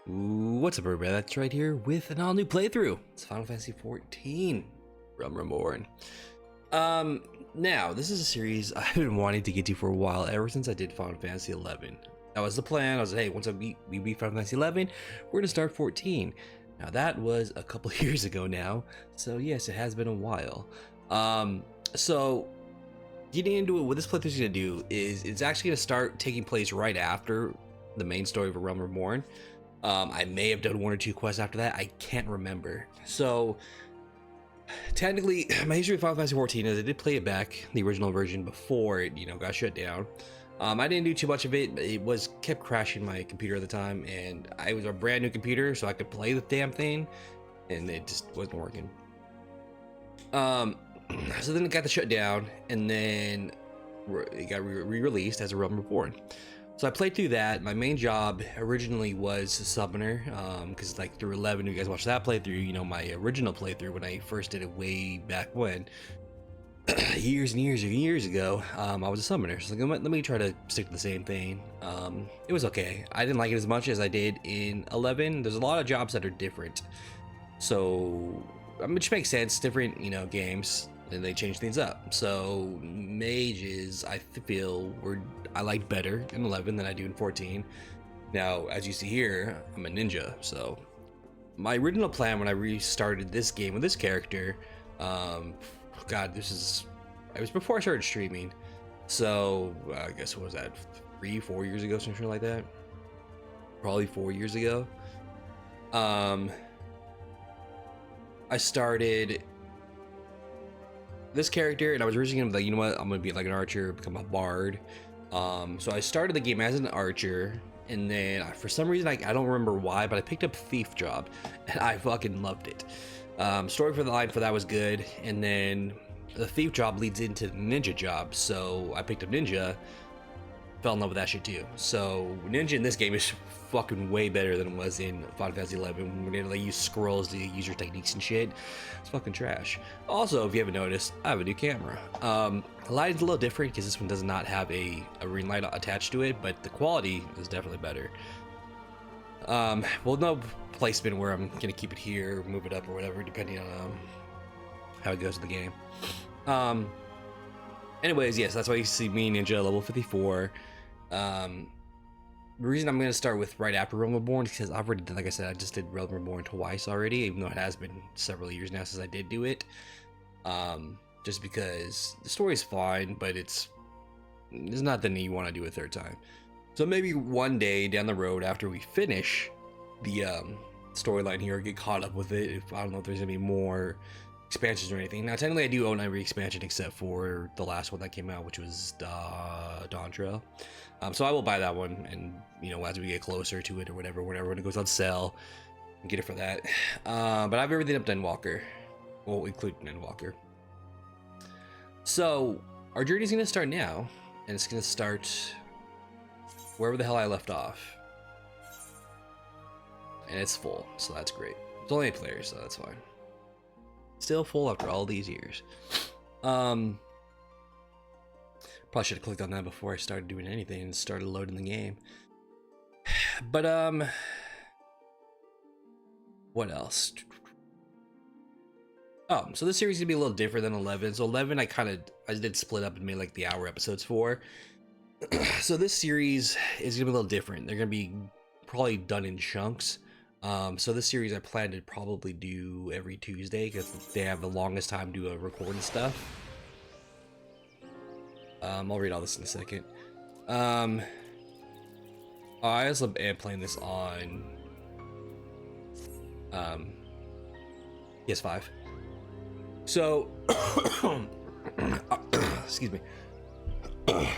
What's up, everybody? That's right here with an all-new playthrough. It's Final Fantasy 14 from Reborn. Now this is a series I've been wanting to get to for a while, ever since I did Final Fantasy 11. That was the plan. I was like, hey, once we beat Final Fantasy 11, we're gonna start 14. Now that was a couple years ago now, so yes, it has been a while. So getting into it, what this playthrough is gonna do is it's actually gonna start taking place right after the main story of Realm Reborn. I may have done one or two quests after that. I can't remember. So technically, my history of Final Fantasy 14 is I did play it back, the original version, before it, got shut down. I didn't do too much of it. It kept crashing my computer at the time, and I was a brand new computer, so I could play the damn thing, and it just wasn't working. So then it got the shut down, and then it got re-released as a Realm Reborn. So I played through that. My main job originally was a summoner, because like through 11, you guys watched that playthrough, my original playthrough when I first did it way back when, years and years ago, I was a summoner. So like, let me try to stick to the same thing. It was okay. I didn't like it as much as I did in 11. There's a lot of jobs that are different. So, which makes sense, different, games. And they changed things up. So mages, I feel, I liked better in 11 than I do in 14. Now, as you see here, I'm a ninja. So my original plan when I restarted this game with this character, God, it was before I started streaming. So I guess what was that, 3-4 years ago, something like that? Probably 4 years ago. I started this character, and I was originally gonna be like, you know what, I'm gonna be like an archer, become a bard. So I started the game as an archer, and then for some reason I don't remember why, but I picked up thief job, and I fucking loved it. Story for the line for that was good, and then the thief job leads into the ninja job, so I picked up ninja. Fell in love with that shit too. So ninja in this game is fucking way better than it was in Final Fantasy 11 when they use scrolls to use your techniques and shit. It's fucking trash. Also, if you haven't noticed, I have a new camera. The lighting's a little different because this one does not have a ring light attached to it, but the quality is definitely better. Well, no placement where I'm gonna keep it here, move it up or whatever, depending on how it goes in the game. Anyways, yes, that's why you see me ninja level 54. The reason I'm going to start with right after Realm Reborn is because I've already did, like I said, I just did Realm Reborn twice already, even though it has been several years now since I did do it. Just because the story's fine, but there's nothing you want to do a third time. So maybe one day down the road after we finish the storyline here, get caught up with it. If I don't know if there's going to be more expansions or anything. Now, technically, I do own every expansion except for the last one that came out, which was Dawn Trail. So I will buy that one, and as we get closer to it or whatever, whenever when it goes on sale, and get it for that. But I have everything up to Endwalker, well, including Endwalker. So our journey is going to start now, and it's going to start wherever the hell I left off, and it's full, so that's great. It's only 8 players, so that's fine. Still full after all these years. Probably should have clicked on that before I started doing anything and started loading the game. But what else? Oh, so this series is gonna be a little different than 11. So 11 I did split up and made like the hour episodes for. So this series is gonna be a little different. They're gonna be probably done in chunks. So this series I plan to probably do every Tuesday because they have the longest time to record and stuff. I'll read all this in a second. I also am playing this on PS5. So excuse me. I'm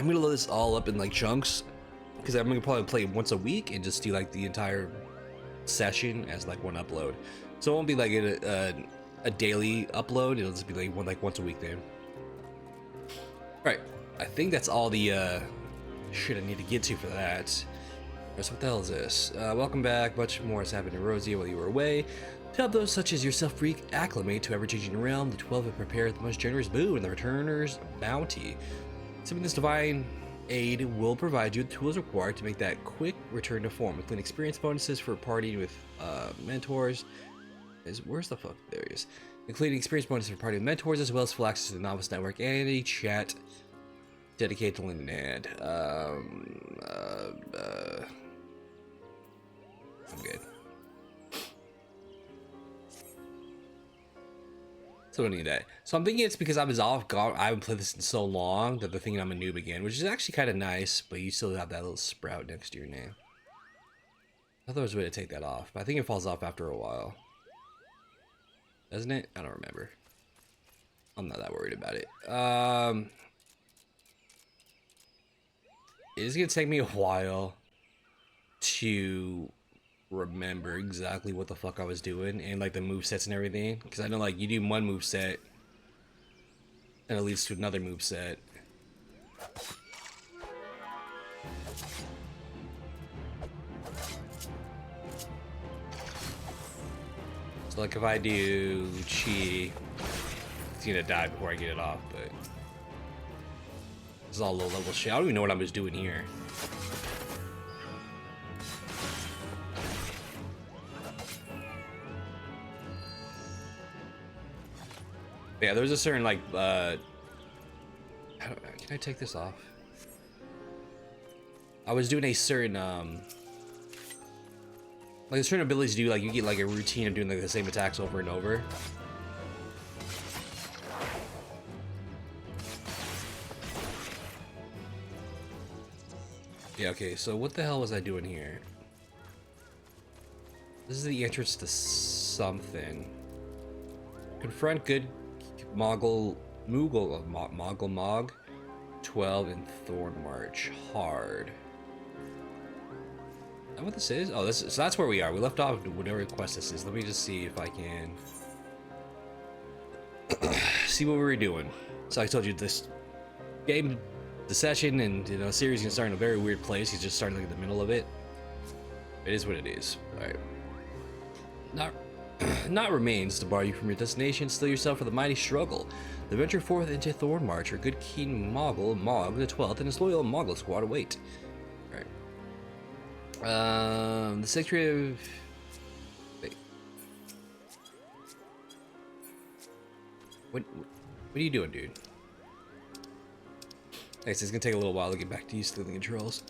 gonna load this all up in like chunks, because I'm gonna probably play once a week and just do like the entire session as like one upload. So it won't be like a daily upload. It'll just be like once a week then. Alright, I think that's all the shit I need to get to for that. So what the hell is this? Welcome back. Much more has happened to Rosie while you were away. To help those such as yourself acclimate to ever-changing realm, the 12 have prepared the most generous boon and the returner's bounty. Something this divine aid will provide you with tools required to make that quick return to form, including experience bonuses for partying with mentors. Where's the fuck? There he is. Including experience bonuses for partying with mentors, as well as full access to the novice network and a chat dedicated to lending hand. I'm good. So I don't need that. So I'm thinking it's because I was off guard. I haven't played this in so long that they're thinking I'm a noob again, which is actually kind of nice, but you still have that little sprout next to your name. I thought there was a way to take that off, but I think it falls off after a while. Doesn't it? I don't remember. I'm not that worried about it. It is going to take me a while to remember exactly what the fuck I was doing and like the move sets and everything, because I know like you do one move set and it leads to another move set. So like if I do chi, it's gonna die before I get it off, but this is all low level shit. I don't even know what I was doing here. Yeah, there's a certain like can I take this off? I was doing a certain like certain abilities do, like you get like a routine of doing like the same attacks over and over. Yeah, okay, so what the hell was I doing here? This is the entrance to something. Confront good Mog 12 and Thorn March hard. Is that what this is? Oh, this is, so that's where we are. We left off whatever quest this is. Let me just see if I can see what we were doing. So I told you this game, the session and series can start in a very weird place. He's just starting like in the middle of it. It is what it is. All right. Not remains to bar you from your destination. Still yourself for the mighty struggle. The venture forth into Thorn March, your good keen Mog the 12th, and his loyal Moggle squad await. Alright. The Secretary of... Wait. What are you doing, dude? Nice, it's gonna take a little while to get back to used to the controls.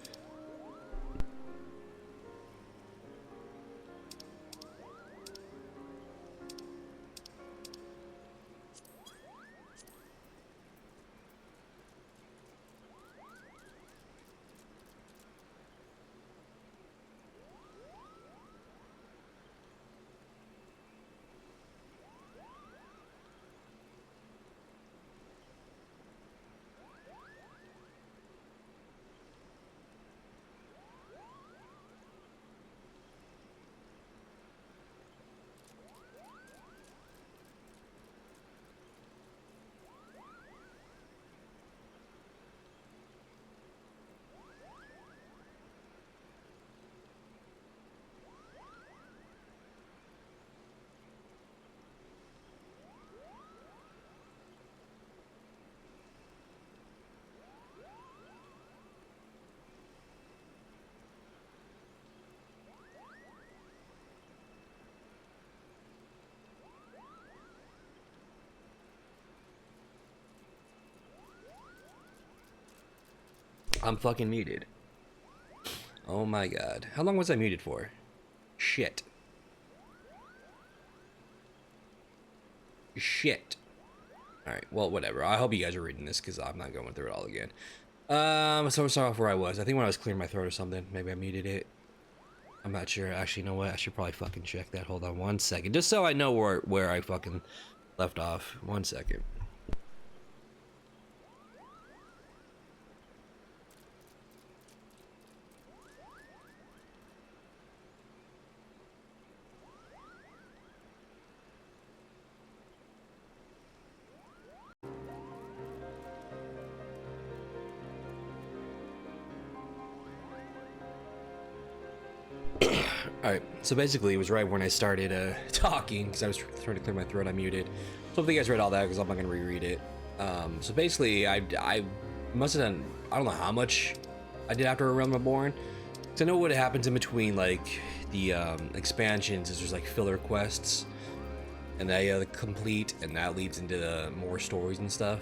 I'm fucking muted. Oh my god. How long was I muted for? Shit. Shit. Alright, well, whatever. I hope you guys are reading this, because I'm not going through it all again. So we'll start off where I was. I think when I was clearing my throat or something, maybe I muted it. I'm not sure. Actually, you know what? I should probably fucking check that. Hold on one second. Just so I know where I fucking left off. 1 second. Alright, so basically it was right when I started talking, because I was trying to clear my throat, I muted. So hopefully you guys read all that, because I'm not going to reread it. So basically, I must have done I don't know how much I did after A Realm Reborn. So I know what happens in between, like the expansions is there's like filler quests, and they complete, and that leads into more stories and stuff.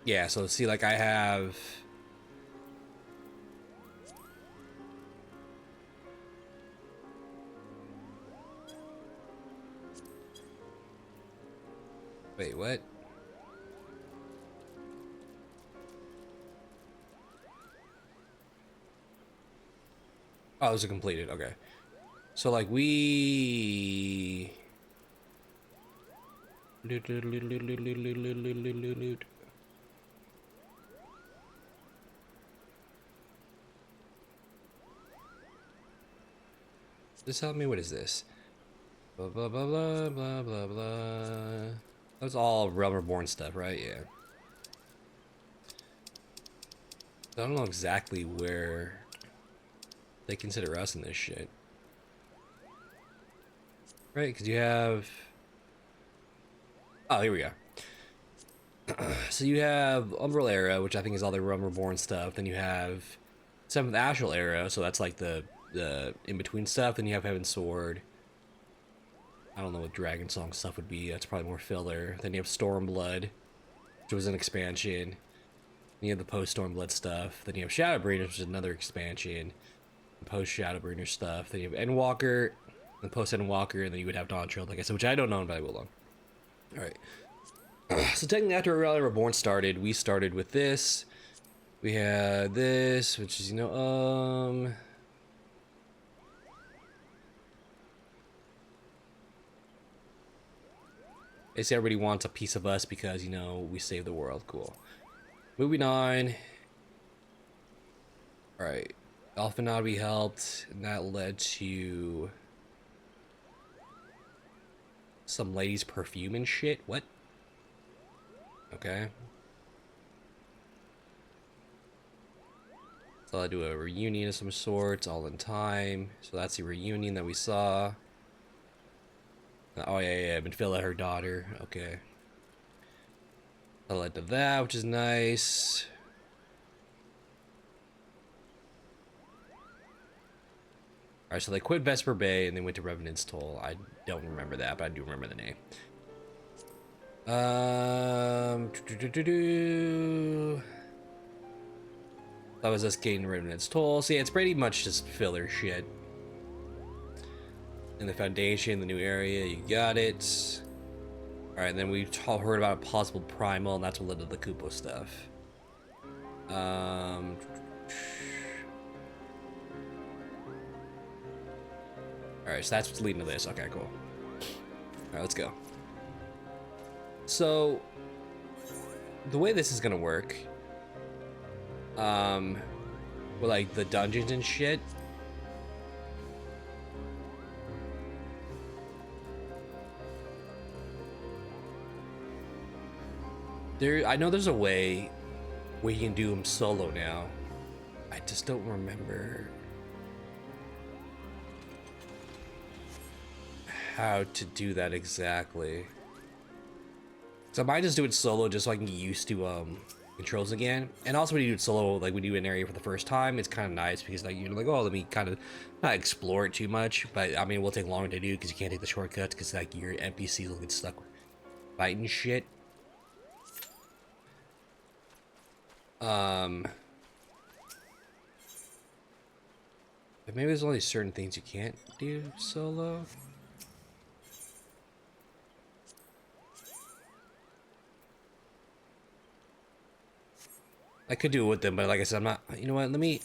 Yeah, so see, like I have. Wait, what? Oh, those are completed. Okay. So like we. This tell me what is this? Blah blah blah blah blah blah blah. That's all Realm Reborn stuff, right? Yeah. I don't know exactly where they consider us in this shit. Right, because you have... Oh, here we go. So you have Umbral Era, which I think is all the Realm Reborn stuff. Then you have 7th Astral Era, so that's like the in-between stuff. Then you have Heaven's Sword. I don't know what Dragon Song stuff would be. That's probably more filler. Then you have Stormblood, which was an expansion. Then you have the post-Stormblood stuff. Then you have Shadowbringers, which is another expansion. Post-Shadowbringer stuff. Then you have Endwalker, then post-Endwalker, and then you would have Dawn Trail, like I said, which I don't know, but I will know. Alright. So technically after Realm Reborn started, we started with this. We had this, which is, Basically everybody wants a piece of us because, we saved the world. Cool. Moving on. Alright. Alphanauti helped, and that led to some lady's perfume and shit. What? Okay. So I do a reunion of some sorts, all in time. So that's the reunion that we saw. Oh yeah, Minfilla, her daughter. Okay. That led to that, which is nice. Alright, so they quit Vesper Bay and they went to Revenant's Toll. I don't remember that, but I do remember the name. That was us getting Revenant's Toll. So yeah, it's pretty much just filler shit. In the Foundation, the new area, you got it. Alright, then we heard about a possible primal, and that's what led to the Kupo stuff. Alright, so that's what's leading to this. Okay, cool. Alright, let's go. So, the way this is gonna work, with like the dungeons and shit, I know there's a way where you can do them solo now. I just don't remember how to do that exactly. So I might just do it solo just so I can get used to controls again. And also when you do it solo, like when you do an area for the first time, it's kind of nice because like you're like, oh, let me kind of not explore it too much, but I mean, it will take longer to do because you can't take the shortcuts because like your NPCs will get stuck fighting shit. But maybe there's only certain things you can't do solo. I could do it with them, but like I said, I'm not. You know what? Let me.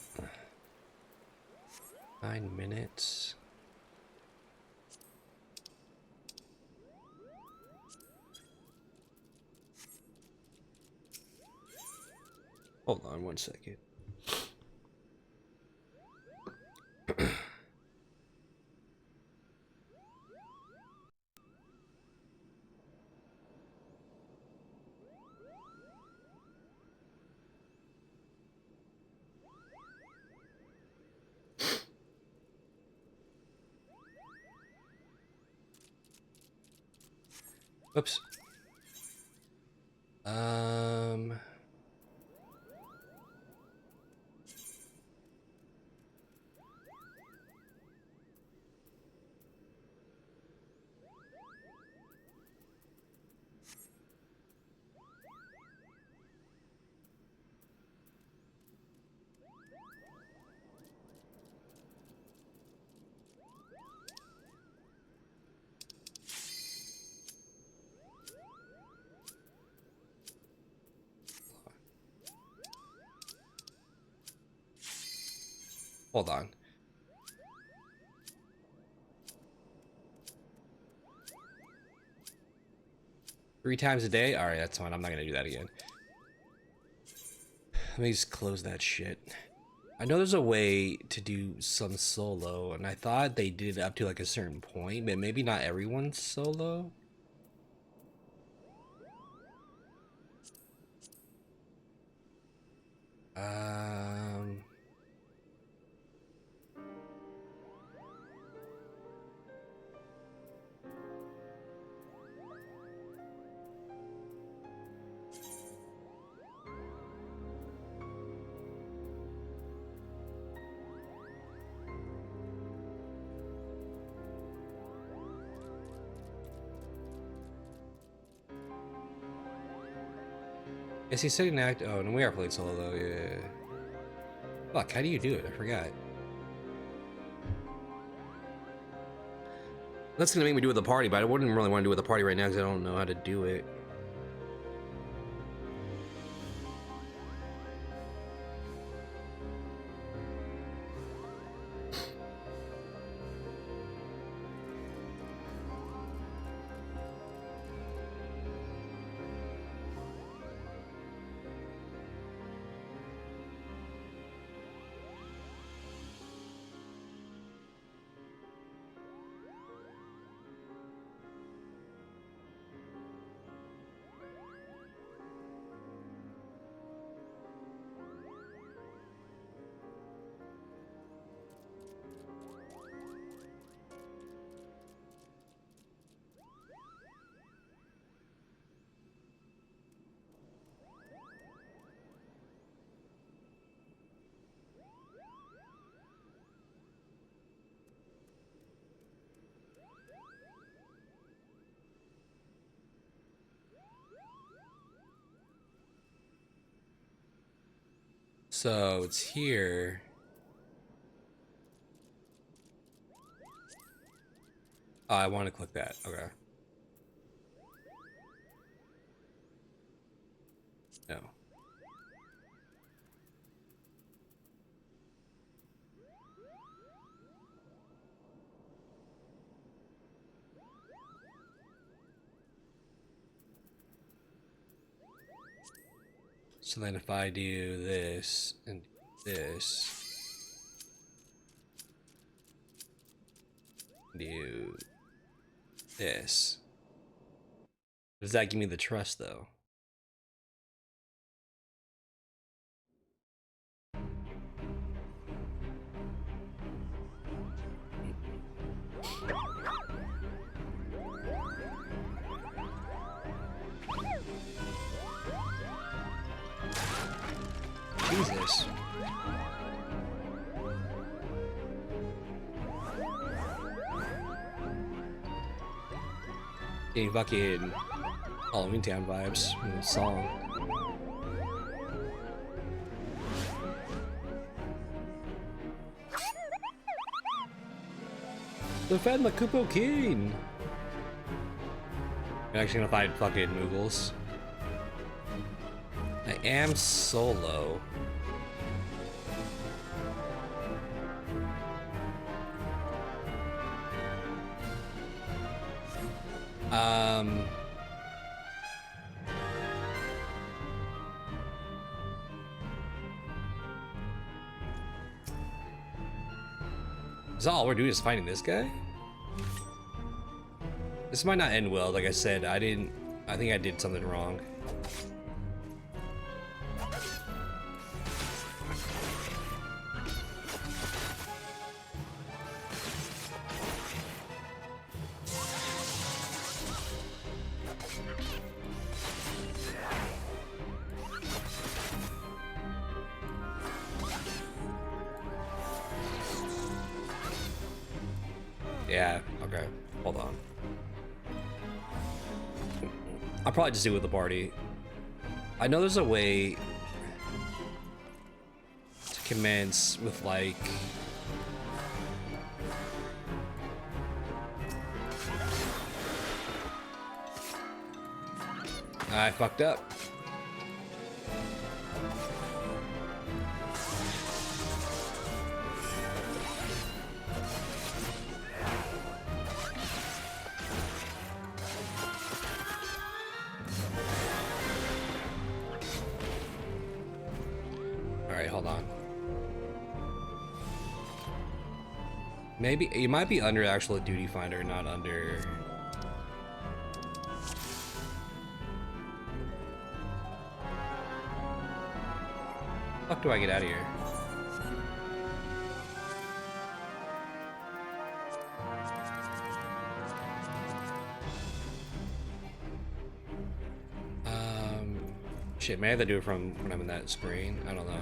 9 minutes. Hold on 1 second. Oops. Um. Hold on. Three times a day? Alright, that's fine. I'm not gonna do that again. Let me just close that shit. I know there's a way to do some solo, and I thought they did it up to like a certain point, but maybe not everyone's solo. Um... Is he sitting act? Oh, no, we are playing solo though. Yeah. Fuck, how do you do it? I forgot. That's gonna make me do it with the party, but I wouldn't really want to do it with the party right now because I don't know how to do it. So it's here. Oh, I want to click that. Okay. No. So then if I do this and this, do this, does that give me the trust though? Jesus. Getting fucking Halloween Town vibes from the song. Defend the Kupo King! I'm actually gonna find fucking Moogles. I am solo. Is that all we're doing is fighting this guy? This might not end well, like I said, I think I did something wrong. Yeah, okay. Hold on. I'll probably just do it with the party. I know there's a way to commence with like... I fucked up. Alright, hold on. Maybe you might be under actual duty finder, not under... Fuck do I get out of here? Shit, may I have to do it from when I'm in that screen? I don't know.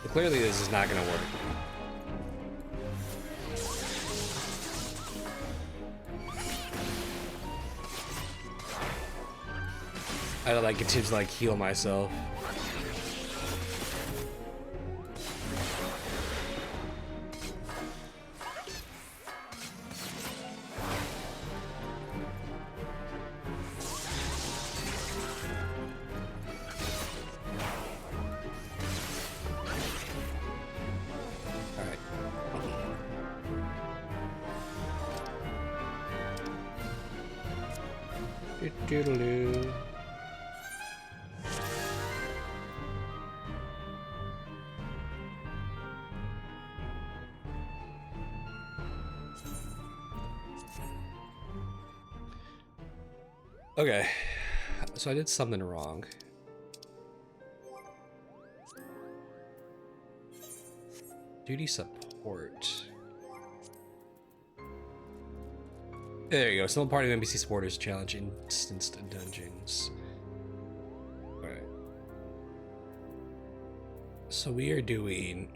But clearly this is not gonna work. I don't like continue to like heal myself. Doodaloo. Okay, so I did something wrong. Duty support. There you go. Some party of NPC supporters challenge instanced dungeons. Alright. So we are doing...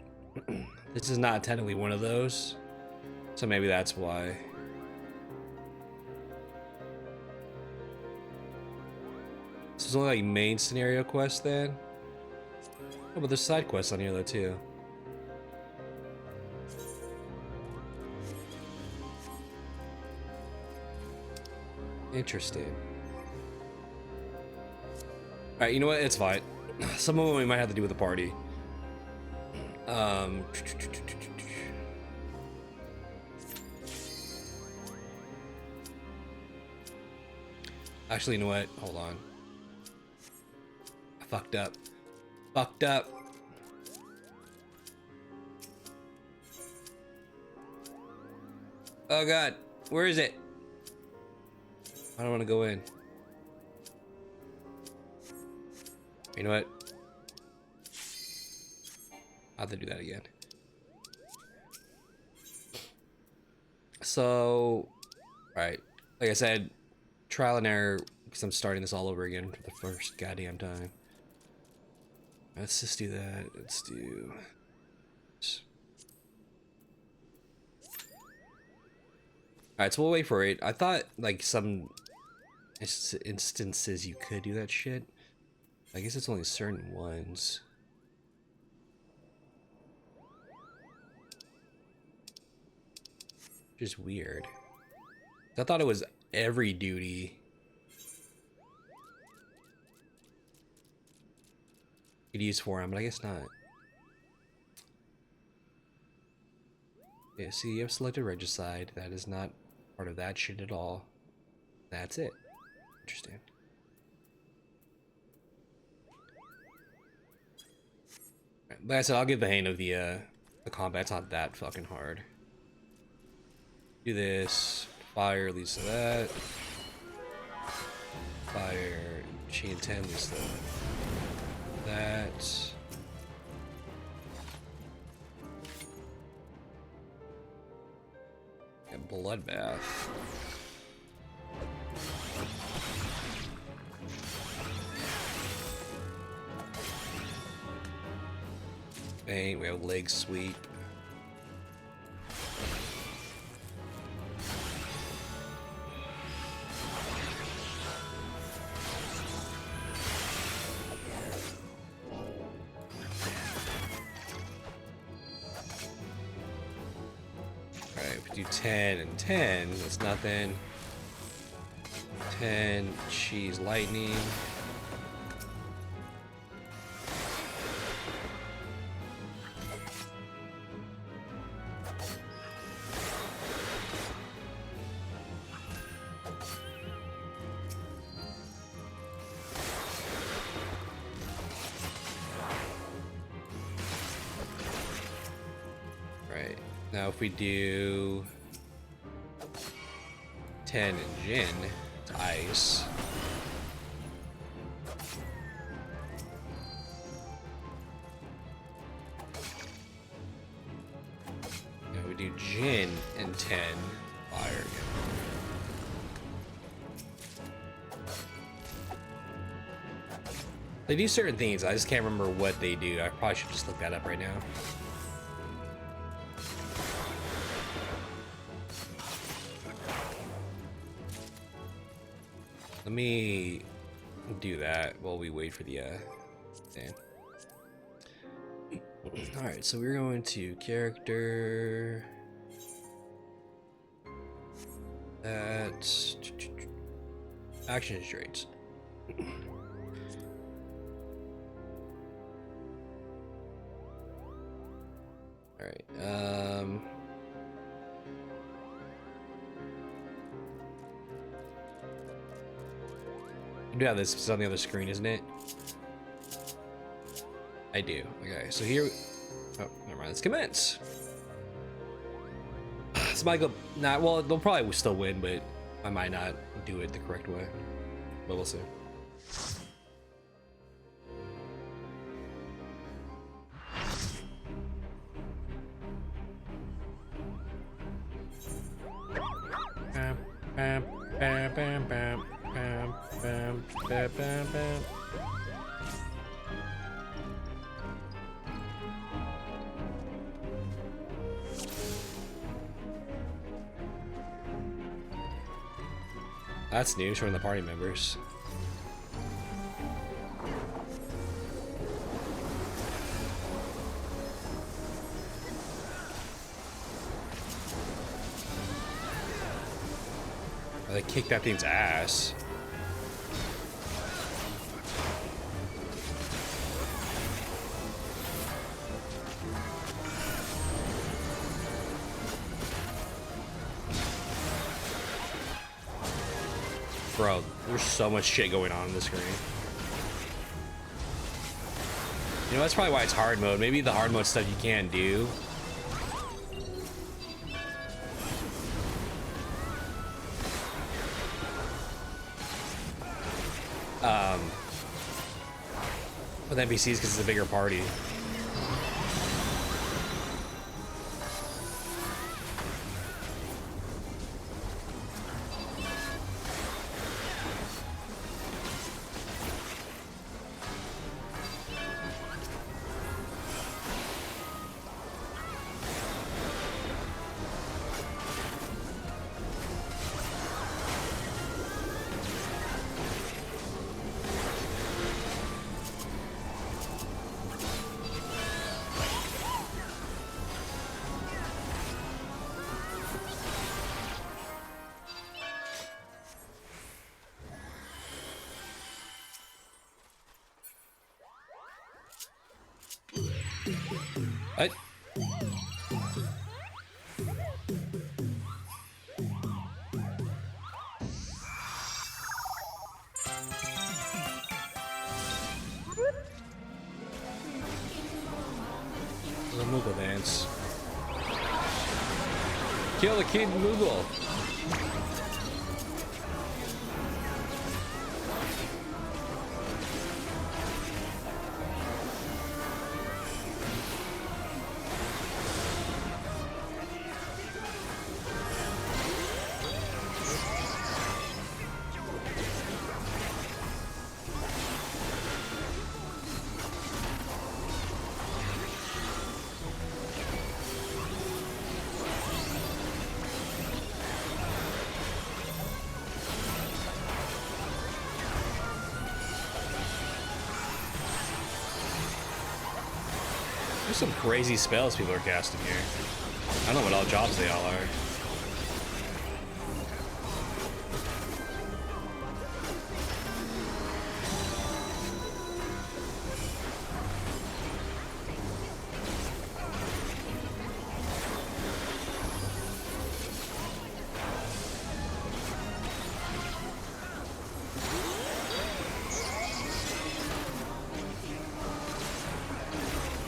This is not technically one of those. So maybe that's why. So it's only like main scenario quest then? Oh, but there's side quests on here though too. Interesting. Alright, you know what? It's fine. Some of them we might have to do with the party. Actually, you know what? Hold on. I fucked up. Fucked up. Oh god. Where is it? I don't want to go in. You know what? I'll have to do that again. So, alright. Like I said, trial and error, because I'm starting this all over again for the first goddamn time. Let's just do that. Let's do... Alright, so we'll wait for it. I thought, like, some instances you could do that shit. I guess it's only certain ones. Which is weird. I thought it was every duty. You'd use for him, but I guess not. Yeah, see, you have selected regicide. That is not part of that shit at all. That's it. Interesting. Like I said, I'll give the hang of the combat's not that fucking hard. Do this. Fire leads to that. Fire. Chain 10 leads to that. A bloodbath. Bang, we have leg sweep. Alright, we do 10 and 10, that's nothing. 10, cheese lightning. Right, now if we do 10 and gin, it's ice. Now we do gin and 10, fire again. They do certain things, I just can't remember what they do. I probably should just look that up right now. Let me do that while we wait for the thing. Alright, so we're going to character. That's action traits. Alright, you do have this, it's on the other screen, isn't it? I do. Okay, so here. Oh, never mind. Let's commence. This might go. Not well. They'll probably still win, but I might not do it the correct way. But we'll see. Bam, bam, bam, bam, bam, bam, bam, bam, bam, bam. That's new, showing the party members. Oh, they kicked that thing's ass. Bro, there's so much shit going on this screen. You know, that's probably why it's hard mode. Maybe the hard mode stuff you can't do. With NPCs because it's a bigger party. What? The Moogle dance. Kill the kid Moogle. There's some crazy spells people are casting here. I don't know what all jobs they all are.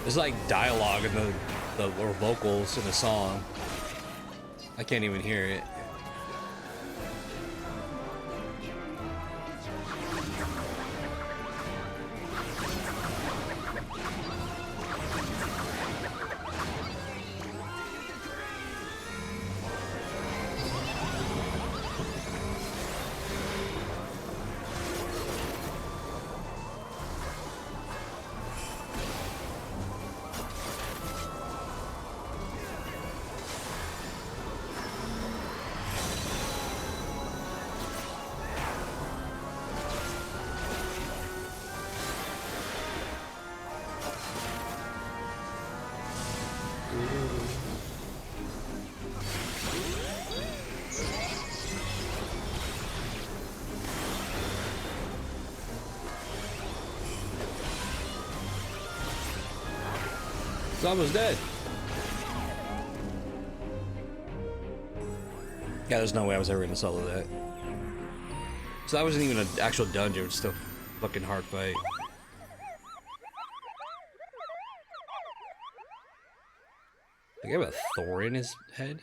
There's like dialogue in the or vocals in the song. I can't even hear it. It's almost dead. Yeah, there's no way I was ever gonna solo that. So that wasn't even an actual dungeon, it was still a fucking hard fight. The guy with a thorn in his head?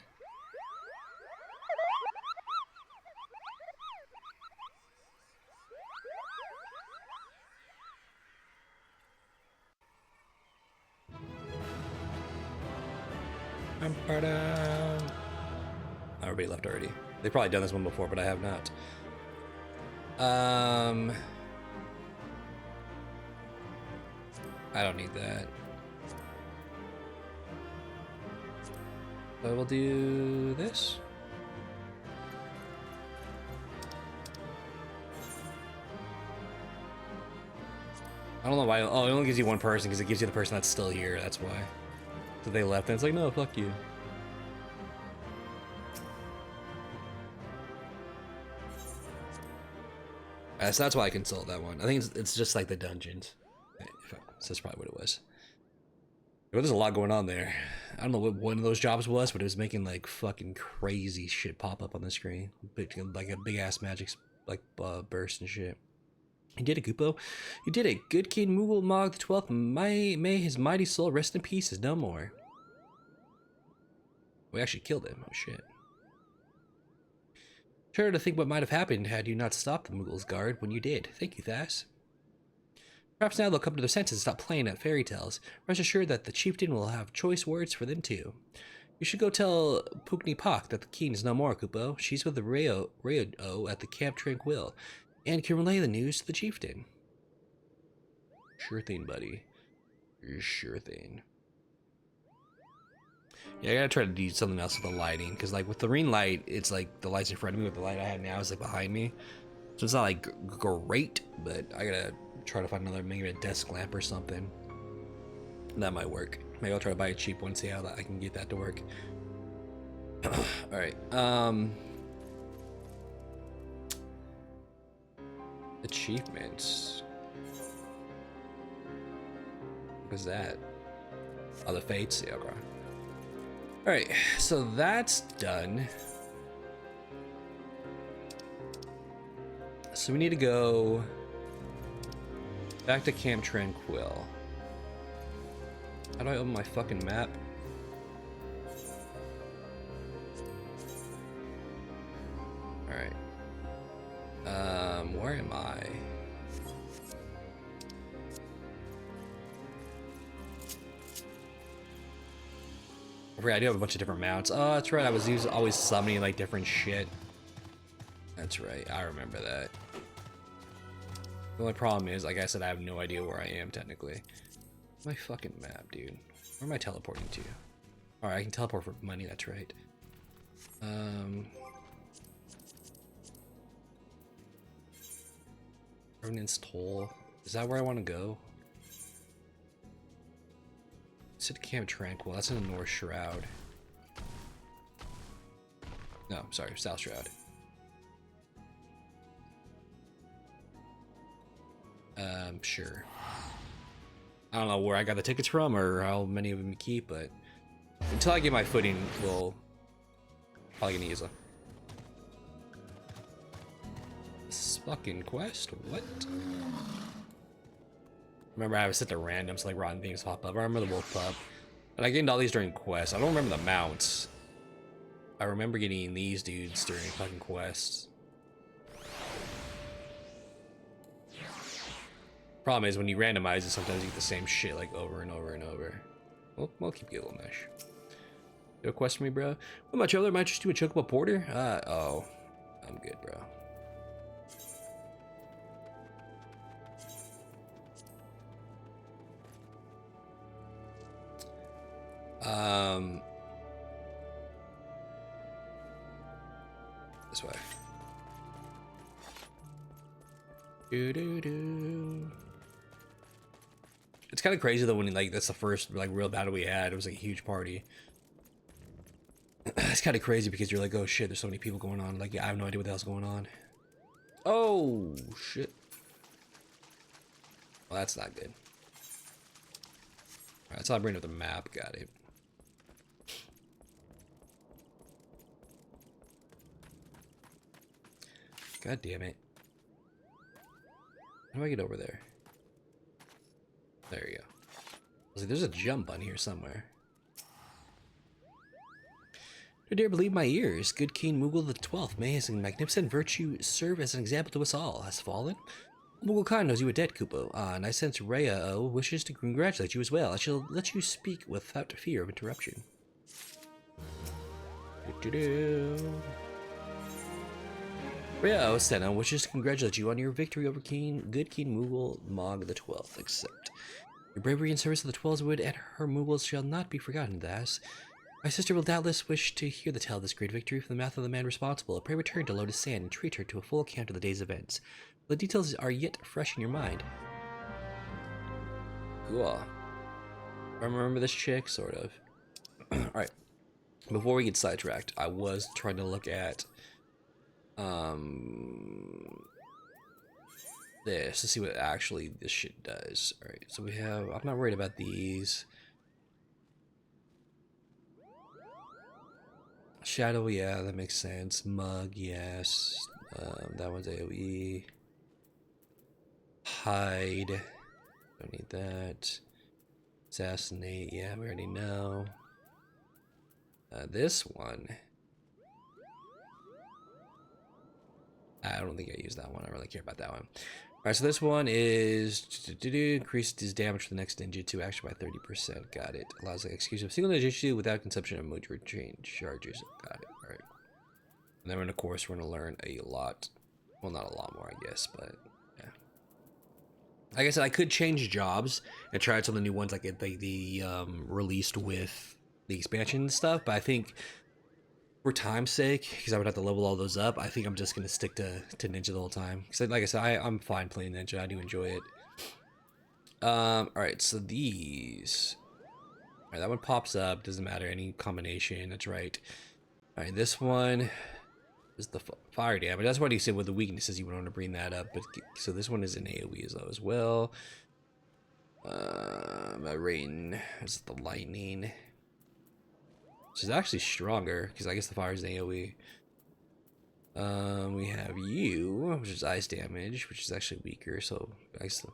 Everybody left already. They've probably done this one before, but I have not. I don't need that. I will do this. I don't know why. Oh, it only gives you one person because it gives you the person that's still here. That's why. So they left and it's like, no, fuck you. So that's why I consult that one. I think it's just like the dungeons. So that's probably what it was. Well, there's a lot going on there. I don't know what one of those jobs was, but it was making like fucking crazy shit pop up on the screen. Like a big ass magic like burst and shit. You did it, Goopo. You did it. Good King Moogle Mog the 12th. May his mighty soul rest in peace is no more. We actually killed him. Oh shit. Sure to think what might have happened had you not stopped the Moogle's guard when you did. Thank you, Thas. Perhaps now they'll come to their senses and stop playing at fairy tales. Rest assured that the chieftain will have choice words for them too. You should go tell Pukni Pak that the king is no more, Kupo. She's with the Rayo at the Camp Tranquil, and can relay the news to the chieftain. Sure thing, buddy. Sure thing. Yeah, I gotta try to do something else with the lighting, because like with the ring light, it's like the light's in front of me, with the light I have now is like behind me. So it's not like great, but I gotta try to find another, maybe a desk lamp or something. That might work. Maybe I'll try to buy a cheap one, see how I can get that to work. Alright, achievements. What is that? Oh, the fates? Yeah, okay. Alright, so that's done. So we need to go back to Camp Tranquil. How do I open my fucking map? Alright. Where am I? I do have a bunch of different mounts. Oh, that's right. I was always summoning like different shit. That's right. I remember that. The only problem is, like I said, I have no idea where I am technically. My fucking map, dude. Where am I teleporting to? Alright, I can teleport for money. That's right. Revenant's Toll. Is that where I want to go? said Camp Tranquil. That's in the North Shroud. No, sorry, South Shroud. Sure. I don't know where I got the tickets from or how many of them you keep, but until I get my footing, we'll probably gonna use them. This fucking quest? What? Remember, I was set to random, so like rotten things pop up. I remember the wolf pup, and I gained all these during quests. I don't remember the mounts. I remember getting these dudes during fucking quests. Problem is, when you randomize it, sometimes you get the same shit like over and over and over. Well, I'll keep you a little mesh. You have a quest for me, bro? What about you? Might just do a Chocobo Porter? Oh. I'm good, bro. This way. It's kind of crazy though when like that's the first like real battle we had. It was like a huge party. It's kind of crazy because you're like, oh shit, there's so many people going on. Like, I have no idea what the hell's going on. Oh shit. Well, that's not good. Alright, so I'll bring up the map. Got it. God damn it. How do I get over there? There you go. I was like, there's a jump on here somewhere. I dare believe my ears. Good King Moogle the 12th, may his magnificent virtue serve as an example to us all. Has fallen? Moogle Khan knows you are dead, Kupo. And I sense Rhea wishes to congratulate you as well. I shall let you speak without fear of interruption. Rhea Senna wishes to congratulate you on your victory over Good King Moogle Mog the 12th. Accept. Your bravery and service of the 12's wood and her Moogles shall not be forgotten, thus. My sister will doubtless wish to hear the tale of this great victory from the mouth of the man responsible. Pray return to Lotus Sand and treat her to a full account of the day's events. The details are yet fresh in your mind. Cool. I remember this chick, sort of. Alright. Before we get sidetracked, I was trying to look at this to see what actually this shit does. Alright, so we have, I'm not worried about these. Shadow, yeah, that makes sense. Mug, yes. That one's AoE. Hide. Don't need that. Assassinate, yeah, we already know. This one. I don't think I use that one. I don't really care about that one. Alright, so this one is increased his damage for the next ninjutsu action by 30%. Got it. Allows the execution of single ninjutsu without consumption of motor chain charges. Got it. Alright. And then of course we're gonna learn a lot. Well, not a lot more, I guess, but yeah. Like I said, I could change jobs and try out some of the new ones like the released with the expansion and stuff, but I think for time's sake, because I would have to level all those up, I think I'm just going to stick to Ninja the whole time. Because like I said, I'm fine playing Ninja. I do enjoy it. Alright, so these. Alright, that one pops up. Doesn't matter. Any combination. That's right. Alright, this one is the fire damage. That's what he said with the weaknesses. You want to bring that up. But so this one is an AoE as well. Rain is the lightning. Which is actually stronger, because I guess the fire is an AoE. We have you, which is ice damage, which is actually weaker, so ice.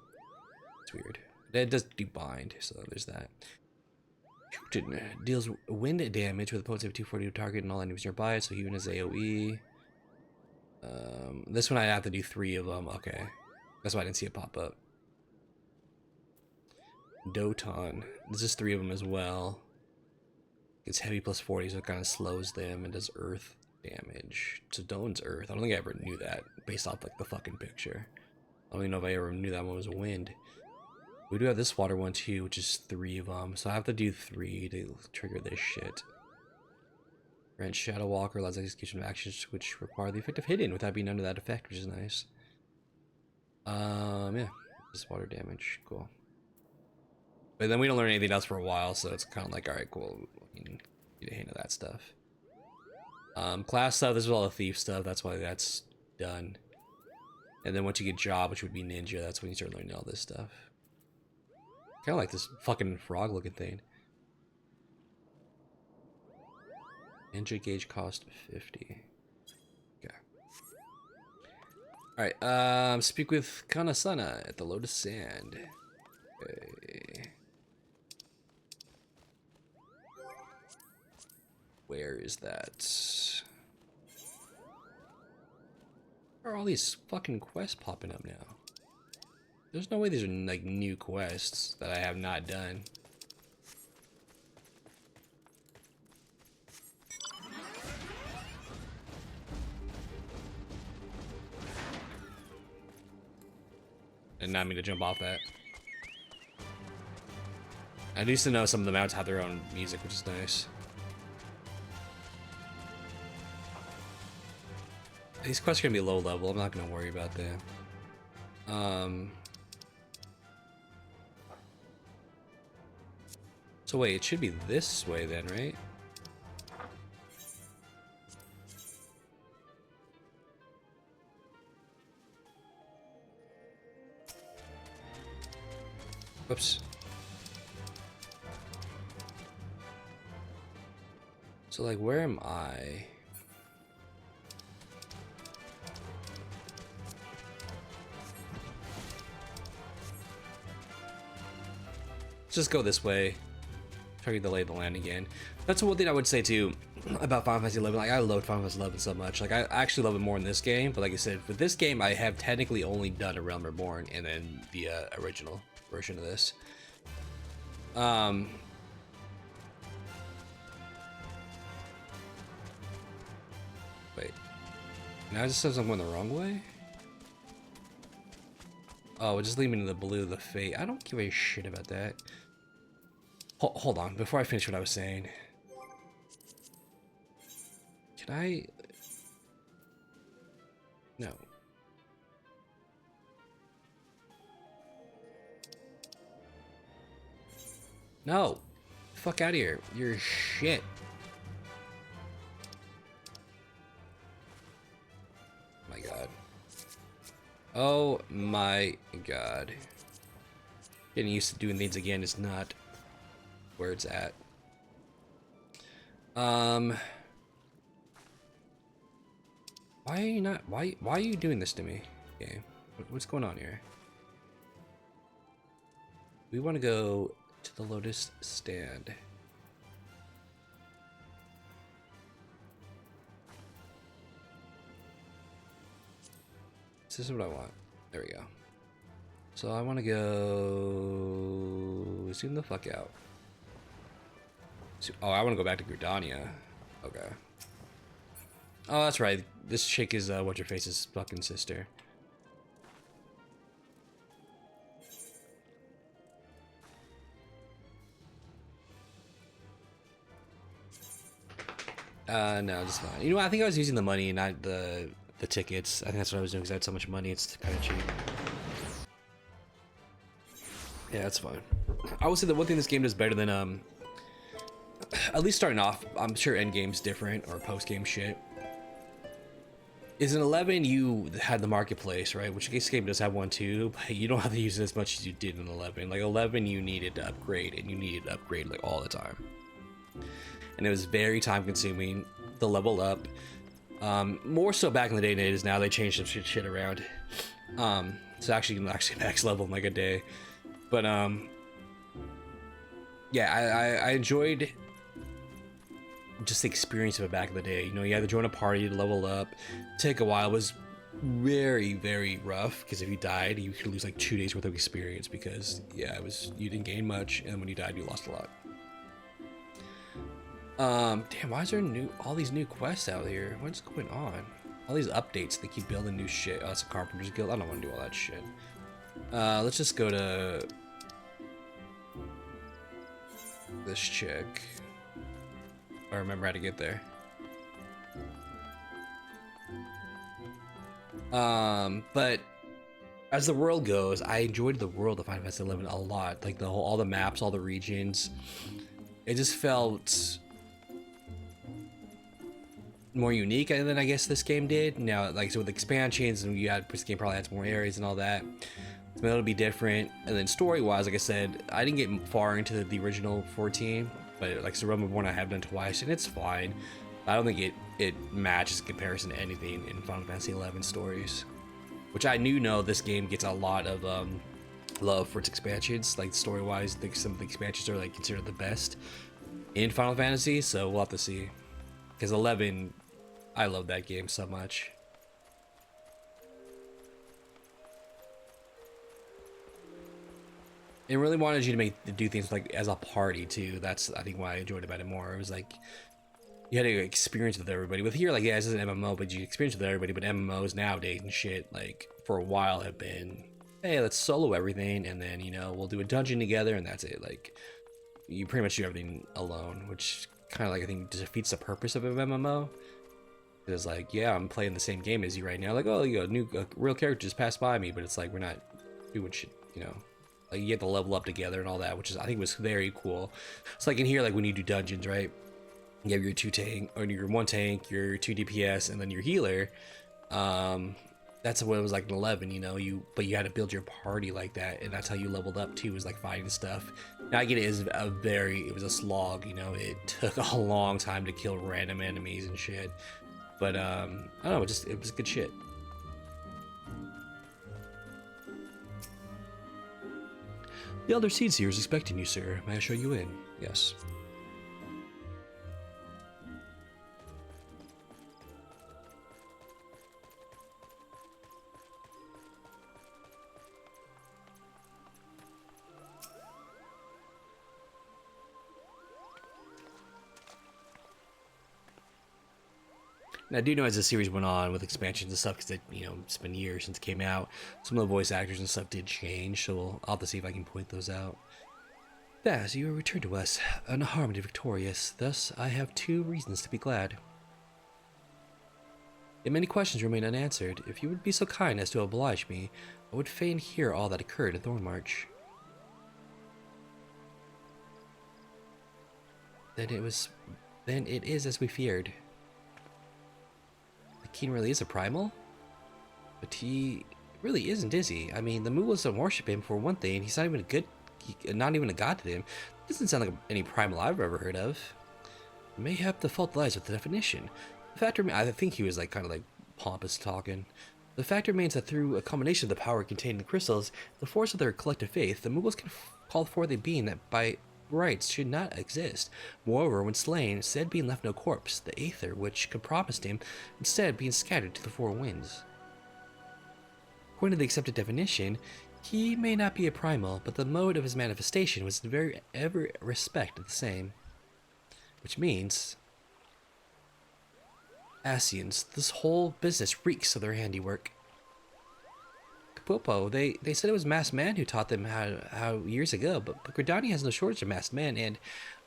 It's weird. It does do bind, so there's that. Deals wind damage with a potency of 240 to target and all enemies nearby, so even as AoE. This one I have to do 3 of them. Okay, that's why I didn't see it pop up. Doton. This is 3 of them as well. It's heavy plus 40, so it kind of slows them and does earth damage. So Doan's earth. I don't think I ever knew that based off like the fucking picture. I don't even know if I ever knew that one was wind. We do have this water one too, which is 3 of them. So I have to do 3 to trigger this shit. Grant Shadow Walker allows execution of actions which require the effect of hidden without being under that effect, which is nice. Yeah. This water damage. Cool. But then we don't learn anything else for a while, so it's kind of like, all right, cool. You can get a hang of that stuff. Class stuff, this is all the thief stuff. That's why that's done. And then once you get job, which would be ninja, that's when you start learning all this stuff. Kind of like this fucking frog-looking thing. Ninja gauge cost 50. Okay. All right. Speak with Kanasana at the Lotus Sand. Okay. Where is that? Where are all these fucking quests popping up now? There's no way these are like new quests that I have not done. And not mean to jump off that. I used to know some of the mounts have their own music, which is nice. These quests are gonna be low level. I'm not gonna worry about them. So wait, it should be this way then, right? Whoops. So like, where am I? Let's just go this way. Try to delay the land again. That's one thing I would say too about Final Fantasy 11. Like, I love Final Fantasy 11 so much. Like, I actually love it more in this game. But like I said, for this game, I have technically only done A Realm Reborn and then the original version of this. Wait. Now it just says I'm going the wrong way? Oh, it just lead me to the blue of the fate. I don't give a shit about that. Hold on, before I finish what I was saying. Can I... No. No! Fuck out of here. You're shit. My god. Oh my god. Getting used to doing things again is not where it's at. Why are you not... Why are you doing this to me? Okay. What's going on here? We want to go to the Lotus Stand. This is what I want. There we go. So I want to go... Zoom the fuck out. Oh, I want to go back to Gridania. Okay. Oh, that's right. This chick is what's-her-face's fucking sister. No, it's fine. You know what? I think I was using the money, not the tickets. I think that's what I was doing because I had so much money. It's kind of cheap. Yeah, that's fine. I would say the one thing this game does better than at least starting off, I'm sure endgame's different or post-game shit. Is in 11 you had the marketplace, right? Which this game does have one too, but you don't have to use it as much as you did in 11. Like 11, you needed to upgrade, and you needed to upgrade like all the time. And it was very time-consuming to level up. More so back in the day than it is now. They changed some shit around. So actually, you can actually max level in like a day. But yeah, I enjoyed just the experience of it back in the day. You know, you had to join a party to level up. Take a while. It was very, very rough because if you died, you could lose like 2 days worth of experience because yeah, it was, you didn't gain much, and when you died, you lost a lot. Damn, why is there all these new quests out here? What's going on? All these updates, they keep building new shit. Oh, it's a Carpenter's Guild. I don't want to do all that shit. Let's just go to this chick. I remember how to get there. But As the world goes, I enjoyed the world of Final Fantasy 11 a lot. Like the whole, all the maps, all the regions. It just felt more unique than I guess this game did. Now, like so with expansions, and you had this game probably adds more areas and all that. So it'll be different. And then story-wise, like I said, I didn't get far into the original 14, but like so Reborn I have done twice, and it's fine. I don't think it matches in comparison to anything in Final Fantasy 11 stories. Which I do know this game gets a lot of love for its expansions. Like story-wise, I think some of the expansions are like considered the best in Final Fantasy. So we'll have to see. Because 11, I love that game so much. It really wanted you to do things like as a party too. That's I think why I enjoyed about it more. It was like you had to experience with everybody. With here, like yeah, this is an MMO, but you experience with everybody. But MMOs nowadays and shit, like for a while have been, hey, let's solo everything, and then you know we'll do a dungeon together, and that's it. Like you pretty much do everything alone, which kind of like I think defeats the purpose of an MMO. It's like yeah, I'm playing the same game as you right now. Like oh, you know, real character just passed by me, but it's like we're not doing shit, you know. Like you get to level up together and all that, which is I think was very cool. It's like in here, like when you do dungeons, right? You have your two tank or your one tank, your 2 DPS, and then your healer. That's what it was like in 11, you know. But you had to build your party like that, and that's how you leveled up too. Was like fighting stuff. Now I get it is it was a slog, you know. It took a long time to kill random enemies and shit. But I don't know, it was good shit. The Elder Seedseer is expecting you, sir. May I show you in? Yes. And I do know as the series went on with expansions and stuff, because you know it's been years since it came out. Some of the voice actors and stuff did change, so I'll have to see if I can point those out. Baz, you are returned to us, unharmed and victorious. Thus, I have 2 reasons to be glad. Yet many questions remain unanswered. If you would be so kind as to oblige me, I would fain hear all that occurred in Thornmarch. Then it is as we feared. Keen really is a primal? But he really isn't, is he? I mean, the Mughals don't worship him for one thing. He's not even not even a god to them. Doesn't sound like any primal I've ever heard of. Mayhap the fault lies with the definition. The fact I think he was like kind of like pompous talking. The fact remains that through a combination of the power contained in the crystals, the force of their collective faith, the Mughals can call forth a being that by rights should not exist. Moreover, when slain, instead being left no corpse, the aether which could promised him, instead being scattered to the 4 winds. According to the accepted definition, he may not be a primal, but the mode of his manifestation was in very every respect the same. Which means, Asians, this whole business reeks of their handiwork. Popo, they said it was Masked Man who taught them how years ago, but Gridani has no shortage of Masked Men, and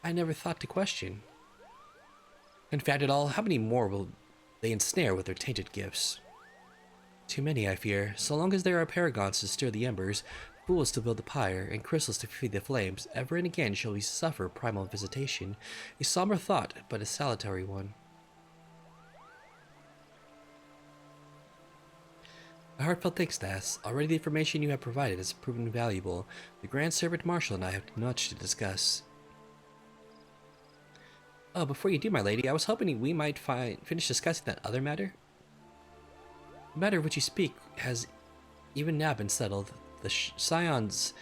I never thought to question. In fact, at all, how many more will they ensnare with their tainted gifts? Too many, I fear. So long as there are paragons to stir the embers, fools to build the pyre, and crystals to feed the flames, ever and again shall we suffer primal visitation. A somber thought, but a salutary one. My heartfelt thanks, Stas. Already the information you have provided has proven valuable. The Grand Servant Marshal and I have much to discuss. Oh, before you do, my lady, I was hoping we might finish discussing that other matter. The matter of which you speak has even now been settled. The Scions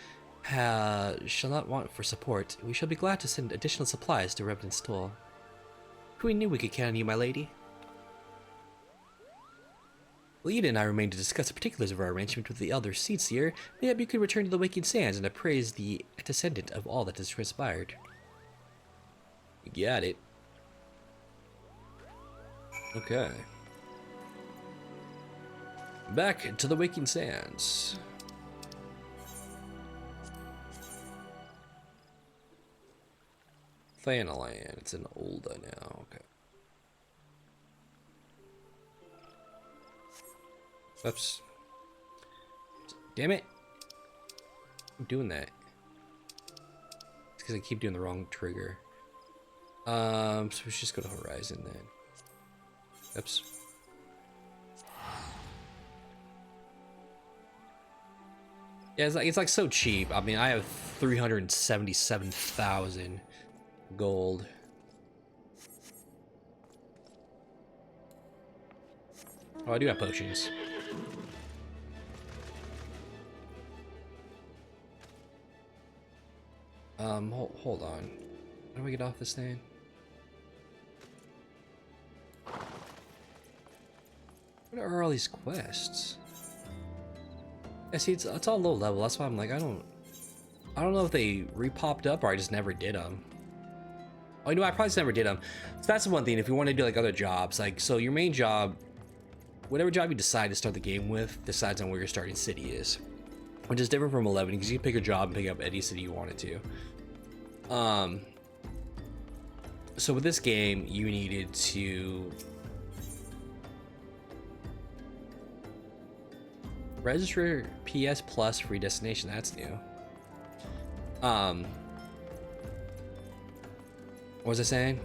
shall not want for support. We shall be glad to send additional supplies to Revenant's Toll. We knew we could count on you, my lady. Leda and I remain to discuss the particulars of our arrangement with the Elder Seedseer. Maybe you could return to the Waking Sands and appraise the descendant of all that has transpired. You got it. Okay. Back to the Waking Sands. Thanalan. It's an Olda now. Okay. Oops. Damn it. I'm doing that. It's because I keep doing the wrong trigger. So let's just go to Horizon then. Oops. Yeah, it's like so cheap. I mean, I have 377,000 gold. Oh, I do have potions. Hold on. How do I get off this thing? What are all these quests? Yeah, see, it's all low level. That's why I'm like, I don't know if they re-popped up or I just never did them. Oh, you know, I probably just never did them. So that's the one thing. If you want to do like other jobs, like so, your main job, whatever job you decide to start the game with, decides on where your starting city is, which is different from 11 because you can pick a job and pick up any city you wanted to. So with this game, you needed to register PS Plus free destination. That's new. What was I saying?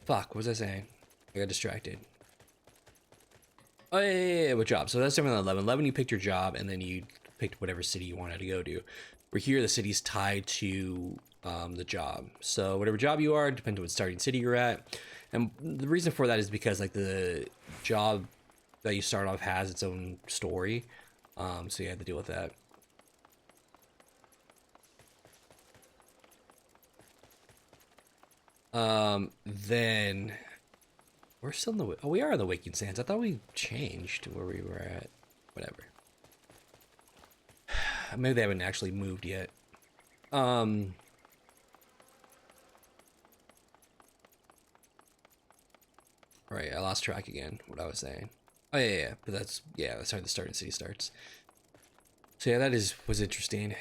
Fuck, what was I saying? I got distracted. Oh, yeah, what job? So that's different than 11. 11, you picked your job, and then you picked whatever city you wanted to go to. Where here, the city's tied to the job. So whatever job you are, depends on what starting city you're at. And the reason for that is because like the job that you start off has its own story. So you have to deal with that. Then we're still in the we are in the Waking Sands. I thought we changed where we were at. Whatever. Maybe they haven't actually moved yet. Right, I lost track again. What I was saying. Oh yeah, but that's how the starting city starts. So yeah, was interesting.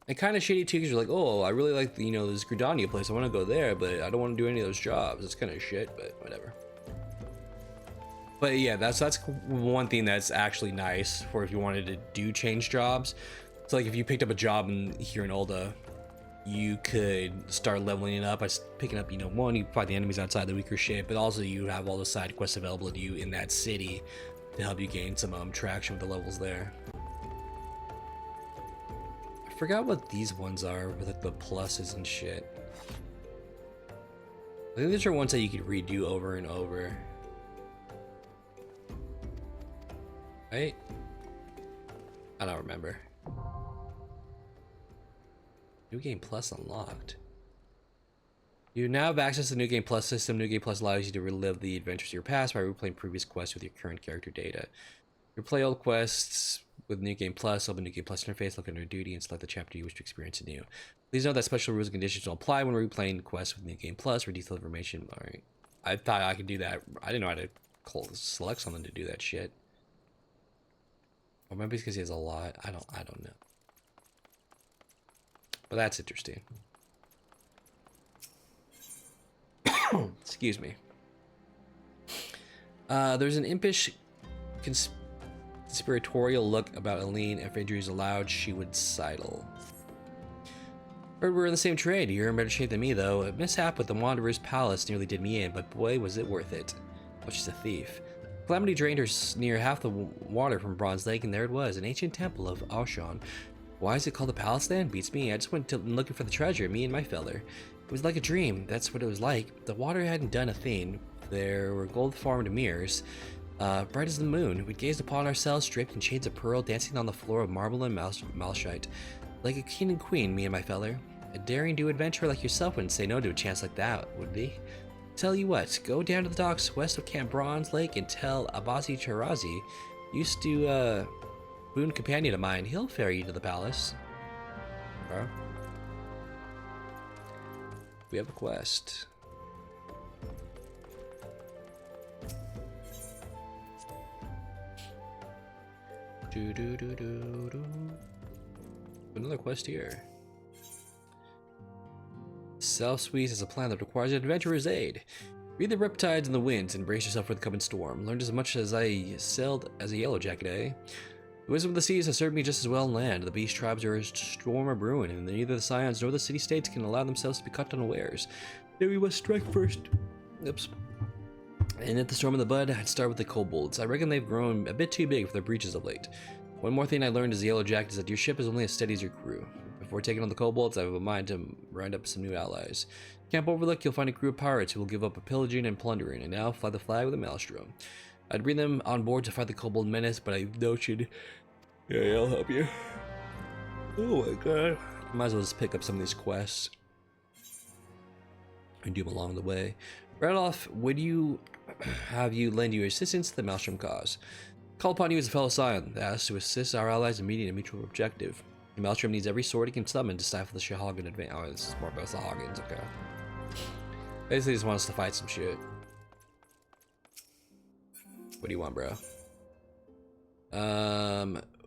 And kind of shady too, because you're like, oh, I really like this Gridania place. I want to go there, but I don't want to do any of those jobs. It's kind of shit, but whatever. But yeah, that's one thing that's actually nice for if you wanted to do change jobs. So like if you picked up a job here in Ulda, you could start leveling it up by picking up, one, you fight the enemies outside the weaker shit, but also you have all the side quests available to you in that city to help you gain some traction with the levels there. I forgot what these ones are with like the pluses and shit. I think these are ones that you could redo over and over. Right? I don't remember. New Game Plus unlocked. You now have access to the New Game Plus system. New Game Plus allows you to relive the adventures of your past by replaying previous quests with your current character data. Replay old quests with New Game Plus. Open New Game Plus interface, look under Duty, and select the chapter you wish to experience anew. Please note that special rules and conditions will apply when replaying quests with New Game Plus. For detailed information, alright. I thought I could do that. I didn't know how to select something to do that shit. Or maybe it's because he has a lot. I don't know. But that's interesting. Excuse me. There's an impish conspiratorial look about Aline. If injuries allowed, she would sidle. Heard we're in the same trade. You're in better shape than me, though. A mishap with the Wanderer's Palace nearly did me in, but boy, was it worth it. Oh, she's a thief. Calamity drained her near half the water from Bronze Lake, and there it was, an ancient temple of Aushon. Why is it called the palace then? Beats me. I just went looking for the treasure, me and my feller. It was like a dream. That's what it was like. The water hadn't done a thing. There were gold-formed mirrors, bright as the moon. We gazed upon ourselves, draped in shades of pearl, dancing on the floor of marble and malachite. Like a king and queen, me and my feller. A daring do adventurer like yourself wouldn't say no to a chance like that, would he? Tell you what, go down to the docks west of Camp Bronze Lake and tell Abasi Charazi, used to, boon companion of mine, he'll ferry you to the palace. Bro. We have a quest. Another quest here. South Suisse is a plan that requires adventurer's aid. Read the riptides and the winds and brace yourself for the coming storm. Learned as much as I sailed as a yellow jacket, eh? The wisdom of the seas has served me just as well on land. The beast tribes are a storm or brewing, and neither the scions nor the city-states can allow themselves to be caught unawares. Then we must strike first. Oops. And at the storm in the bud, I'd start with the kobolds. I reckon they've grown a bit too big for their breaches of late. One more thing I learned as a yellow jacket is that your ship is only as steady as your crew. Before taking on the kobolds, I have a mind to round up some new allies. Camp Overlook, you'll find a crew of pirates who will give up a pillaging and plundering, and now fly the flag with a maelstrom. I'd bring them on board to fight the kobold menace, but I noted... Yeah, I'll help you. Oh my god. Might as well just pick up some of these quests and do them along the way. Right off, would you have you lend your assistance to the Maelstrom cause? Call upon you as a fellow scion, asked to assist our allies in meeting a mutual objective. The Maelstrom needs every sword it can summon to stifle the Shahagan advance. Oh, this is more about the Hagans, okay. Basically just want us to fight some shit. What do you want, bro?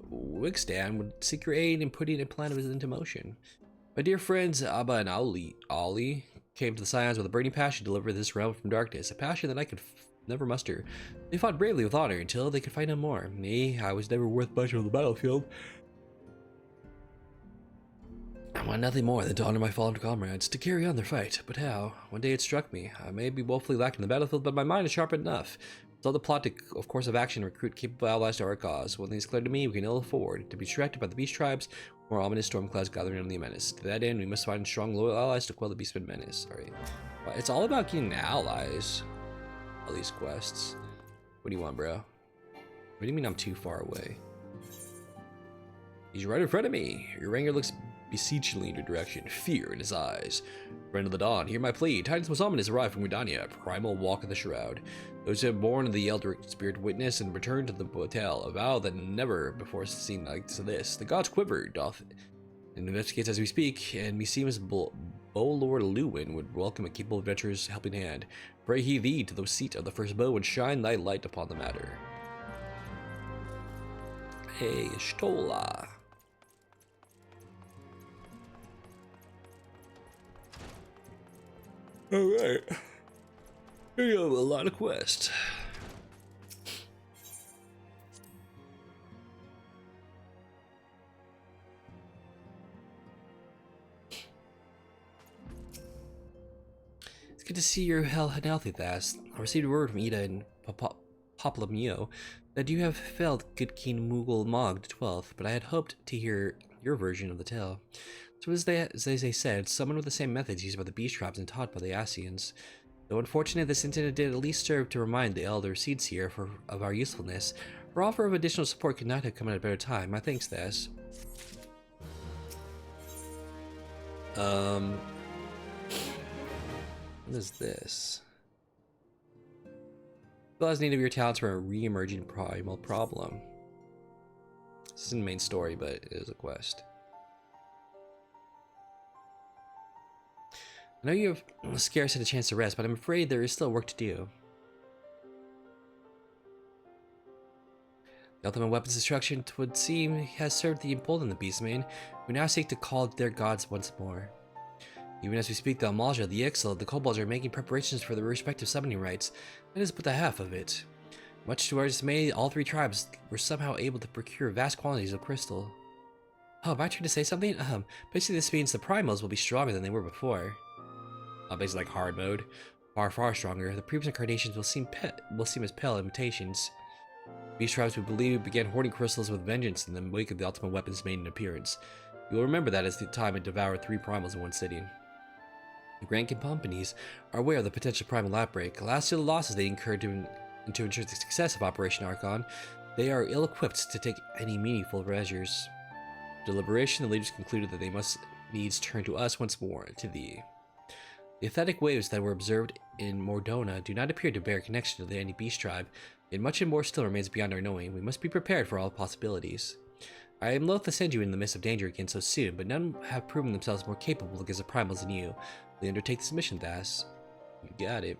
Wigstan would seek your aid in putting a plan of his into motion. My dear friends Abba and Ali came to the Scions with a burning passion to deliver this realm from darkness, a passion that I could never muster. They fought bravely with honor until they could fight no more. Me, I was never worth much on the battlefield. I want nothing more than to honor my fallen comrades, to carry on their fight. But how? One day it struck me. I may be woefully lacking in the battlefield, but my mind is sharp enough. So the plot to, of course of action, recruit capable allies to our cause. One thing is clear to me, we can ill afford to be distracted by the beast tribes or ominous storm clouds gathering on the menace. To that end, we must find strong, loyal allies to quell the beastman menace. Alright. Well, it's all about getting allies. All these quests. What do you want, bro? What do you mean I'm too far away? He's right in front of me. Your ranger looks beseechingly in your direction, fear in his eyes. Friend of the Dawn, hear my plea. Tidings most ominous arrive from Gridania, primal walk of the shroud. Those who have borne the elder spirit witness and return to the hotel, a vow that never before seen like this. The gods quiver, doth and investigates as we speak, and meseems Lord Lewin would welcome a capable adventurer's helping hand. Pray he thee to the seat of the first bow and shine thy light upon the matter. Hey, Stola. Alright. We have a lot of quests. It's good to see you're healthy, Thas. I received word from Ida and Poplamio that you have felled good King Moogle Mog the 12th, but I had hoped to hear your version of the tale. So as they said, someone with the same methods used by the beast tribes and taught by the Asians. Though unfortunately, this incident did at least serve to remind the elder seeds here of our usefulness. Her offer of additional support could not have come at a better time. My thanks, Thas. What is this? Realize need of your talents for a re-emerging primal problem. This isn't the main story, but it is a quest. I know you have scarce had a chance to rest, but I'm afraid there is still work to do. The ultimate weapon's destruction, 'twould seem, has served to embolden the Beastmen, who now seek to call their gods once more. Even as we speak, the Amalja, the Ixal, the Kobolds are making preparations for their respective summoning rites. That is but the half of it. Much to our dismay, all three tribes were somehow able to procure vast quantities of crystal. Oh, am I trying to say something? Basically this means the primals will be stronger than they were before. Basically like hard mode. Far stronger. The previous incarnations will seem as pale imitations. These tribes, we believe, began hoarding crystals with vengeance in the wake of the ultimate weapons made an appearance. You will remember that as the time it devoured 3 primals in one sitting. The Grand Companies are aware of the potential primal outbreak. Last to the losses they incurred to ensure the success of Operation Archon, they are ill-equipped to take any meaningful measures. Deliberation, the leaders concluded that they must needs turn to us once more, to thee. The aesthetic waves that were observed in Mordona do not appear to bear connection to any beast tribe, yet much and more still remains beyond our knowing. We must be prepared for all possibilities. I am loath to send you in the midst of danger again so soon, but none have proven themselves more capable against the primals than you. Will you undertake this mission, Thas? You got it.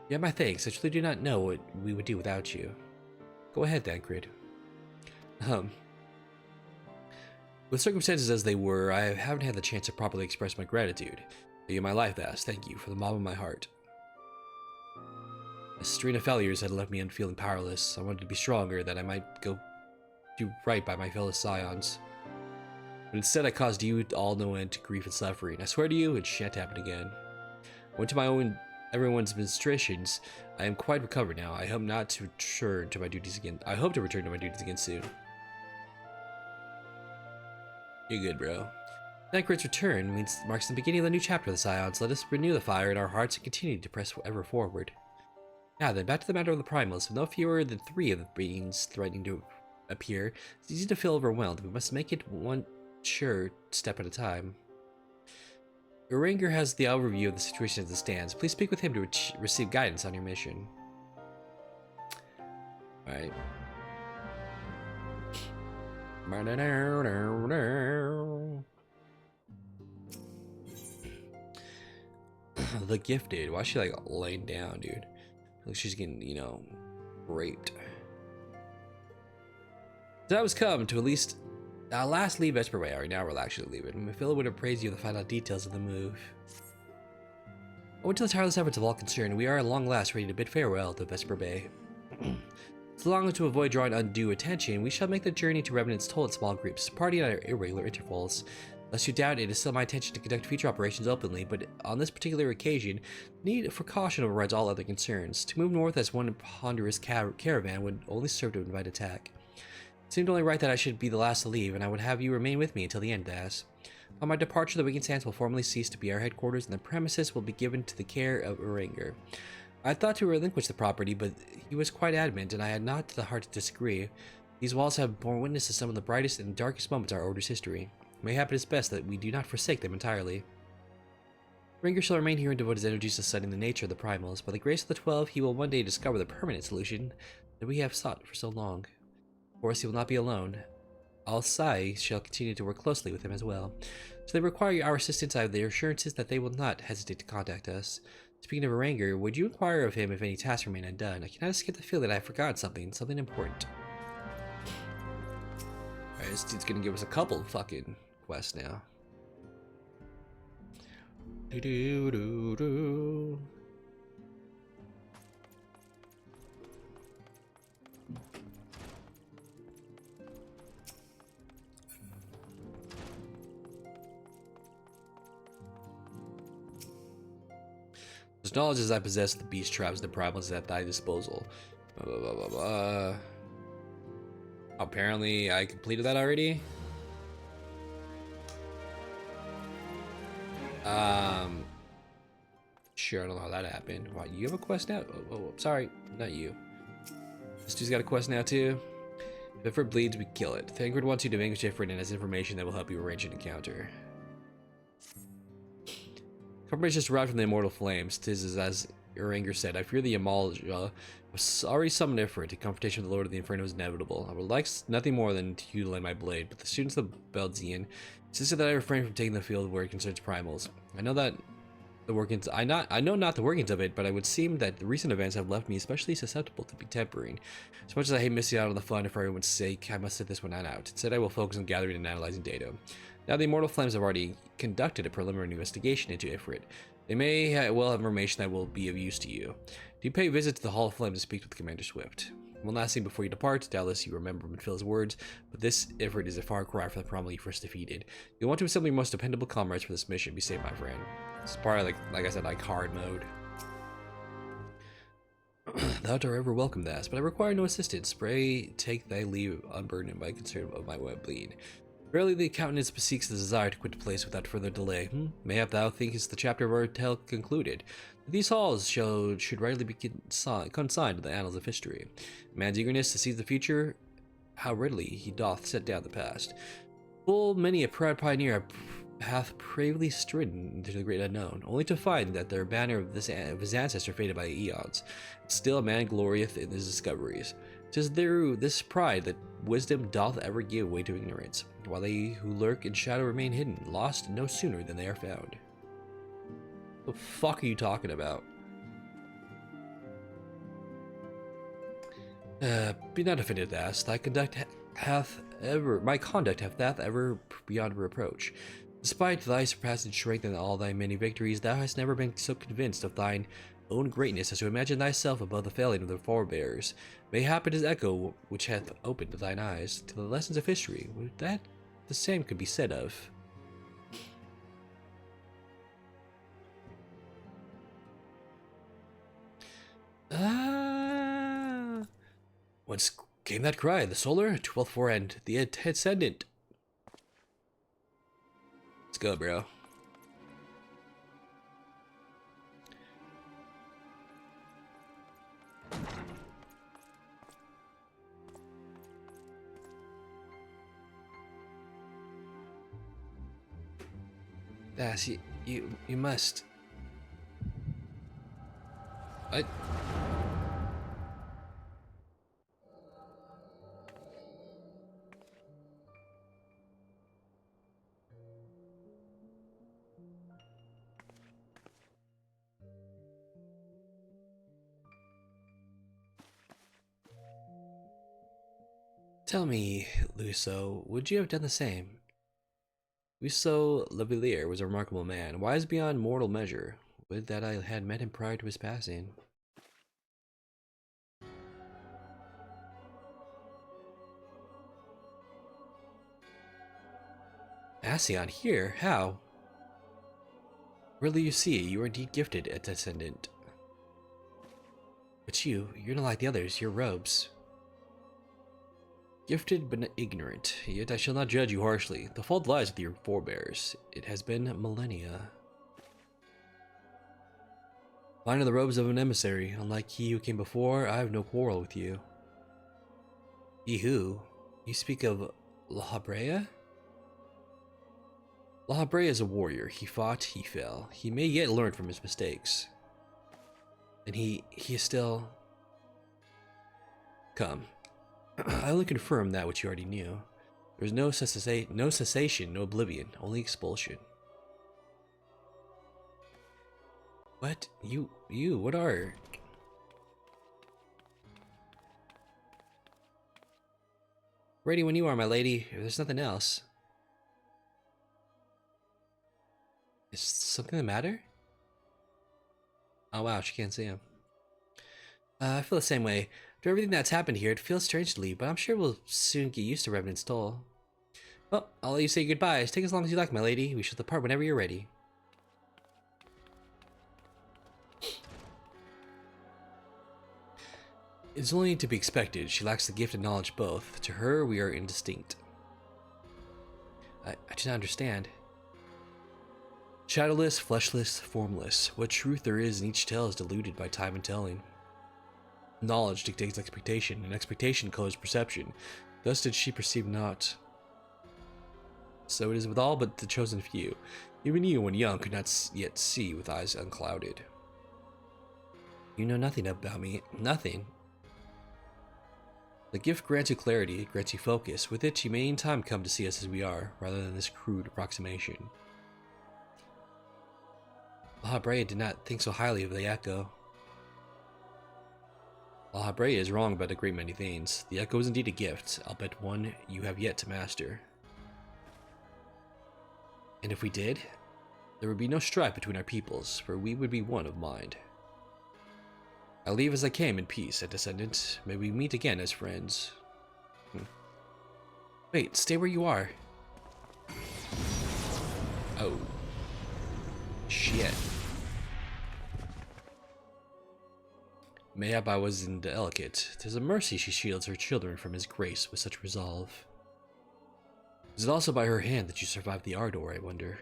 You have my thanks. I truly do not know what we would do without you. Go ahead, Thancred. With circumstances as they were, I haven't had the chance to properly express my gratitude. You my life, Ass. Thank you for the mom of my heart. A string of failures had left me feeling powerless. I wanted to be stronger, that I might go do right by my fellow scions. But instead I caused you all no end to grief and suffering. I swear to you, it shan't happen again. I went to my own everyone's ministrations. I am quite recovered now. I hope not to return to my duties again. I hope to return to my duties again soon. You're good, bro. Nightcrawler's return marks the beginning of the new chapter of the Scions. Let us renew the fire in our hearts and continue to press ever forward. Now then, back to the matter of the primals. With no fewer than 3 of the beings threatening to appear, it's easy to feel overwhelmed. We must make it one sure step at a time. Uranger has the overview of the situation as it stands. Please speak with him to receive guidance on your mission. Alright. The Gifted. Why is she like laying down, dude? Like she's getting, you know, raped. The time has come to at least last leave Vesper Bay. Alright, now we'll actually leave it. Phil would have praised you to find out details of the move. Owing to the tireless efforts of all concerned, we are at long last ready to bid farewell to Vesper Bay. So long as to avoid drawing undue attention, we shall make the journey to Revenant's Toll in small groups, partying at irregular intervals. Lest you doubt it is still my intention to conduct future operations openly, but on this particular occasion, the need for caution overrides all other concerns. To move north as one ponderous caravan would only serve to invite attack. It seemed only right that I should be the last to leave, and I would have you remain with me until the end, Das. On my departure, the Wicked Sands will formally cease to be our headquarters, and the premises will be given to the care of Uranger. I had thought to relinquish the property, but he was quite adamant, and I had not the heart to disagree. These walls have borne witness to some of the brightest and darkest moments of our Order's history. Mayhap it is best that we do not forsake them entirely. Uranger shall remain here and devote his energies to studying the nature of the primals. By the grace of the 12, he will one day discover the permanent solution that we have sought for so long. Of course, he will not be alone. Al-Sai shall continue to work closely with him as well. So they require our assistance. I have their assurances that they will not hesitate to contact us. Speaking of Uranger, would you inquire of him if any tasks remain undone? I cannot escape the feel that I have forgotten something important. Alright, this dude's gonna give us a couple fucking quests now. Do-do-do-do. As knowledge as I possess the beast traps and the primals at thy disposal. Blah, blah, blah, blah. Apparently I completed that already. Sure, I don't know how that happened. What, you have a quest now? Oh, sorry, not you. This dude's got a quest now too. If Ifrit bleeds, we kill it. Thangrid wants you to vanquish Ifrit and has information that will help you arrange an encounter. Confirmation just arrived from the Immortal Flames. 'Tis as Uranger said, I fear the Amalja was already summoned Ifrit. A confrontation with the Lord of the Inferno is inevitable. I would like nothing more than you to lend my blade, but the students of Belzian insisted that I refrain from taking the field where it concerns primals. I know not the workings of it, but it would seem that the recent events have left me especially susceptible to be tempering. As much as I hate missing out on the fun for everyone's sake, I must sit this one out. Instead, I will focus on gathering and analyzing data. Now, the Immortal Flames have already conducted a preliminary investigation into Ifrit. They may well have information that will be of use to you. Do you pay a visit to the Hall of Flames to speak with Commander Swift? One last thing before you depart, doubtless you remember Phil's words, but this Ifrit is a far cry from the primal you first defeated. You'll want to assemble your most dependable comrades for this mission. Be safe, my friend. This is probably like I said, like hard mode. Thou art ever welcome, Thas, but I require no assistance. Pray take thy leave unburdened by concern of my web bleed. Rarely the countenance bespeaks the desire to quit the place without further delay. Mayhap thou thinkest the chapter of our tale concluded. These halls should rightly be consigned to the annals of history. Man's eagerness to seize the future, how readily he doth set down the past. Full many a proud pioneer hath bravely stridden into the great unknown, only to find that their banner of his ancestor faded by eons. Still a man glorieth in his discoveries. 'Tis through this pride that wisdom doth ever give way to ignorance, while they who lurk in shadow remain hidden, lost no sooner than they are found. The fuck are you talking about? Be not offended, Thas. My conduct hath ever beyond reproach. Despite thy surpassing strength and all thy many victories, thou hast never been so convinced of thine own greatness as to imagine thyself above the failing of the forebears. Mayhap it is echo which hath opened thine eyes to the lessons of history. Would that the same could be said of. Ah! Whence came that cry? The solar, 12th forend, the ascendant. Let's go, bro. Yes, you must. I. Tell me, Luso, would you have done the same? Luso Lavalier was a remarkable man, wise beyond mortal measure. Would that I had met him prior to his passing. Ascion here? How? Really, you see, you are indeed gifted at Descendant. But you're not like the others, you're robes. Gifted but ignorant, yet I shall not judge you harshly. The fault lies with your forebears. It has been millennia. Mine are the robes of an emissary. Unlike he who came before, I have no quarrel with you. He who? You speak of La Habrea? La Habrea is a warrior. He fought, he fell. He may yet learn from his mistakes. And he is still... Come. I only confirm that which you already knew. There is no cessation, no oblivion, only expulsion. What? What are... Ready when you are, my lady. If there's nothing else. Is something the matter? Oh wow, she can't see him. I feel the same way. After everything that's happened here, it feels strange to leave, but I'm sure we'll soon get used to Revenant's toll. Well, I'll let you say goodbyes. Take as long as you like, my lady. We shall depart whenever you're ready. It's only to be expected. She lacks the gift and knowledge both. To her, we are indistinct. I do not understand. Shadowless, fleshless, formless. What truth there is in each tale is diluted by time and telling. Knowledge dictates expectation, and expectation colors perception. Thus did she perceive not. So it is with all but the chosen few. Even you, when young, could not yet see with eyes unclouded. You know nothing about me. Nothing. The gift grants you clarity, it grants you focus. With it, you may in time come to see us as we are, rather than this crude approximation. La Habrea did not think so highly of the Echo. La Habrea is wrong about a great many things. The Echo is indeed a gift, albeit one you have yet to master. And if we did, there would be no strife between our peoples, for we would be one of mind. I leave as I came in peace, a descendant. May we meet again as friends. Wait, stay where you are. Oh. Shit. Mayhap I was indelicate. 'Tis a mercy she shields her children from his grace with such resolve. Is it also by her hand that you survived the Ardor, I wonder?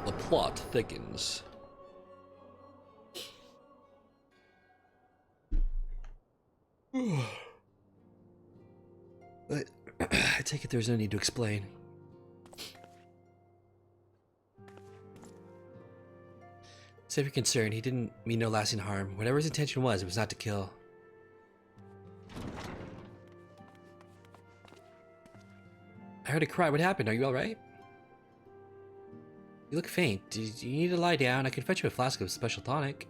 The plot thickens. I take it there's no need to explain. Save your concern, he didn't mean no lasting harm. Whatever his intention was, it was not to kill. I heard a cry. What happened? Are you alright? You look faint. Do you need to lie down? I can fetch you a flask of special tonic.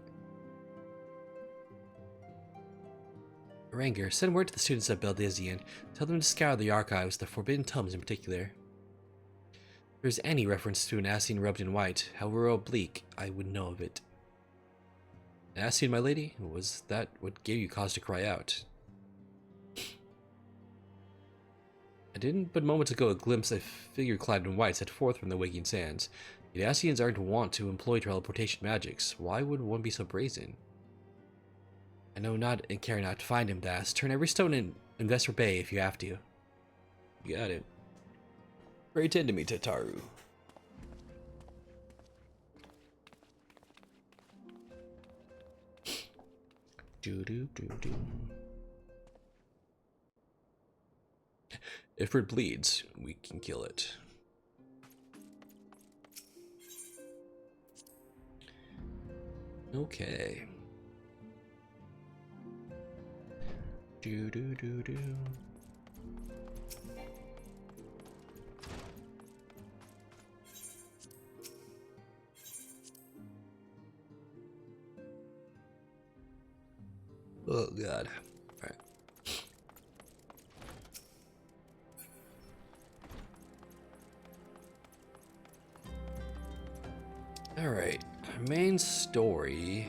Ranger, send word to the students at Beldizian. Tell them to scour the archives, the forbidden tomes in particular. If there's any reference to an Ascian rubbed in white, however oblique, I would know of it. An Ascian, my lady? Was that what gave you cause to cry out? I didn't but moments ago glimpse a figure clad in white set forth from the waking sands. Yet Ascians aren't wont to employ teleportation magics. Why would one be so brazen? I know not and care not to find him, Das. Turn every stone in Investor Bay if you have to. You got it. Pray tend to me, Tataru. Do. If it bleeds, we can kill it. Okay. Do. Oh god. Alright. Alright. Main story.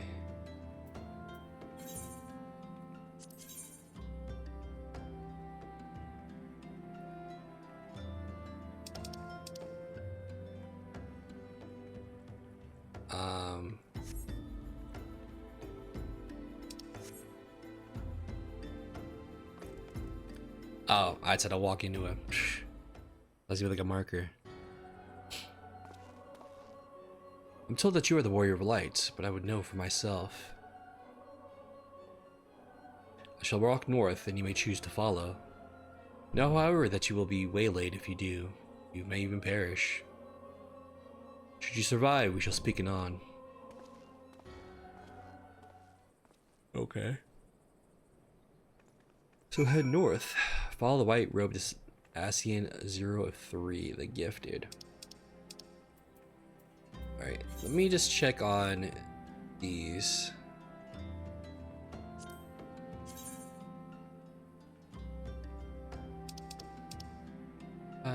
Oh, I said I'll walk into him. Let's do like a marker. I'm told that you are the warrior of light, but I would know for myself. I shall walk north, and you may choose to follow. Know, however, that you will be waylaid if you do. You may even perish. Should you survive, we shall speak anon. Okay. So head north. Follow the white-robed Ascian 03, the gifted. Alright, let me just check on these. I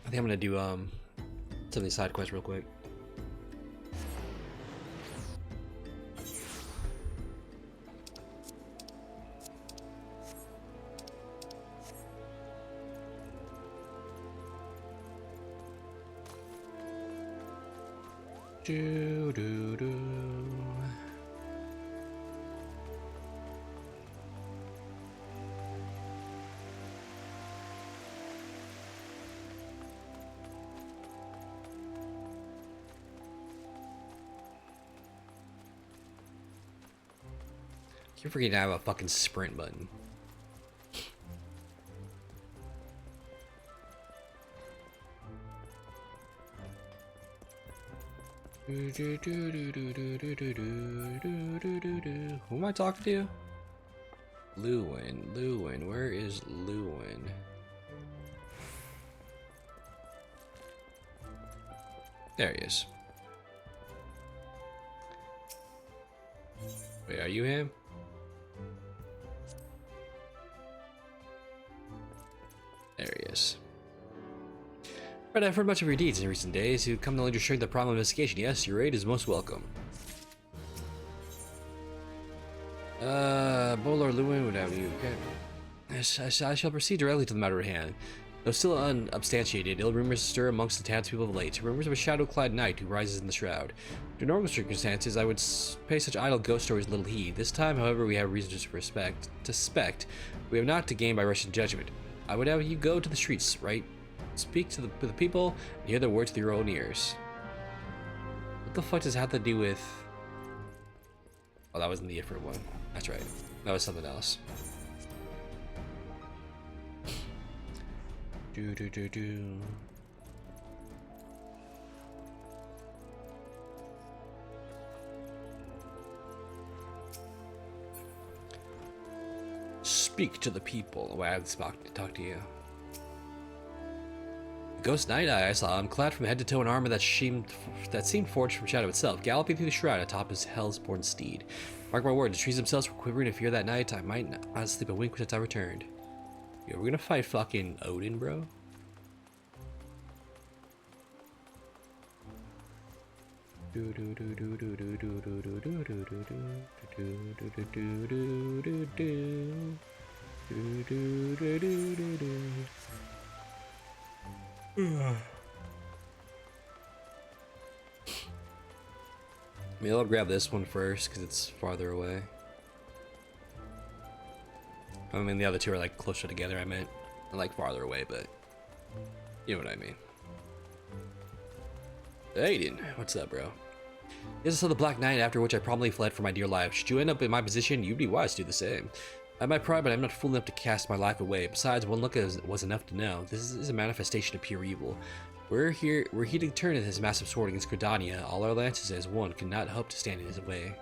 think I'm gonna do some of these side quests real quick. Do. Keep forgetting I have a fucking sprint button. Who am I talking to? Lewin, where is Lewin? There he is. Wait, are you him? There he is. Right, I've heard much of your deeds in recent days. You've come to understand the problem of investigation. Yes, your aid is most welcome. Bolor Lewin would have you. Okay. Yes, I shall proceed directly to the matter at hand. Though still unsubstantiated, ill rumors stir amongst the townspeople of late. Rumors of a shadow-clad knight who rises in the shroud. Under normal circumstances, I would pay such idle ghost stories little heed. This time, however, we have reason to suspect. We have not to gain by rushing judgment. I would have you go to the streets, right? Speak to the people and hear their words with your own ears. What the fuck does that have to do with... Oh, that wasn't the different one. That's right. That was something else. Do. Speak to the people. Oh, I have to talk to you. The ghost Night Eye I saw him, clad from head to toe in armor that seemed forged from shadow itself, galloping through the shroud atop his hellsborn steed. Mark my word, the trees themselves were quivering in fear that night. I might not sleep a wink since I returned. Yo, we're gonna fight fucking Odin, bro? Maybe I'll grab this one first because it's farther away. I mean, the other two are like closer together. I meant like farther away, but you know what I mean. Aiden, what's up, bro? Yes, I saw the Black Knight, after which I promptly fled for my dear life. Should you end up in my position, you'd be wise to do the same. I have my pride, but I'm not fool enough to cast my life away. Besides, one look was enough to know. This is a manifestation of pure evil. We're here to turn in his massive sword against Gridania. All our lances as one cannot hope to stand in his way.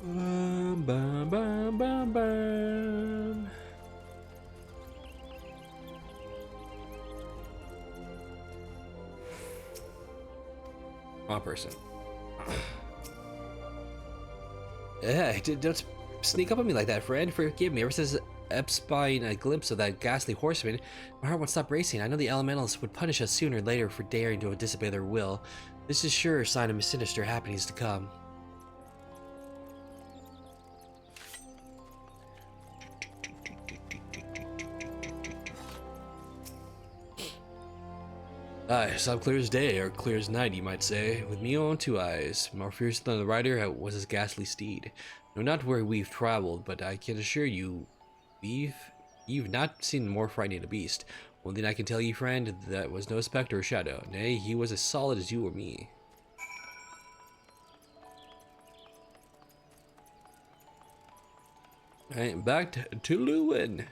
Bum, bum, bum, bum. Wrong person. Yeah, don't sneak up on me like that, friend. Forgive me. Ever since spying a glimpse of that ghastly horseman, my heart won't stop racing. I know the elementals would punish us sooner or later for daring to disobey their will. This is sure a sign of sinister happenings to come. Aye, saw clear as day, or clear as night, you might say. With me on two eyes, more fierce than the rider was his ghastly steed. No, not where we've traveled, but I can assure you, you've not seen more frightening a beast. One thing I can tell you, friend, that was no spectre or shadow. Nay, he was as solid as you or me. Alright, back to Lewin.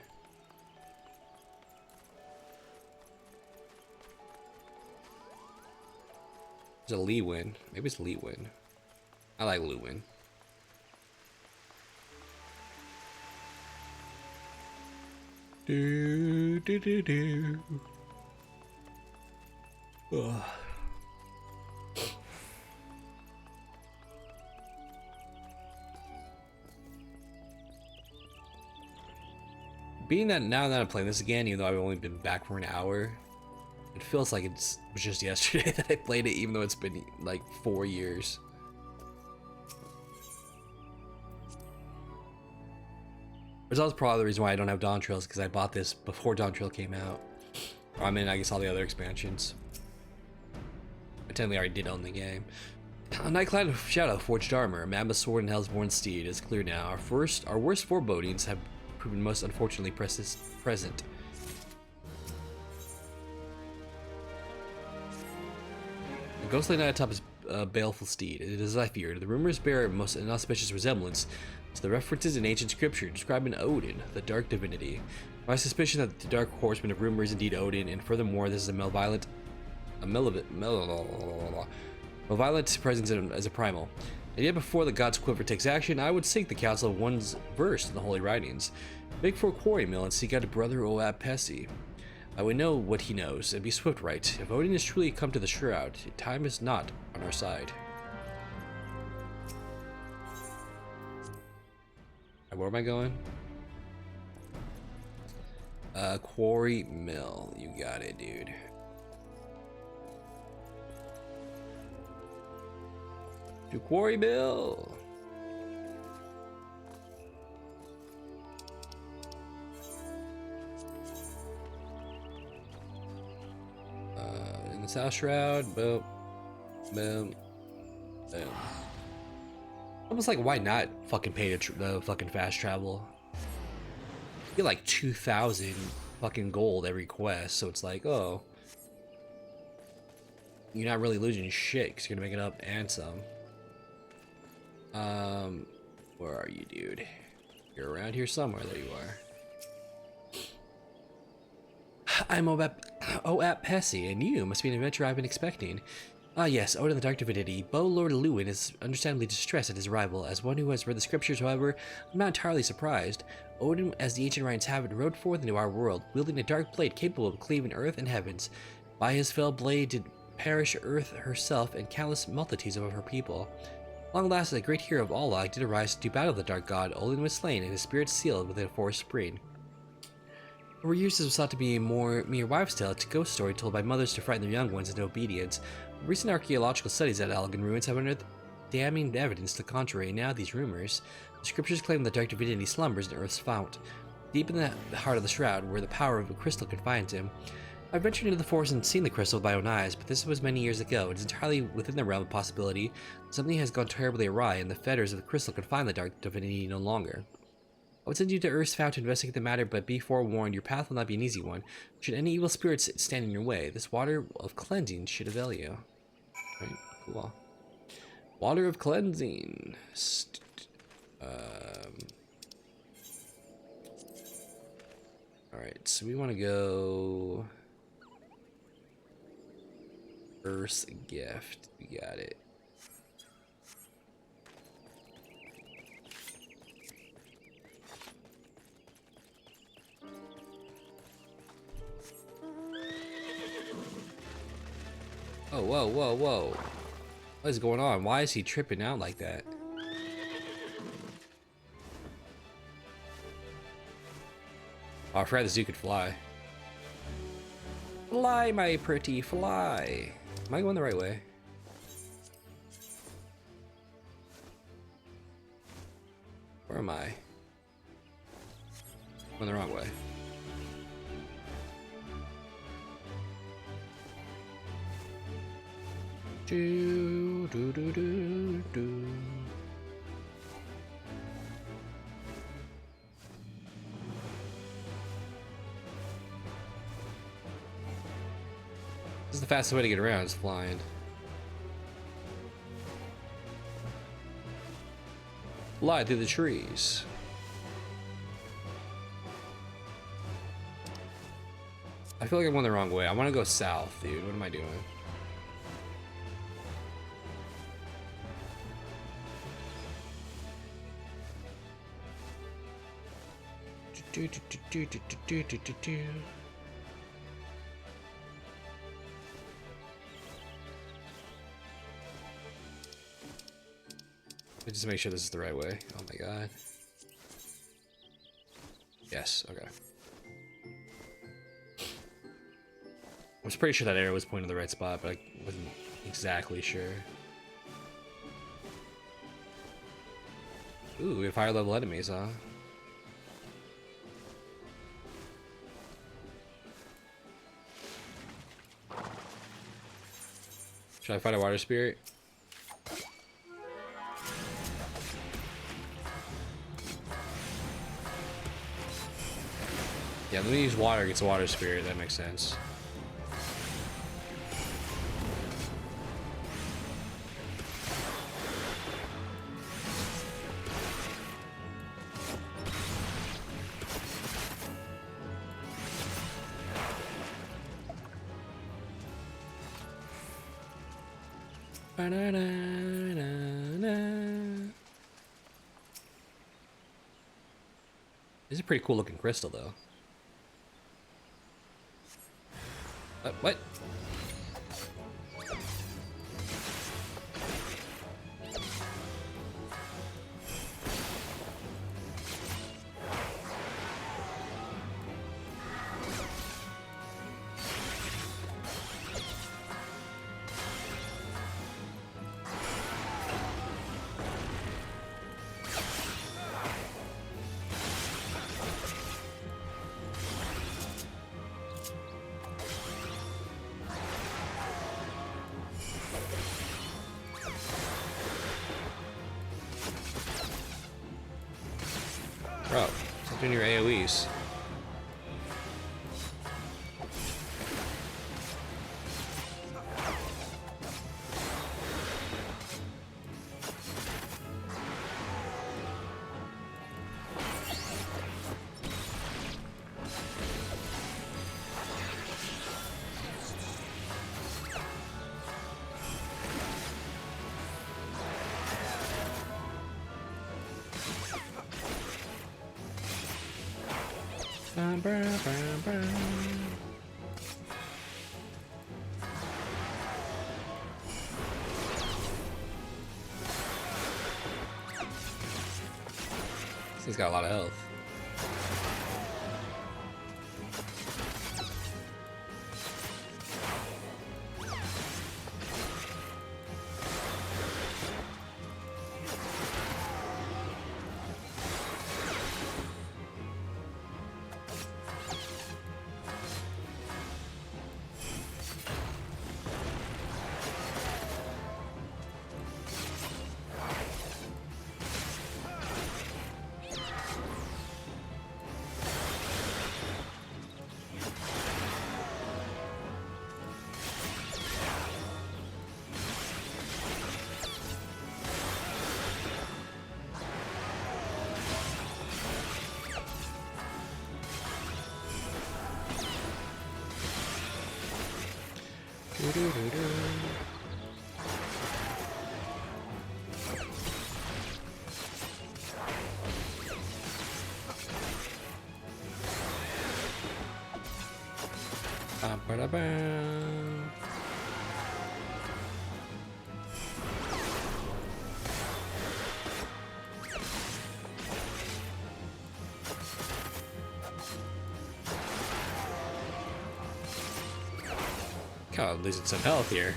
It's a Lee win. Maybe it's Lee win. I like Lewin. Do do do do. Ugh. Being that now that I'm playing this again, even though I've only been back for an hour, it feels like it was just yesterday that I played it, even though it's been like 4 years. Which also probably the reason why I don't have Dawn Trails, because I bought this before Dawn Trail came out. I mean, I guess all the other expansions. I technically already did own the game. A Nightclad of Shadow, Forged Armor, a Mammoth Sword, and Hellsborn Steed is clear now. Our worst forebodings have proven most unfortunately present. The ghostly knight atop his baleful steed. It is as I feared. The rumors bear a most inauspicious resemblance to the references in ancient scripture describing Odin, the dark divinity. My suspicion that the dark horseman of rumor is indeed Odin, and furthermore, this is a malevolent presence as a primal. And yet before the god's quiver takes action, I would seek the counsel of one's versed in the holy writings. Make for a quarry mill and seek out brother Oab Pesi. I would know what he knows, and be swift right. If Odin is truly come to the shroud, time is not on our side. Where am I going? Quarry mill. You got it, dude. To quarry mill. In the South Shroud, boom, boom, boom. Almost like, why not fucking pay the fucking fast travel? You get like 2,000 fucking gold every quest, so it's like, oh, you're not really losing shit because you're gonna make it up and some. Where are you, dude? You're around here somewhere. There you are. I'm Oap Pessy, and you must be an adventure I've been expecting. Ah yes, Odin the Dark Divinity. Bo Lord Lewin is understandably distressed at his arrival. As one who has read the scriptures, however, I'm not entirely surprised. Odin, as the ancient writings have it, rode forth into our world, wielding a dark blade capable of cleaving earth and heavens. By his fell blade did perish earth herself and countless multitudes of her people. Long last, the great hero of Allah did arise to do battle with the dark god. Odin was slain, and his spirit sealed within a forest spring. For years, this was thought to be a mere wives' tale, a ghost story told by mothers to frighten their young ones into obedience. Recent archaeological studies at Elgin ruins have unearthed damning evidence to the contrary. Now, these rumors, the scriptures claim the dark divinity slumbers in Earth's fount, deep in the heart of the shroud, where the power of a crystal confines him. I've ventured into the forest and seen the crystal with my own eyes, but this was many years ago. It is entirely within the realm of possibility that something has gone terribly awry, and the fetters of the crystal confine the dark divinity no longer. I would send you to Earth's fount to investigate the matter, but be forewarned, your path will not be an easy one. Should any evil spirits stand in your way, this water of cleansing should avail you. Right, cool. Water of cleansing. Alright, so we want to go... Earth's gift. We got it. Oh, whoa, whoa, whoa. What is going on? Why is he tripping out like that? Oh, I forgot this dude could fly. Fly, my pretty, fly. Am I going the right way? Where am I? I'm going the wrong way. Do, do, do, do, do. This is the fastest way to get around, is flying. Fly through the trees. I feel like I'm going the wrong way. I want to go south, dude. What am I doing? Just make sure this is the right way. Oh my god. Yes, okay. I was pretty sure that arrow was pointing to the right spot, but I wasn't exactly sure. Ooh, we have higher level enemies, huh? Should I fight a water spirit? Yeah, let me use water against a water spirit, that makes sense. This is a pretty cool looking crystal, though. What? Bro, stop doing your AoEs. He's got a lot of health. Kind of losing some health here.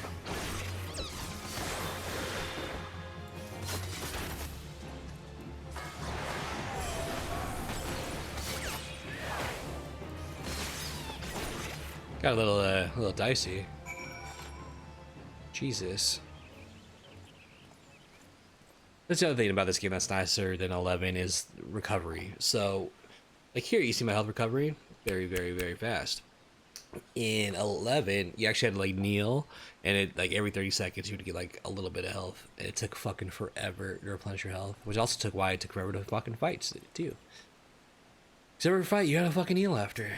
Got a little dicey. Jesus. That's the other thing about this game that's nicer than 11 is recovery. So, like here, you see my health recovery very, very, very fast. In 11, you actually had to like kneel, and it like every 30 seconds you would get like a little bit of health. And it took fucking forever to replenish your health, which also took why it took forever to fucking fight too. Because every fight you gotta fucking heal after.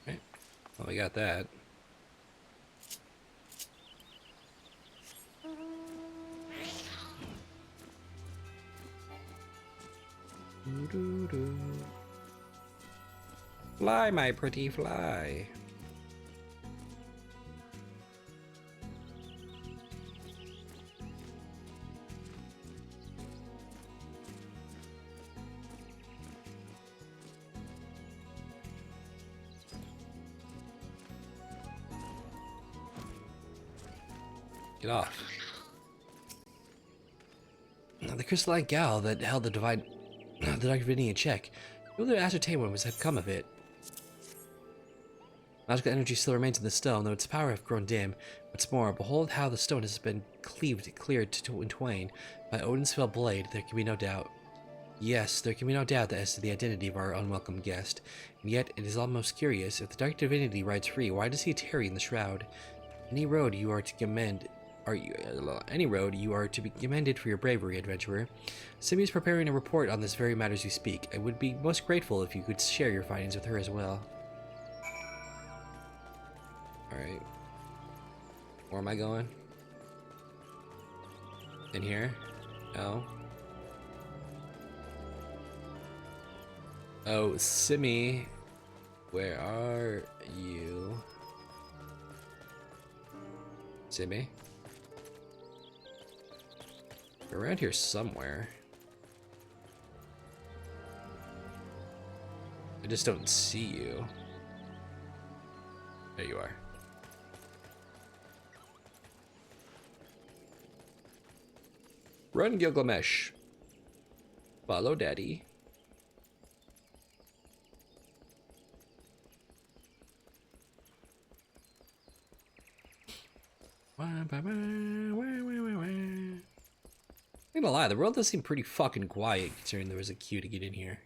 Right. Well, we got that. Fly, my pretty fly. Get off. The crystalline gal that held the divine the Dark Divinity in check. You will ascertain what had come of it. Magical energy still remains in the stone, though its power have grown dim. What's more, behold how the stone has been cleared in twain by Odin's fell blade. There can be no doubt. Yes, there can be no doubt as to the identity of our unwelcome guest. And yet, it is almost curious. If the Dark Divinity rides free, why does he tarry in the shroud? Any road you are to be commended for your bravery, adventurer. Simi is preparing a report on this very matter as you speak. I would be most grateful if you could share your findings with her as well. Alright. Where am I going? In here? No. Oh, Simi. Where are you? Simi? You're around here somewhere. I just don't see you. There you are. Run, Gilgamesh. Follow Daddy. I'm not gonna lie, the world does seem pretty fucking quiet considering there was a queue to get in here.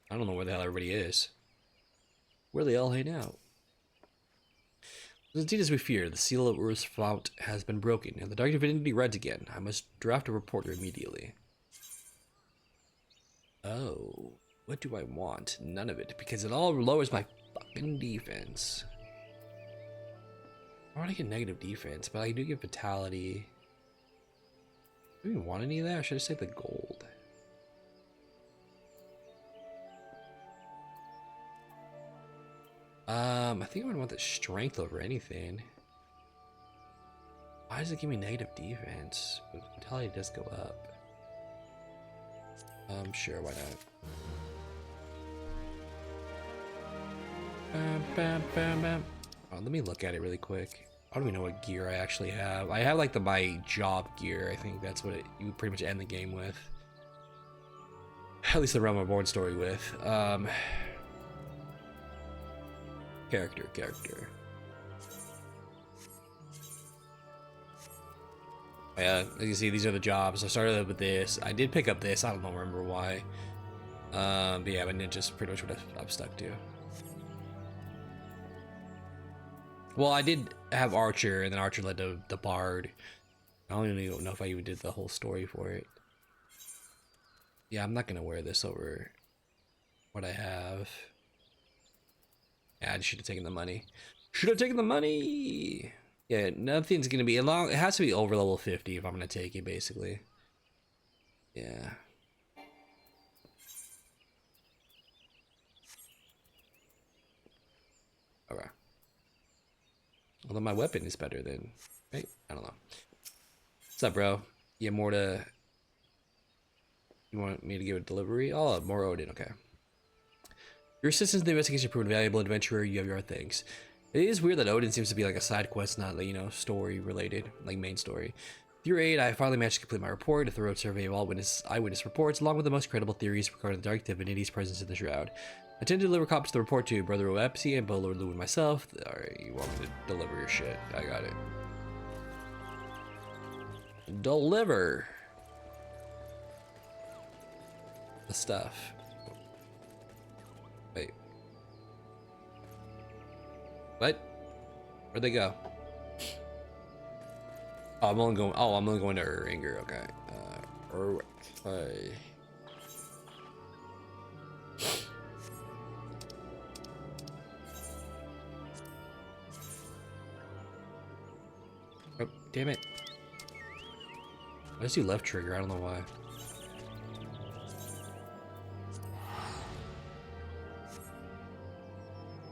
I don't know where the hell everybody is. Where they all hang out? Indeed, as we fear, the seal of Ur's fount has been broken, and the Dark Divinity rides again. I must draft a reporter immediately. Oh, what do I want? None of it, because it all lowers my fucking defense. I want to get negative defense, but I do get vitality. Do we even want any of that? Or should I just take the gold? I think I would want the strength over anything. Why does it give me negative defense? But vitality does go up. Sure, why not? Bam, bam, bam. Oh, let me look at it really quick. I don't even know what gear I actually have. I have like my job gear. I think that's what you pretty much end the game with. At least the Realm Reborn story with. Character. Yeah, as you see, these are the jobs. I started with this. I did pick up this. I don't remember why. But yeah, but ninja's pretty much what I'm stuck to. Well, I did have Archer, and then Archer led to the Bard. I don't even know if I even did the whole story for it. Yeah, I'm not gonna wear this over what I have. Yeah, I just should have taken the money. Should have taken the money! Yeah, nothing's gonna be long. It has to be over level 50 if I'm gonna take it, basically. Yeah. Okay. Although my weapon is better than, right? I don't know. What's up, bro? You have more to. You want me to give a delivery? Oh, more Odin. Okay. Your assistance in the investigation proved valuable, adventurer. You have your things. It is weird that Odin seems to be like a side quest, not like, you know, story related, like main story. With your aid, I finally managed to complete my report, a thorough survey of all eyewitness reports, along with the most credible theories regarding the dark divinity's presence in the shroud. I intend to deliver copies of the report to Brother Oepsi and Bolor Lu and myself. Alright, you want me to deliver your shit? I got it. Deliver the stuff. Wait. What? Where'd they go? Oh, I'm only going to Uringer. Okay. Okay. Oh, damn it. I just do left trigger. I don't know why.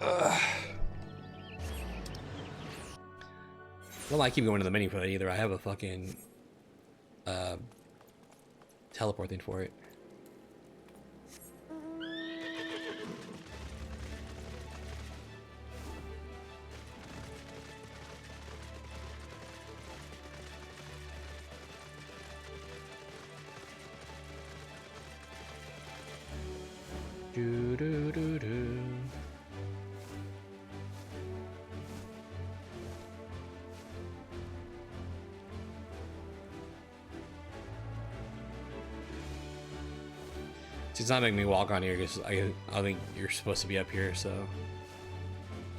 Ugh. Well, I keep going to the menu for that either. I have a fucking teleport thing for it. Do do do do. It's not making me walk on here because I think you're supposed to be up here, so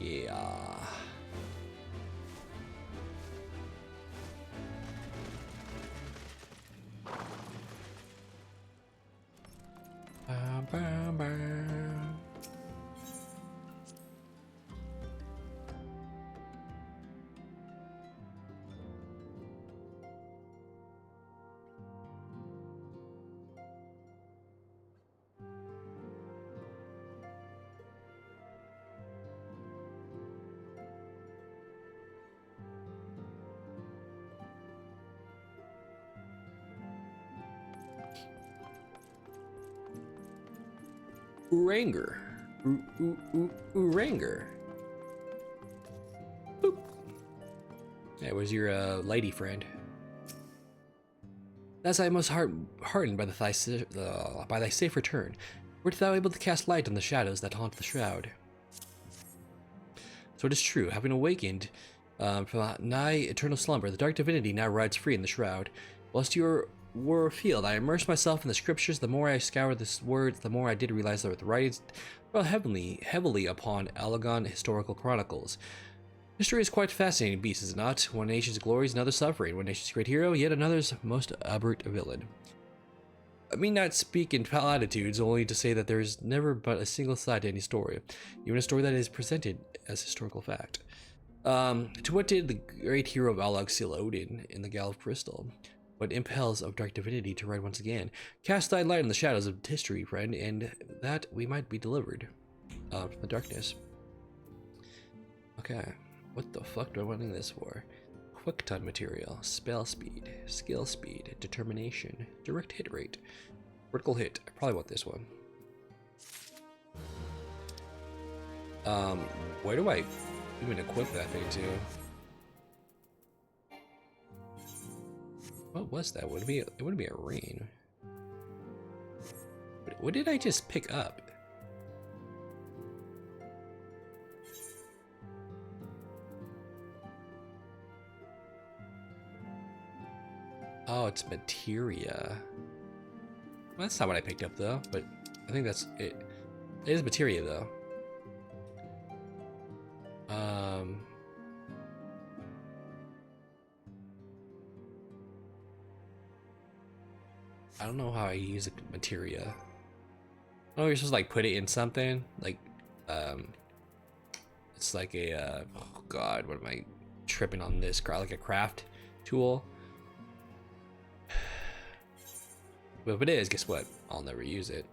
yeah. Bam, bam, bam. Uranger. Uranger. Boop. That was your lady friend. Thus I most heartened by thy safe return. Wert thou able to cast light on the shadows that haunt the shroud? So it is true, having awakened from a nigh eternal slumber, the dark divinity now rides free in the shroud. Whilst you were revealed, I immersed myself in the scriptures. The more I scoured the words, the more I did realize that the writings dwell heavily upon Allegon historical chronicles. History is quite a fascinating beast, is it not? One nation's glories, another suffering. One nation's great hero, yet another's most aberrant villain. I mean not speak in platitudes, only to say that there is never but a single side to any story, even a story that is presented as historical fact. To what did the great hero of Allag seal Odin in the Gall of Crystal? What impels of dark divinity to rise once again? Cast thy light on the shadows of history, friend, and that we might be delivered from the darkness. Okay, what the fuck do I want this for? Quick time material, spell speed, skill speed, determination, direct hit rate, critical hit. I probably want this one. Where do I even equip that thing to? What was that? Would it be? It wouldn't be a ring. What did I just pick up? Oh, it's materia. Well, that's not what I picked up though, but I think that's it. It is materia though. I don't know how I use a materia. Oh, you're supposed to like put it in something like, it's like a oh god, what am I tripping on this? Like a craft tool. But if it is, guess what? I'll never use it.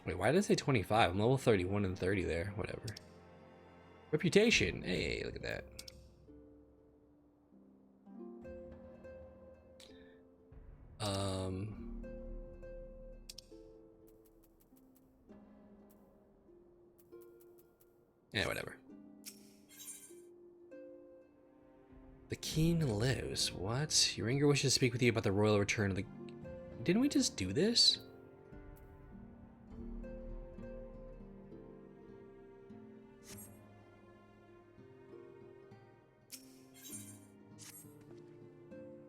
Wait, why did it say 25? I'm level 31 and 30 there. Whatever. Reputation. Hey, look at that. Yeah, whatever. The king lives. What? Your anger wishes to speak with you about the royal return of the... Didn't we just do this?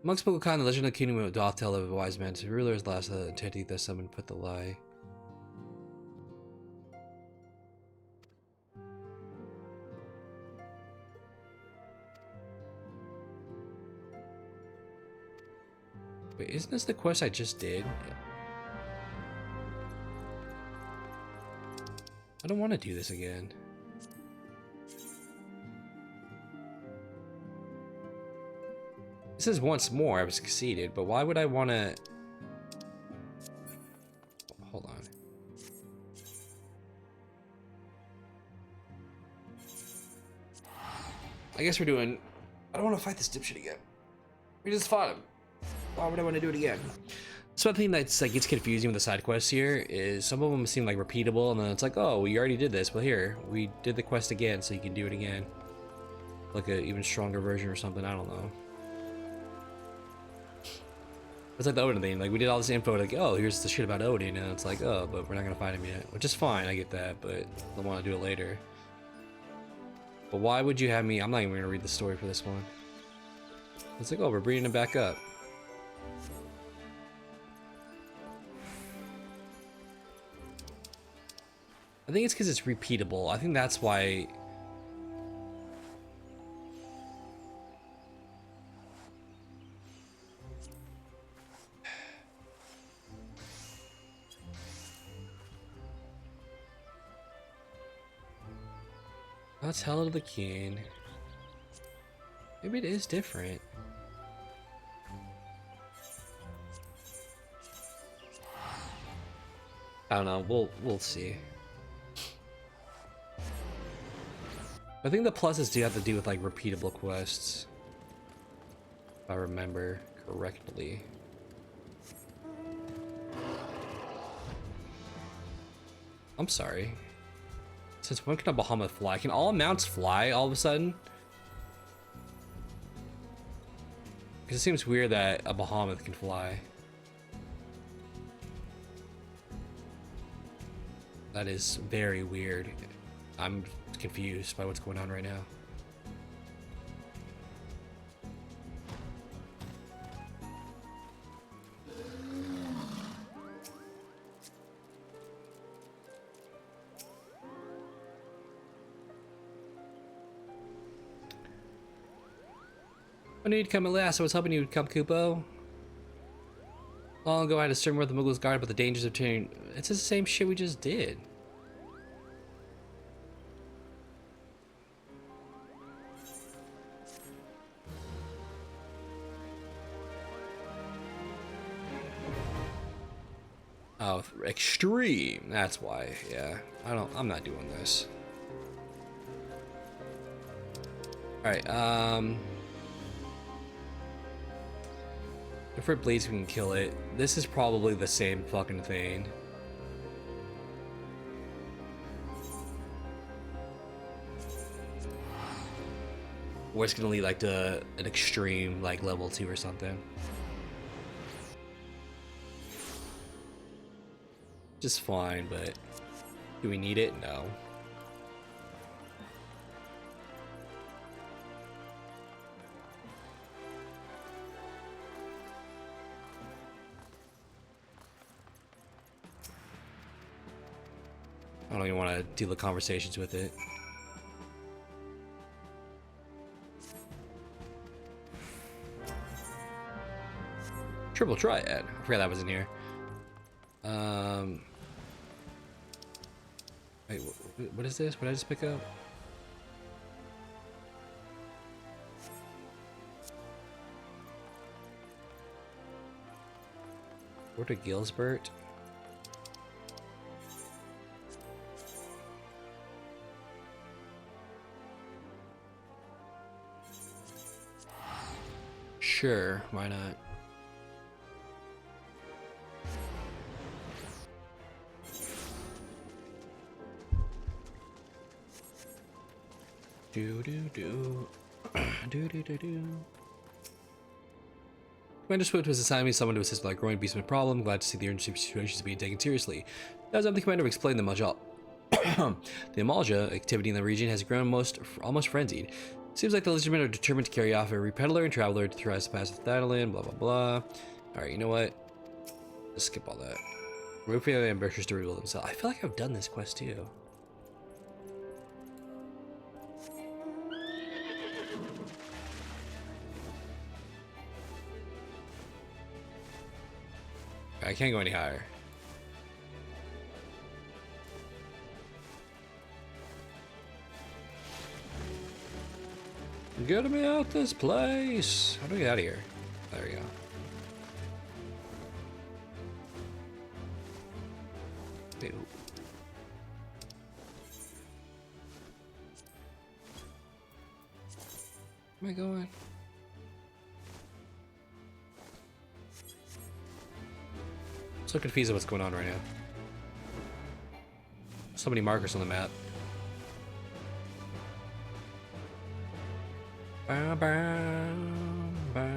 Amongst Pokemon, the legend of the kingdom of doth tell of a wise man. The ruler's last entity thus summoned put the lie. Wait, isn't this the quest I just did? I don't want to do this again. It says once more I've succeeded, but why would I want to... Hold on. I guess we're doing... I don't want to fight this dipshit again. We just fought him. Why would I want to do it again? So I think that's like gets confusing with the side quests here is some of them seem like repeatable, and then it's like, oh, we already did this. Well, here we did the quest again, so you can do it again, like a even stronger version or something. I don't know. It's like the Odin thing. Like we did all this info, like, oh, here's the shit about Odin, and it's like, oh, but we're not gonna fight him yet, which is fine. I get that, but I want to do it later. But why would you have me? I'm not even gonna read the story for this one. It's like, oh, we're bringing him back up. I think it's because it's repeatable. I think that's why. Let's tell of the king. Maybe it is different. I don't know. We'll see. I think the pluses do have to do with like repeatable quests, if I remember correctly. I'm sorry. Since when can a Bahamut fly? Can all mounts fly all of a sudden? Because it seems weird that a Bahamut can fly. That is very weird. I'm confused by what's going on right now. I knew you'd come at last. I was hoping you'd come, Kupo. Long ago, I had to certain where the Muggles guard about the dangers of turning. It's the same shit we just did. Oh, extreme. That's why. Yeah, I'm not doing this. All right. If it bleeds, we can kill it. This is probably the same fucking thing. Or it's gonna lead like to an extreme, like level 2 or something. Just fine, but do we need it? No. I don't even want to deal with conversations with it. Triple Triad. I forgot that was in here. Wait, what is this? What did I just pick up? What a Gilsbert. Sure, why not? Do do do. Do do do do. Commander Swift was assigned me someone to assist with our growing beastman problem. Glad to see the urgency situation is being taken seriously. As I'm the commander, explained the Majal. The Amalja activity in the region has grown almost frenzied. Seems like the lizardmen are determined to carry off every peddler and traveler to try to pass the Thadalin, blah blah blah. Alright, you know what? Let's skip all that. Wait for the ambushers to reveal themselves. I feel like I've done this quest too. I can't go any higher. Get me out this place. How do we get out of here? There we go. Ew. Where am I going? So confused with what's going on right now. So many markers on the map. Bow, bow, bow.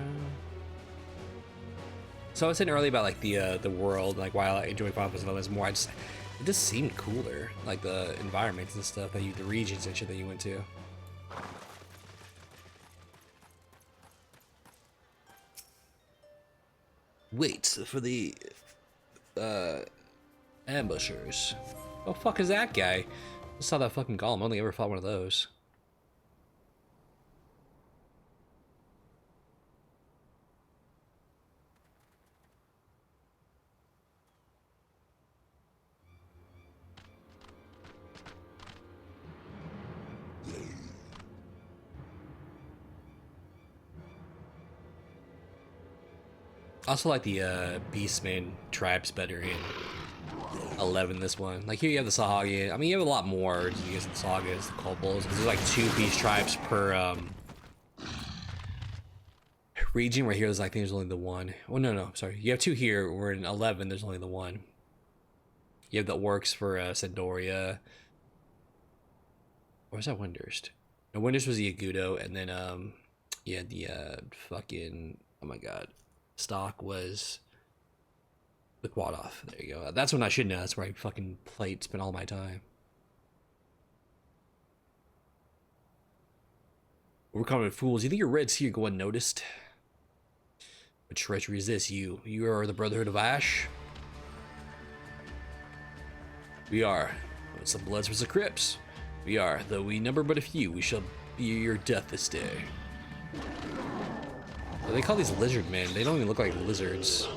So I was saying earlier about like the world, like while I enjoy Final Fantasy 11 more, it just seemed cooler, like the environments and stuff that the regions and shit that you went to. Wait for the ambushers. Oh fuck is that guy? I saw that fucking golem. I only ever fought one of those. I also like the Beastman tribes better in 11 this one. Like here you have the Sahagin. I mean you have a lot more you guys in the Sagas, the Kobolds, because there's like 2 beast tribes per region, where here there's like, I think there's only the one. Oh no, sorry. You have 2 here, where in 11 there's only the one. You have the orcs for Sandoria. Or was that Windurst? No, Windurst was the Agudo, and then you had the fucking, oh my god. Stock was the quad off. There you go. That's when I should know. That's where I fucking spent all my time. We're common fools. You think your red sea go unnoticed? What treachery is this? You are the Brotherhood of Ash? We are. Some Bloods for the Crips. We are. Though we number but a few, we shall be your death this day. They call these lizard men. They don't even look like lizards.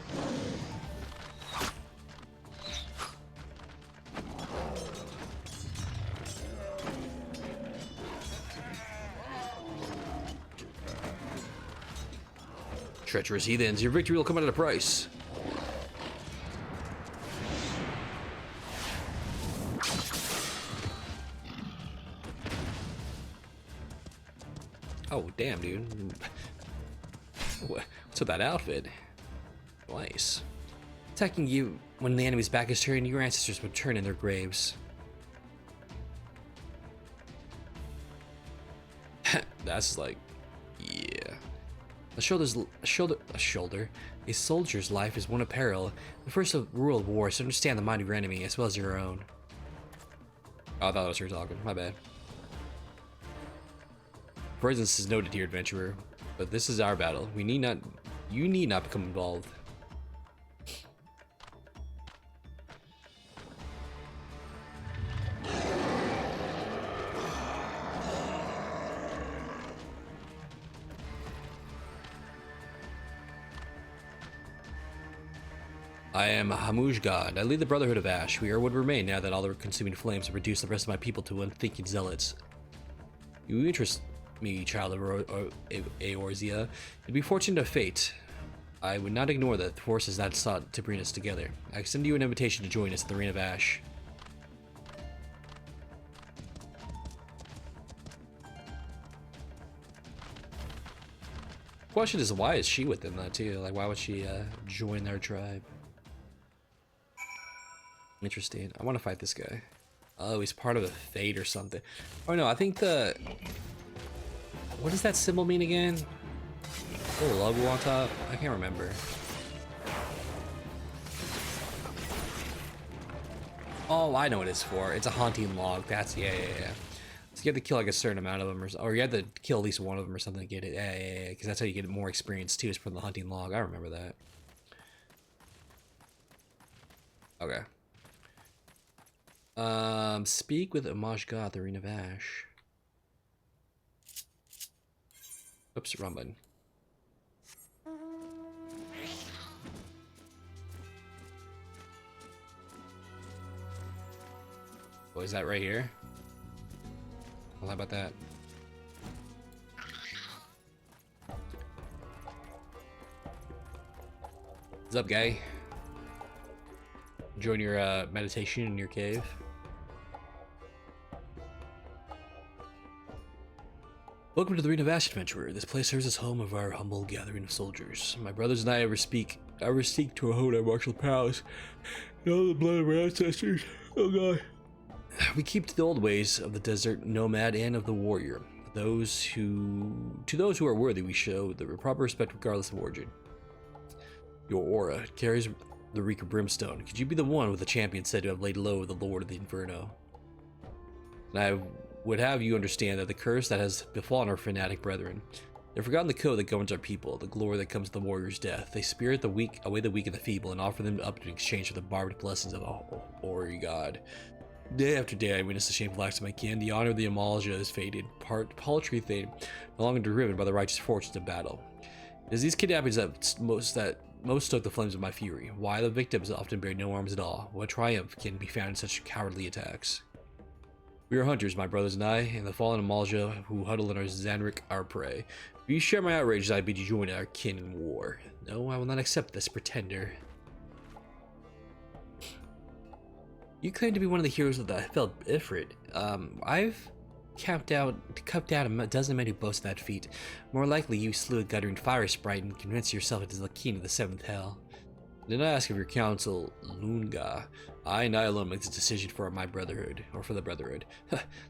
Treacherous heathens, your victory will come at a price. Oh, damn, dude. What's with that outfit? Nice. Attacking you when the enemy's back is turned, your ancestors would turn in their graves. That's like, yeah. A soldier's life is one of peril. The first rule of war is to understand the mind of your enemy as well as your own. Oh, I thought I was her talking. My bad. Presence is noted here, adventurer, but this is our battle. You need not become involved. I am a Hamuj god. I lead the Brotherhood of Ash. We are what remain now that all the consuming flames have reduced the rest of my people to unthinking zealots. You interest me, child of Eorzea. It'd be fortunate of fate. I would not ignore the forces that sought to bring us together. I extend you an invitation to join us at the Reign of Ash. Question is, why is she with them though too? Like, why would she join their tribe? Interesting. I want to fight this guy. Oh, he's part of a fate or something. Oh no, I think the... What does that symbol mean again? Oh, logo on top? I can't remember. Oh, I know what it's for. It's a haunting log. That's, yeah. So you have to kill like a certain amount of them, or you have to kill at least one of them or something to get it. Yeah. Because that's how you get more experience too, is from the hunting log. I remember that. Okay. Speak with Amaj God, the Reign of Ash. Oops, wrong button. Oh, is that right here? Well, how about that? What's up, guy? Join your meditation in your cave. Welcome to the Reign of Ash, adventurer. This place serves as home of our humble gathering of soldiers. My brothers and I ever seek to hold our martial prowess and all the blood of our ancestors. Oh god. We keep to the old ways of the desert nomad and of the warrior. To those who are worthy, we show the proper respect regardless of origin. Your aura carries the reek of brimstone. Could you be the one with the champion said to have laid low the Lord of the Inferno? And I would have you understand that the curse that has befallen our fanatic brethren. They've forgotten the code that governs our people, the glory that comes to the warrior's death. They spirit the weak, away the weak and the feeble, and offer them up in exchange for the barbed blessings of a hoary god. Day after day, I witness the shameful acts of my kin. The honor of the Amalja is faded, paltry thing, no longer driven by the righteous fortunes of battle. It is these kidnappings that most stoke the flames of my fury. Why the victims often bear no arms at all? What triumph can be found in such cowardly attacks? We are hunters, my brothers and I, and the fallen Amalja who huddle in our Zanric, our prey. If you share my outrage, I bid you join our kin in war. No, I will not accept this pretender. You claim to be one of the heroes of the felled Ifrit. I've capped out a dozen men who boast that feat. More likely, you slew a guttering fire sprite and convinced yourself it is the king of the seventh hell. Did I ask of your counsel, Lunga? I and I alone make this decision for my brotherhood, or for the brotherhood.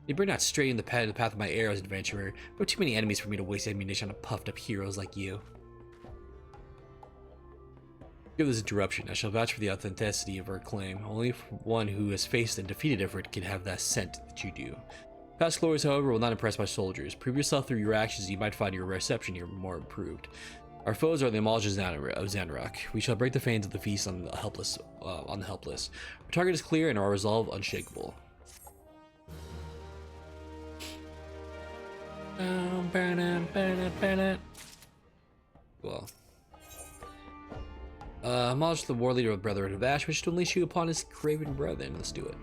You better not stray in the path of my arrows, adventurer. There are too many enemies for me to waste ammunition on puffed up heroes like you. Give this interruption. I shall vouch for the authenticity of our claim. Only one who has faced and defeated Ifrit can have that scent that you do. Past glories, however, will not impress my soldiers. Prove yourself through your actions, you might find your reception here more improved. Our foes are the Amalja of Zanrak. We shall break the fangs of the feast on the helpless. Our target is clear and our resolve unshakable. Well. Amalja, the war leader of the Brotherhood of Ash, wishes to unleash you upon his craven brethren. Let's do it.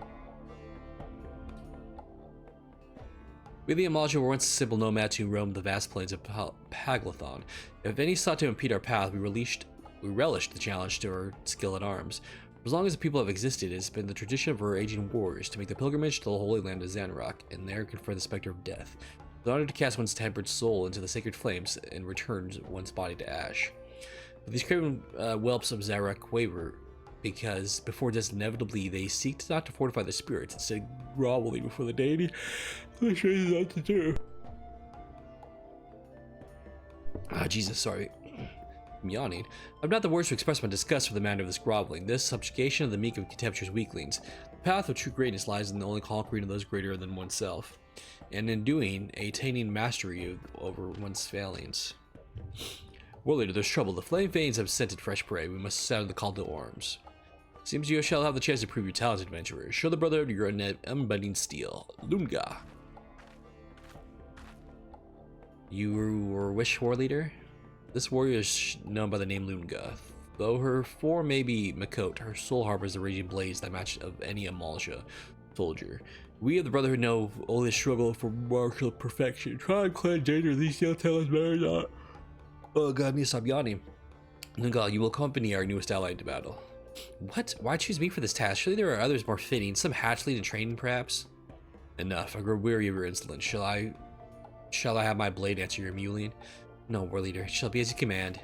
We the Amalja were once simple nomads who roamed the vast plains of Paglathon. If any sought to impede our path, we relished the challenge to our skill at arms. For as long as the people have existed, it has been the tradition of our aging warriors to make the pilgrimage to the holy land of Zanrock, and there confront the specter of death. It's an honor to cast one's tempered soul into the sacred flames and return one's body to ash. But these craven whelps of Zanrock waver, because before death inevitably they seek not to fortify their spirits, instead groveling before the deity, which is not to do. Jesus, sorry. I'm yawning. I'm not the words to express my disgust for the manner of this groveling, this subjugation of the meek and contemptuous weaklings. The path of true greatness lies in the only conquering of those greater than oneself, and in doing, attaining mastery over one's failings. Warlord, there's trouble. The flame veins have scented fresh prey. We must sound the call to arms. Seems you shall have the chance to prove your talents, adventurer. Show the brotherhood your unbending steel. Lunga. Your wish, war leader? This warrior is known by the name Lunga. Though her form may be Makot, her soul harbors the raging blaze that match of any Amalja soldier. We of the Brotherhood know only the struggle for martial perfection. Try and cleanse danger, these still tell us better not. Oh god, me stop yawning. Lunga, you will accompany our newest ally into battle. What? Why choose me for this task? Surely there are others more fitting. Some hatchling and training, perhaps? Enough. I grow weary of your insolence. Shall I have my blade answer your mewling? No, war leader. It shall be as you command.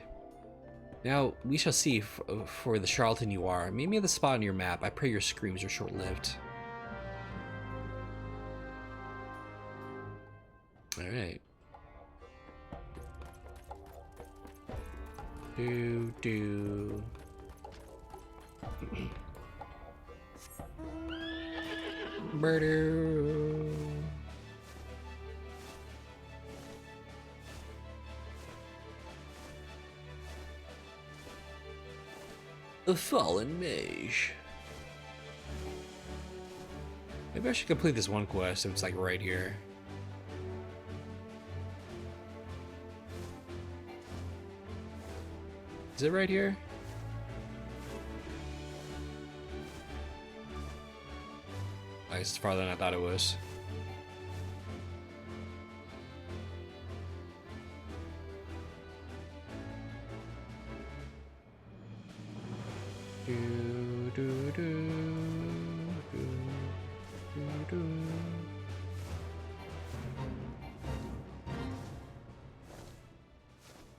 Now, we shall see for the charlatan you are. Meet me at the spot on your map. I pray your screams are short-lived. Alright. Do. Murder. The Fallen Mage. Maybe I should complete this one quest if it's like right here. Is it right here? I guess it's farther than I thought it was.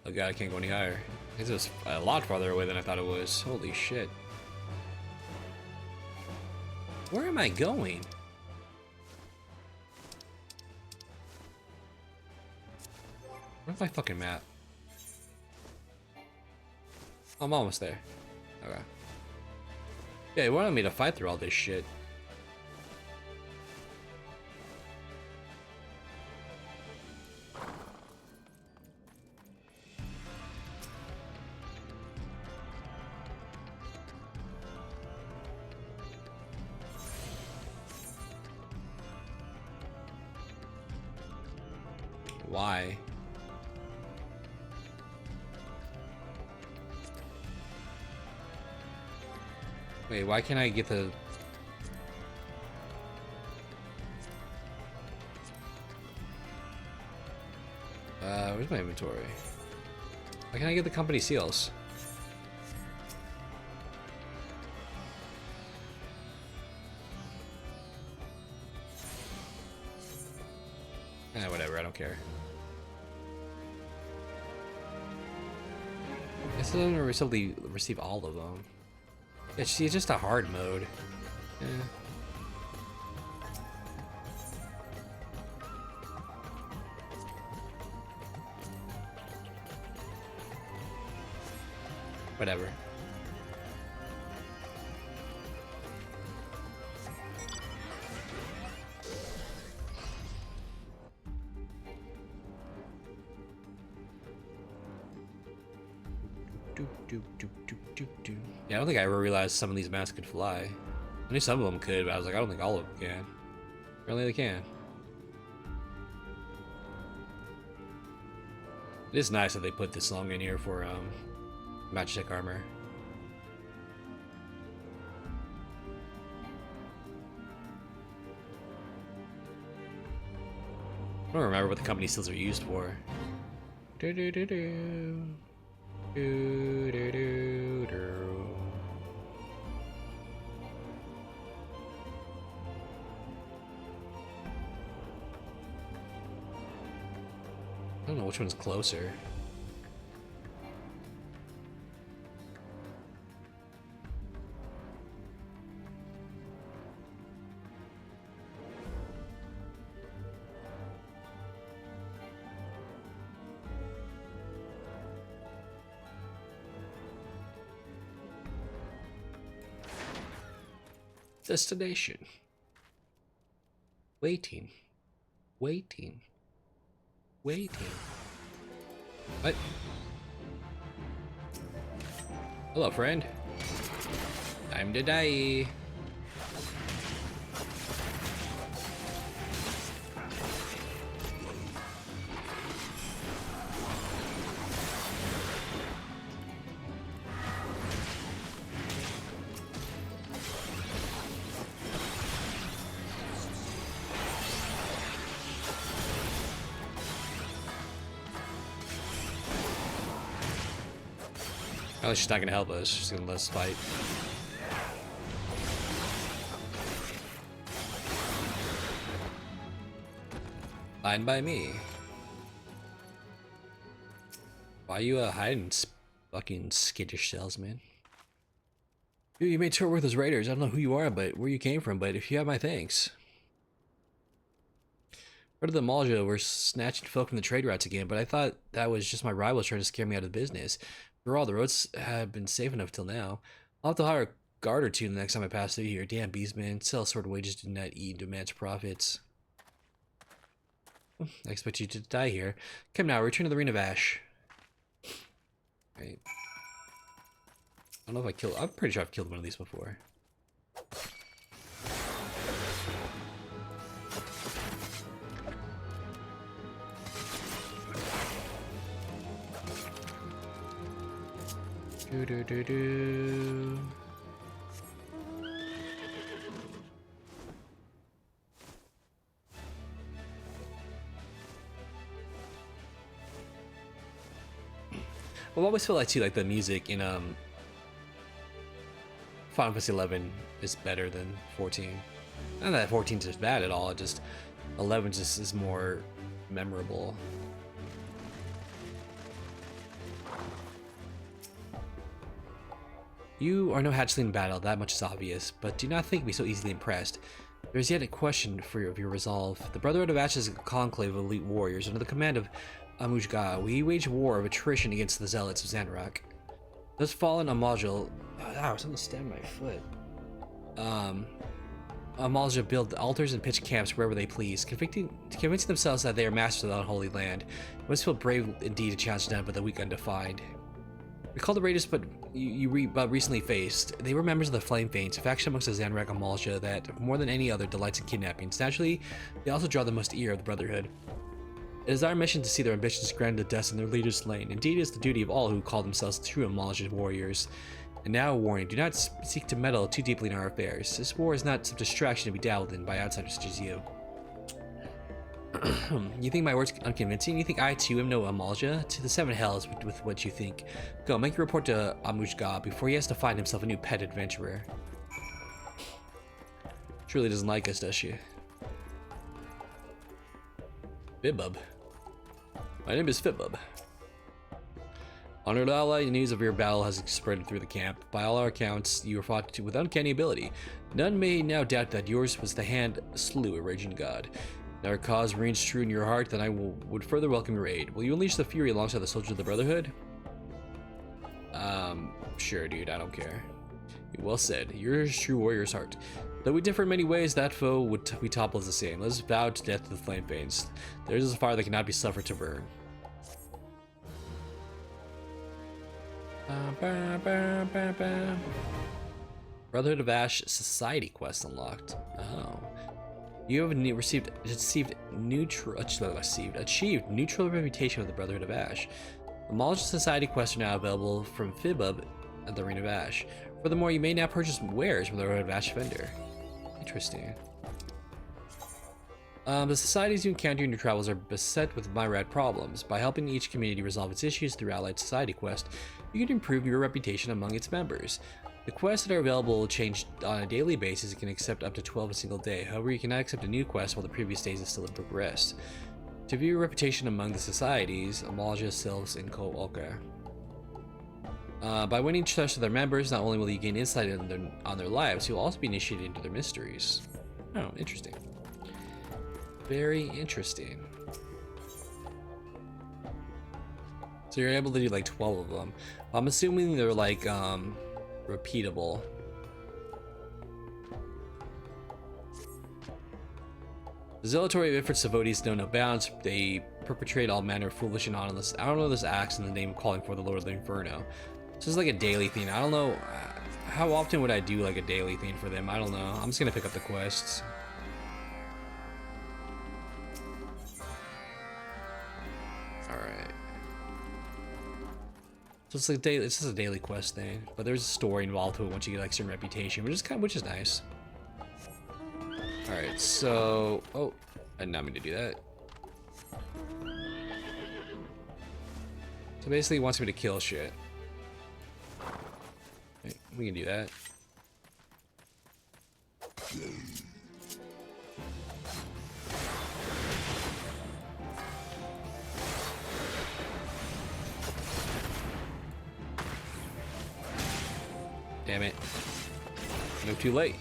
Oh god, I can't go any higher. This is a lot farther away than I thought it was. Holy shit. Where am I going? Where's my fucking map? I'm almost there. Okay. Yeah, he wanted me to fight through all this shit. Why? Wait, why can't I get the... where's my inventory? Why can't I get the company seals? Whatever, I don't care. I still don't receive all of them. It's just a hard mode. Yeah. Whatever. Yeah, I don't think I ever realized some of these masks could fly. I knew some of them could, but I was like, I don't think all of them can. Apparently they can. It is nice that they put this song in here for match-check armor. I don't remember what the company seals are used for. Do do do do. Do do do do. I don't know which one's closer. Destination. Waiting. Waiting. Waiting. What? Hello, friend. Time to die. Oh, she's not gonna help us. She's gonna let us fight. Fine by me. Why you hiding, fucking skittish salesman? Dude, you made tour with those raiders. I don't know who you are, but where you came from. But if you have my thanks. Part of the Malja were snatching folk from the trade routes again, but I thought that was just my rivals trying to scare me out of the business. For all, the roads have been safe enough till now. I'll have to hire a guard or two the next time I pass through here. Damn, beastmen. Sell sword wages do not eat and demands profits. I expect you to die here. Come now, return to the Ring of Ash. Right. I don't know if I killed... I'm pretty sure I've killed one of these before. Do do do do. Well, I always feel like too, like the music in Final Fantasy 11 is better than 14. Not that 14 is just bad at all. It just 11 just is more memorable. You are no hatchling in battle, that much is obvious, but do not think me so easily impressed. There is yet a question for your resolve. The Brotherhood of Ash is a conclave of elite warriors under the command of Amujga. We wage war of attrition against the zealots of Zanrak. Those fallen Amalja... Ow, something stabbed my foot. Amalja build altars and pitch camps wherever they please, convincing themselves that they are masters of the unholy land. It must feel brave indeed to challenge them, but the weak undefined. Recall the raiders but recently faced. They were members of the Flame Faints, a faction amongst the Zanrak Amalja that, more than any other, delights in kidnappings. Naturally, they also draw the most ear of the Brotherhood. It is our mission to see their ambitions granted to death and their leaders slain. Indeed, it is the duty of all who call themselves true Amalja warriors. And now a warning, do not seek to meddle too deeply in our affairs. This war is not some distraction to be dabbled in by outsiders such as you. You think my words unconvincing? You think I too am no Amalja? To the seven hells with what you think. Go, make your report to Amujga before he has to find himself a new pet adventurer. Truly doesn't like us, does she? Fibub. My name is Fibub. Honored ally, news of your battle has spread through the camp. By all our accounts, you were fought with uncanny ability. None may now doubt that yours was the hand slew a raging god. If our cause reigns true in your heart, then I would further welcome your aid. Will you unleash the fury alongside the soldiers of the Brotherhood? Sure, dude, I don't care. Well said. Yours true warrior's heart. Though we differ in many ways, that foe would be toppled the same. Let us vow to death to the Flame Faints. Theirs is a fire that cannot be suffered to burn. Brotherhood of Ash Society quest unlocked. Oh. You have achieved neutral reputation with the Brotherhood of Ash. The Amalja Society quests are now available from Fibub at the Ring of Ash. Furthermore, you may now purchase wares from the Brotherhood of Ash vendor. Interesting. The societies you encounter in your travels are beset with myriad problems. By helping each community resolve its issues through allied society quests, you can improve your reputation among its members. The quests that are available change on a daily basis and can accept up to 12 a single day. However, you cannot accept a new quest while the previous days is still in progress. To view your reputation among the societies, Amalja, Sylphs, and Ko-Oka. By winning trust of their members, not only will you gain insight on their lives, you will also be initiated into their mysteries. Oh, interesting. Very interesting. So you're able to do like 12 of them. I'm assuming they're like repeatable. The zealotry of Ifrit's devotees know no bounds. They perpetrate all manner of foolish and honorless acts in the name of calling for the Lord of the Inferno. So it's like a daily thing. I don't know how often would I do like a daily thing for them. I don't know. I'm just gonna pick up the quests. Alright. So it's like daily. It's just a daily quest thing, but there's a story involved to it once you get like certain reputation, which is nice. All right, so I did not mean to do that. So basically, he wants me to kill shit. Okay, we can do that. Damn it. No, too late.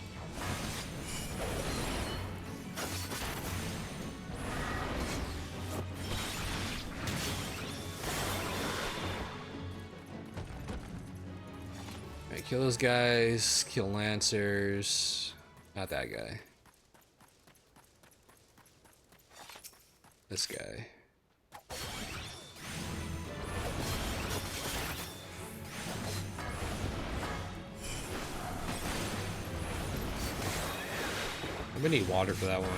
Alright, kill those guys, kill Lancers. Not that guy. This guy. I'm gonna need water for that one.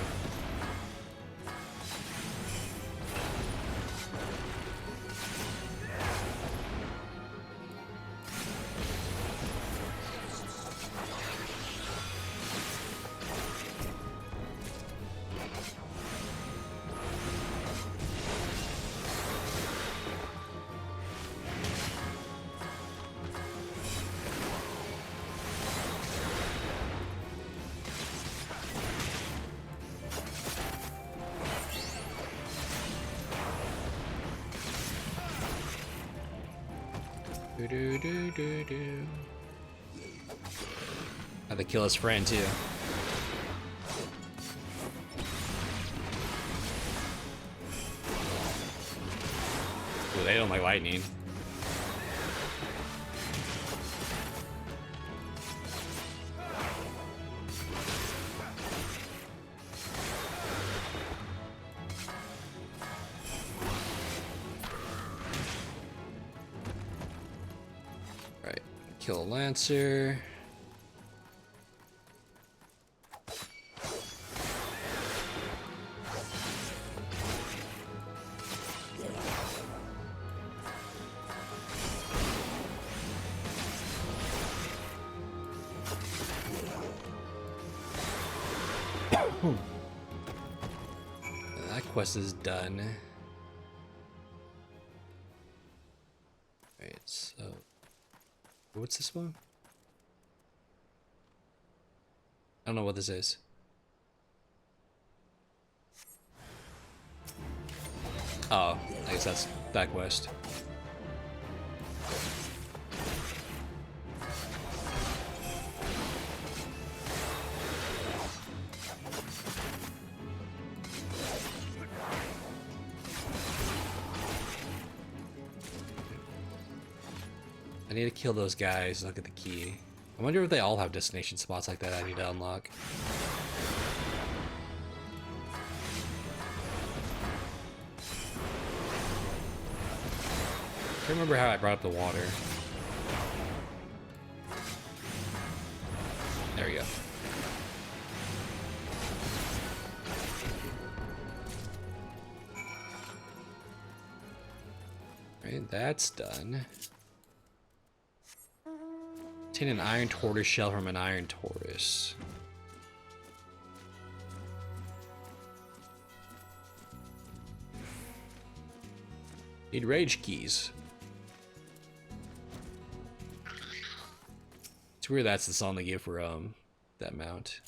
Had to kill his friend too. Ooh, they don't like lightning. Right, kill a Lancer. That quest is done. Alright, so what's this one? I don't know what this is. Oh, I guess that's that quest. I need to kill those guys, look at the key. I wonder if they all have destination spots like that I need to unlock. I can't remember how I brought up the water. There we go. Right, that's done. Obtain an iron tortoise shell from an iron tortoise. Need rage keys. It's weird that's the song they give for that mount.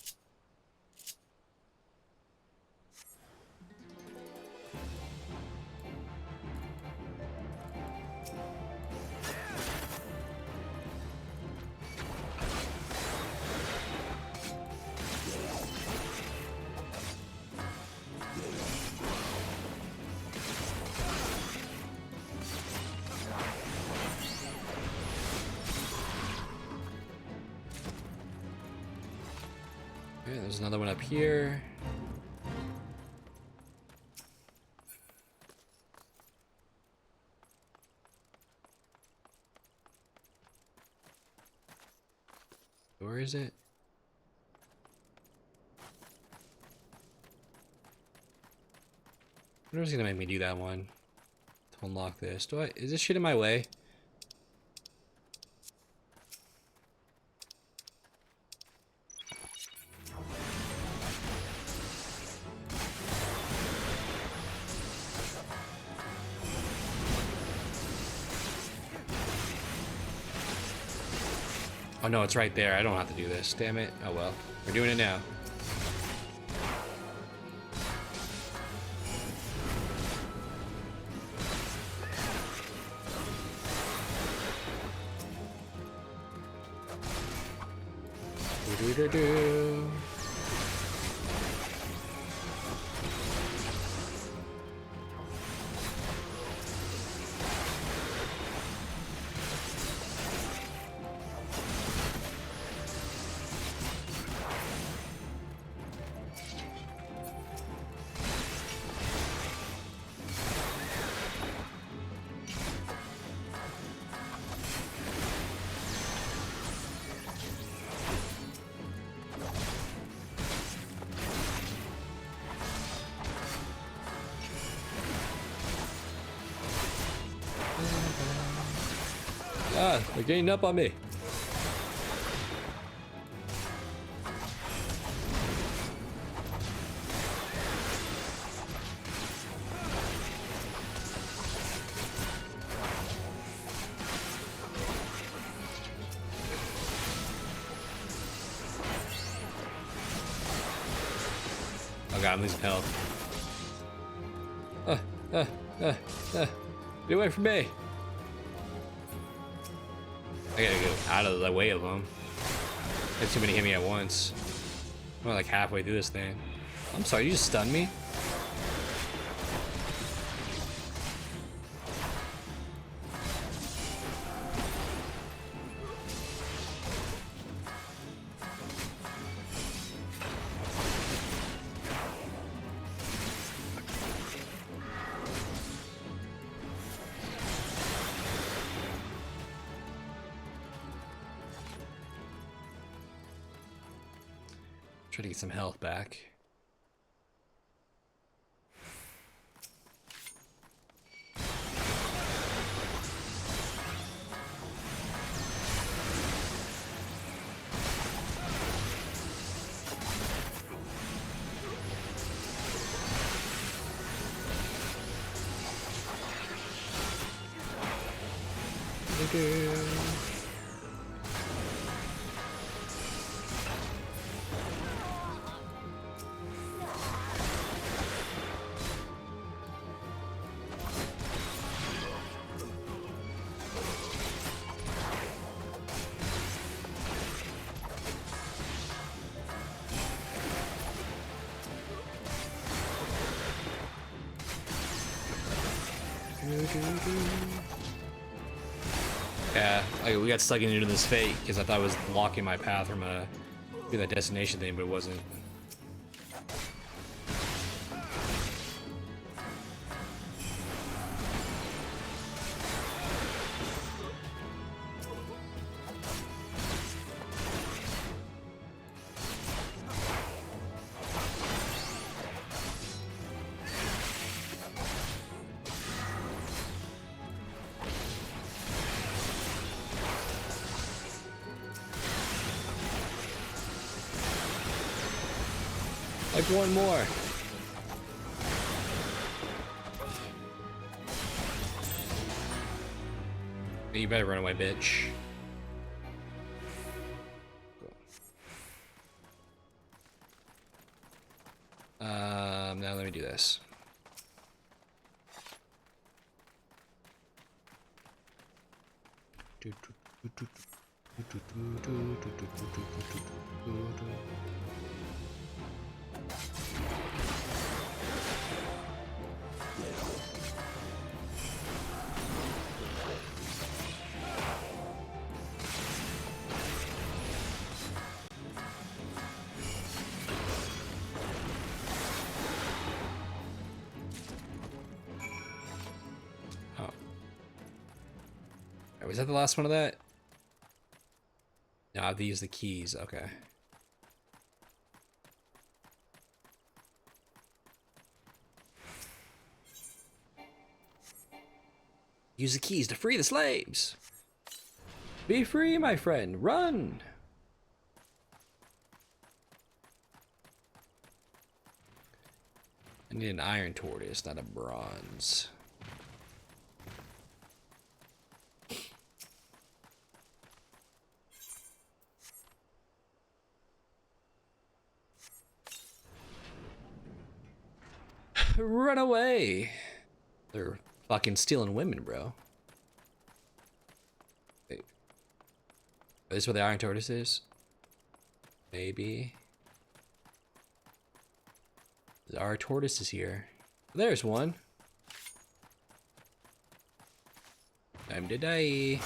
Okay, there's another one up here. Where is it? I wonder if it's gonna make me do that one to unlock this. Is this shit in my way? Oh no, it's right there. I don't have to do this. Damn it. Oh well. We're doing it now. Do-do-do-do. Ah, they're gaining up on me. Oh god, I'm losing health. Get away from me. I gotta go out of the way of them. There's too many hit me at once. I'm like halfway through this thing. I'm sorry, you just stunned me? Try to get some health back. Yeah, we got stuck into this fate because I thought it was blocking my path from do that destination thing, but it wasn't. Like one more. You better run away, bitch. Now let me do this. Was that the last one of that? No, I have to use the keys. Okay. Use the keys to free the slaves. Be free, my friend. Run. I need an iron tortoise, not a bronze. Run away. They're fucking stealing women, bro. Wait. Is this where the iron tortoise is? Maybe. Our tortoise is here. There's one. Time to die.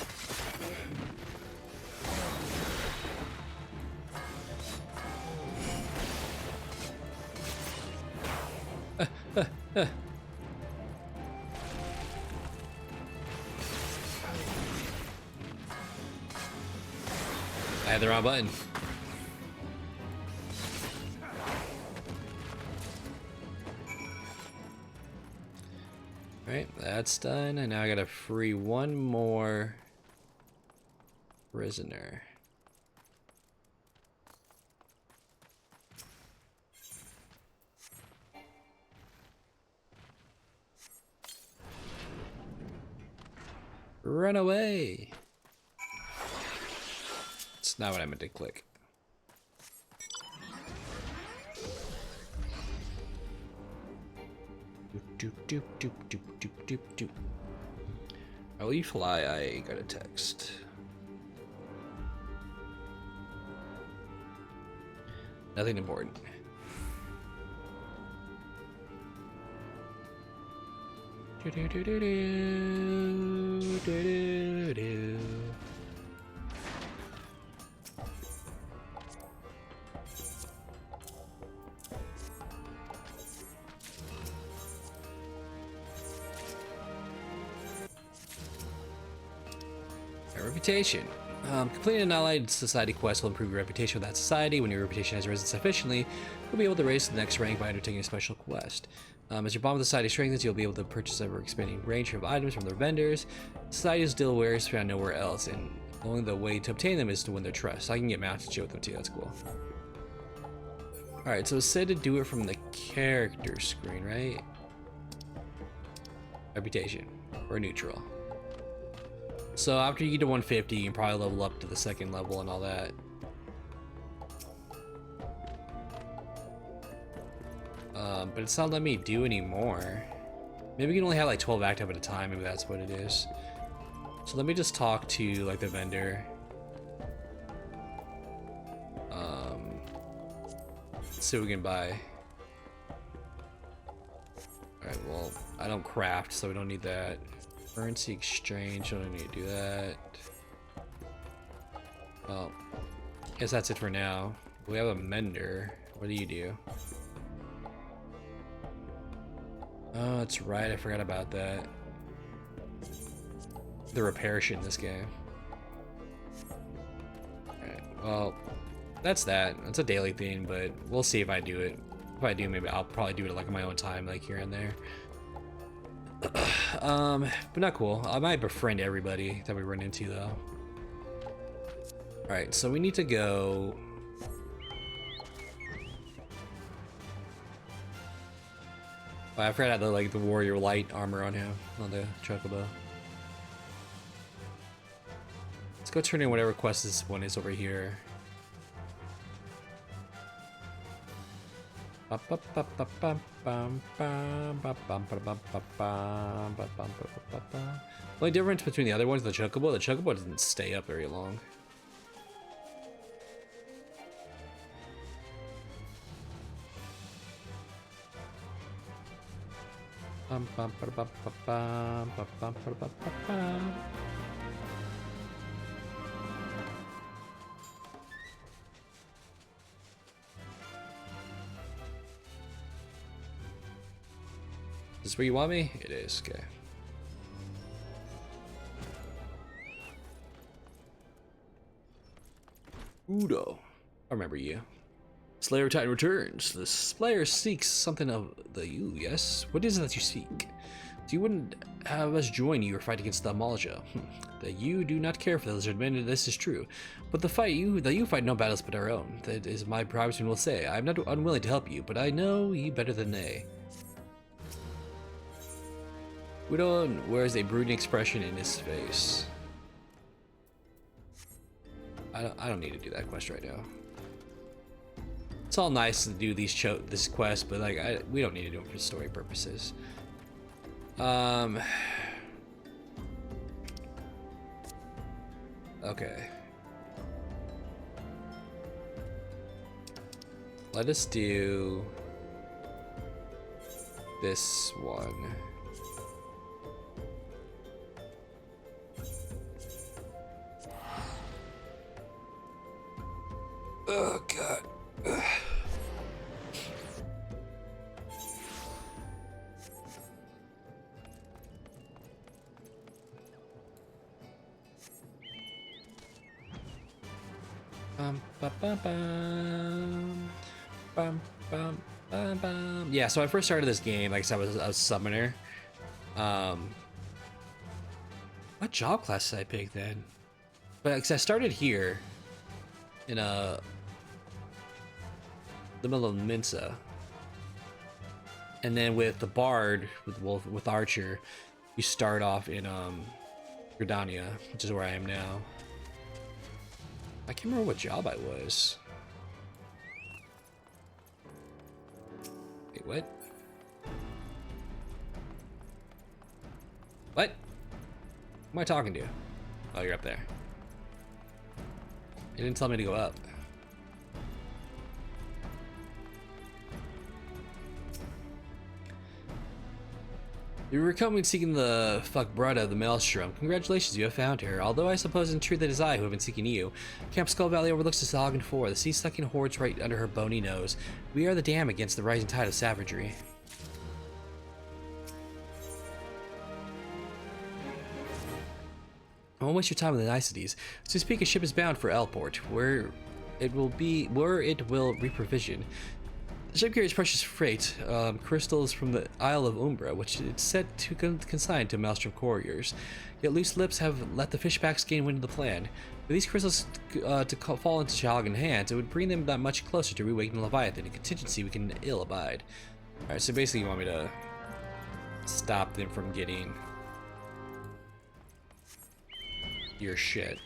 I had the wrong button. Alright, that's done, and now I gotta free one more prisoner. Run away! That's not what I meant to click. Doop doop doop doop doop doop doop. While you fly, I got a text. Nothing important. Do do do do do do do do. Reputation. Completing an allied society quest will improve your reputation with that society. When your reputation has risen sufficiently, you'll be able to raise to the next rank by undertaking a special quest. As your bond with the society strengthens, you'll be able to purchase ever expanding range of items from their vendors. Society's deal wares found nowhere else, and only the way to obtain them is to win their trust. So I can get mounted to with them too. That's cool. Alright, so it's said to do it from the character screen, right? Reputation or neutral. So after you get to 150, you can probably level up to the second level and all that. But it's not letting me do any more. Maybe you can only have like 12 active at a time. Maybe that's what it is. So let me just talk to like the vendor. Let's see what we can buy. Alright, well, I don't craft, so we don't need that. Currency exchange, don't need to do that. Well, guess that's it for now. We have a mender. What do you do? Oh, that's right, I forgot about that. The repair shit in this game. Alright, well, that's that. It's a daily thing, but we'll see if I do it. If I do, maybe I'll probably do it like on my own time, like here and there. But not cool. I might befriend everybody that we run into though. Alright, so we need to go. Oh, I forgot the warrior light armor on him, on the chocobo. go turn in whatever quest this one is over here. The only difference between the other ones, the chocobo doesn't stay up very long. Is this where you want me? It is, okay. Udo. I remember you. Slayer Titan returns. The Slayer seeks something of the you, yes? What is it that you seek? So you wouldn't have us join you or fight against the Amalja. The you do not care for the lizard men, and this is true. But the you fight no battles but our own. That is my tribesmen will say. I am not unwilling to help you, but I know you better than they. Udo wears a brooding expression in his face. I don't need to do that quest right now. It's all nice to do this quest, but like we don't need to do it for story purposes. Okay. Let us do this one. Oh god. Ugh. Yeah, so I first started this game, like I said, I was a summoner. What job class did I pick then? But because I started here in the middle of Minsa, and then with the Bard with Archer, you start off in Gridania, which is where I am now. I can't remember what job I was. Wait, what? What? Who am I talking to? Oh, you're up there. You didn't tell me to go up. You were coming seeking the fuck Brutta of the Maelstrom. Congratulations, you have found her. Although I suppose in truth it is I who have been seeking you. Camp Skull Valley overlooks the Soggen 4, the sea-sucking hordes right under her bony nose. We are the dam against the rising tide of savagery. I won't waste your time with the niceties. To speak, a ship is bound for Elport, where it will reprovision. The ship carries precious freight, crystals from the Isle of Umbra, which it's set to consign to Maelstrom couriers. Yet loose lips have let the fishbacks gain wind of the plan. For these crystals to fall into Shalgan hands, it would bring them that much closer to reawakening Leviathan, a contingency we can ill abide. Alright, so basically you want me to stop them from getting your shit.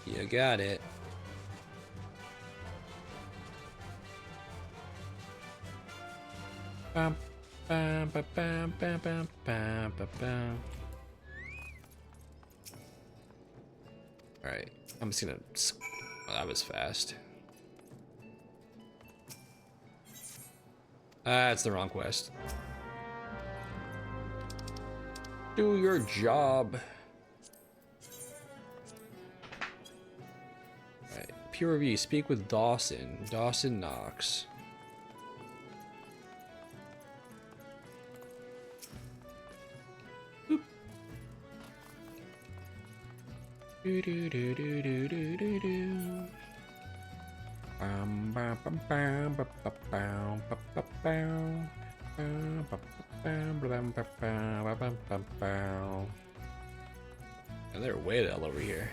You got it. Alright, I'm just gonna. Oh, that was fast. That's the wrong quest. Do your job. Alright, peer review. Speak with Dawson. Dawson Knox. Do do do do do do do do. And they're way the hell over here.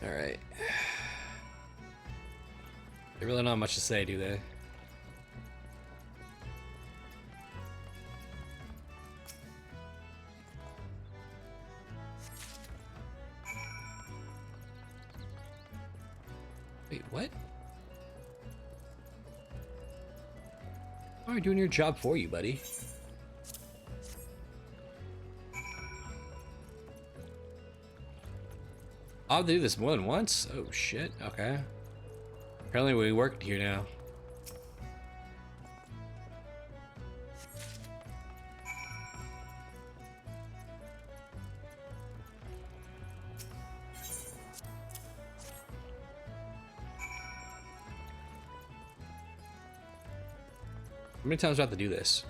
All right. They really don't have much to say, do they? Wait, what? I'm doing your job for you, buddy. I'll do this more than once? Oh shit, okay. Apparently we worked here now. How many times do I have to do this?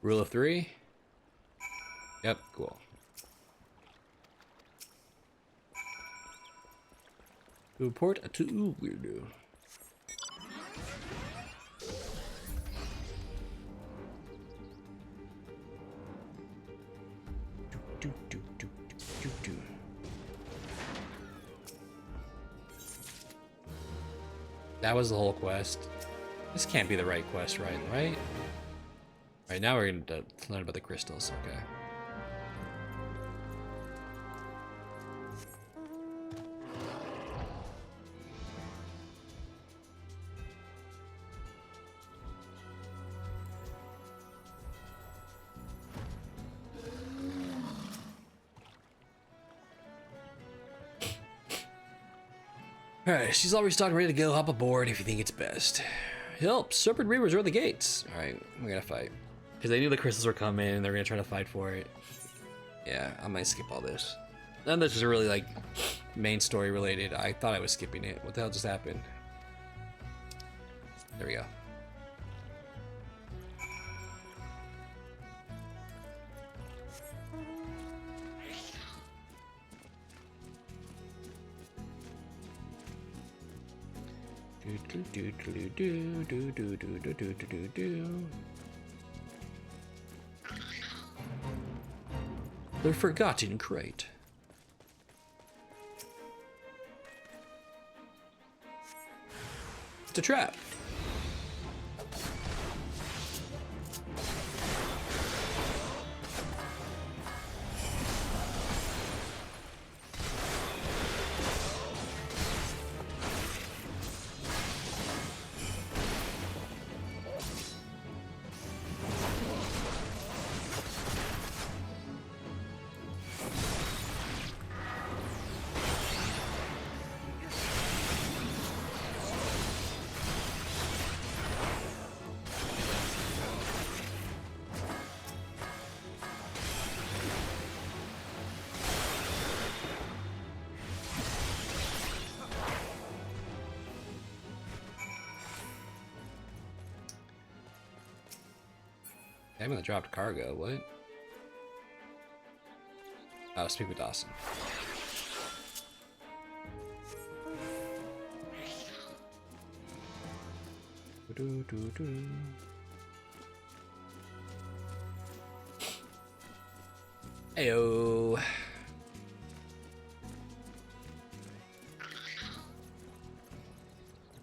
Rule of 3? Yep, cool. Report to weirdo. That was the whole quest. This can't be the right quest, right? Right, now we're going to learn about the crystals, okay. Alright, she's all restocked and ready to go. Hop aboard if you think it's best. Help! Serpent Reavers are at the gates! Alright, we're gonna fight. Because they knew the crystals were coming and they're gonna try to fight for it. Yeah, I might skip all this. None of this is really, like, main story related. I thought I was skipping it. What the hell just happened? There we go. The Forgotten Crate. It's a trap. I'm gonna drop cargo, what? Oh, speak with Dawson. Heyo.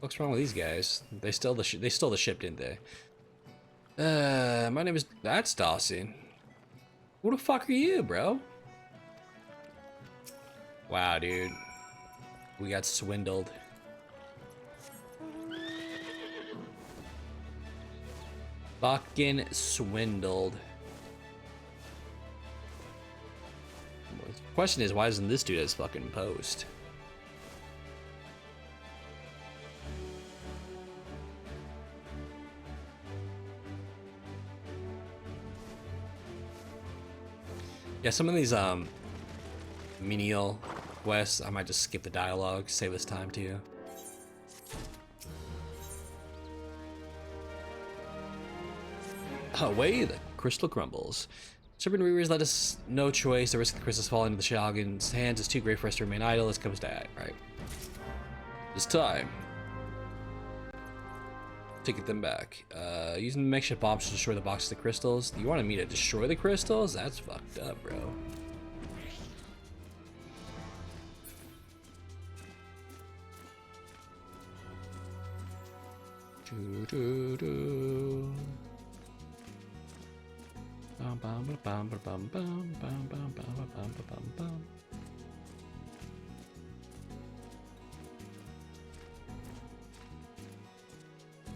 What's wrong with these guys? They stole the ship, didn't they? My name is... That's Dawson. Who the fuck are you, bro? Wow, dude. We got swindled. Fucking swindled. The question is, why doesn't this dude has fucking post? Yeah, some of these menial quests, I might just skip the dialogue, save us time too. Away the crystal crumbles. Serpent Reavers let us no choice. The risk of the crystals falling into the Shogun's hands is too great for us to remain idle. Let's come to act, right? It's time to get them back. Using makeshift bombs to destroy the boxes of crystals. You wanted me to destroy the crystals? That's fucked up, bro.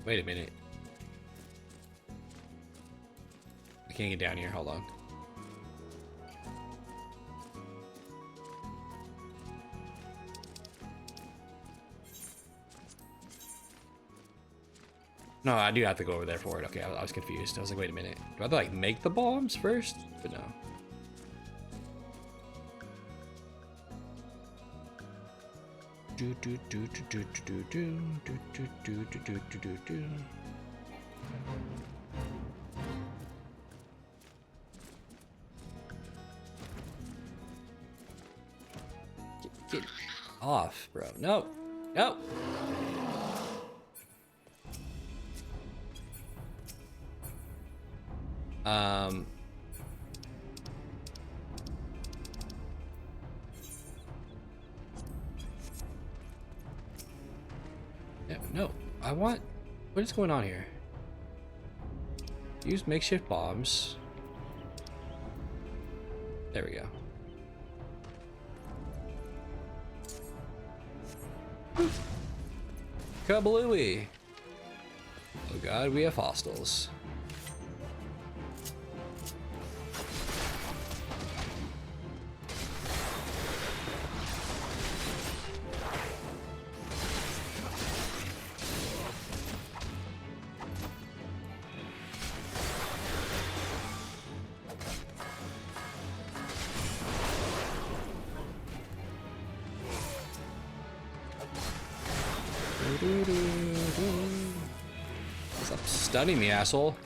Wait a minute. I can't get down here. Hold on. No, I do have to go over there for it. Okay, I was confused. I was like, wait a minute. Do I have to like make the bombs first? But no. Do do do do do do do do do do do do do do. Get off, bro. No. No. Yeah, no. I want... What is going on here? Use makeshift bombs. There we go. Kablooey! Oh god, we have hostiles. Stop stunning me, asshole.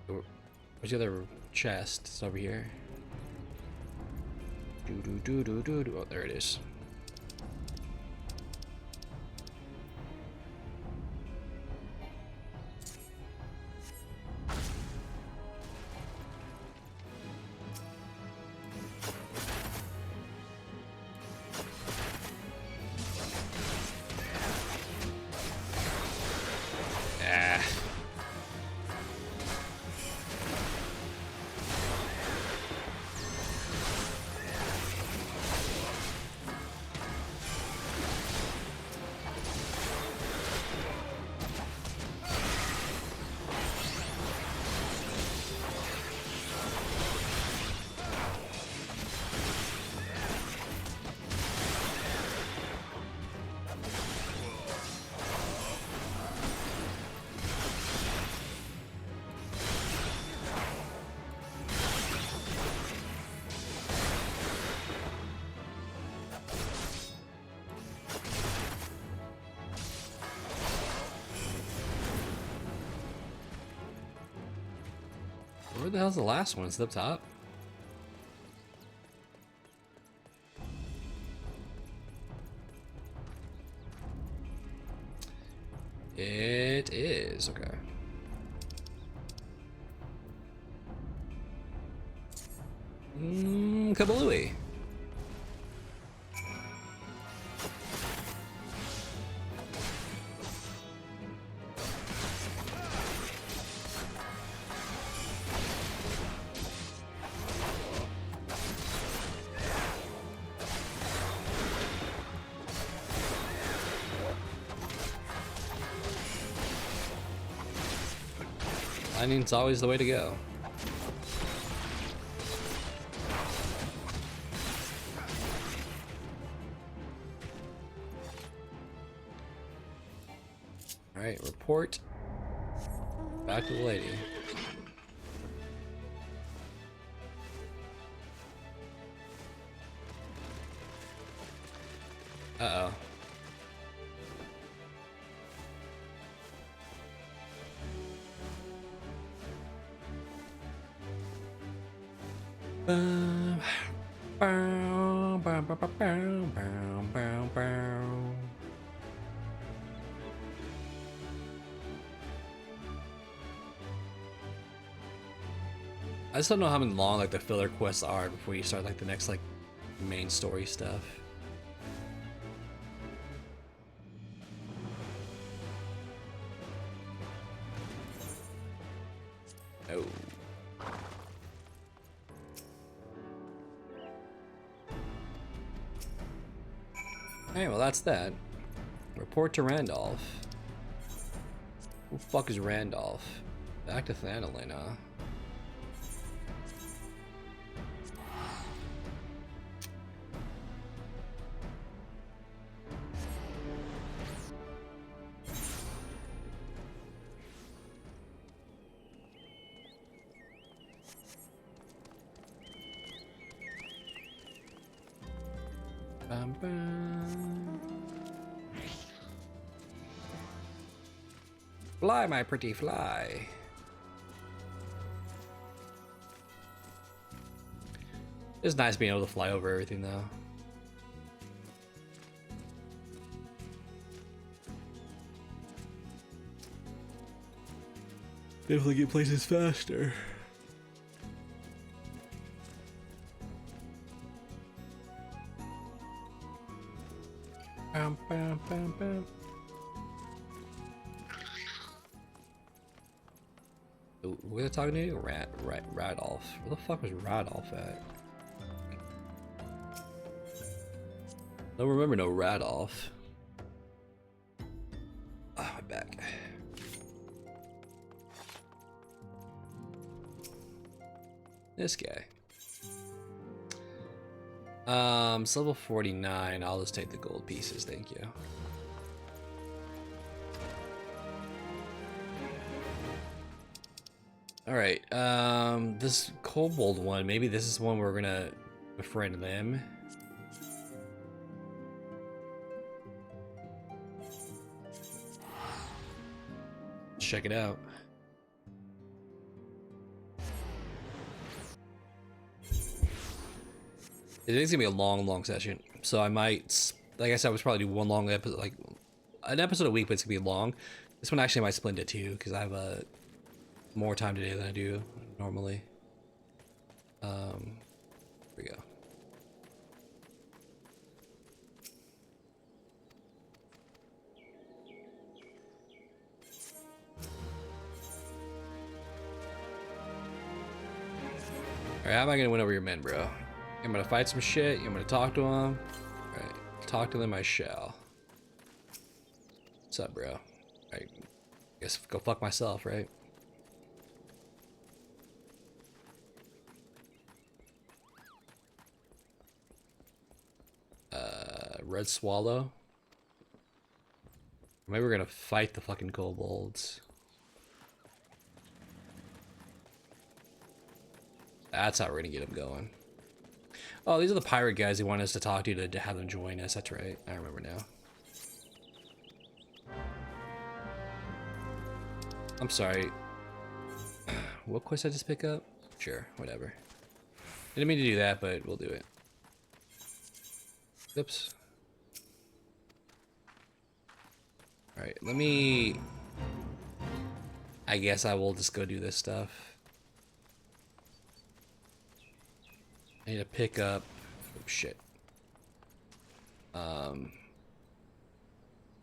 Where's the other chest? It's over here. Oh, there it is. Where the hell's the last one? It's up top. It is, okay. Kablooey. Lightning's always the way to go. Alright, report back to the lady. Uh-oh. I just don't know how long like the filler quests are before you start like the next like main story stuff. Oh. Hey, well that's that. Report to Randolph. Who the fuck is Randolph? Back to Thanolin, huh? Bum, bum. Fly, my pretty fly. It's nice being able to fly over everything, though. Definitely get places faster. Bum, bum, bum, bum. Who are they talking to? Radolf. Where the fuck was Radolf at? Don't remember no Radolf. Oh, my back. This guy. It's level 49. I'll just take the gold pieces, thank you. Alright, this kobold one, maybe this is one we're gonna befriend them. Check it out. It's gonna be a long session, so I might, like I said, I was probably do one long episode, like an episode a week, but it's gonna be long. This one actually might split into two because I have more time today than I do normally. Here we go. Alright, how am I gonna win over your men, bro? I'm gonna fight some shit, I'm gonna talk to them. Alright, talk to them I shall. What's up, bro? Alright, guess go fuck myself, right? Red Swallow. Maybe we're gonna fight the fucking kobolds. That's how we're gonna get them going. Oh, these are the pirate guys who want us to talk to have them join us. That's right. I remember now. I'm sorry. What quest I just pick up? Sure, whatever. Didn't mean to do that, but we'll do it. Oops. Alright, let me... I guess I will just go do this stuff. I need to pick up... Oh, shit. What am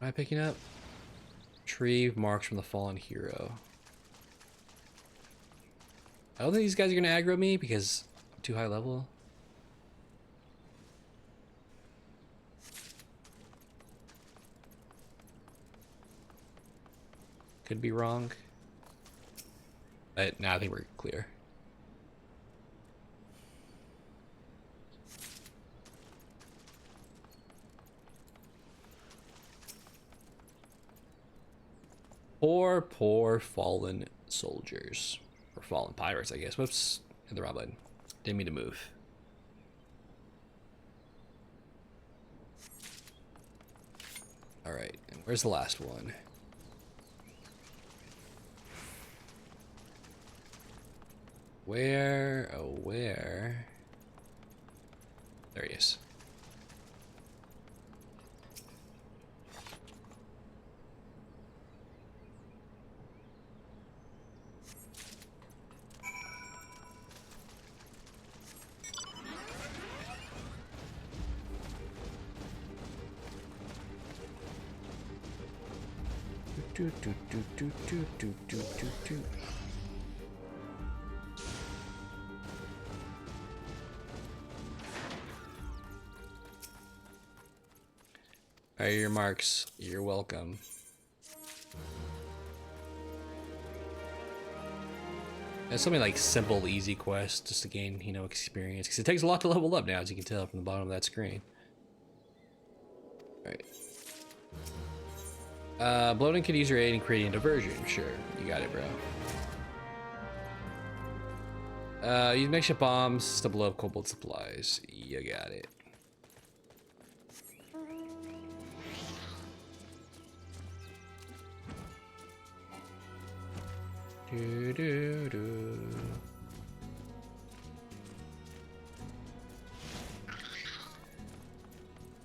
I picking up? Retrieve marks from the fallen hero. I don't think these guys are gonna aggro me because I'm too high level. Could be wrong. But now I think we're clear. Poor fallen soldiers. Or fallen pirates, I guess. Whoops. Hit the wrong button. Didn't mean to move. Alright, and where's the last one? Where? Oh, where? There he is. Alright, your marks. You're welcome. It's something like simple, easy quest just to gain, you know, experience. Because it takes a lot to level up now, as you can tell from the bottom of that screen. Alright. Bloating could use your aid in creating a diversion. Sure, you got it, bro. Use makeshift bombs to blow up cobalt supplies. You got it. Do, do, do.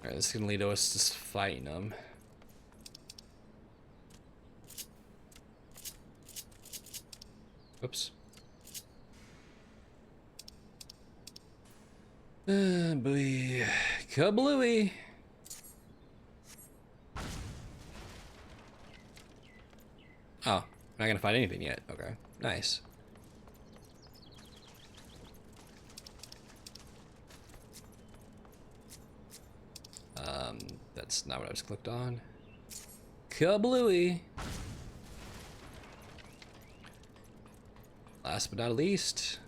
Alright, this is gonna lead to us just fighting them. Oops. Boy. Kablooey. Oh, not gonna find anything yet. Okay, nice. That's not what I just clicked on. Kablooey. Last but not least.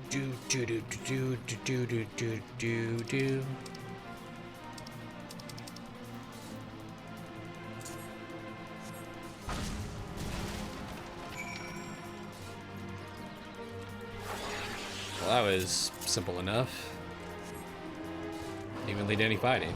Do do do do do do do do do do. Well, that was simple enough. Didn't even lead to any fighting.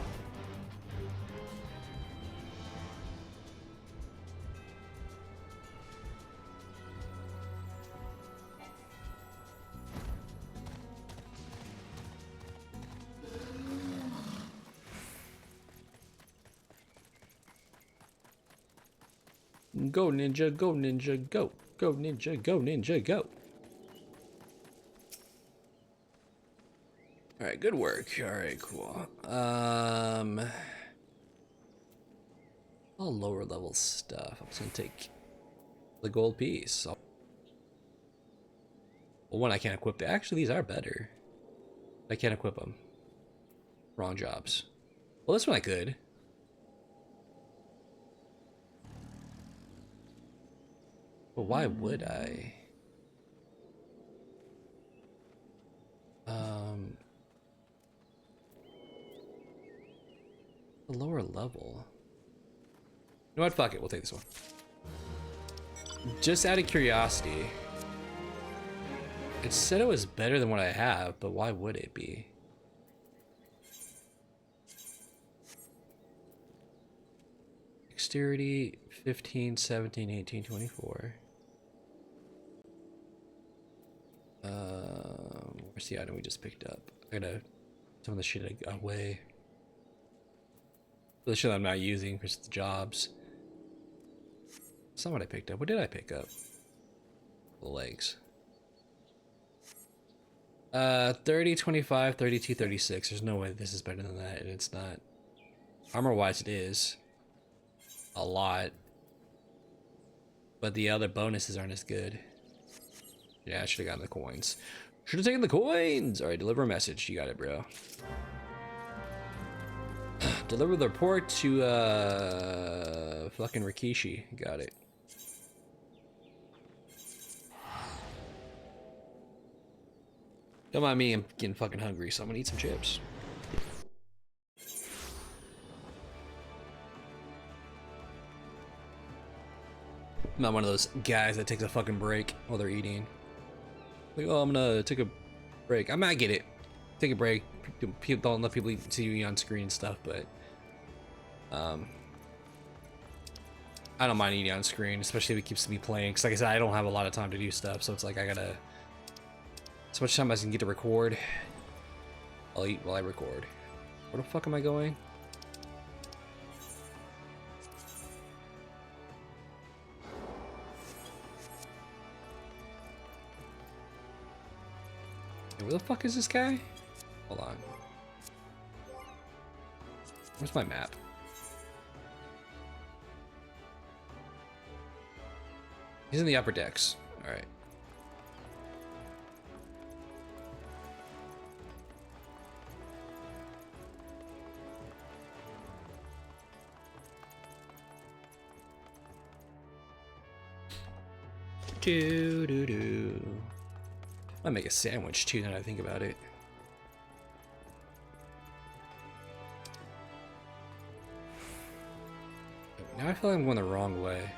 Go ninja, go ninja, go. Go ninja, go ninja, go. Alright, good work. Alright, cool. All lower level stuff. I'm just gonna take the gold piece. Well, one I can't equip. Actually, these are better. I can't equip them. Wrong jobs. Well, this one I could. But why would I? The lower level. You know what? Fuck it. We'll take this one. Just out of curiosity. It said it was better than what I have, but why would it be? Dexterity 15, 17, 18, 24. Where's the item we just picked up? I gotta some of the shit I got away. The shit I'm not using because the jobs. That's not what I picked up. What did I pick up? The legs. 30, 25, 32, 36. There's no way this is better than that, and it's not. Armor wise, it is. A lot. But the other bonuses aren't as good. Yeah, I should have gotten the coins. Should have taken the coins! Alright, deliver a message. You got it, bro. Deliver the report to, fucking Rikishi. Got it. Don't mind me, I'm getting fucking hungry, so I'm gonna eat some chips. I'm not one of those guys that takes a fucking break while they're eating. Like, oh, I'm gonna take a break. I might get it. Take a break. People don't let people see you on screen and stuff, but I don't mind eating on screen, especially if it keeps me playing. Cause like I said, I don't have a lot of time to do stuff, so it's like I gotta. As much time as I can get to record, I'll eat while I record. Where the fuck am I going? Where the fuck is this guy? Hold on. Where's my map? He's in the upper decks. All right. Do do do. Might make a sandwich too. Now that I think about it. Now I feel like I'm going the wrong way.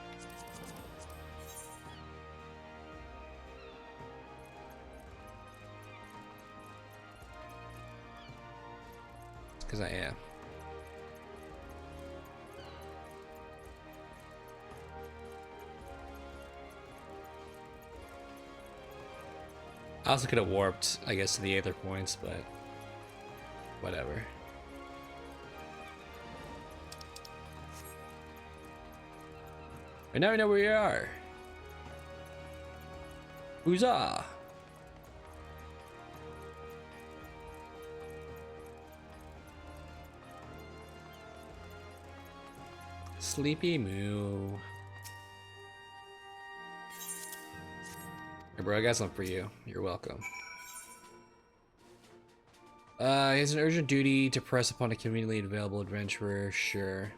It's because I am. I also could have warped, I guess, to the Aether points, but whatever. And now we know where we are. Huzzah! Sleepy Moo. Hey bro, I got something for you. You're welcome. He has an urgent duty to press upon a conveniently available adventurer. Sure.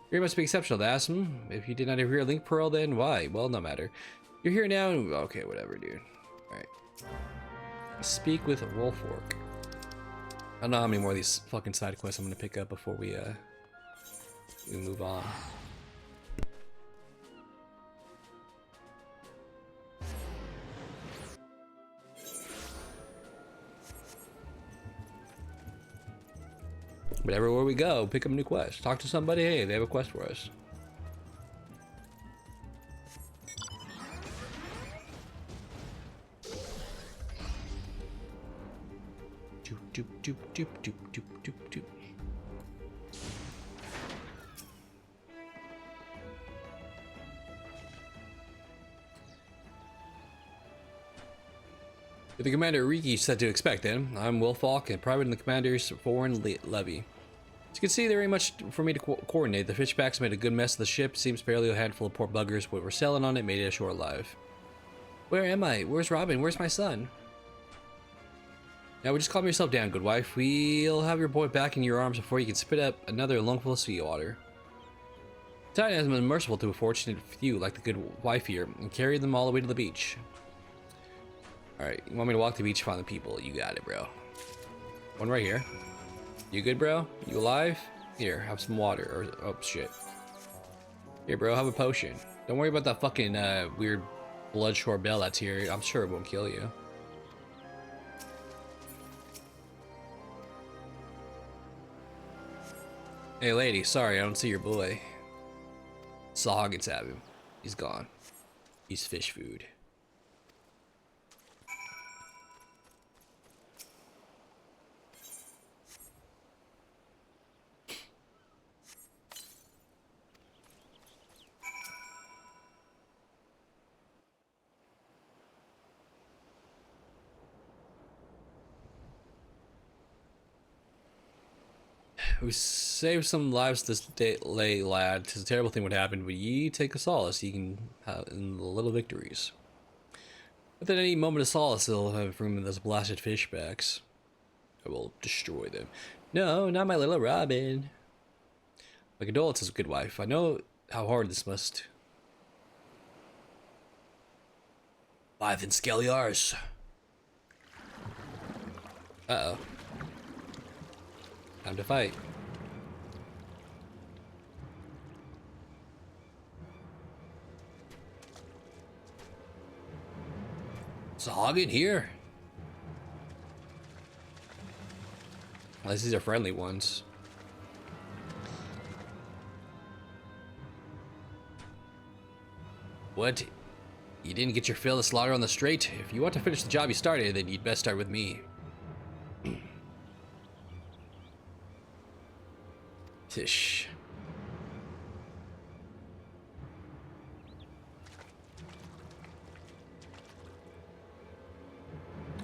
You must be exceptional to ask him. If you did not hear Link Pearl, then why? Well, no matter. You're here now. Okay, whatever, dude. Alright. Speak with Wolfork. I don't know how many more of these fucking side quests I'm gonna pick up before we move on. But everywhere we go, pick up a new quest. Talk to somebody, hey, they have a quest for us. Doop, doop, doop, doop, doop, doop, doop, doop. The Commander Riki said to expect then. I'm Wolfalk, and private in the Commander's foreign levy. As you can see, there ain't much for me to coordinate. The fishbacks made a good mess of the ship. Seems barely a handful of poor buggers. What we're selling on it made it ashore alive. Where am I? Where's Robin? Where's my son? Now, just calm yourself down, good wife. We'll have your boy back in your arms before you can spit up another lungful of sea water. Titan has been merciful to a fortunate few like the good wife here, and carried them all the way to the beach. Alright, you want me to walk the beach, find the people? You got it, bro. One right here. You good, bro? You alive? Here, have some water. Or, oh, shit. Here, bro, have a potion. Don't worry about that fucking weird bloodshore bell that's here. I'm sure it won't kill you. Hey, lady, sorry, I don't see your boy. Sahagins have him. He's gone. He's fish food. We saved some lives this day, lad. 'Tis a terrible thing would happen, but ye take a solace. Ye can have in the little victories. Within any moment of solace, they'll have room in those blasted fishbacks. I will destroy them. No, not my little Robin. My condolences, good wife. I know how hard this must. Live in Scaliars. Uh-oh. Time to fight. Sahagin here. At least these are friendly ones. What? You didn't get your fill of slaughter on the straight? If you want to finish the job you started, then you'd best start with me. Tish.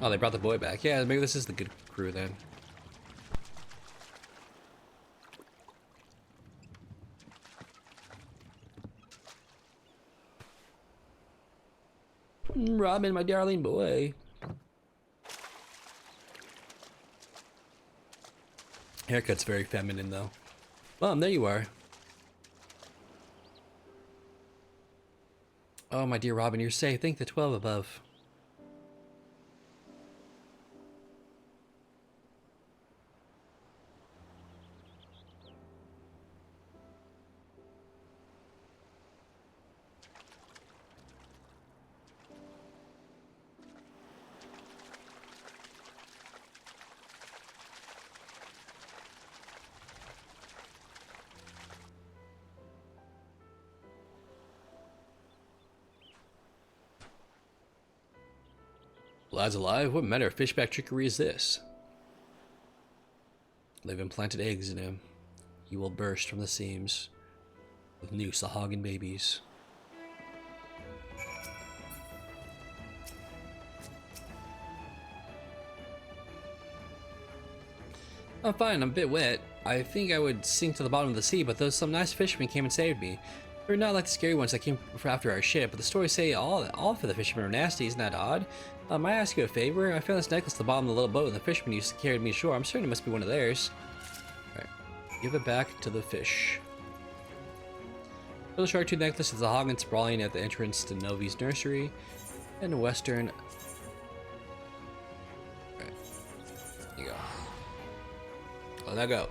Oh, they brought the boy back. Yeah, maybe this is the good crew then. Robin, my darling boy. Haircut's very feminine though. Mom, there you are. Oh, my dear Robin, you're safe. Thank the 12 above. Lad's alive? What manner of fishback trickery is this? They've implanted eggs in him. He will burst from the seams with new Sahagin babies. I'm fine, I'm a bit wet. I think I would sink to the bottom of the sea, but some nice fishermen came and saved me. They're not like the scary ones that came after our ship, but the stories say all of the fishermen are nasty. Isn't that odd? Might I ask you a favor? I found this necklace at the bottom of the little boat, and the fishermen used to carry me ashore. I'm certain it must be one of theirs. Alright, give it back to the fish. The shark tooth necklace is the Hagen sprawling at the entrance to Novi's nursery in the western. Alright, there you go. Let that go.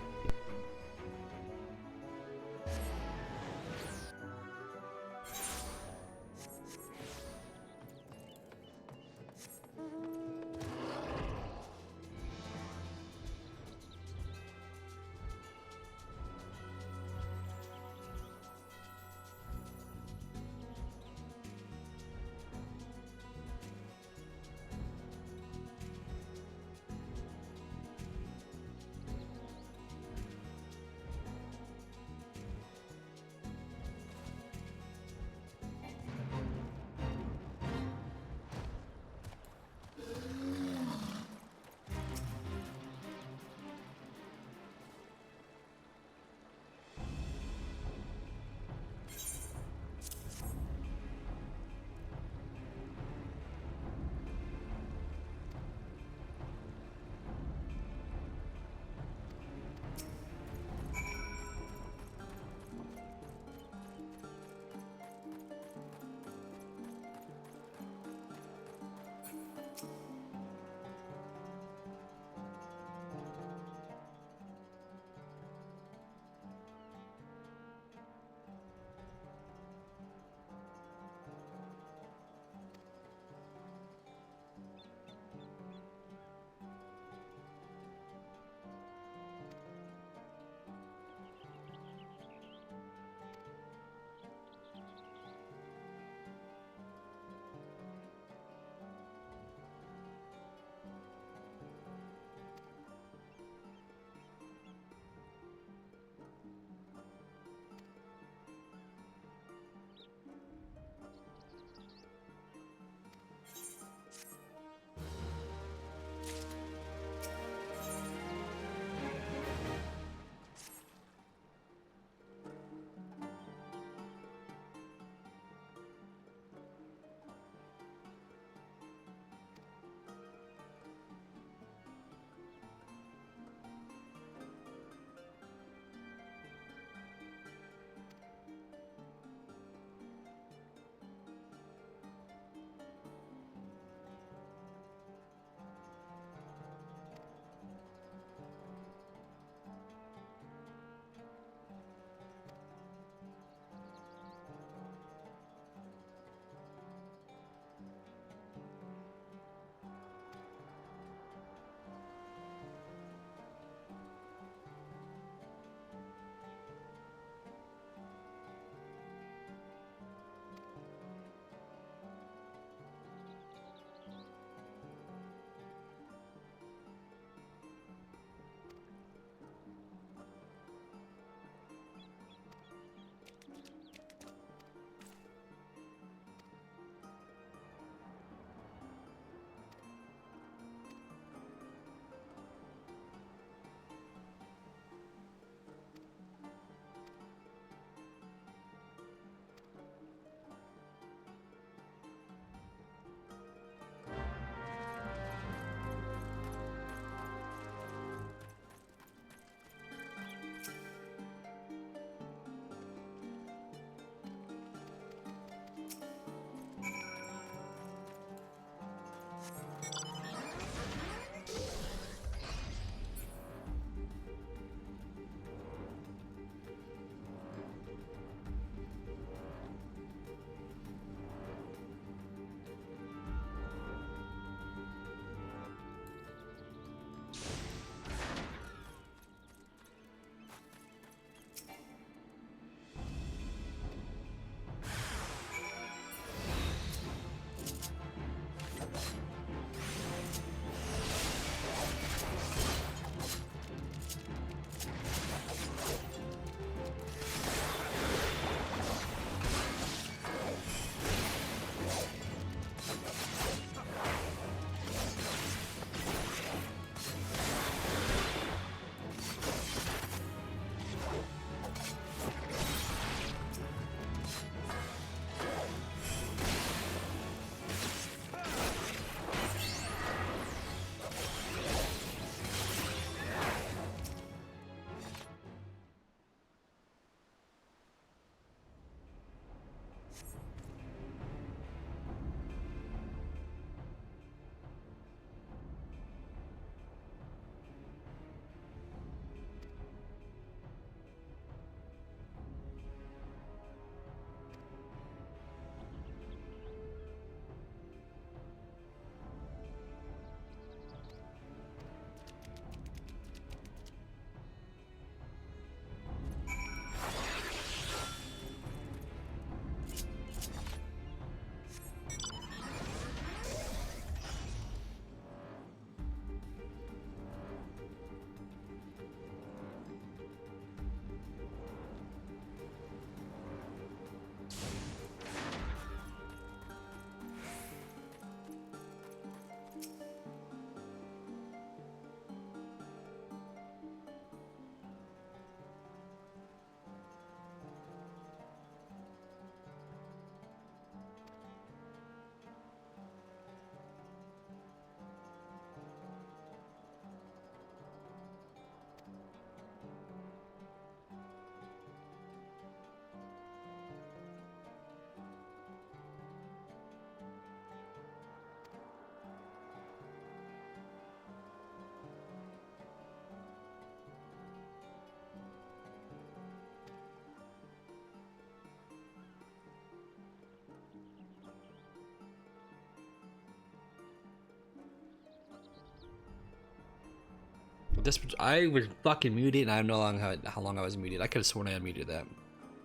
I was fucking muted, and I don't know how long I was muted. I could have sworn I had muted that.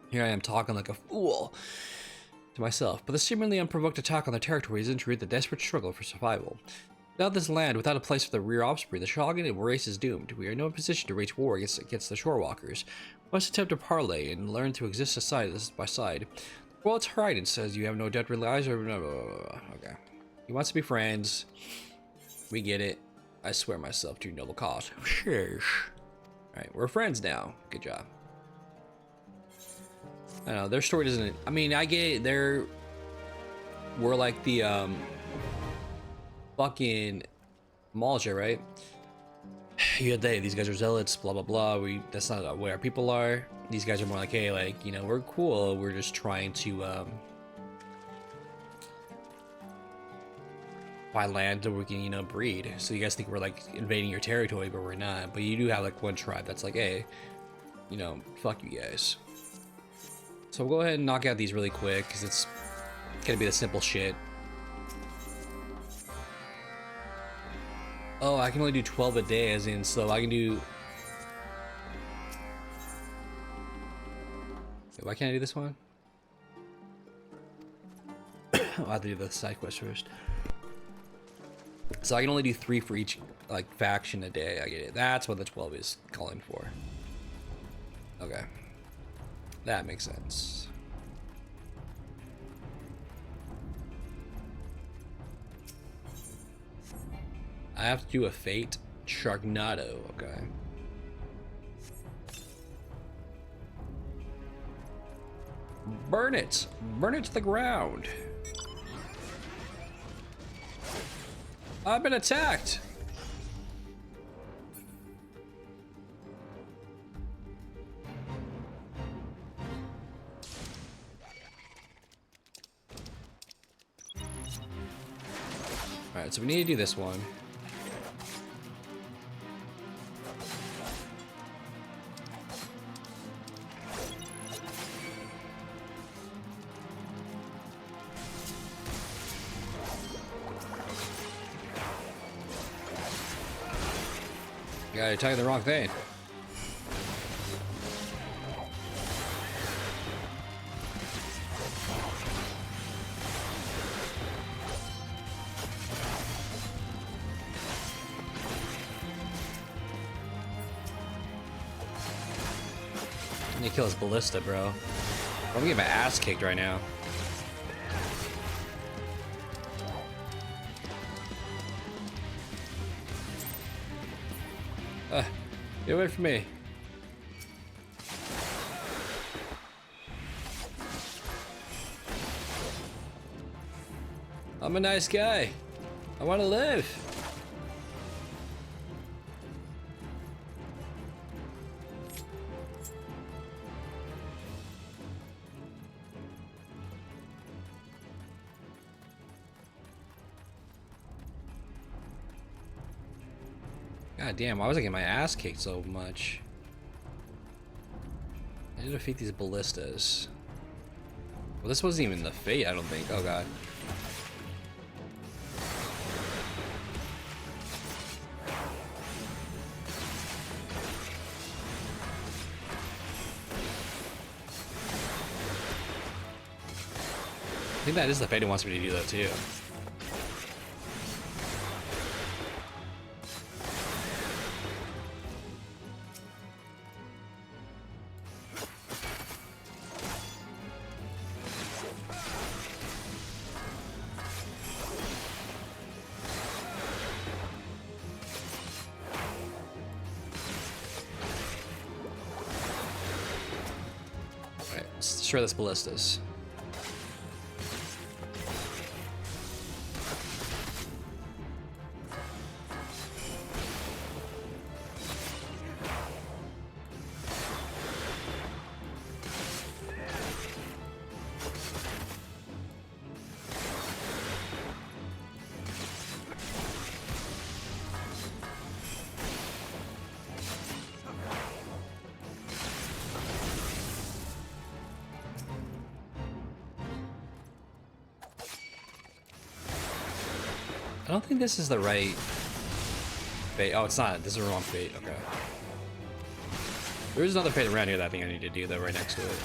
Here I am talking like a fool to myself. But the seemingly unprovoked attack on their territory is in truth a desperate struggle for survival. Without this land, without a place for the rear offspring, the Shogun race is doomed. We are in no position to wage war against the Shorewalkers. We must attempt to parley and learn to exist side by side. The world's horizon says you have no debt relies or blah, blah, blah, blah. Okay. He wants to be friends. We get it. I swear myself to noble cause. Sheesh. Alright, we're friends now. Good job. I don't know, their story doesn't... I mean, I get it. We're like the, fucking Malja, right? Yeah, these guys are zealots, blah, blah, blah. That's not where our people are. These guys are more like, hey, like, you know, we're cool. We're just trying to, buy land so we can, you know, breed. So you guys think we're, like, invading your territory, but we're not. But you do have, like, one tribe that's like, hey, you know, fuck you guys. So we'll go ahead and knock out these really quick, because it's gonna be the simple shit. Oh, I can only do 12 a day, as in, so I can do... Wait, why can't I do this one? I'll have to do the side quest first. So I can only do 3 for each, like, faction a day. I get it. That's what the 12 is calling for. Okay. That makes sense. I have to do a fate. Sharknado, okay. Burn it! Burn it to the ground! I've been attacked! Alright, so we need to do this one. Yeah, you're attacking the wrong thing. I need to kill his ballista, bro. I'm gonna get my ass kicked right now. Get away from me. I'm a nice guy. I want to live. God damn, why was I getting my ass kicked so much? I need to defeat these ballistas. Well, this wasn't even the fate, I don't think. Oh god. I think that is the fate who wants me to do that too. Alright, let's destroy this ballistas. I don't think this is the right... Fate. Oh, it's not. This is the wrong fate. Okay. There's another fate around here that I think I need to do, though, right next to it.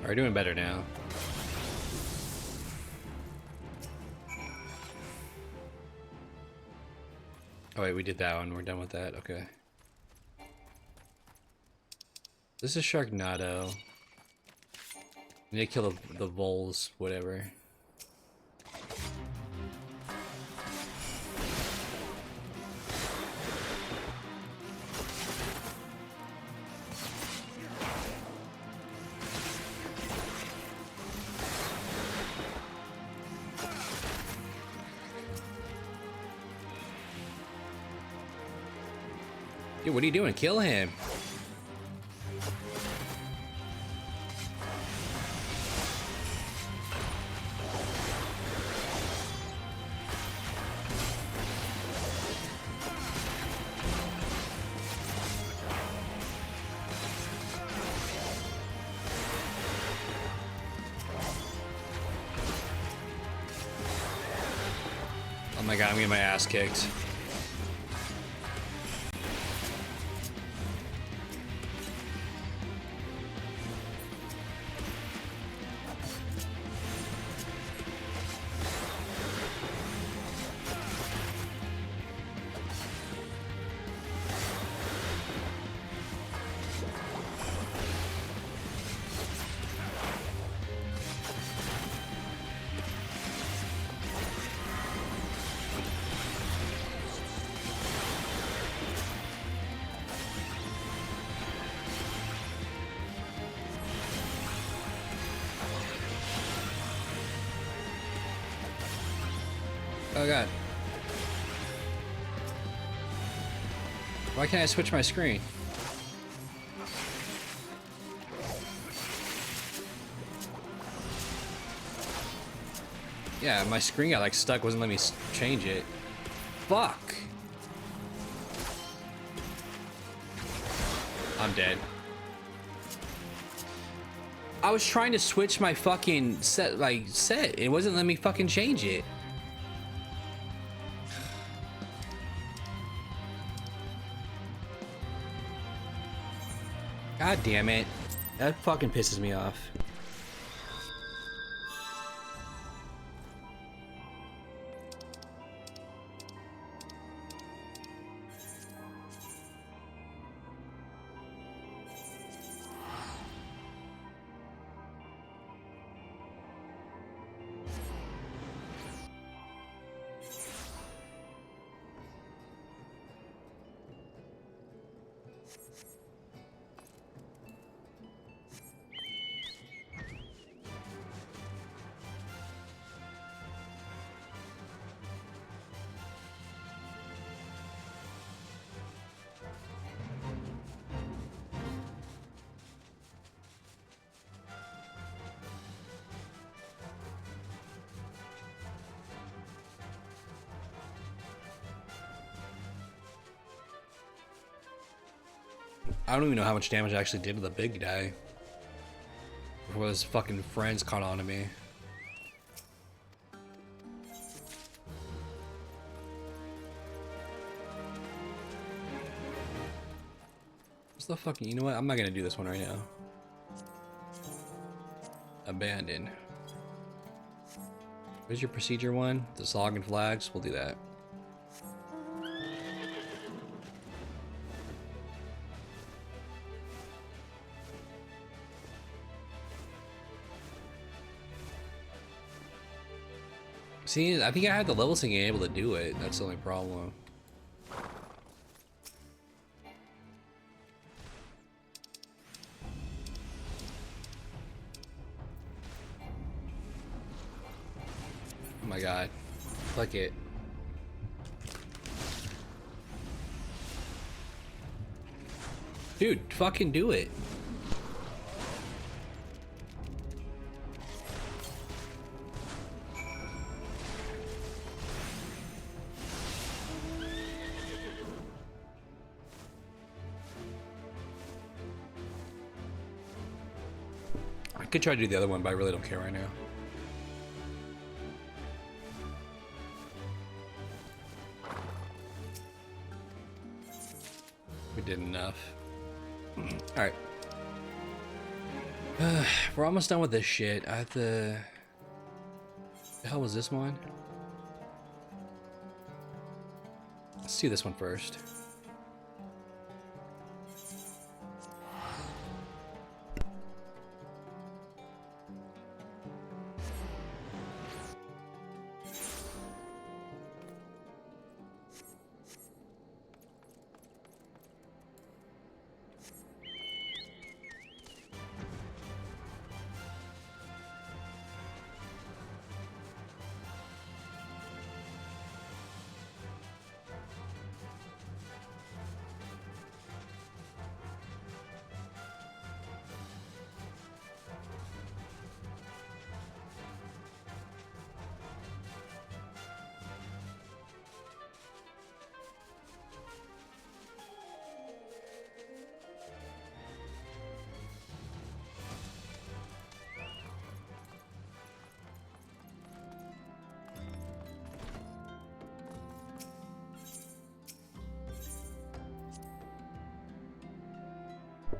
We're doing better now. Oh wait, we did that one. We're done with that. Okay. This is Sharknado. We need to kill the voles, whatever. Dude, what are you doing? Kill him. Oh my god, I'm getting my ass kicked. Oh god. Why can't I switch my screen? Yeah, my screen got like stuck, wasn't letting me change it. Fuck. I'm dead. I was trying to switch my fucking set. It wasn't letting me fucking change it. God damn it. That fucking pisses me off. I don't even know how much damage I actually did to the big guy before his fucking friends caught on to me. What's the fucking, you know what? I'm not gonna do this one right now. Abandon. Where's your procedure one? The Slog and Flags? We'll do that. See, I think I had the level sync able to do it. That's the only problem. Oh my god. Fuck it. Dude, fucking do it. I could try to do the other one, but I really don't care right now. We did enough. Alright. We're almost done with this shit. I have to... The hell was this one? Let's do this one first.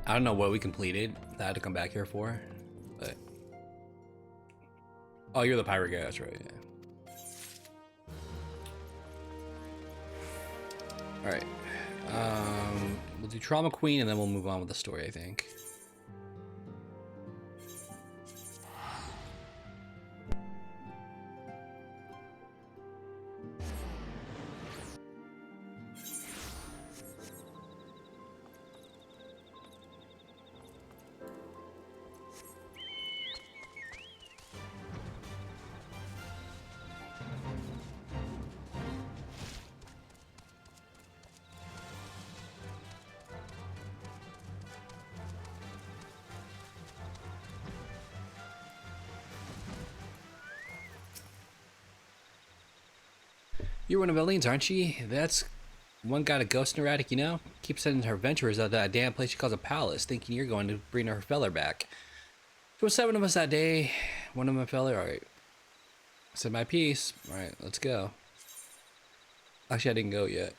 I don't know what we completed that I had to come back here for, but... Oh, you're the pirate guy, that's right, yeah. Alright. We'll do Trauma Queen and then we'll move on with the story, I think. You're one of Eileen's, aren't you? That's one got a ghost in her attic, you know? Keeps sending her adventurers out that damn place she calls a palace, thinking you're going to bring her feller back. There were 7 of us that day. One of my feller, alright. I said my piece. Alright, let's go. Actually, I didn't go yet.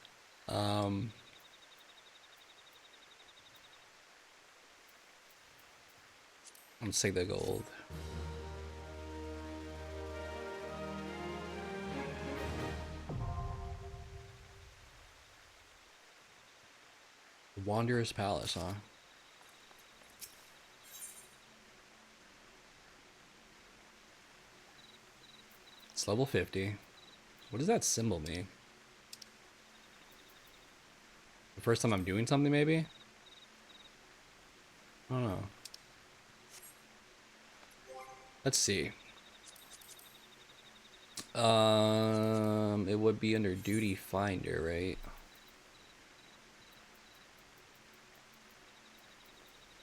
Let's take the gold. Wanderer's Palace, huh? It's level 50. What does that symbol mean? The first time I'm doing something, maybe? I don't know. Let's see. It would be under Duty Finder, right?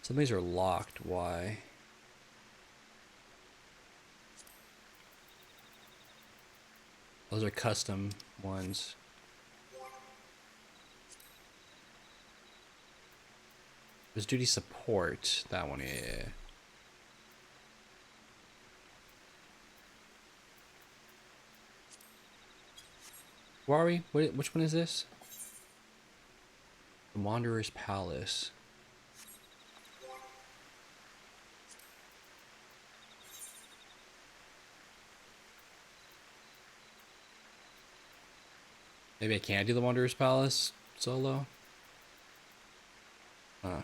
Some of these are locked. Why? Those are custom ones. There's Duty Support. That one, yeah. Where are we? Which one is this? The Wanderer's Palace. Maybe I can't do the Wanderer's Palace solo? Huh.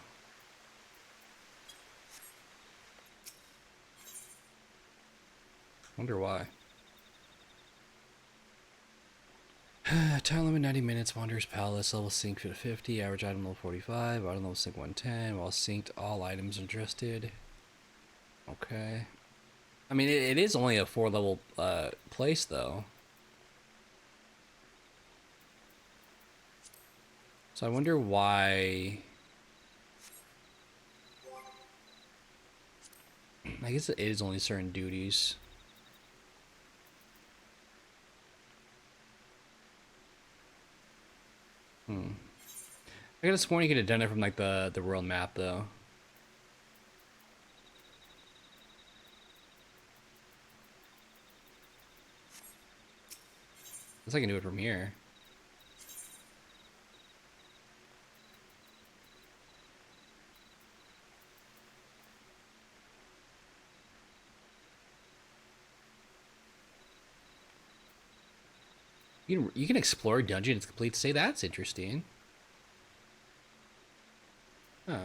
Wonder why. Time limit 90 minutes, Wanderer's Palace, level sync to 50, average item level 45, item level sync 110, while synced all items adjusted. Okay. I mean, it is only a 4 level place though. So I wonder why I guess it is only certain duties. I could have sworn you could have done it from like the world map though. Guess I can do it from here. You can explore dungeons complete. Say that's interesting. Huh.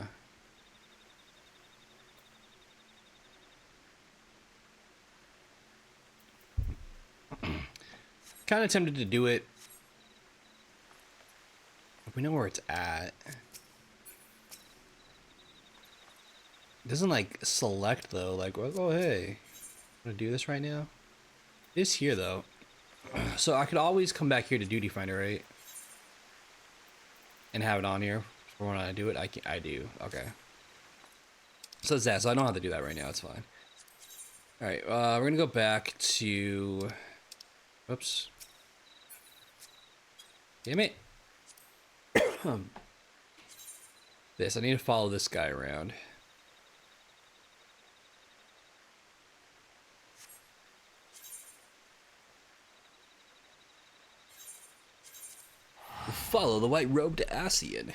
Kind of tempted to do it. If we know where it's at. It doesn't like select though. Like, oh hey, I'm gonna do this right now. It is here though, so I could always come back here to duty finder, right? And have it on here for when I do it. I do. Okay. So it's that. So I don't have to do that right now. It's fine. All right. We're gonna go back to. Whoops. Damn it. This. I need to follow this guy around. Follow the white-robed Asian.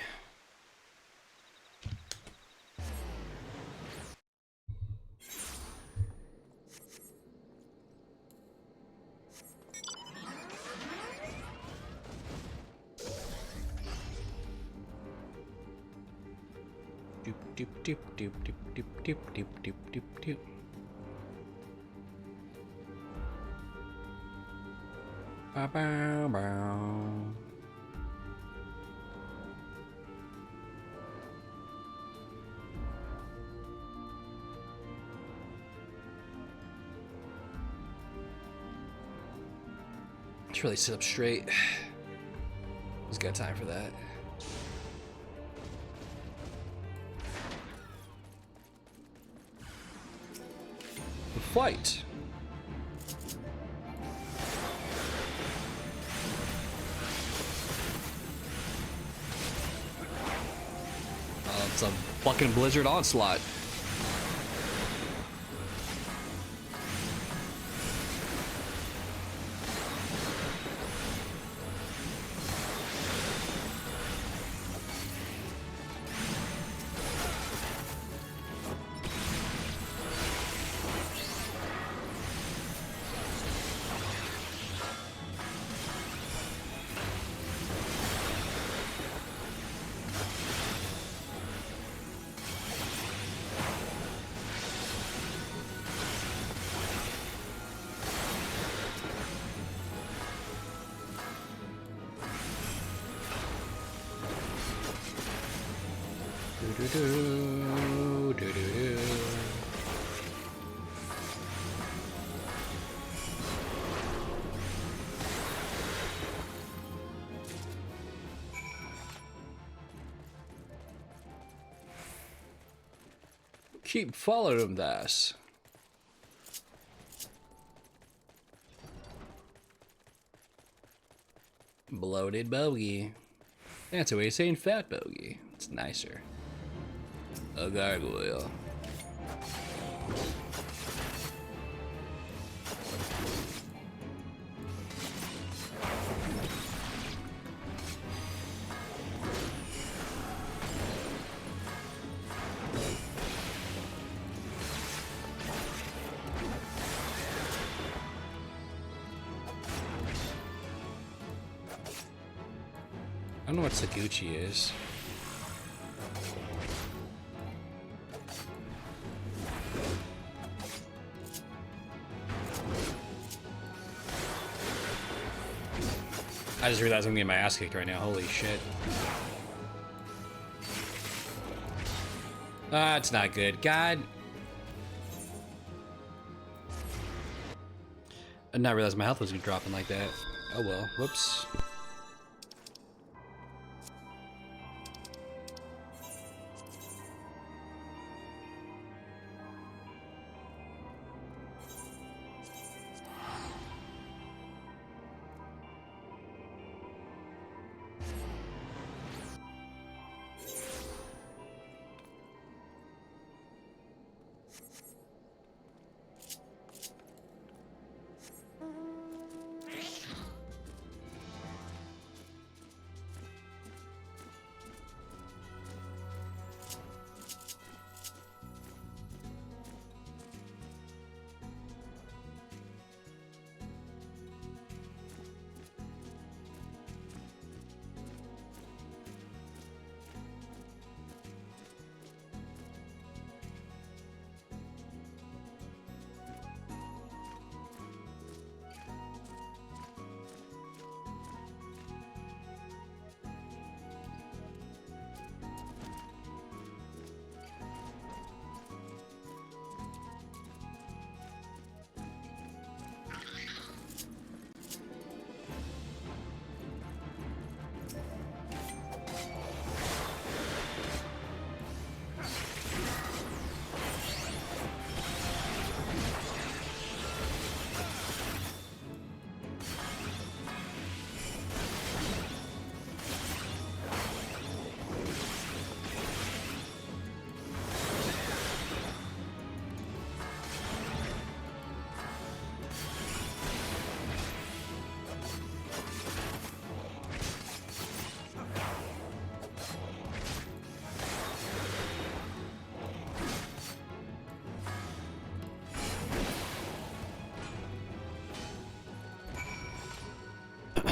Doop doop doop doop doop doop doop doop doop doop doop. Bow bow bow. Let's really sit up straight. Who's got time for that? Fight. It's a fucking blizzard onslaught. Keep following him, das. Bloated bogey. That's a way of saying fat bogey. It's nicer. A gargoyle. I don't know what Saguchi is. I just realized I'm getting my ass kicked right now. Holy shit. That's not good. God. I did not realize my health was dropping like that. Oh well. Whoops.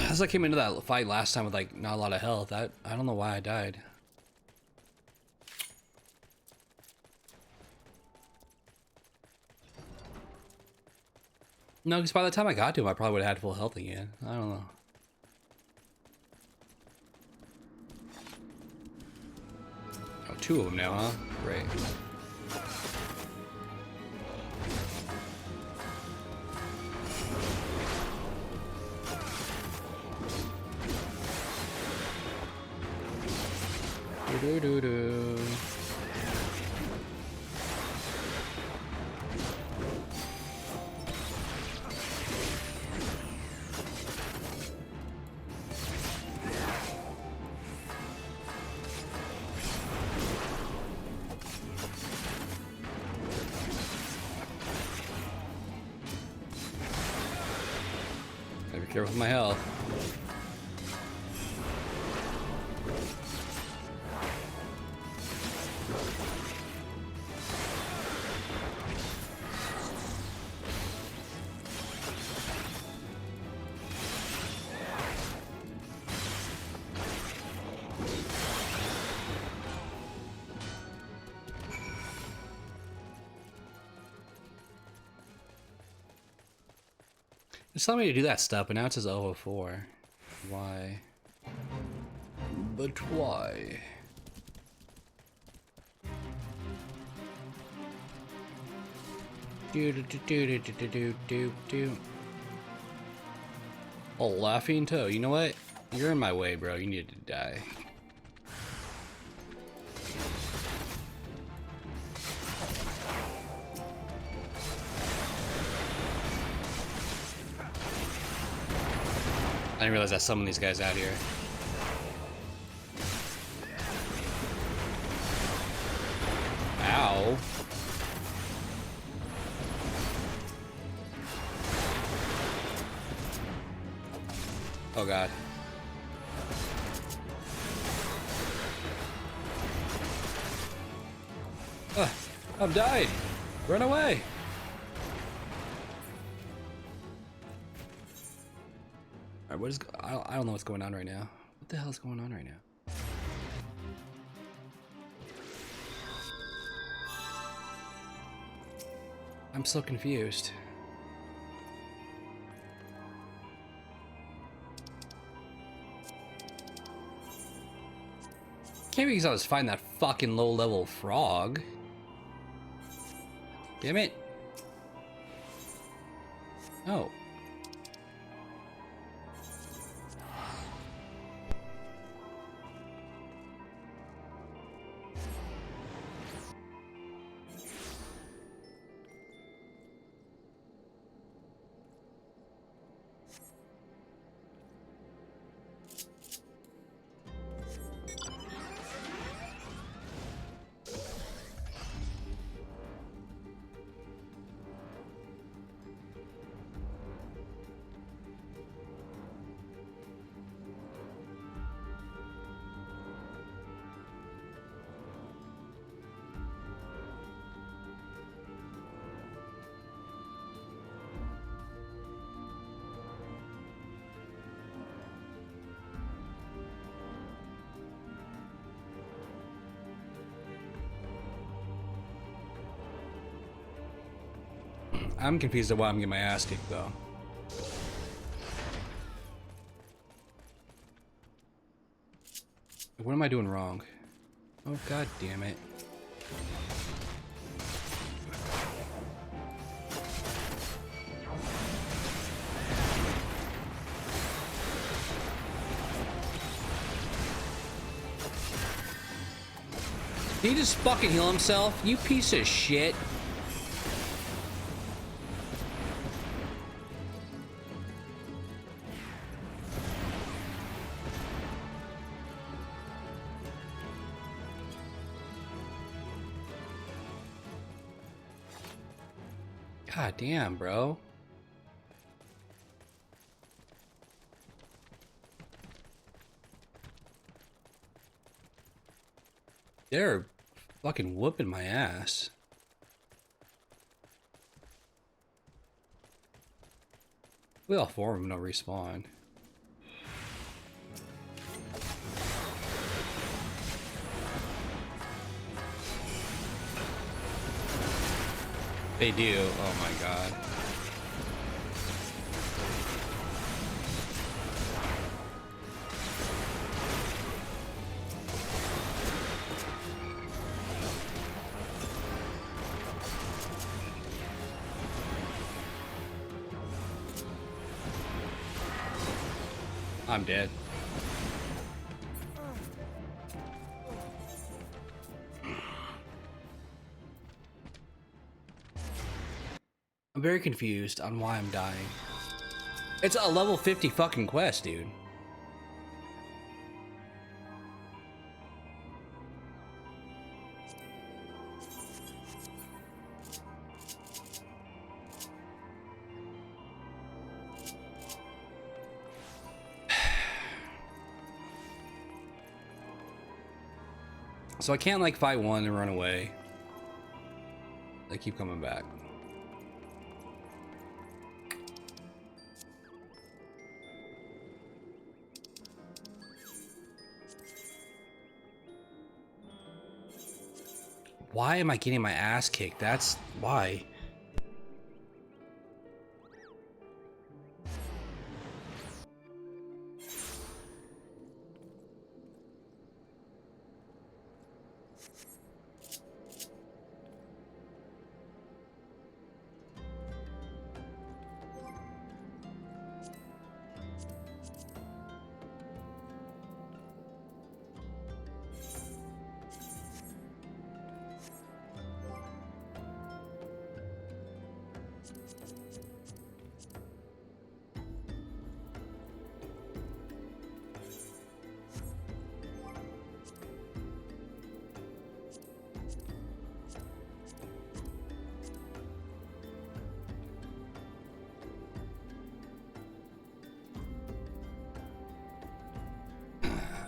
As I came into that fight last time with like not a lot of health, I don't know why I died. No, because by the time I got to him, I probably would have had full health again. I don't know. Oh, two of them now, huh? Great. Do do do. Gotta be careful with my health. It's telling me to do that stuff, but now it says 004. Why? But why? Do do do do do do do do do. Oh, laughing toe. You know what? You're in my way, bro. You need to die. I didn't realize I summoned these guys out here. Ow. Oh god. I'm dying. Run away. Alright, what is... I don't know what's going on right now. What the hell is going on right now? I'm so confused. Can't be because I was fighting that fucking low-level frog. Damn it. Oh. I'm confused at why I'm getting my ass kicked though. What am I doing wrong? Oh god damn it. Did he just fucking heal himself? You piece of shit. God damn, bro. They're fucking whooping my ass. We all four of them don't respawn. They do. Oh my god. I'm dead. I'm very confused on why I'm dying. It's a level 50 fucking quest, dude. So I can't like fight one and run away. They keep coming back. Why am I getting my ass kicked? That's why.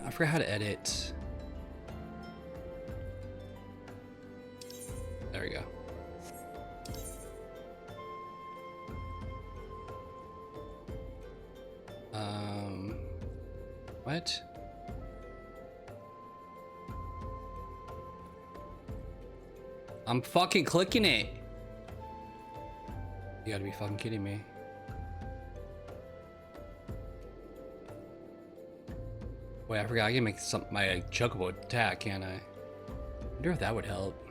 I forgot how to edit. There we go. What? I'm fucking clicking it. You gotta be fucking kidding me. Wait, I forgot I can make my chocobo attack, can't I? I wonder if that would help.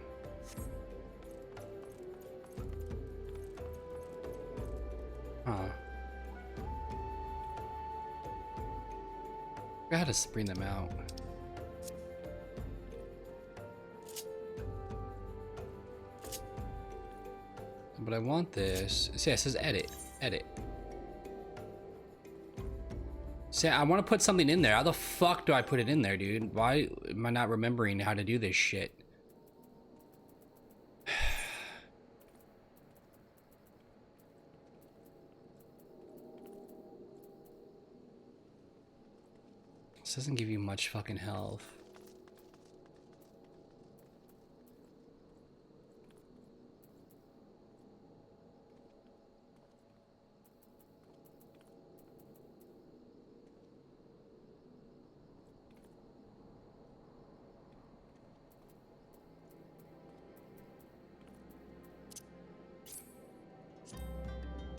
Huh. I forgot how to bring them out. But I want this. See, it says edit. Edit. See, I want to put something in there. How the fuck do I put it in there, dude? Why am I not remembering how to do this shit? This doesn't give you much fucking health.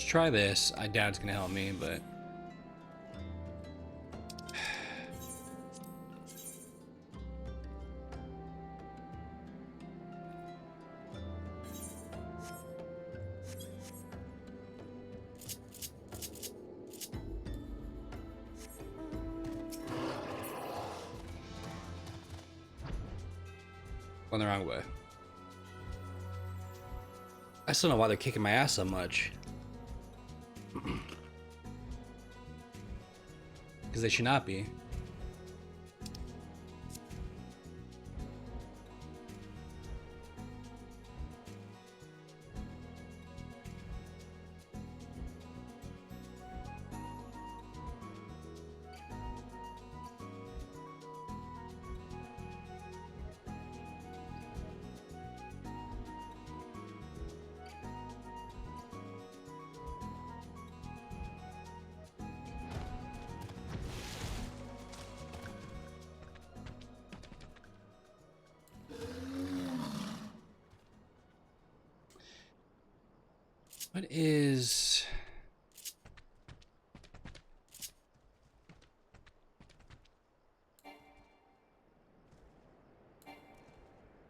try this. I doubt it's gonna help me, but going the wrong way. I still don't know why they're kicking my ass so much. Because they should not be. What is...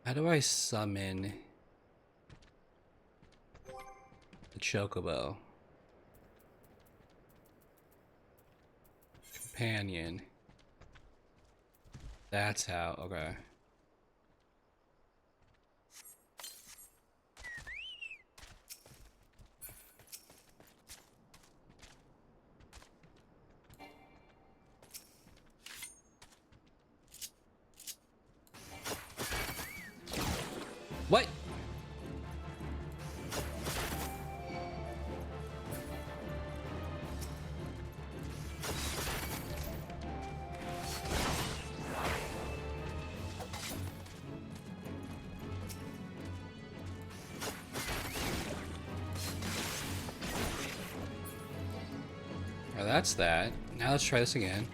How do I summon the Chocobo? Companion. That's how, okay. What? Oh, that's that. Now let's try this again.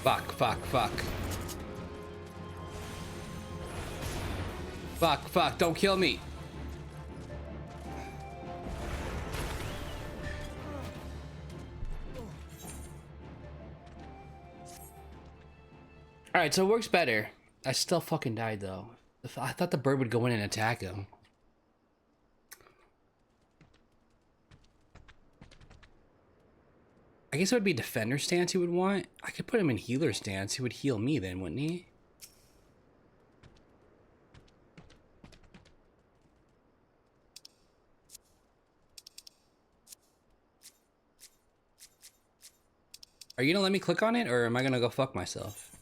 Fuck, fuck, fuck. Fuck, fuck, don't kill me. Alright, so it works better. I still fucking died though. I thought the bird would go in and attack him. I guess it would be defender stance he would want. I could put him in healer stance. He would heal me then, wouldn't he? Are you gonna let me click on it, or am I gonna go fuck myself?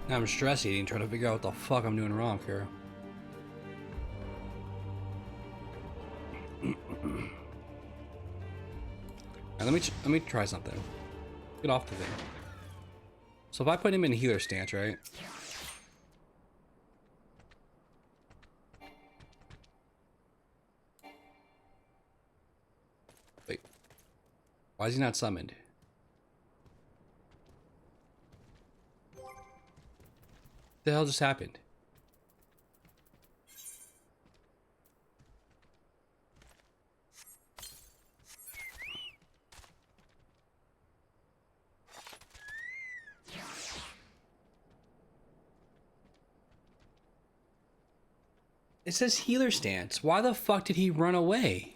Now I'm stress eating, trying to figure out what the fuck I'm doing wrong here. Let me try something. Get off the thing. So if I put him in healer stance, right? Wait. Why is he not summoned? What the hell just happened? It says healer stance. Why the fuck did he run away?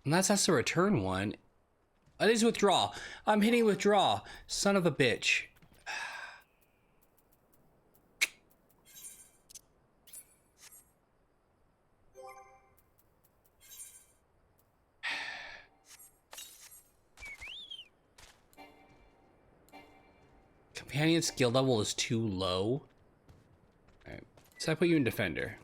Unless that's the return one. It is withdraw. I'm hitting withdraw. Son of a bitch. Companion skill level is too low. Alright. So I put you in defender.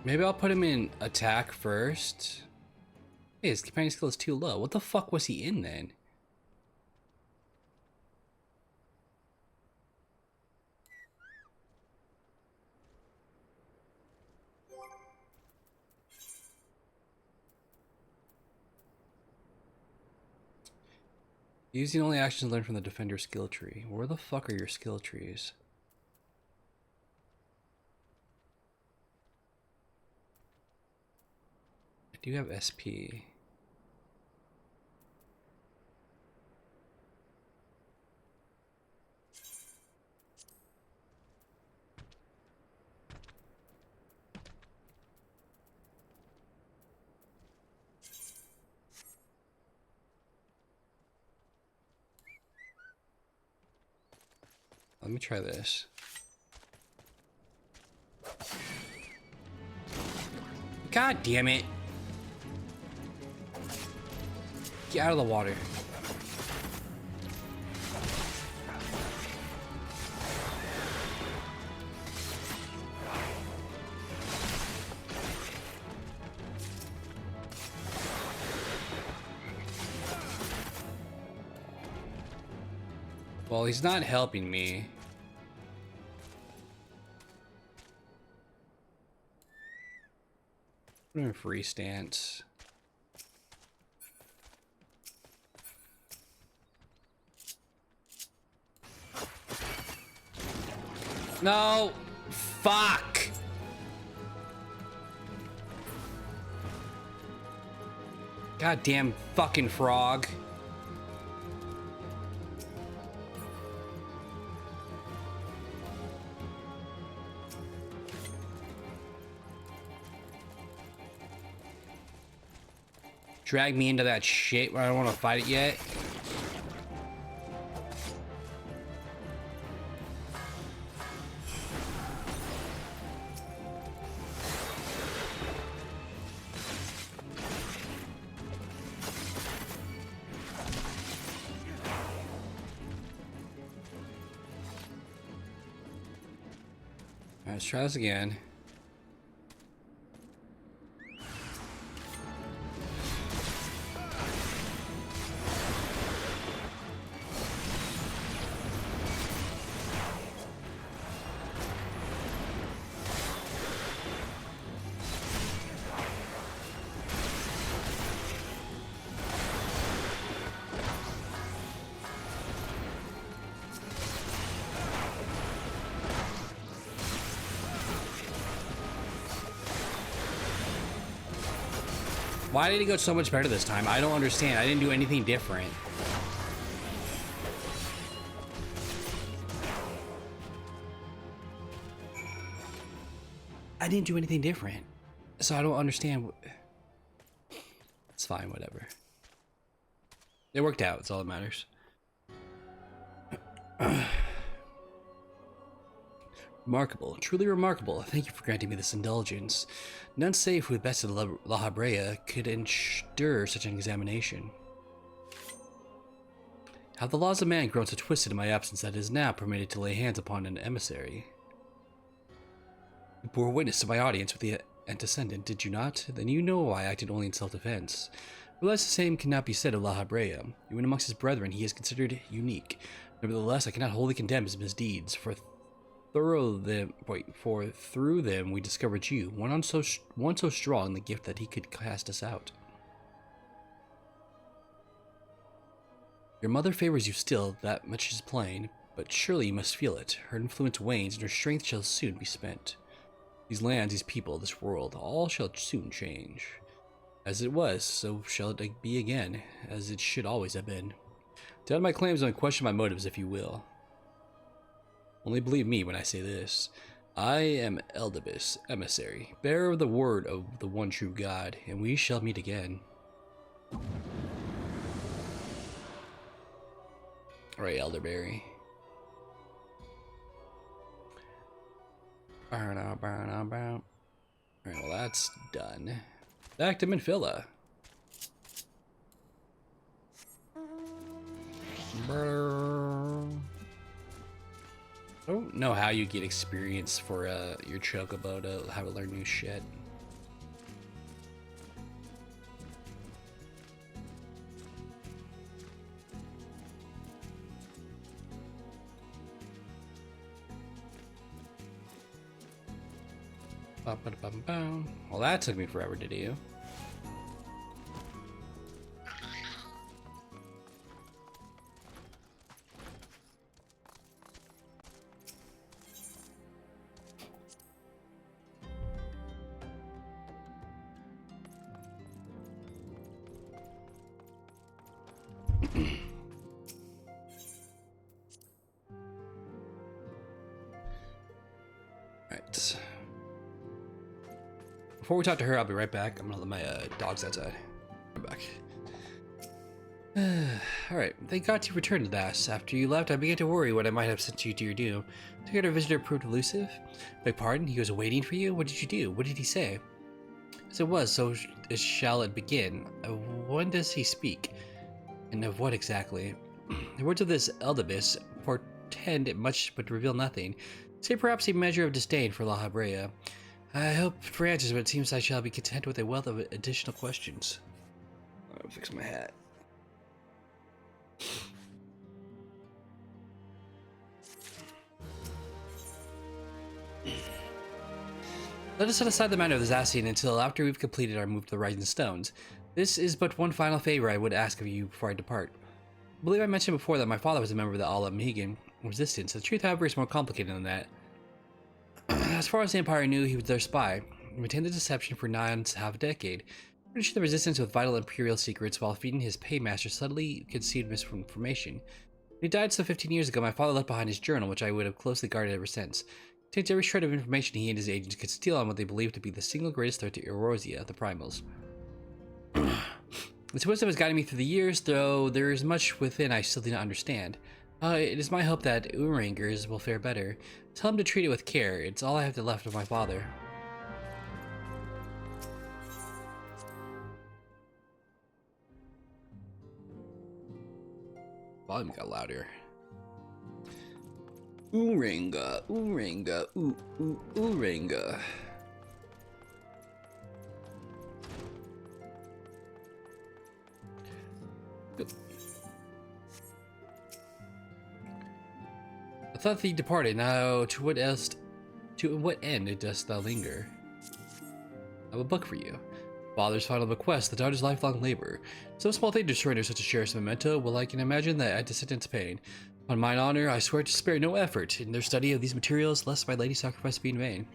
Maybe I'll put him in attack first. Hey, his companion skill is too low. What the fuck was he in then? Using only actions learned from the defender skill tree. Where the fuck are your skill trees? I do have SP. Let me try this. God damn it. Get out of the water. Well, he's not helping me. Put him in free stance. No! Fuck! Goddamn fucking frog. Drag me into that shit where I don't want to fight it yet. Alright, let's try this again. Why did it go so much better this time? I don't understand. I didn't do anything different. I didn't do anything different. So I don't understand. It's fine, whatever. It worked out. It's all that matters. Remarkable, truly remarkable. Thank you for granting me this indulgence. None save who bested La Habrea could endure such an examination. Have the laws of man grown so twisted in my absence that it is now permitted to lay hands upon an emissary? You bore witness to my audience with the antecedent, did you not? Then you know I acted only in self-defense. Realize the same cannot be said of La Habrea. Even amongst his brethren, he is considered unique. Nevertheless, I cannot wholly condemn his misdeeds, for through them we discovered you, one so strong in the gift that he could cast us out. Your mother favors you still, that much is plain, but surely you must feel it. Her influence wanes, and her strength shall soon be spent. These lands, these people, this world, all shall soon change. As it was, so shall it be again, as it should always have been. Doubt my claims and question my motives, if you will. Only believe me when I say this. I am Eldibus, emissary, bearer of the word of the one true God, and we shall meet again. Alright, Elderberry. Alright, well that's done. Back to Minfilla. I don't know how you get experience for your chocobo to how to learn new shit. Well, that took me forever to do. Right. Before we talk to her, I'll be right back. I'm gonna let my dogs outside. I'm back. Alright, thank God you returned at last. After you left, I began to worry what I might have sent you to your doom. Did our visitor proved elusive? Beg pardon? He was waiting for you? What did you do? What did he say? As it was, so shall it begin. When does he speak? And of what exactly? The words of this Eldibus portend much but reveal nothing. Say perhaps a measure of disdain for La Habrea. I hope for answers, but it seems I shall be content with a wealth of additional questions. I'll fix my hat. Let us set aside the matter of the Zacian until after we've completed our move to the Rising Stones. This is but one final favor I would ask of you before I depart. I believe I mentioned before that my father was a member of the Ala Mihigan resistance. The truth, however, is more complicated than that. As far as the Empire knew, he was their spy. He maintained the deception for nigh on half a decade, furnishing the resistance with vital imperial secrets while feeding his paymaster subtly conceived misinformation. When he died some 15 years ago, my father left behind his journal, which I would have closely guarded ever since. It contains every shred of information he and his agents could steal on what they believed to be the single greatest threat to Eorzea, the Primals. Its wisdom has guided me through the years, though there is much within I still do not understand. It is my hope that Urangers will fare better. Tell him to treat it with care. It's all I have left of my father. Volume got louder. Uranga, Uranga, Uranga. I thought thee departed. Now, to what end dost thou linger? I have a book for you. Father's final bequest, the daughter's lifelong labor. So small thing to surrender such a cherished memento. Well, I can imagine that antecedent's pain. On mine honor, I swear to spare no effort in their study of these materials, lest my lady's sacrifice be in vain.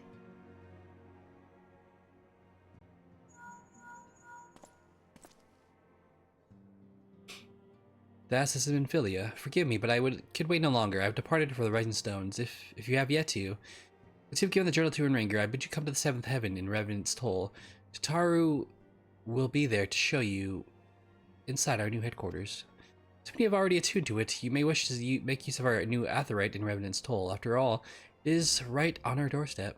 Thus is Minfilia. Forgive me, but could wait no longer. I have departed for the Rising Stones. If you have yet to, once you've given the journal to Unringer, I bid you come to the seventh heaven in Revenant's Toll. Tataru will be there to show you inside our new headquarters. Too many have already attuned to it. You may wish to make use of our new Aetheryte in Revenant's Toll. After all, it is right on our doorstep.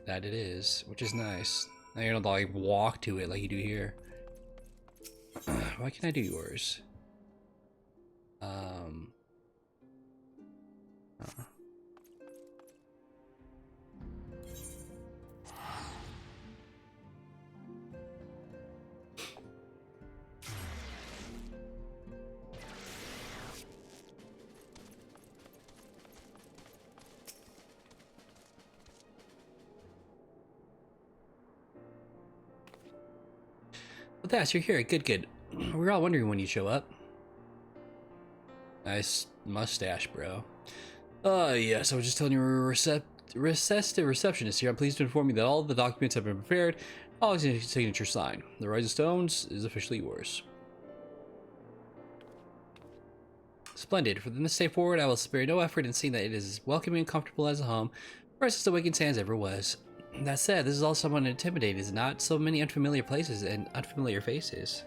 That it is, which is nice. Now you don't like walk to it like you do here. Why can't I do yours? Uh. Well, that's you're here. Good, good. We're all wondering when you show up. Nice mustache, bro. Yes, I was just telling your receptionist here. I'm pleased to inform you that all the documents have been prepared. All signature signed. The Rise of Stones is officially yours. Splendid. From this day forward, I will spare no effort in seeing that it is as welcoming and comfortable as a home, fresh as the Waking Sands ever was. That said, this is all somewhat intimidating, is it not? So many unfamiliar places and unfamiliar faces.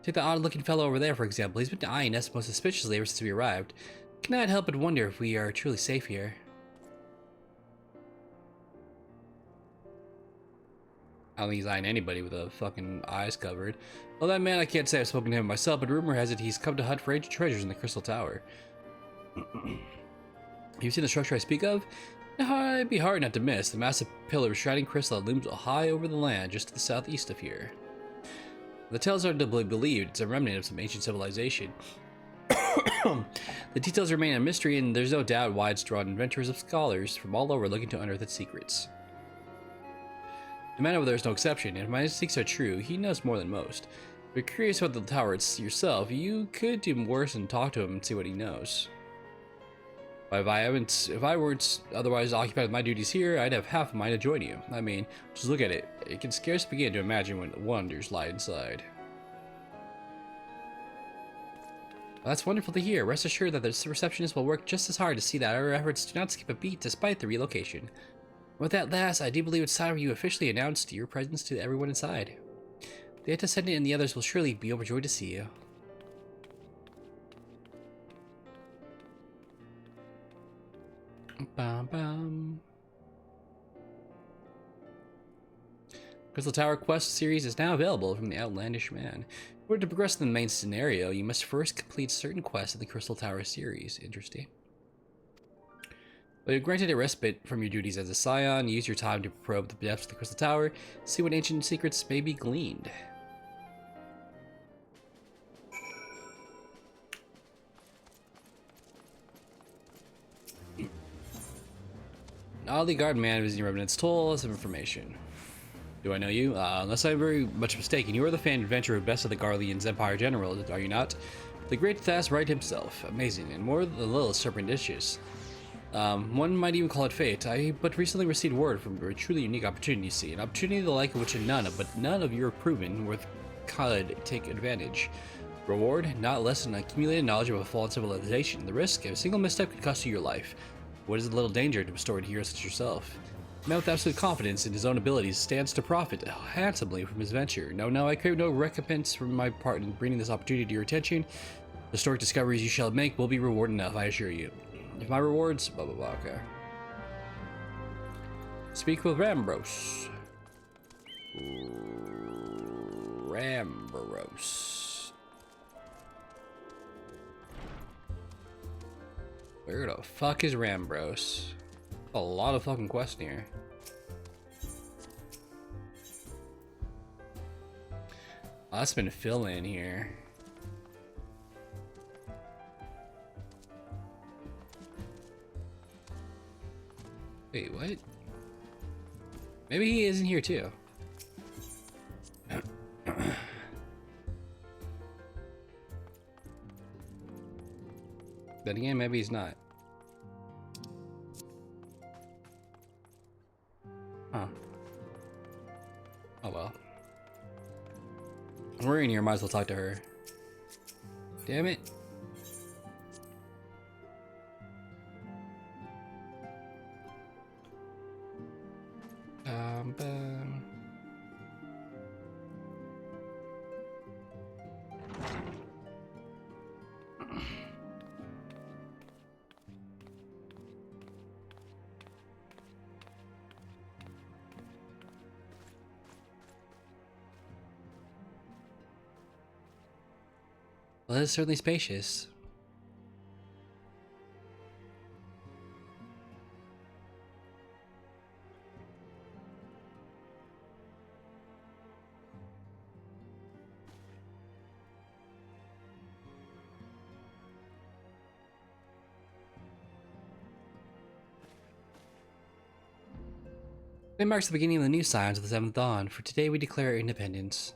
Take the odd-looking fellow over there, for example. He's been eyeing us most suspiciously ever since we arrived. Cannot help but wonder if we are truly safe here. I don't think he's eyeing anybody with a fucking eyes covered. Well, that man, I can't say I've spoken to him myself, but rumor has it he's come to hunt for ancient treasures in the Crystal Tower. You've seen the structure I speak of? It'd be hard not to miss. The massive pillar of shining crystal that looms high over the land just to the southeast of here. The tales are to be believed it's a remnant of some ancient civilization. The details remain a mystery, and there's no doubt why it's drawn adventurers of scholars from all over looking to unearth its secrets. The man over there is no exception, and if my instincts are true, he knows more than most. If you're curious about the tower yourself, you could do worse and talk to him and see what he knows. If I weren't otherwise occupied with my duties here, I'd have half a mind to join you. I mean, just look at it. It can scarce begin to imagine what wonders lie inside. Well, that's wonderful to hear. Rest assured that the receptionist will work just as hard to see that our efforts do not skip a beat despite the relocation. With that last, I do believe it's time you officially announced your presence to everyone inside. The Antecedent and the others will surely be overjoyed to see you. Bum, bum. Crystal Tower Quest series is now available from the Outlandish Man. In order to progress in the main scenario, you must first complete certain quests in the Crystal Tower series. Interesting. But you're granted a respite from your duties as a Scion. Use your time to probe the depths of the Crystal Tower, see what ancient secrets may be gleaned. Oddly guard man visiting Revenant's Toll has some information. Do I know you? Unless I'm very much mistaken, you are the fan adventurer best of the Garlean's Empire General, are you not? The great Thas Wright himself. Amazing, and more than a little serpentitious. One might even call it fate. I but recently received word from a truly unique opportunity, you see. An opportunity the like of which none of you are proven worth could take advantage. Reward, not less than accumulated knowledge of a fallen civilization. The risk, if a single misstep could cost you your life. What is the little danger to restored hero such as yourself? A man with absolute confidence in his own abilities stands to profit handsomely from his venture. No, I crave no recompense from my part in bringing this opportunity to your attention. The historic discoveries you shall make will be reward enough, I assure you. If my rewards, blah blah blah, okay. Speak with Rambros. Rambros. Where the fuck is Rambros? A lot of fucking quests here. Oh, that's been filling here. Wait, what? Maybe he isn't here too. Then again, maybe he's not. Huh. Oh well. We're in here, might as well talk to her. Damn it. Well, it's certainly spacious. It marks the beginning of the new signs of the seventh dawn, for today we declare our independence.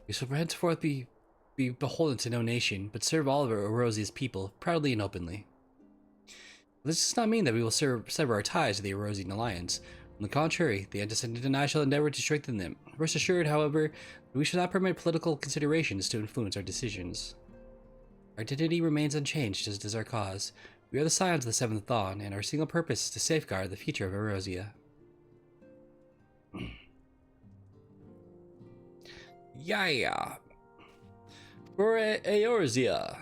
We shall henceforth be beholden to no nation, but serve all of our Erosia's people, proudly and openly. This does not mean that we will sever our ties to the Erosian Alliance. On the contrary, the Antecedent and I shall endeavor to strengthen them. Rest assured, however, that we shall not permit political considerations to influence our decisions. Our identity remains unchanged, as does our cause. We are the Scions of the Seventh Dawn, and our single purpose is to safeguard the future of Erosia. Yeah! For Eorzea!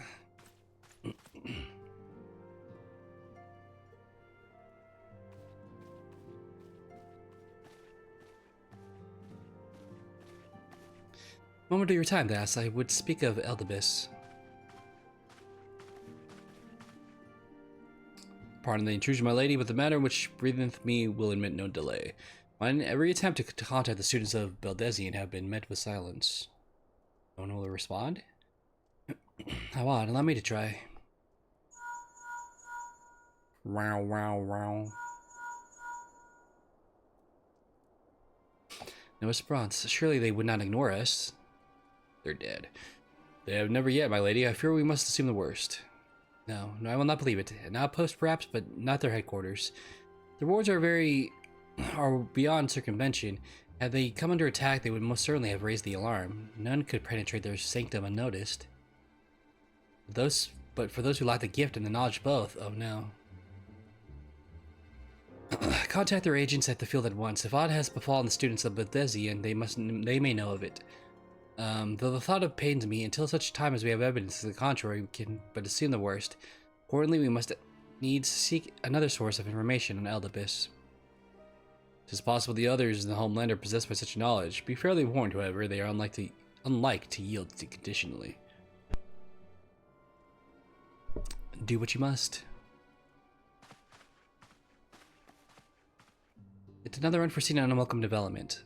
Moment of your time, Thas. I would speak of Eldebus. Pardon the intrusion, my lady, but the manner in which breatheth me will admit no delay. Mine every attempt to contact the students of Beldezian have been met with silence. No one will respond? How odd, allow me to try. Wow, wow, wow. No response. Surely they would not ignore us. They're dead. They have never yet, my lady. I fear we must assume the worst. No, I will not believe it. An outpost, perhaps, but not their headquarters. The wards are beyond circumvention. Had they come under attack, they would most certainly have raised the alarm. None could penetrate their sanctum unnoticed. But for those who lack the gift and the knowledge both, oh no. Contact their agents at the field at once. If aught has befallen the students of Beldezian, they may know of it. Though the thought of pains me, until such time as we have evidence to the contrary, we can but assume the worst. Accordingly, we must needs seek another source of information on Eldebus. It is possible the others in the homeland are possessed by such knowledge. Be fairly warned, however, they are unlike to yield conditionally. Do what you must. It's another unforeseen and unwelcome development.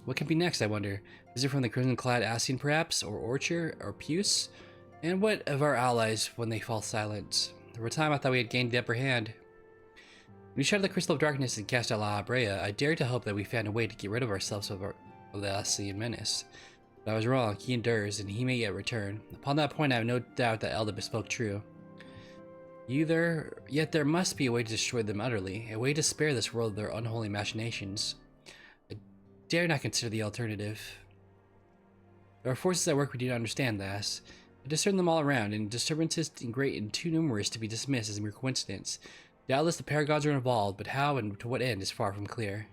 What can be next, I wonder? Is it from the crimson-clad Ascian, perhaps? Or Orcher? Or Puce? And what of our allies when they fall silent? There were times I thought we had gained the upper hand. When we shattered the Crystal of Darkness and cast out La Habrea, I dared to hope that we found a way to get rid of ourselves of the Ascian menace. But I was wrong. He endures, and he may yet return. Upon that point, I have no doubt that Eldebus spoke true. Yet there must be a way to destroy them utterly, a way to spare this world of their unholy machinations. I dare not consider the alternative. There are forces at work we do not understand, Thas. I discern them all around, and disturbances great and too numerous to be dismissed as mere coincidence. Doubtless the Paragons are involved, but how and to what end is far from clear.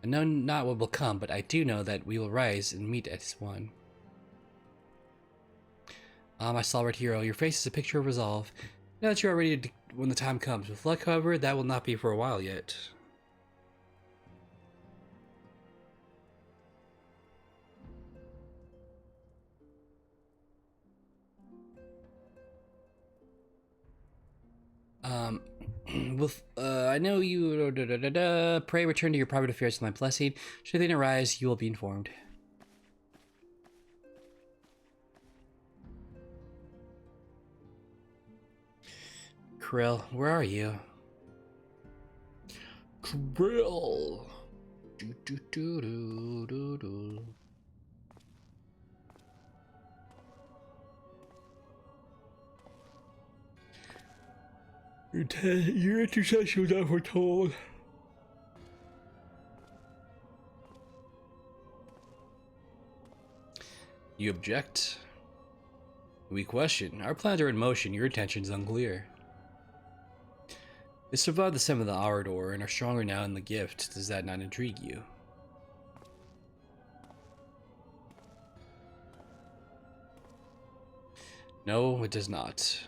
I know not what will come, but I do know that we will rise and meet as one. Ah, my stalwart hero, your face is a picture of resolve. Now that you are ready to when the time comes. With luck, however, that will not be for a while yet. I know you. Pray return to your private affairs with my blessing. Should anything arise, you will be informed. Krill, where are you? Krill. Do do do do do do. Your intercession was not foretold. You object? We question. Our plans are in motion. Your intention is unclear. They survived the 7th hour door and are stronger now in the gift. Does that not intrigue you? No, it does not.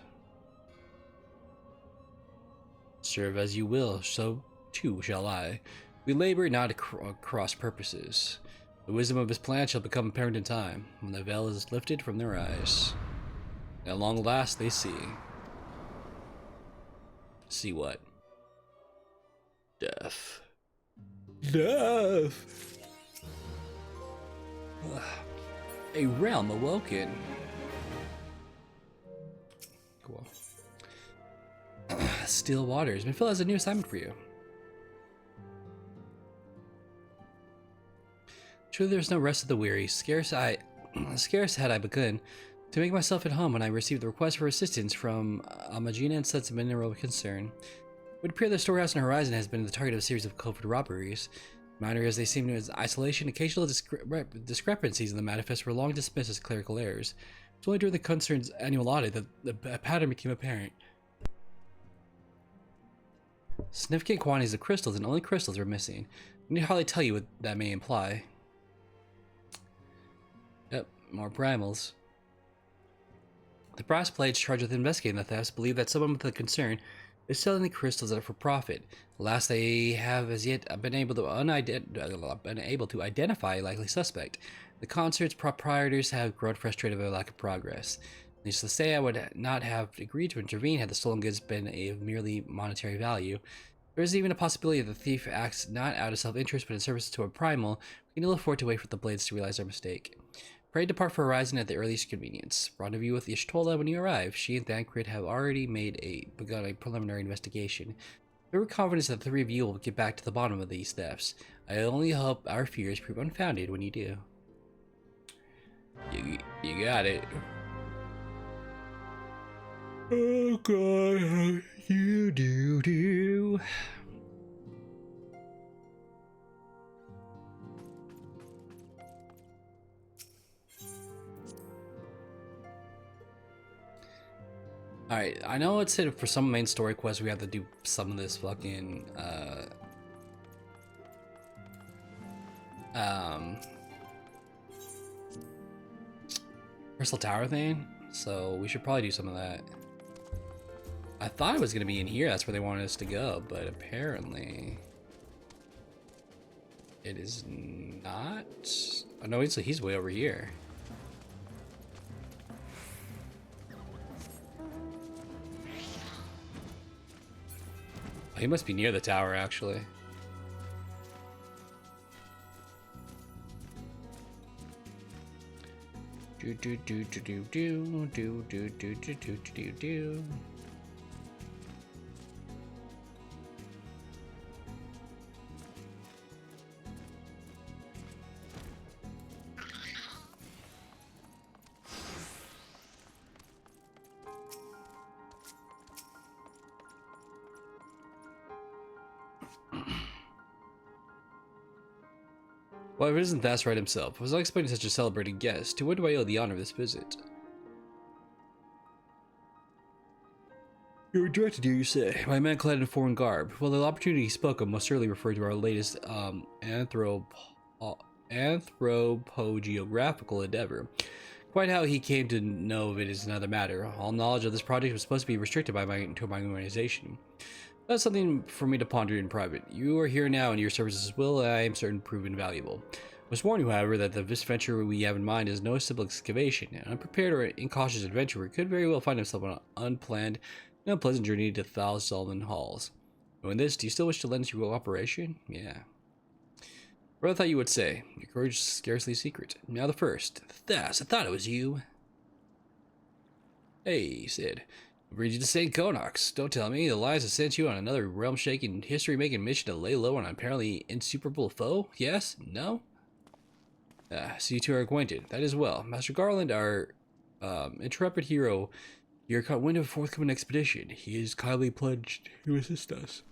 Serve as you will, so too shall I. We labor not across purposes. The wisdom of his plan shall become apparent in time, when the veil is lifted from their eyes. And at long last they see. See what? Death. Death! A realm awoken. Cool. Still waters. Minfield has a new assignment for you. Truly, there is no rest of the weary. Scarce had I begun to make myself at home when I received the request for assistance from Amagina and Sons of Mineral Concern. It would appear the storehouse on the horizon has been the target of a series of covert robberies. Minor as they seem to its isolation, occasional discrepancies in the manifest were long dismissed as clerical errors. It was only during the concern's annual audit that the pattern became apparent. Significant quantities of crystals and only crystals were missing. I need hardly tell you what that may imply. Yep, more primals. The brass blades charged with investigating the thefts believe that someone with a concern is selling the crystals for profit. Alas, they have as yet been able to identify a likely suspect. The concert's proprietors have grown frustrated by the lack of progress. Needless to say, I would not have agreed to intervene had the stolen goods been of merely monetary value. There is even a possibility that the thief acts not out of self-interest but in service to a primal. We can ill afford to wait for the blades to realize our mistake. Pray depart for Horizon at the earliest convenience. Rendezvous with Y'shtola when you arrive. She and Thancred have already begun a preliminary investigation. We were confident that the three of you will get back to the bottom of these thefts. I only hope our fears prove unfounded when you do. You got it. Oh God, you do. Alright, I know it said for some main story quests we have to do some of this fucking, Crystal Tower thing, so we should probably do some of that. I thought it was going to be in here, that's where they wanted us to go, but apparently it is not. Oh no, he's way over here. He must be near the tower, actually. Do do do do do do do do do do do do do. Well, if it isn't Thasright himself, was I expecting such a celebrated guest? To what do I owe the honor of this visit? You're directed here, you say. My man clad in foreign garb. Well, the opportunity he spoke of must certainly refer to our latest anthropogeographical endeavor. Quite how he came to know of it is another matter. All knowledge of this project was supposed to be restricted to my organization. That's something for me to ponder in private. You are here now, and your services will, I am certain, prove invaluable. I must warn you, however, that this venture we have in mind is no simple excavation. An unprepared or incautious adventurer could very well find himself on an unplanned and unpleasant journey to Thal Solomon Halls. Knowing this, do you still wish to lend your cooperation? Yeah. What I thought you would say. Your courage is scarcely secret. Now the first. Thas, I thought it was you. Hey, Sid. Read you to St. Konox. Don't tell me the lies have sent you on another realm-shaking, history-making mission to lay low on an apparently insuperable foe? Yes? No? So you two are acquainted. That is well. Master Garland, our intrepid hero, here caught wind of a forthcoming expedition. He is kindly pledged to assist us.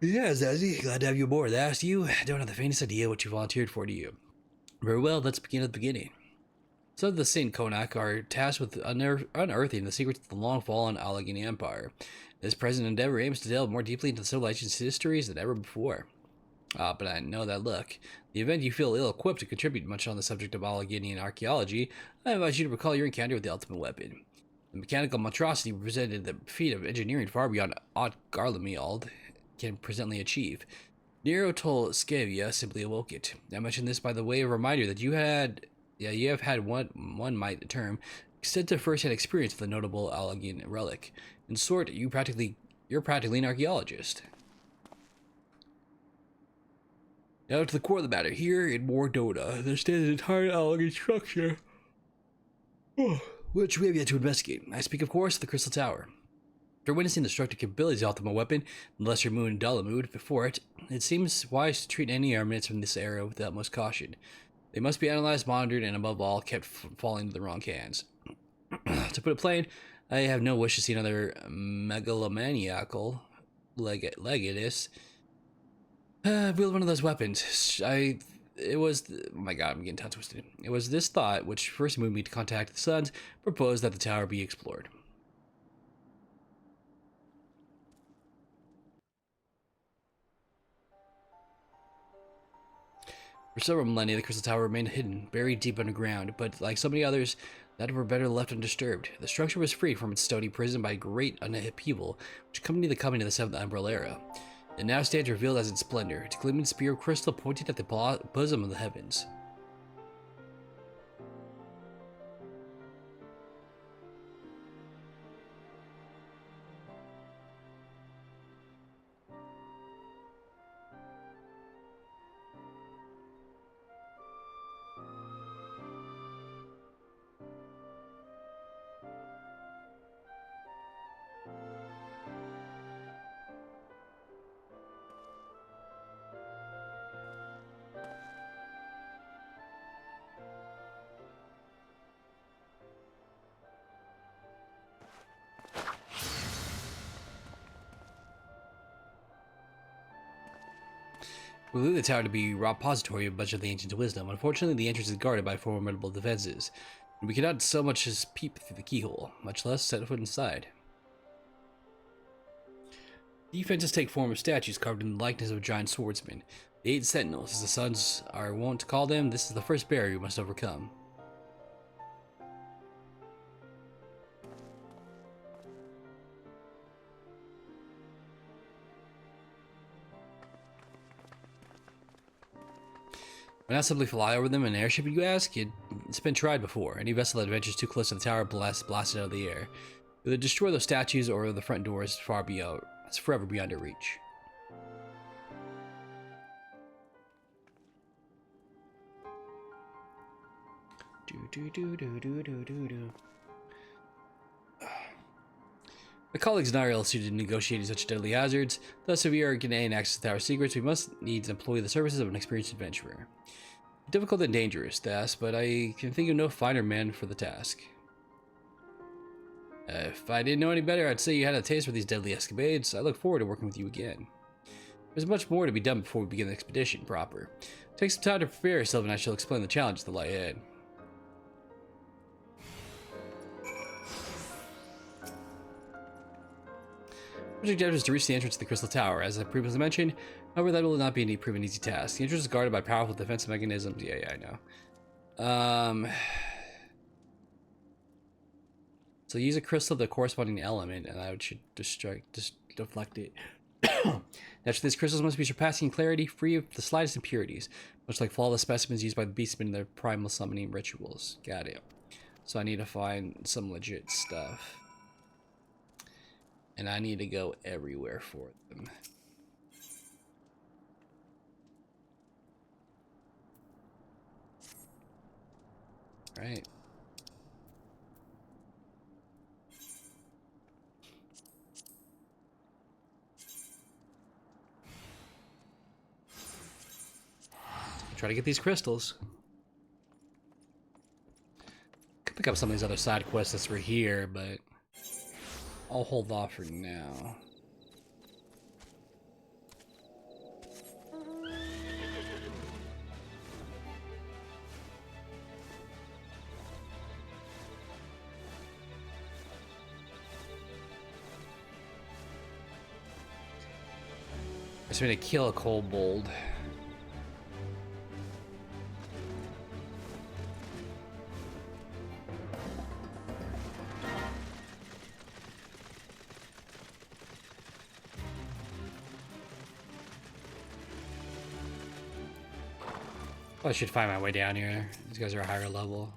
Yeah, Zazie, glad to have you aboard. I asked you, I don't have the faintest idea what you volunteered for, do you? Very well, let's begin at the beginning. Some of the St. Konak are tasked with unearthing the secrets of the long-fallen Allegheny Empire. This present endeavor aims to delve more deeply into the civilization's histories than ever before. But I know that look. The event you feel ill-equipped to contribute much on the subject of Allegheny archaeology, I invite you to recall your encounter with the ultimate weapon. The mechanical monstrosity represented the feat of engineering far beyond Ott Garlamiald. can presently achieve. Nero told Scavia simply awoke it. I mention this by the way of reminder that you have had one might term extensive first-hand experience with the notable Allegheny relic. In short, you're practically an archaeologist. Now to the core of the matter. Here in Mordota, there stands an entire Allegheny structure, which we have yet to investigate. I speak, of course, of the Crystal Tower. After witnessing the destructive capabilities of the ultimate weapon, and the Lesser Moon Dalamud before it, it seems wise to treat any armaments from this era with the utmost caution. They must be analyzed, monitored, and above all, kept falling into the wrong hands. To put it plain, I have no wish to see another megalomaniacal legatus wield one of those weapons. Oh my god, I'm getting tongue twisted. It was this thought which first moved me to contact the Sons, proposed that the tower be explored. For several millennia, the Crystal Tower remained hidden, buried deep underground, but like so many others, that were better left undisturbed. The structure was freed from its stony prison by a great upheaval, which accompanied the coming of the Seventh Umbrella Era. It now stands revealed as its splendor, its gleaming spear of crystal pointed at the bosom of the heavens. We believe the tower to be a repository of much of the ancient wisdom. Unfortunately, the entrance is guarded by formidable defenses, and we cannot so much as peep through the keyhole, much less set foot inside. Defenses take form of statues carved in the likeness of giant swordsmen. The 8 sentinels, as the Sons are wont to call them, this is the first barrier we must overcome. Why not simply fly over them in an airship, you ask? It's been tried before. Any vessel that ventures too close to the tower blasted out of the air. Either destroy those statues or the front door is forever beyond our reach. My colleagues and I are ill suited to negotiating such deadly hazards. Thus, if we are to gain access to tower secrets, we must needs employ the services of an experienced adventurer. Difficult and dangerous task, but I can think of no finer man for the task. If I didn't know any better, I'd say you had a taste for these deadly escapades. I look forward to working with you again. There's much more to be done before we begin the expedition proper. Take some time to prepare yourself, and I shall explain the challenges that lie ahead. Our objective is to reach the entrance to the Crystal Tower, as I previously mentioned. However, that will not be an easy task. The entrance is guarded by powerful defensive mechanisms. Yeah, I know. So use a crystal of the corresponding element, and I should deflect it. Naturally, these crystals must be surpassing clarity, free of the slightest impurities, much like flawless specimens used by the beastmen in their primal summoning rituals. Got it. So I need to find some legit stuff. And I need to go everywhere for them. Right. Try to get these crystals. Could pick up some of these other side quests that's for here, but I'll hold off for now. I just need to kill a kobold. I should find my way down here. These guys are a higher level.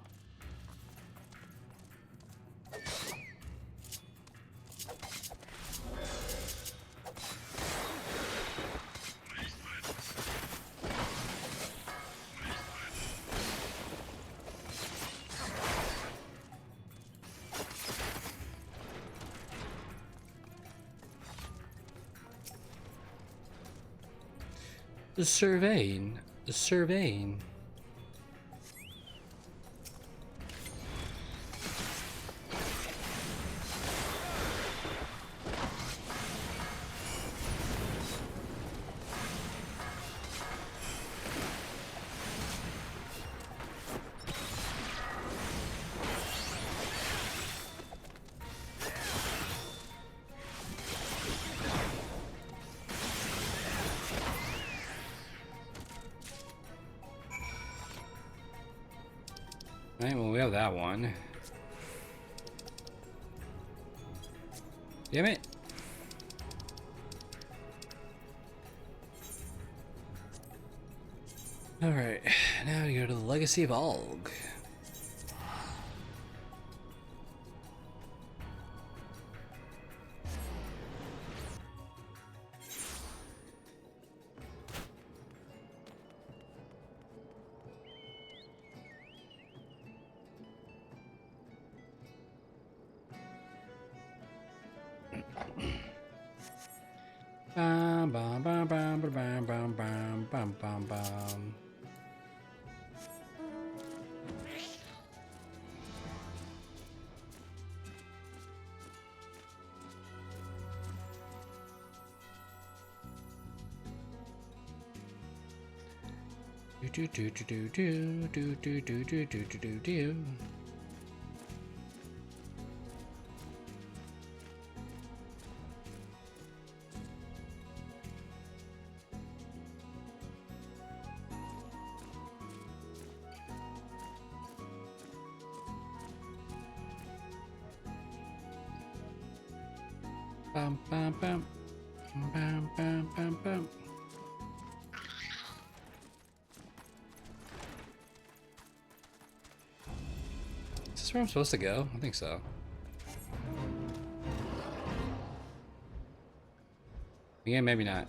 The surveying. The surveying. Alright, well, we have that one. Damn it. Alright, now we go to the Legacy of Alg. Bam bam bam bam bam bam bam bam bam bam. Do do do do do do do do do do do do do. Bam bam bam bam bam bam bam. Is this where I'm supposed to go? I think so. Yeah, maybe not.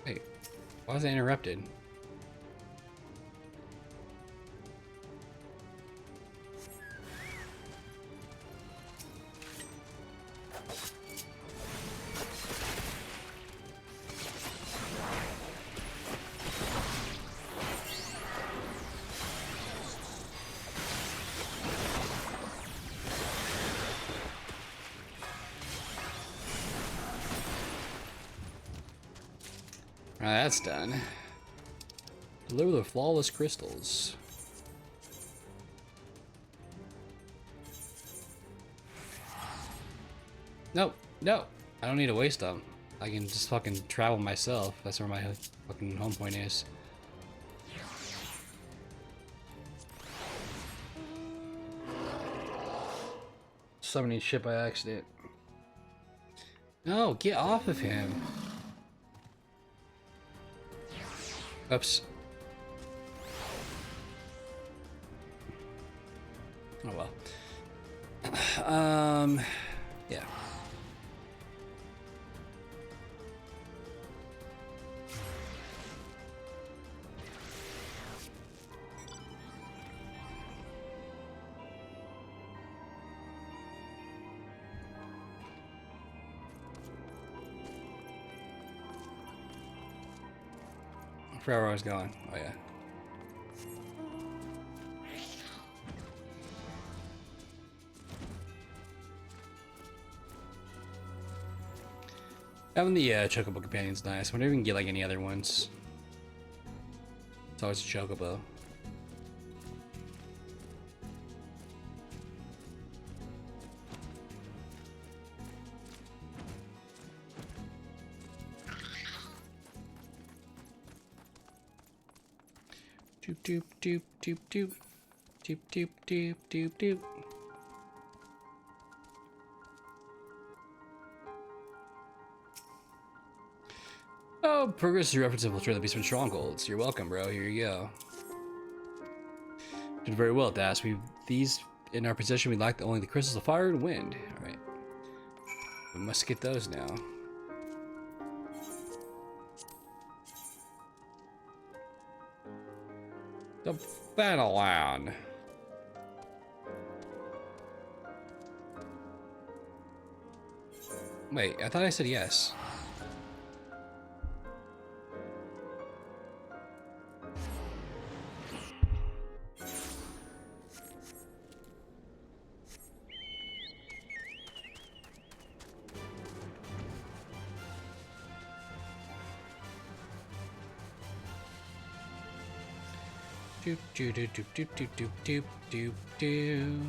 Wait, why was I interrupted? Alright, that's done. Deliver the flawless crystals. Nope, no. I don't need to waste them. I can just fucking travel myself. That's where my fucking home point is. Summoning shit by accident. No, get off of him. Oops. Oh well. Yeah. I forgot where I was going. Oh yeah. Having the Chocobo Companion's nice. Whenever you can get like any other ones. It's always a Chocobo. Doop doop doop doop doop. Doop doop doop doop doop. Oh, progress is a reference to infiltrate the basement strongholds. You're welcome, bro. Here you go. Did very well, Das. These in our possession. We lack only the crystals of fire and wind. All right, we must get those now. The Battleland. Wait, I thought I said yes. Doop doop doop doop doop doop doop doop doop.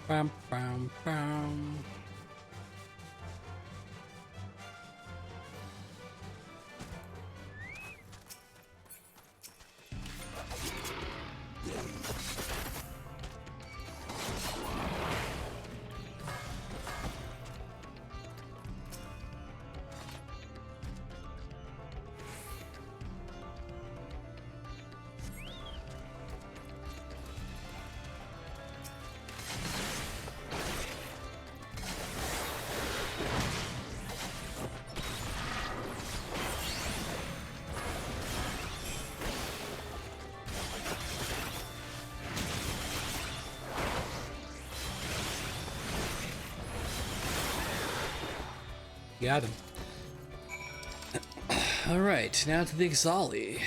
Bam bam bam. Got him. All right, now to the Exali.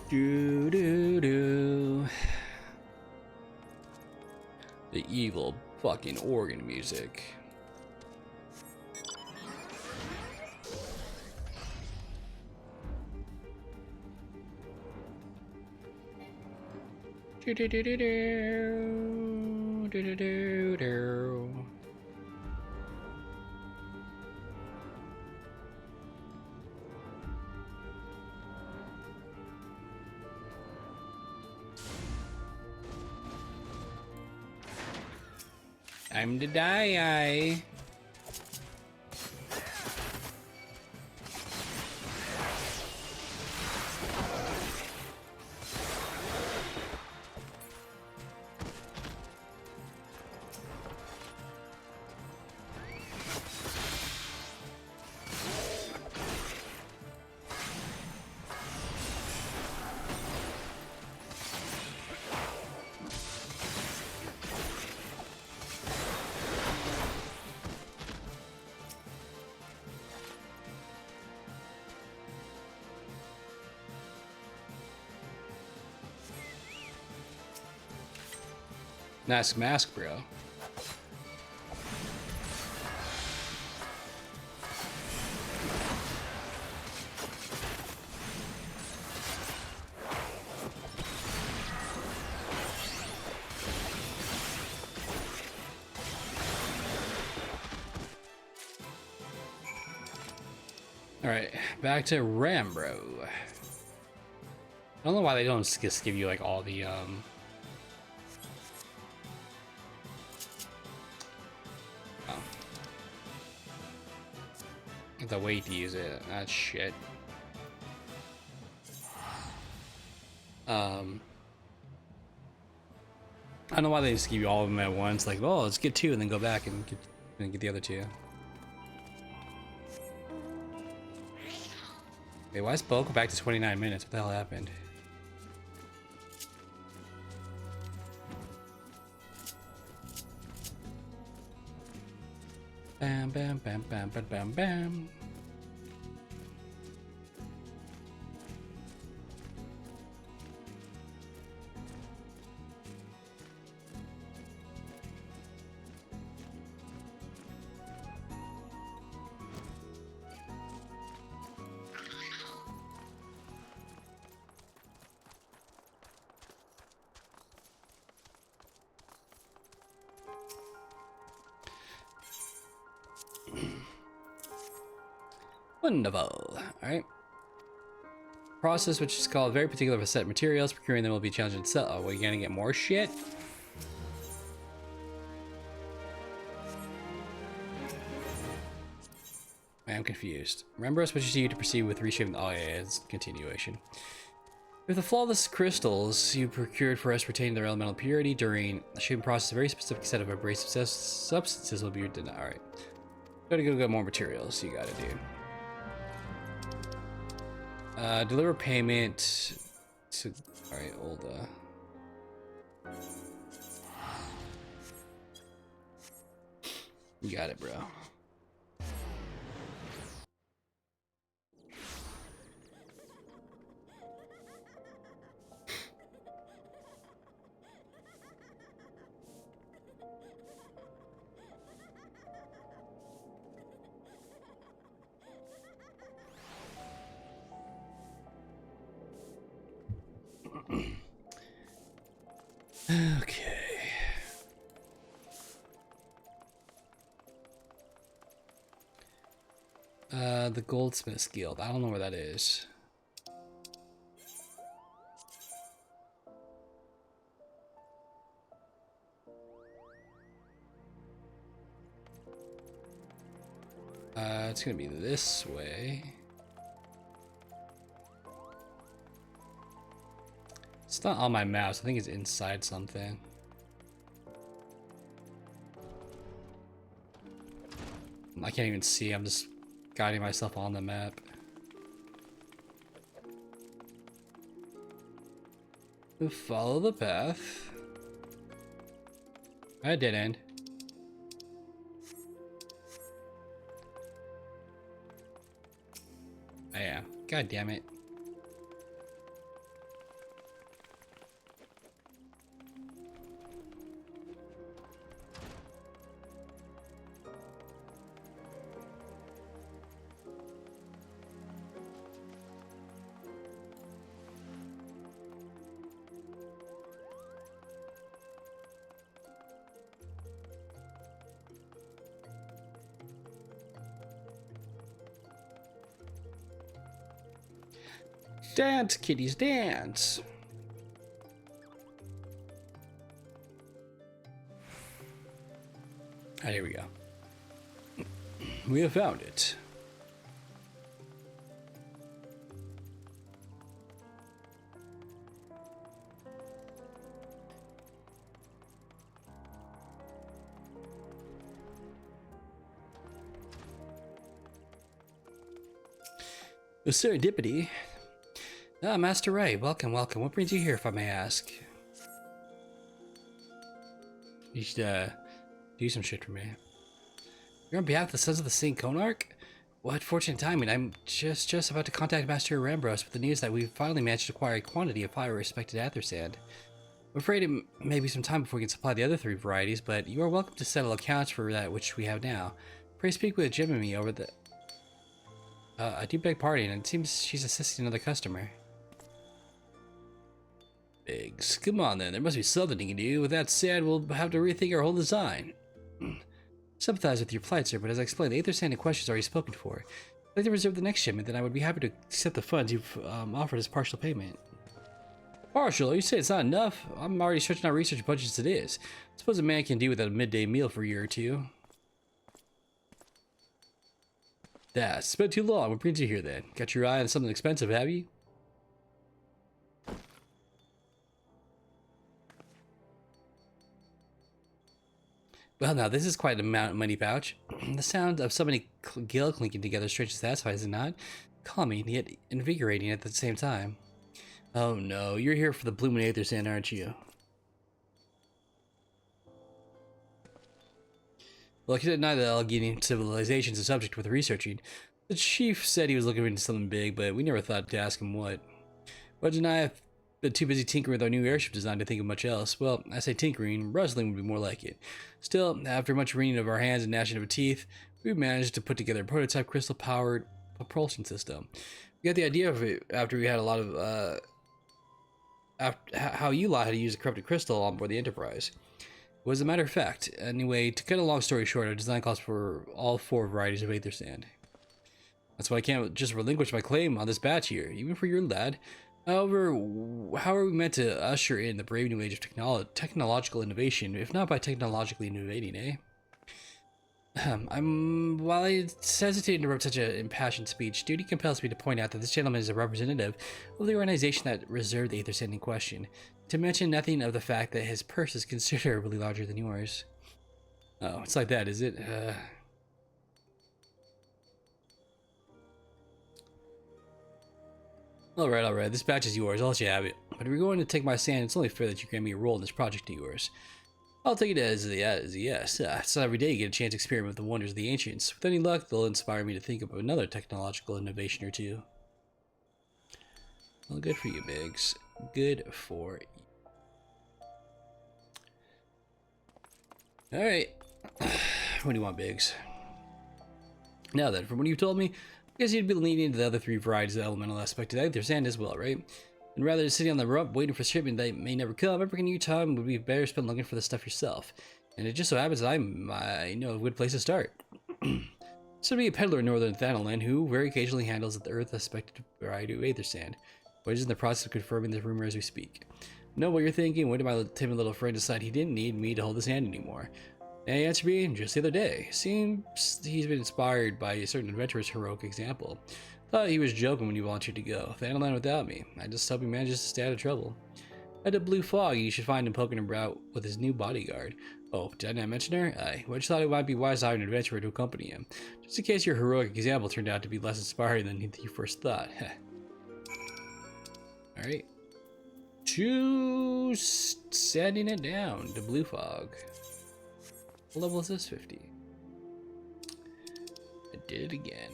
Do do do. The evil fucking organ music. Do do do do do do do do do. Time to die. Nice mask, bro. All right, back to Rambro. I don't know why they don't just give you like all the the weight to use it. That's shit. I don't know why they just give you all of them at once. Like, oh, let's get two and then go back and get the other two. Wait, why is Bo go back to 29 minutes? What the hell happened? Bam, bam, bam, bam, bam, bam, bam. Wonderful. Alright. Process, which is called very particular for set materials. Procuring them will be challenging itself. Oh, we're gonna get more shit? I'm confused. Remember us wishes you to proceed with reshaping. Oh yeah, it's continuation. With the flawless crystals you procured for us retaining their elemental purity during the shaping process, a very specific set of abrasive substances will be denied. Alright. Gotta go get more materials. You got it, dude. Deliver payment to. Alright, old. You got it, bro. Okay. The Goldsmith's Guild. I don't know where that is. It's gonna be this way. It's not on my mouse. I think it's inside something. I can't even see. I'm just guiding myself on the map. Follow the path. I did end. I am. God damn it. Dance, kitties, dance. Ah, here we go. We have found it. The serendipity. Ah, Master Ray, welcome, welcome. What brings you here, if I may ask? You should, do some shit for me. You're on behalf of the Sons of the Saint Konark? What fortunate timing. I'm just about to contact Master Rambros with the news that we've finally managed to acquire a quantity of highly respected Aether Sand. I'm afraid it may be some time before we can supply the other 3 varieties, but you are welcome to settle accounts for that which we have now. Pray speak with Jimmy over the... I do beg pardon, and it seems she's assisting another customer. Biggs. Come on then, there must be something you can do. With that said, we'll have to rethink our whole design. Sympathize with your plight, sir, but as I explained, the Aether Sand in question is already spoken for. If I'd like to reserve the next shipment, then I would be happy to accept the funds you've offered as partial payment. Partial? You say it's not enough? I'm already stretching out research budgets as it is. I suppose a man can do without a midday meal for a year or two. That's been too long. What brings you here then? Got your eye on something expensive, have you? Well, now, this is quite a money pouch. The sound of so many gil clinking together strangely satisfies, is it not? Calming, yet invigorating at the same time. Oh no, you're here for the Blooming Aether Sand, aren't you? Well, I can deny that Allegheny civilization is a subject worth researching. The chief said he was looking into something big, but we never thought to ask him what. But deny I've been too busy tinkering with our new airship design to think of much else. Well, I say tinkering, rustling would be more like it. Still, after much wringing of our hands and gnashing of our teeth, we managed to put together a prototype crystal-powered propulsion system. We got the idea of it after we had a lot of, how you lot had to use a corrupted crystal on board the Enterprise. It was a matter of fact. Anyway, to cut a long story short, our design calls for all 4 varieties of Aether Sand. That's why I can't just relinquish my claim on this batch here, even for your lad. However, how are we meant to usher in the brave new age of technological innovation, if not by technologically innovating, eh? While I hesitate to interrupt such an impassioned speech, duty compels me to point out that this gentleman is a representative of the organization that reserved the Aether Sand in question, to mention nothing of the fact that his purse is considerably larger than yours. Oh, it's like that, is it? Alright, this batch is yours, I'll let you have it. But if you're going to take my sand, it's only fair that you grant me a role in this project of yours. I'll take it as a yes. It's not every day you get a chance to experiment with the wonders of the ancients. With any luck, they'll inspire me to think of another technological innovation or two. Well, good for you, Biggs. Good for you. Alright. What do you want, Biggs? Now then, from what you told me, I guess you'd be leaning into the other three varieties of the elemental aspect of Aether Sand as well, right? And rather than sitting on the rump waiting for shipment that may never come, every new time would be better spent looking for the stuff yourself. And it just so happens that I know a good place to start. So be a peddler in northern Thanalan who very occasionally handles the earth aspect variety of Aether Sand, but is in the process of confirming the rumor as we speak. Know what you're thinking? When did my timid little friend decide he didn't need me to hold his hand anymore? And he answered me just the other day. Seems he's been inspired by a certain adventurer's heroic example. Thought he was joking when he volunteered to go. Thanalan without me. I just hope he manages to stay out of trouble. At the Blue Fog, you should find him poking about with his new bodyguard. Oh, did I not mention her? I just thought it might be wise to hire an adventurer to accompany him, just in case your heroic example turned out to be less inspiring than you first thought. Alright. Sanding it down to Blue Fog. What level is this? 50. I did it again.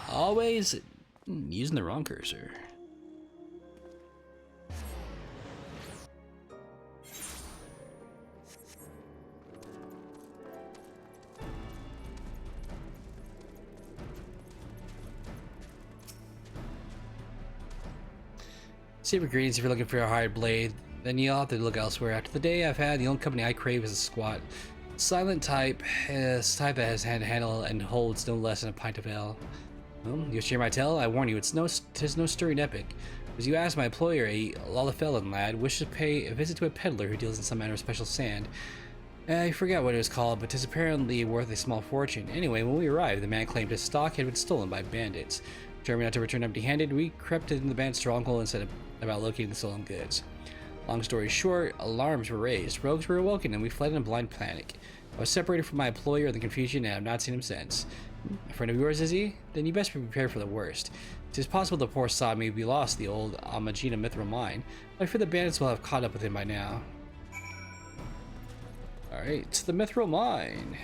Always using the wrong cursor. Super greens if you're looking for a hard blade, then you'll have to look elsewhere. After the day I've had, the only company I crave is a squat, silent type, type that has had to handle and holds no less than a pint of ale. Well, you share my tale? I warn you, tis no stirring epic. As you ask, my employer, a Lalafellan lad, wishes to pay a visit to a peddler who deals in some manner of special sand. I forgot what it was called, but 'tis apparently worth a small fortune. Anyway, when we arrived, the man claimed his stock had been stolen by bandits. Determined not to return empty-handed, we crept into the band's stronghold and set about locating the stolen goods. Long story short, alarms were raised, rogues were awoken, and we fled in a blind panic. I was separated from my employer in the confusion and I have not seen him since. A friend of yours, is he? Then you best be prepared for the worst. It is possible the poor sod may be lost the old Amagina mithril mine, but I fear the bandits will have caught up with him by now. Alright, the mithril mine.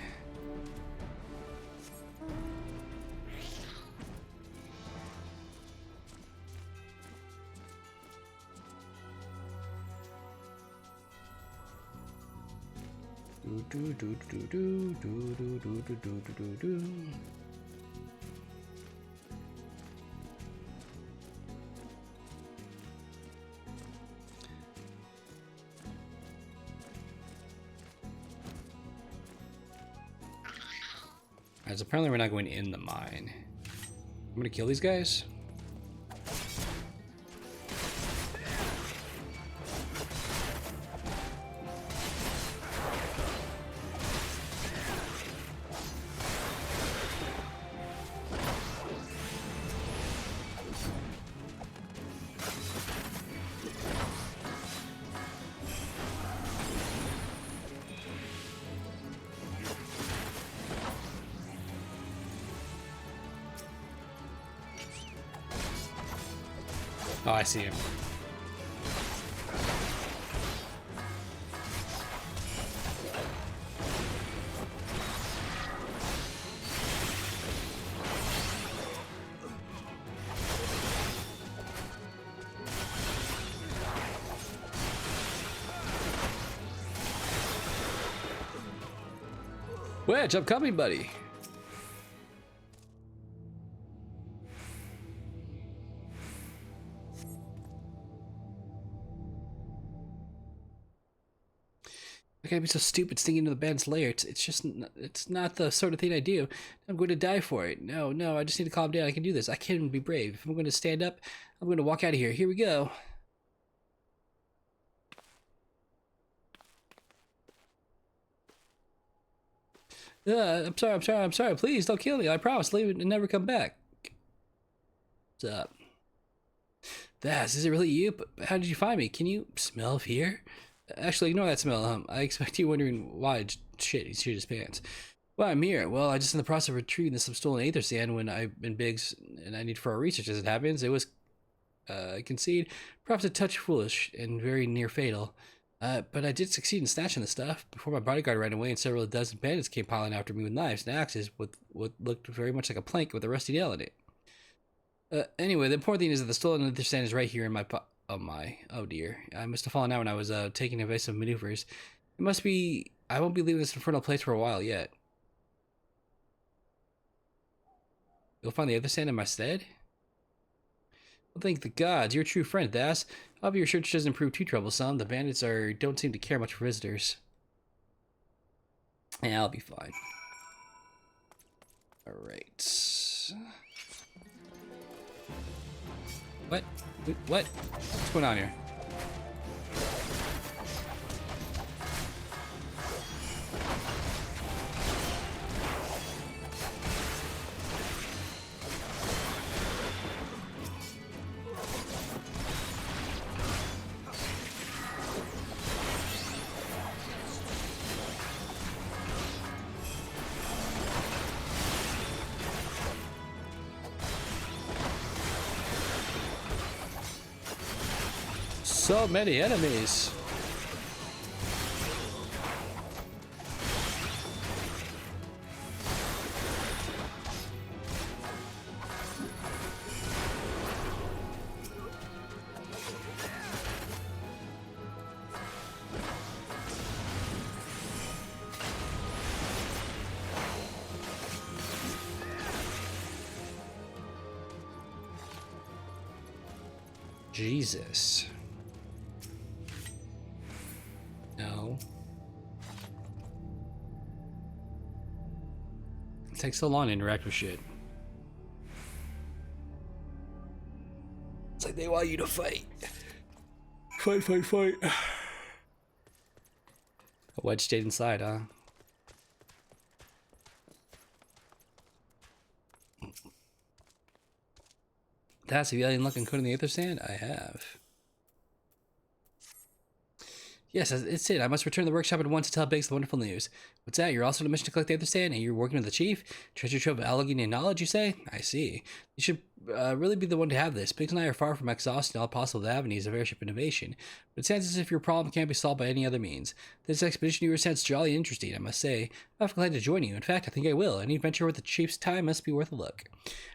Alright, so apparently we're not going in the mine. I'm gonna kill these guys. Oh, I see him. Wedge, I'm coming, buddy. I gotta be so stupid sneaking into the band's lair. It's just it's not the sort of thing I do. I'm going to die for it. No, I just need to calm down. I can do this. I can be brave. If I'm going to stand up, I'm going to walk out of here. Here we go. I'm sorry. Please don't kill me. I promise. Leave it and never come back. What's up? Is it really you? But how did you find me? Can you smell fear? Actually, ignore that smell. I expect you wondering why. Shit, he shit his pants. Well, I'm here. Well, I just in the process of retrieving some stolen aether sand when I've been Biggs and I need for our research. As it happens, it was, I concede, perhaps a touch foolish and very near fatal. But I did succeed in snatching the stuff before my bodyguard ran away and several dozen bandits came piling after me with knives and axes with what looked very much like a plank with a rusty nail in it. Anyway, the important thing is that the stolen aether sand is right here in my oh dear. I must have fallen out when I was taking evasive maneuvers. It must be, I won't be leaving this infernal place for a while yet. You'll find the other sand in my stead? Well, thank the gods, you're a true friend, Das. I hope your search doesn't prove too troublesome. The bandits don't seem to care much for visitors. Yeah, I'll be fine. Alright. What? What? What's going on here? So many enemies. Jesus. No. It takes so long to interact with shit. It's like they want you to fight. Fight. A wedge stayed inside, huh? Have you had any luck encoding the aether sand? I have. Yes, it's it. I must return to the workshop at once to tell Biggs the wonderful news. What's that? You're also on a mission to collect the aether sand, and you're working with the chief? Treasure trove of Allegheny knowledge, you say? I see. You should really be the one to have this. Biggs and I are far from exhausting all possible avenues of airship innovation, but it sounds as if your problem can't be solved by any other means. This expedition you were sent is jolly interesting, I must say. I'm glad to join you. In fact, I think I will. Any adventure worth the chief's time must be worth a look.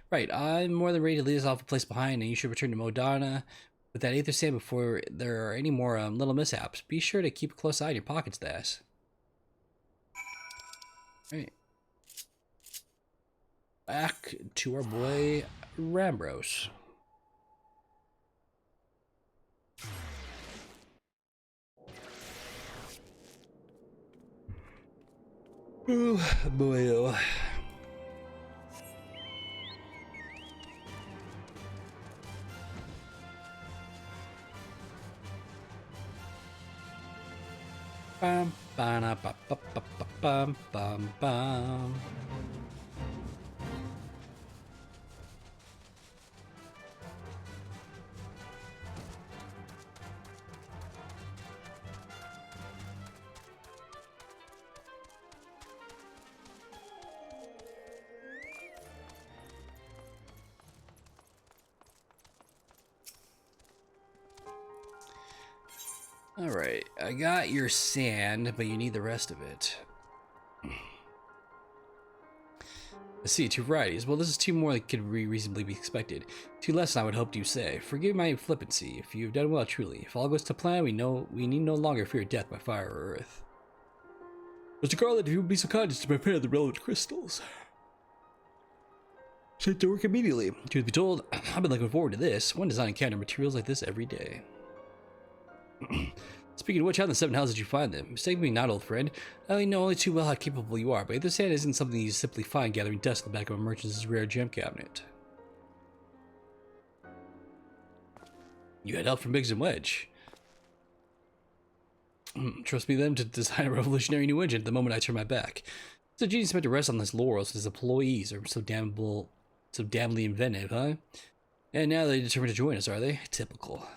Right, I'm more than ready to leave us off a place behind, and you should return to Modana with that aether sand before there are any more little mishaps. Be sure to keep a close eye on your pockets, Das. Right. Back to our boy Rambros. Oh boy, oh. Bum, ba, ba, ba, ba, ba, bum, bum, bum. Alright, I got your sand, but you need the rest of it. Let's see, 2 varieties. Well, this is 2 more that could reasonably be expected. 2 less than I would hope you say. Forgive my flippancy. If you've done well, truly. If all goes to plan, we need no longer fear death by fire or earth. Mr. Garland, if you would be so kind as to prepare the relevant crystals. Set to work immediately. Truth be told, I've been looking forward to this. One does not encounter materials like this every day. Speaking of which, how in the seven hells did you find them? Mistake me not, old friend. I only know only too well how capable you are, but the sand isn't something you simply find gathering dust in the back of a merchant's rare gem cabinet. You had help from Biggs and Wedge. Trust me then to design a revolutionary new engine the moment I turn my back. So genius meant to rest on his laurels, his employees are so damnably inventive, huh? And now they're determined to join us, are they? Typical.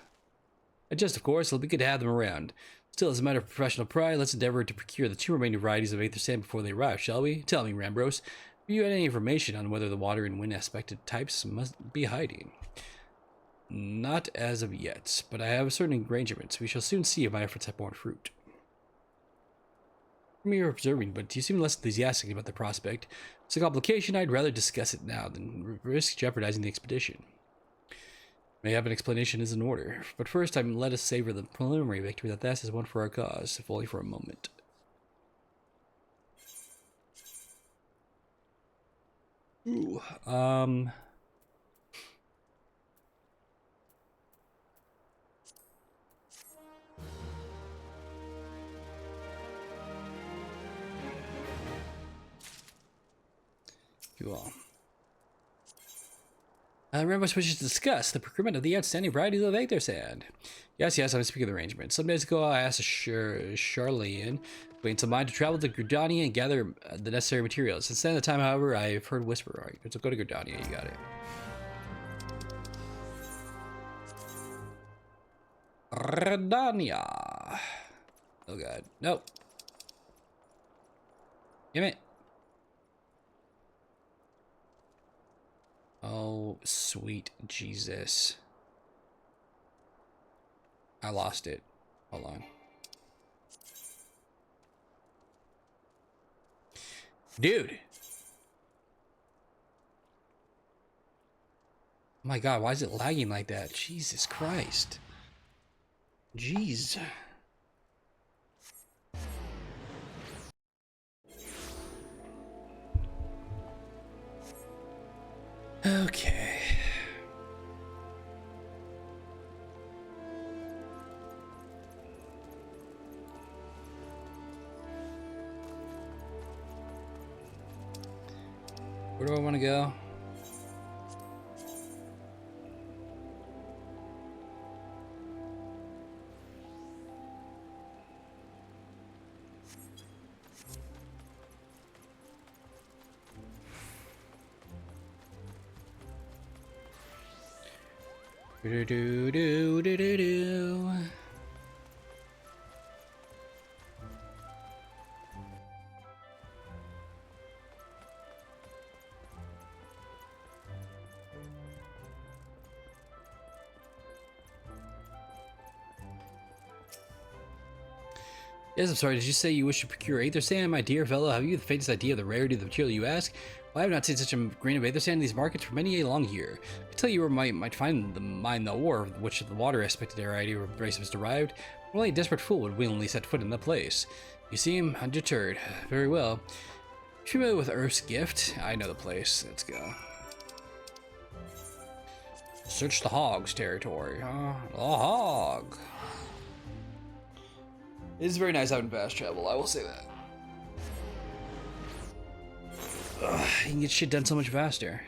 Just, of course, it'll be good to have them around. Still, as a matter of professional pride, let's endeavor to procure the two remaining varieties of Aether Sand before they arrive, shall we? Tell me, Rambros, have you had any information on whether the water and wind aspected types must be hiding? Not as of yet, but I have certain arrangements. We shall soon see if my efforts have borne fruit. From your observing, but you seem less enthusiastic about the prospect. It's a complication. I'd rather discuss it now than risk jeopardizing the expedition. May have an explanation is in order, but first let us savor the preliminary victory that this is won for our cause, if only for a moment. Ooh, you all. Rambos wishes to discuss the procurement of the outstanding varieties of Aether Sand. Yes, I'm speaking of the arrangement. Some days ago, I asked Charlene wait until mine to travel to Gridania and gather the necessary materials. Since then, the time, however, I've heard whisper. All right, so go to Gridania. You got it. Gridania. Oh god, nope. Damn it. Oh, sweet Jesus. I lost it. Hold on. Dude. Oh my god, why is it lagging like that? Jesus Christ. Jeez. Okay. Where do I want to go? Do do do do do do. Yes, I'm sorry. Did you say you wish to procure Aether Sand, my dear fellow? Have you the faintest idea of the rarity of the material you ask? Well, I have not seen such a grain of Aether Sand in these markets for many a long year. I can tell you where might find the ore, which the water aspected variety or race was derived. Only a desperate fool would willingly set foot in the place. You seem undeterred. Very well. Familiar with Earth's Gift? I know the place. Let's go. Search the Hog's territory. The Hog. It is very nice having fast travel, I will say that. Ugh, you can get shit done so much faster.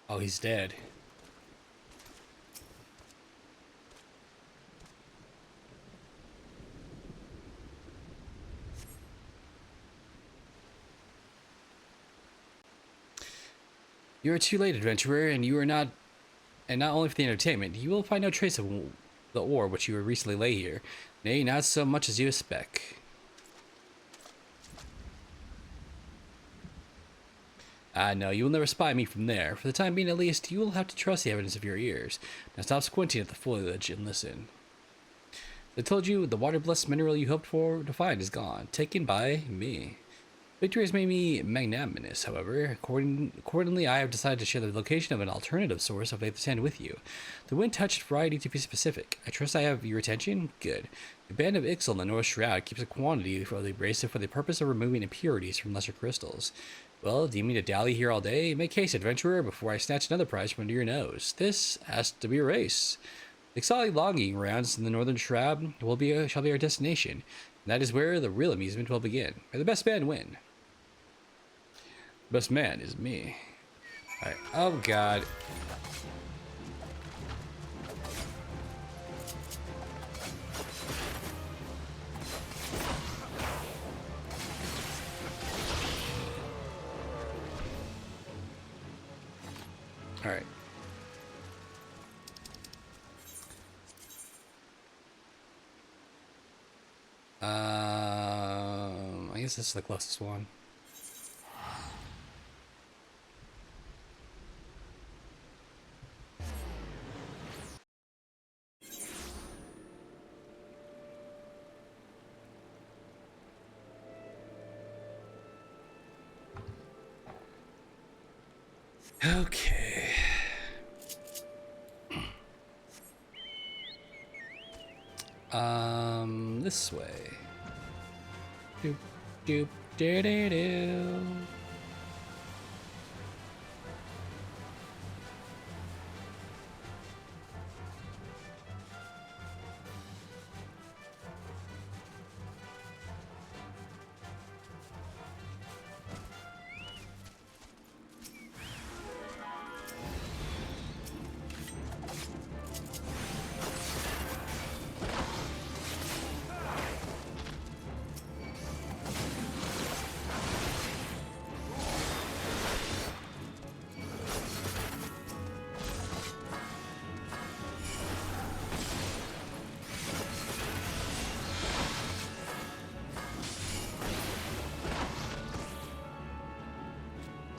Oh, he's dead. You are too late, adventurer, and you are not, and not only for the entertainment, you will find no trace of the ore which you recently lay here. Nay, not so much as you expect. No, you will never spy me from there. For the time being, at least, you will have to trust the evidence of your ears. Now stop squinting at the foliage and listen. I told you the water-blessed mineral you hoped for to find is gone, taken by me. Victory has made me magnanimous, however. Accordingly, I have decided to share the location of an alternative source of Faith Sand with you. The wind-touched variety to be specific. I trust I have your attention? Good. The band of Ixal in the North Shroud keeps a quantity for the abrasive for the purpose of removing impurities from lesser crystals. Well, do you mean to dally here all day? Make haste, adventurer, before I snatch another prize from under your nose. This has to be a race. The exotic logging grounds in the Northern Shroud shall be our destination, and that is where the real amusement will begin. May the best man win. Best man is me. Alright. Oh, God. Alright. I guess this is the closest one. Okay. This way. Doop, doop, doo doo doo.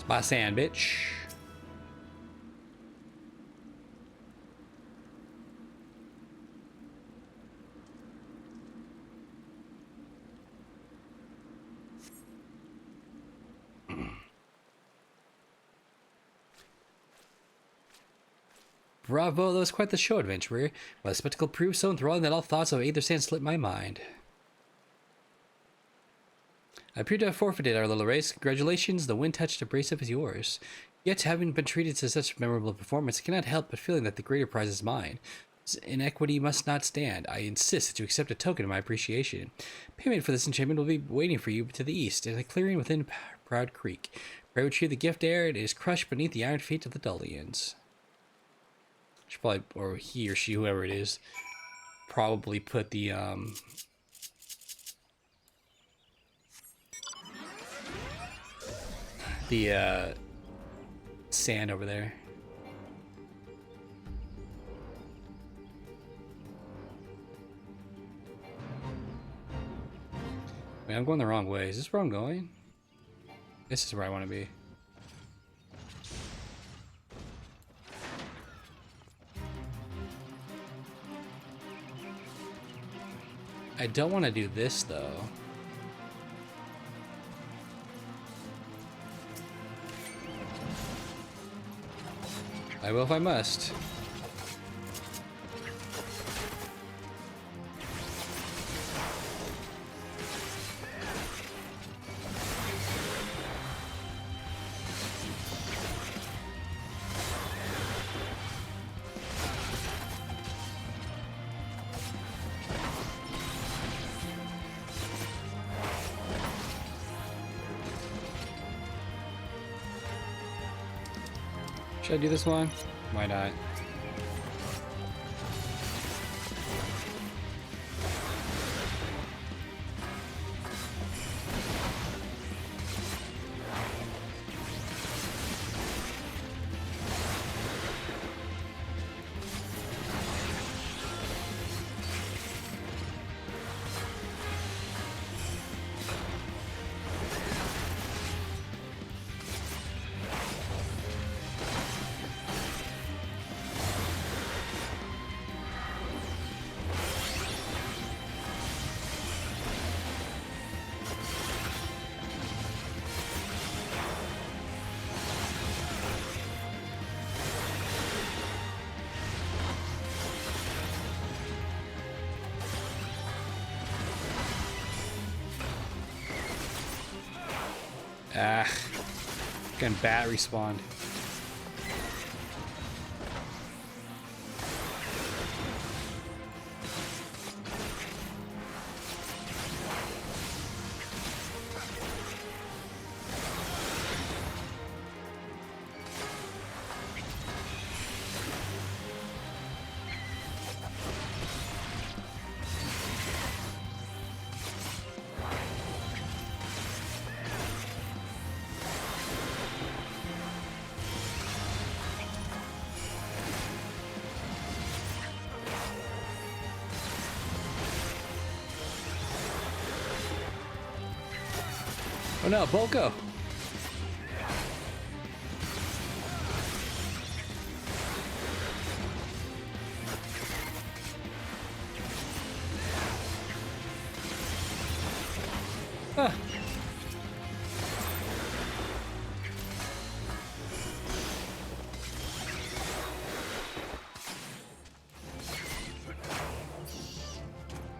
My sand, bitch. Bravo, that was quite the show, adventurer. While the spectacle proved so enthralling that all thoughts of either sand slipped my mind. I appear to have forfeited our little race. Congratulations, the wind-touched abrasive is yours. Yet, having been treated to such memorable performance, I cannot help but feeling that the greater prize is mine. This inequity must not stand. I insist that you accept a token of my appreciation. Payment for this enchantment will be waiting for you to the east, in a clearing within Proud Creek. Pray retrieve the gift ere it is crushed beneath the iron feet of the Dullians. Should probably, or he or she, whoever it is, probably put the sand over there. Wait, I'm going the wrong way. Is this where I'm going? This is where I want to be. I don't want to do this, though. I will if I must. Should I do this one? Why not? Ah. Can bat respawn? Oh no, Boko! Ah.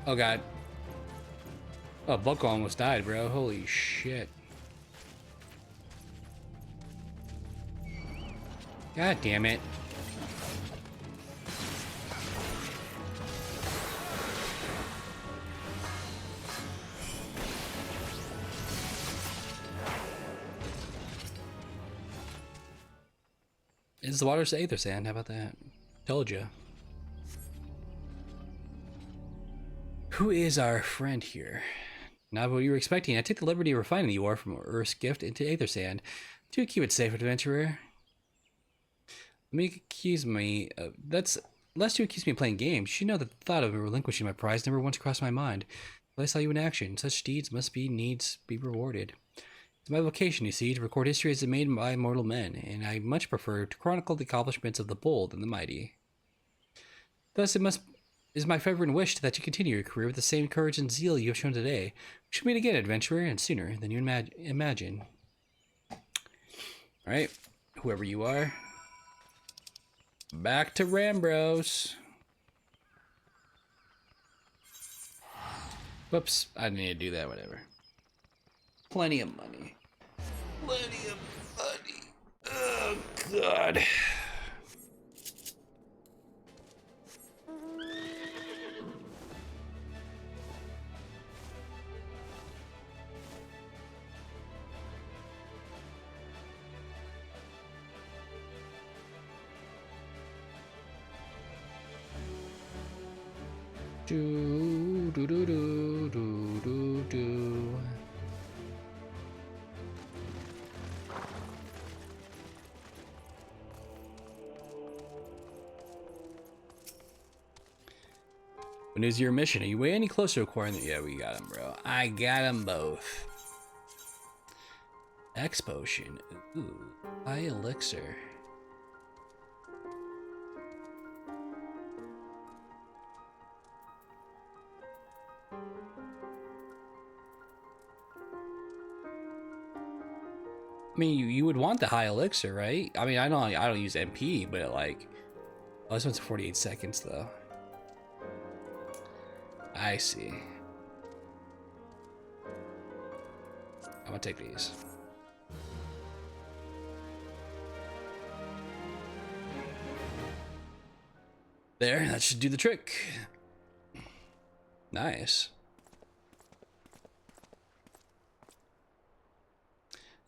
Oh god. Oh, Boko almost died, bro. Holy shit. God damn it. It's the water's aether sand. How about that? Told ya. Who is our friend here? Not what you were expecting. I took the liberty of refining the ore from Earth's gift into aether sand to keep it safe, adventurer. Let me accuse me. Lest you accuse me of playing games. You should know that the thought of relinquishing my prize never once crossed my mind. But I saw you in action. Such deeds must be needs be rewarded. It's my vocation, you see, to record history as it made by mortal men, and I much prefer to chronicle the accomplishments of the bold and the mighty. Thus, it must is my fervent wish that you continue your career with the same courage and zeal you have shown today. We shall meet again, adventurer, and sooner than you imagine. All right, whoever you are, back to Rambros. Whoops, I didn't need to do that. Whatever. Plenty of money. Plenty of money. Oh God. Do do do do do do do. When is your mission? Are you way any closer to acquiring the... Yeah, we got him, bro. I got them both. X potion. Ooh, high elixir. I mean, you would want the high elixir, right? I mean, I don't use MP, but like, oh, this one's 48 seconds though. I see. I'm gonna take these. There, that should do the trick. Nice.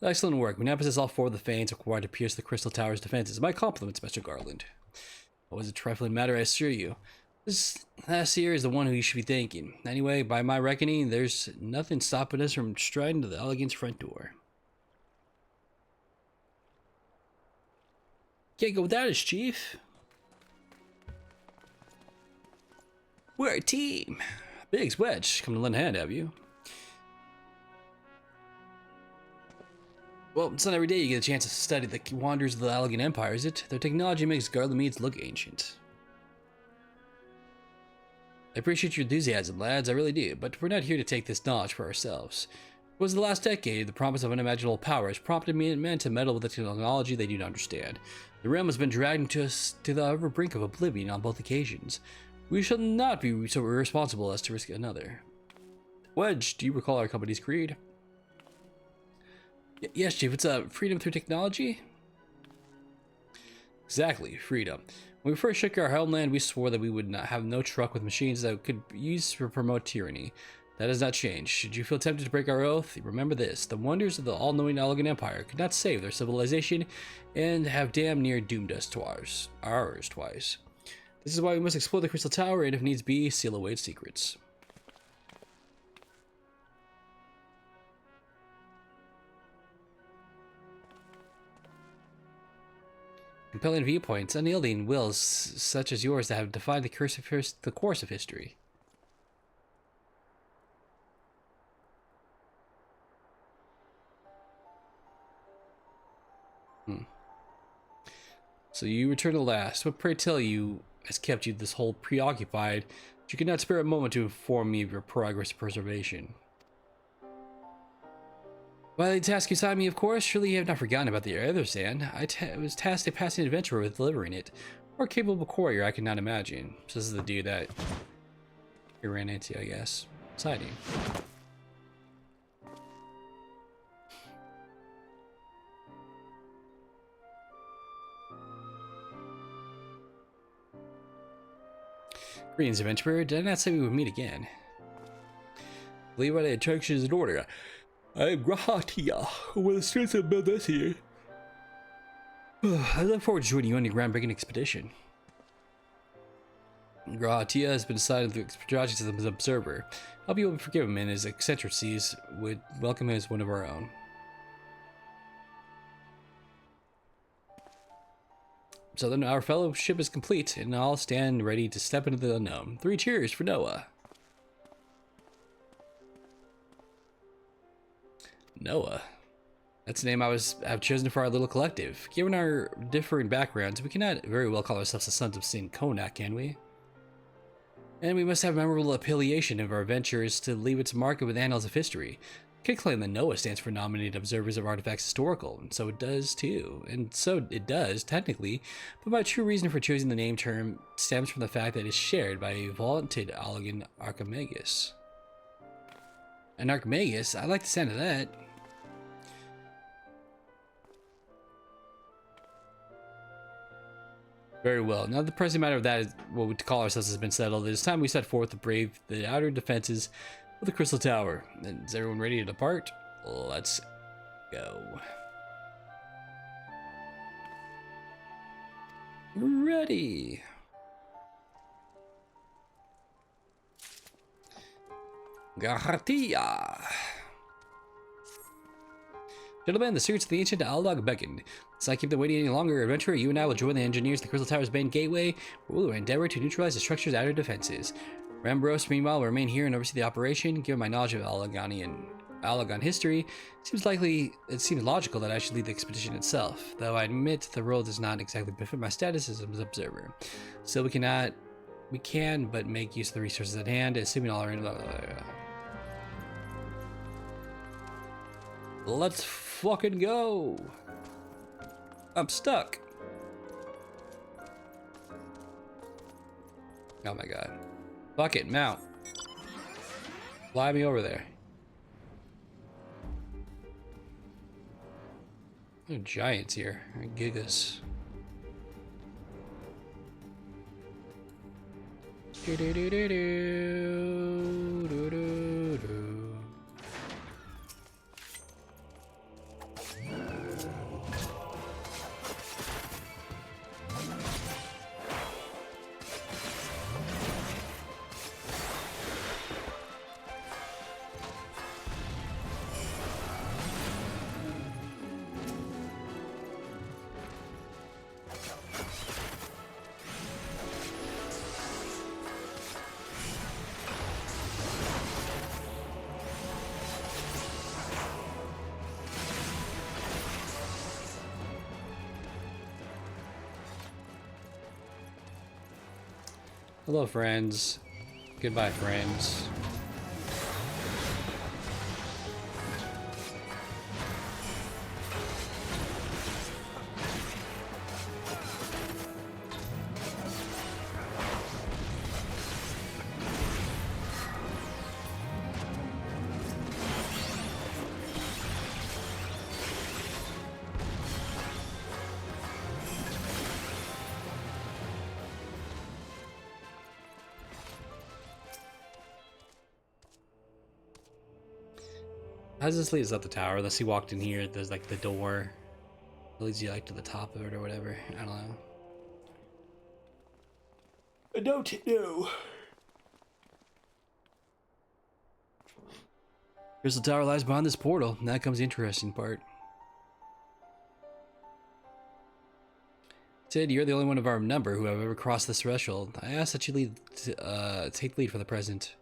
Excellent work. We now possess all four of the fangs required to pierce the Crystal Tower's defenses. My compliments, Mr. Garland. It was a trifling matter, I assure you. This last year is the one who you should be thanking. Anyway, by my reckoning, there's nothing stopping us from striding to the Elegance front door. Can't go without us, Chief. We're a team. Biggs, Wedge, come to lend a hand, have you? Well, it's not every day you get a chance to study the wonders of the Allegan Empire, is it? Their technology makes Garlemede look ancient. I appreciate your enthusiasm, lads, I really do, but we're not here to take this knowledge for ourselves. It was the last decade, the promise of unimaginable power has prompted men to meddle with the technology they do not understand. The realm has been dragged to the upper brink of oblivion on both occasions. We shall not be so irresponsible as to risk another. Wedge, do you recall our company's creed? Yes, Chief, it's freedom through technology? Exactly, freedom. When we first shook our homeland, we swore that we would not have no truck with machines that could be used to promote tyranny. That has not changed. Should you feel tempted to break our oath, remember this. The wonders of the all-knowing Elegant Empire could not save their civilization and have damn near doomed us twice. Ours twice. This is why we must explore the Crystal Tower and, if needs be, seal away its secrets. Compelling viewpoints, unyielding wills such as yours that have defied the course of history. So you return at last. What, pray tell you, has kept you this whole preoccupied that you could not spare a moment to inform me of your progress and preservation? Well, the task you assigned me, of course. Surely you have not forgotten about the other sand. I was tasked a passing adventurer with delivering it. More capable courier I cannot imagine. So this is the dude that you ran into, I guess. Exciting. Greetings, adventurer. Did I not say we would meet again? Believe what the attraction is in order. I am Grahatia, one of the students that built us here. I look forward to joining you on your groundbreaking expedition. Grahatia has been assigned to the project system's observer. I'll be able to forgive him and his eccentricities, would welcome him as one of our own. So then our fellowship is complete, and I'll stand ready to step into the unknown. 3 cheers for Noah. Noah. That's the name I've chosen for our little collective. Given our differing backgrounds, we cannot very well call ourselves the Sons of St. Konak, can we? And we must have memorable affiliation of our ventures to leave its mark with annals of history. I could claim that Noah stands for Nominated Observers of Artifacts Historical, and so it does too. And so it does, technically, but my true reason for choosing the name term stems from the fact that it is shared by a vaunted Allegan Archimagus. An Archimagus? I like the sound of that. Very well. Now the present matter of that is what we call ourselves has been settled. It is time we set forth to brave the outer defenses of the Crystal Tower. And is everyone ready to depart? Let's go. Ready. Gartia. Gentlemen, the secrets of the ancient Aldog beckoned. Let's not keep them waiting any longer. Adventurer, you and I will join the engineers of the Crystal Tower's main gateway, where we will endeavor to neutralize the structure's outer defenses. Rambros, meanwhile, will remain here and oversee the operation. Given my knowledge of Allegan history, it seems logical that I should lead the expedition itself, though I admit the role does not exactly befit my status as an observer. Still, we can but make use of the resources at hand, assuming all are in. Let's fucking go! I'm stuck. Oh my god. Fuck it, mount. Fly me over there. There are giants here. Gigas. Do do do do do do do do. Hello, friends. Goodbye, friends. How does this lead us up the tower? Unless you walked in here, there's like the door that leads you like to the top of it or whatever. I don't know. I don't know. Crystal Tower lies behind this portal, and that comes the interesting part. Sid, you're the only one of our number who have ever crossed this threshold. I ask that you take the lead for the present.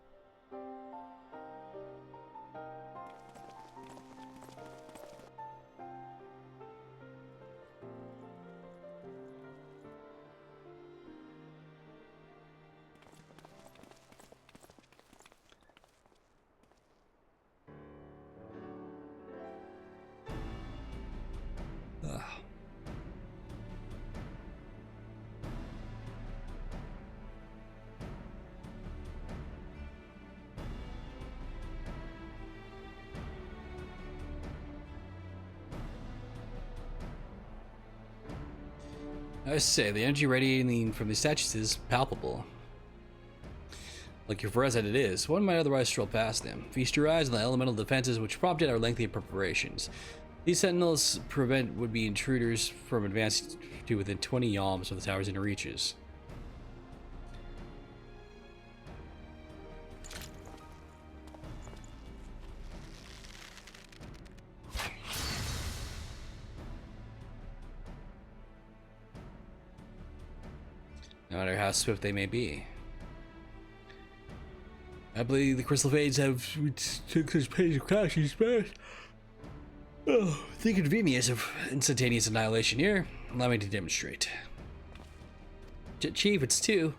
Ugh. I say, the energy radiating from these statues is palpable. Like your as that it is, one might otherwise stroll past them. Feast your eyes on the elemental defenses which prompted our lengthy preparations. These sentinels prevent would-be intruders from advancing to within 20 yalms of the tower's inner reaches. No matter how swift they may be. I believe the crystal fades have took this page of crashes fast. Oh, the convenience of instantaneous annihilation here. Allow me to demonstrate. Chief, it's two.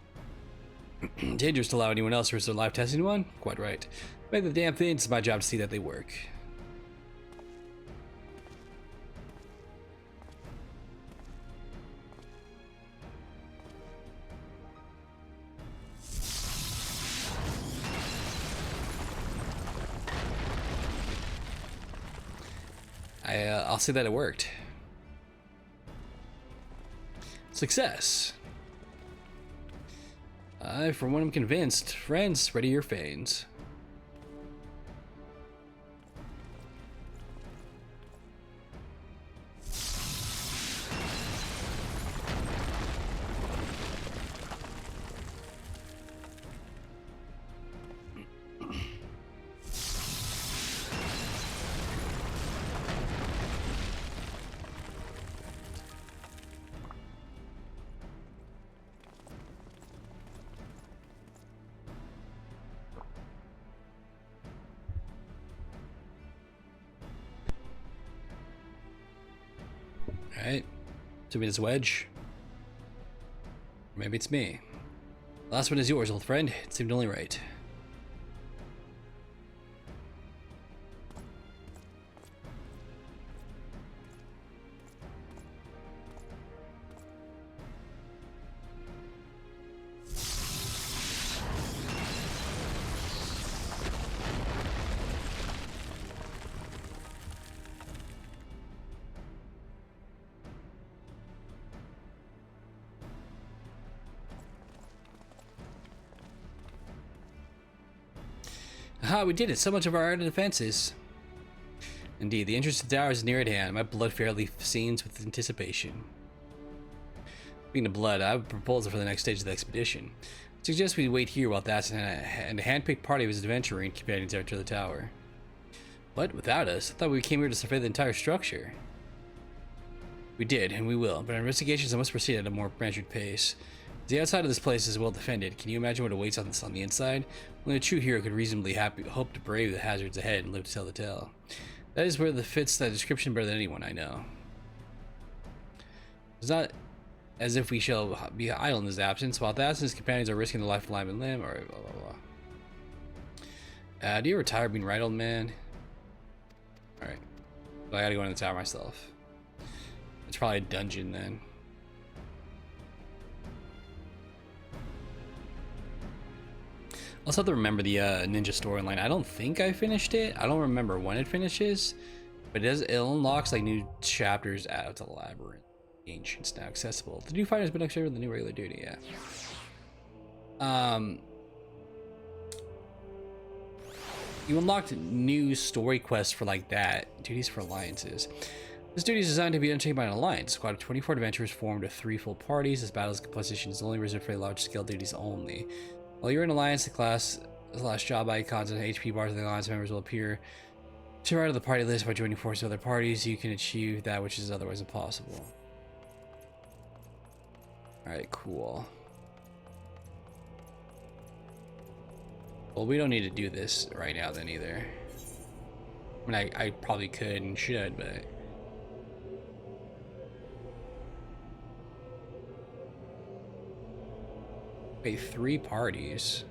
Dangerous to allow anyone else to risk their life testing one? Quite right. Make the damn thing, it's my job to see that they work. I'll say that it worked. Success. I, for one, am convinced. Friends, ready your feigns. Alright. So it's Wedge. Or maybe it's me. Last one is yours, old friend. It seemed only right. Aha, we did it. So much of our art and defenses. Indeed, the entrance to the tower is near at hand. My blood fairly seams with anticipation. Speaking of blood, I have a proposal for the next stage of the expedition. I suggest we wait here while Thas and a hand-picked party of his adventuring companions enter the tower. But without us, I thought we came here to survey the entire structure. We did, and we will, but our investigations must proceed at a more measured pace. The outside of this place is well defended. Can you imagine what awaits on the inside? Only a true hero could reasonably hope to brave the hazards ahead and live to tell the tale. That is where fits that description better than anyone I know. It's not as if we shall be idle in his absence, while Thas and his companions are risking their life of limb and limb, or blah blah blah. Do you ever tire of being right, old man? Alright. So I gotta go in the tower myself. It's probably a dungeon then. I also have to remember the ninja storyline. I don't think I finished it. I don't remember when it finishes, but it unlocks like new chapters out to the labyrinth. Ancients now accessible. The new fighter has been extended with the new regular duty. Yeah. You unlocked new story quests for like that. Duties for alliances. This duty is designed to be undertaken by an alliance. A squad of 24 adventurers formed of 3 full parties. This battle's composition is only reserved for large-scale duties only. While you're in alliance, the class job icons and HP bars of the alliance members will appear to the right of the party list. By joining forces of other parties, you can achieve that which is otherwise impossible. Alright, cool. Well, we don't need to do this right now then either. I mean, I probably could and should, but... Wait, 3 parties?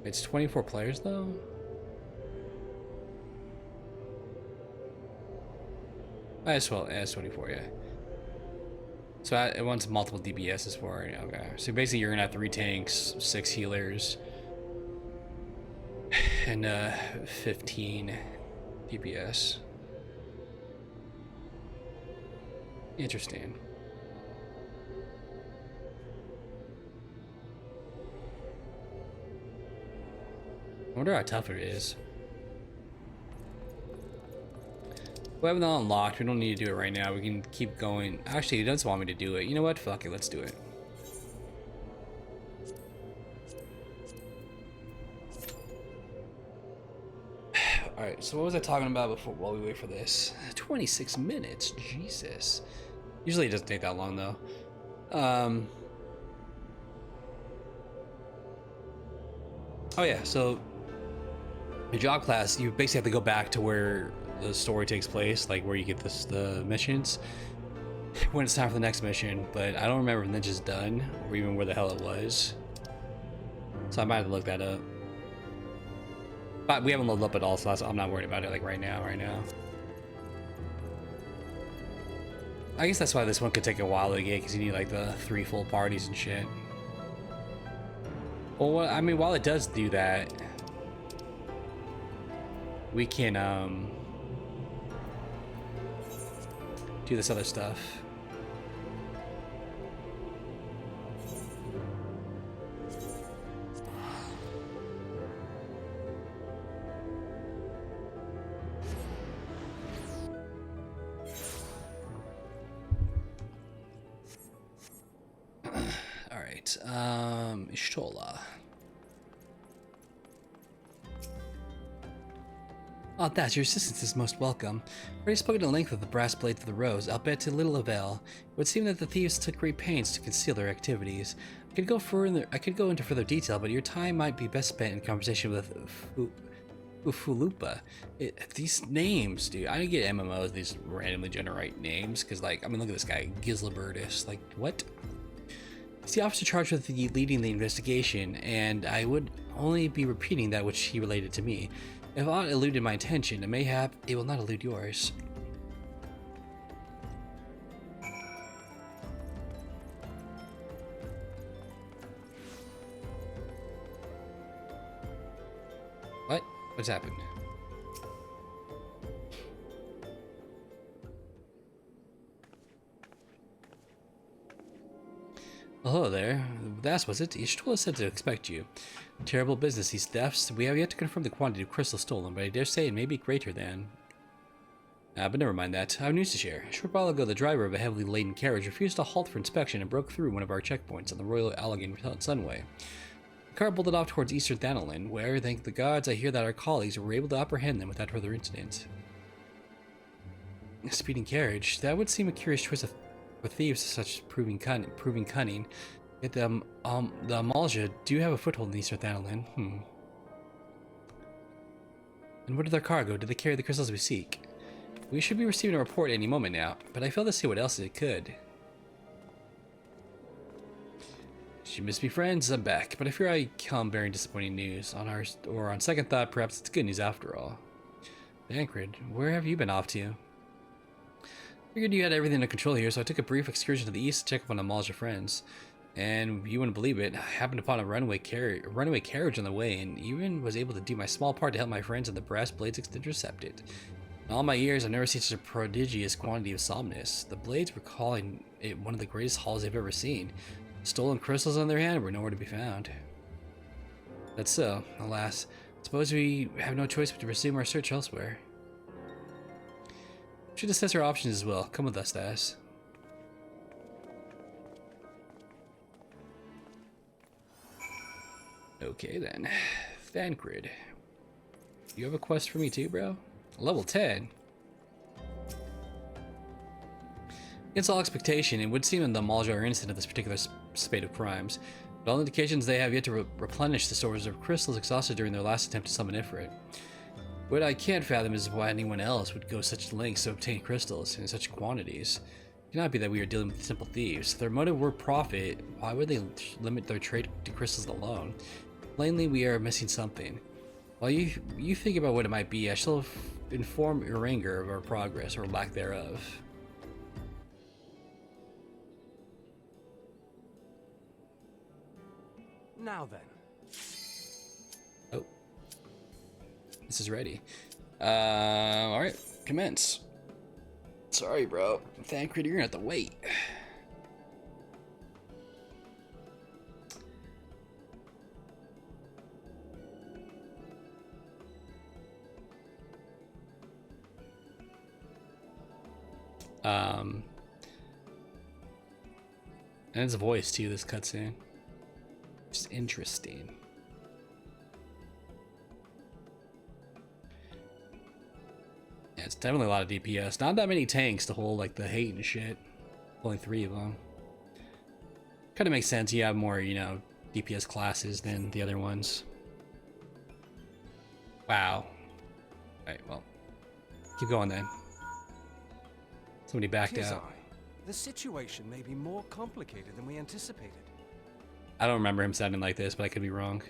It's 24 players though? As well as 24, yeah. So it wants multiple DPSs for it. Okay. So basically you're gonna have 3 tanks, 6 healers, and 15 DPS. Interesting. I wonder how tough it is. We have it all unlocked. We don't need to do it right now. We can keep going. Actually, he doesn't want me to do it. You know what? Fuck it. Let's do it. Alright, so what was I talking about before while we wait for this? 26 minutes. Jesus. Usually it doesn't take that long though. Oh yeah, so your job class, you basically have to go back to where the story takes place, like where you get the missions when it's time for the next mission, but I don't remember when Ninja's done or even where the hell it was, so I might have to look that up. But we haven't loaded up at all, so I'm not worried about it like right now. I guess that's why this one could take a while to get, because you need like the 3 full parties and shit. Well, I mean, while it does do that, we can do this other stuff. All right, Ishtola. Oh, Thatch, your assistance is most welcome. Already spoken at length of the brass blades of the rose, albeit to little avail. It would seem that the thieves took great pains to conceal their activities. I could go into further detail, but your time might be best spent in conversation with Ufulupa. These names, dude. I get MMOs, these randomly generate names, because, like, I mean, look at this guy, Gislabertus. Like, what? He's the officer charged with leading the investigation, and I would only be repeating that which he related to me. If aught eluded my attention, and mayhap it will not elude yours. What? What's happened? Well, hello there. That's was it. Ishtola said to expect you. Terrible business, these thefts. We have yet to confirm the quantity of crystal stolen, but I dare say it may be greater than... but never mind that. I have news to share. A short while ago, the driver of a heavily laden carriage refused to halt for inspection and broke through one of our checkpoints on the Royal Allegan Sunway. The car bolted off towards Eastern Thanolin, where, thank the gods, I hear that our colleagues were able to apprehend them without further incident. A speeding carriage. That would seem a curious choice for thieves such proving cunning. Yet the Amalja do have a foothold in Eastern Thanolin. And what of their cargo? Did they carry the crystals we seek? We should be receiving a report any moment now, but I fail to see what else it could. She must be friends. I'm back, but I fear I come bearing disappointing news. On second thought, perhaps it's good news after all. Bancred, where have you been off to? Figured you had everything under control here, so I took a brief excursion to the east to check up on Amalja friends. And you wouldn't believe it, I happened upon a runaway carriage on the way, and even was able to do my small part to help my friends and the brass blades intercept it. In all my years, I've never seen such a prodigious quantity of somnus. The blades were calling it one of the greatest hauls they've ever seen. Stolen crystals on their hand were nowhere to be found. That's so, alas. Suppose we have no choice but to resume our search elsewhere. We should assess our options as well. Come with us, Stas. Okay then. Thancred. You have a quest for me too, bro? Level 10. Against all expectation, it would seem that the Malja are innocent of this particular spate of crimes, but all indications they have yet to replenish the stores of crystals exhausted during their last attempt to summon Ifrit. What I can't fathom is why anyone else would go such lengths to obtain crystals in such quantities. It cannot be that we are dealing with simple thieves. If their motive were profit, why would they limit their trade to crystals alone? Plainly, we are missing something. While you think about what it might be, I shall inform Uranger of our progress, or lack thereof. Now then. Oh. This is ready. Alright, commence. Sorry, bro. Thancred, you're gonna have to wait. And it's a voice too, this cutscene. Just interesting. Yeah, it's definitely a lot of DPS. Not that many tanks to hold like the hate and shit. Only 3 of them. Kind of makes sense. You have more, you know, DPS classes than the other ones. Wow. Alright, well. Keep going then. Somebody backed out. The situation may be more complicated than we anticipated. I don't remember him sounding like this, but I could be wrong.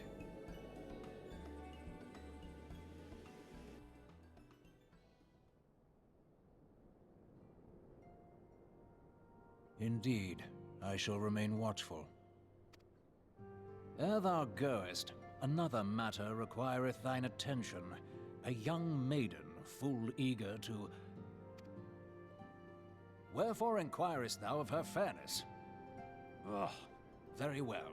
Indeed, I shall remain watchful. Ere thou goest, another matter requireth thine attention. A young maiden, full eager to... Wherefore inquirest thou of her fairness? Oh, very well.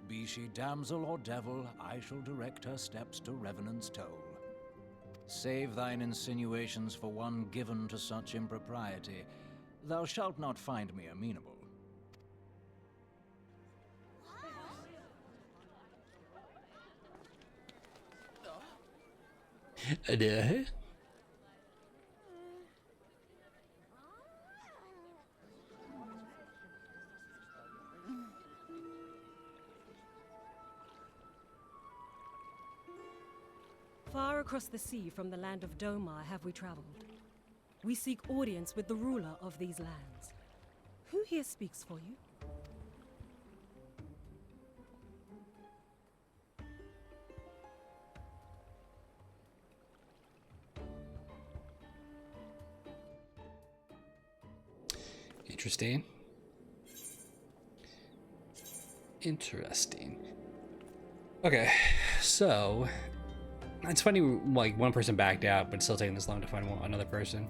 Be she damsel or devil, I shall direct her steps to Revenant's Toll. Save thine insinuations for one given to such impropriety. Thou shalt not find me amenable. Far across the sea from the land of Domar have we traveled. We seek audience with the ruler of these lands. Who here speaks for you? Interesting. Interesting. Okay, so it's funny, like one person backed out, but it's still taking this long to find another person.